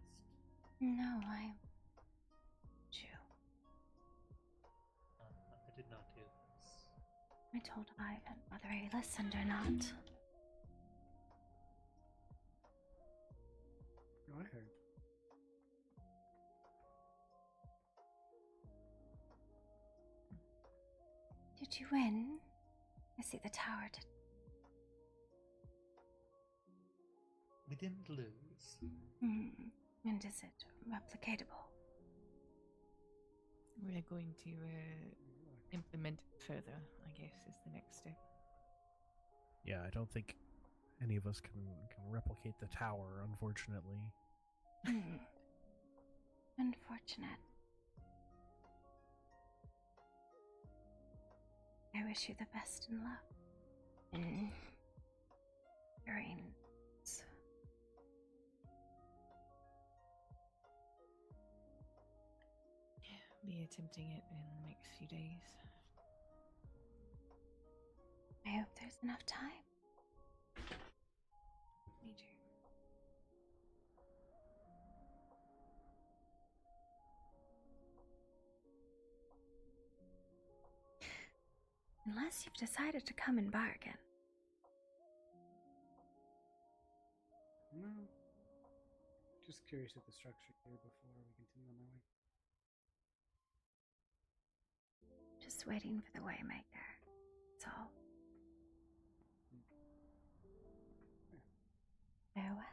No, I. Jew. I did not hear this. I told Ivan whether he listened or not. No, I heard. Did you win? I see the tower did. We didn't lose. And is it replicatable? We're going to implement it further, I guess, is the next step. Yeah, I don't think any of us can replicate the tower, unfortunately. Unfortunate. I wish you the best in luck. In dreams. Be attempting it in the next few days. I hope there's enough time. Me too. Unless you've decided to come and bargain. No. Just curious at the structure here before we continue on our way. Just waiting for the Waymaker. That's all. Farewell.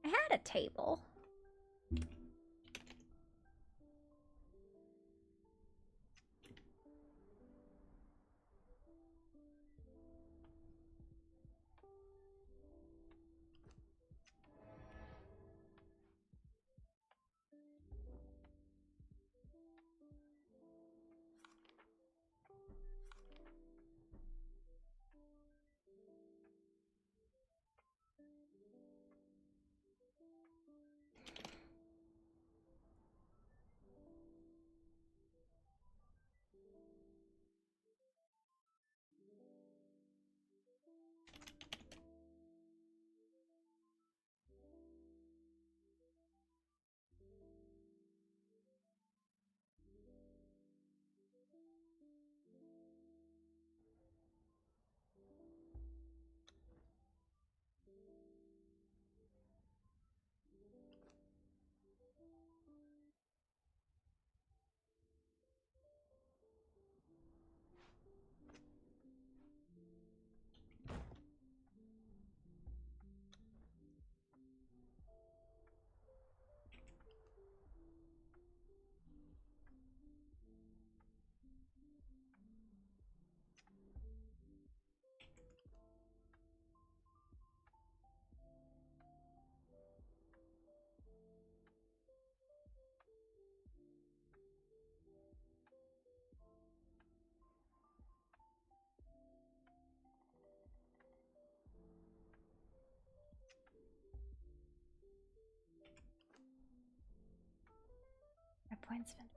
I had a table. My points been.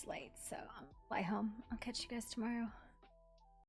late, so I'll fly home. I'll catch you guys tomorrow.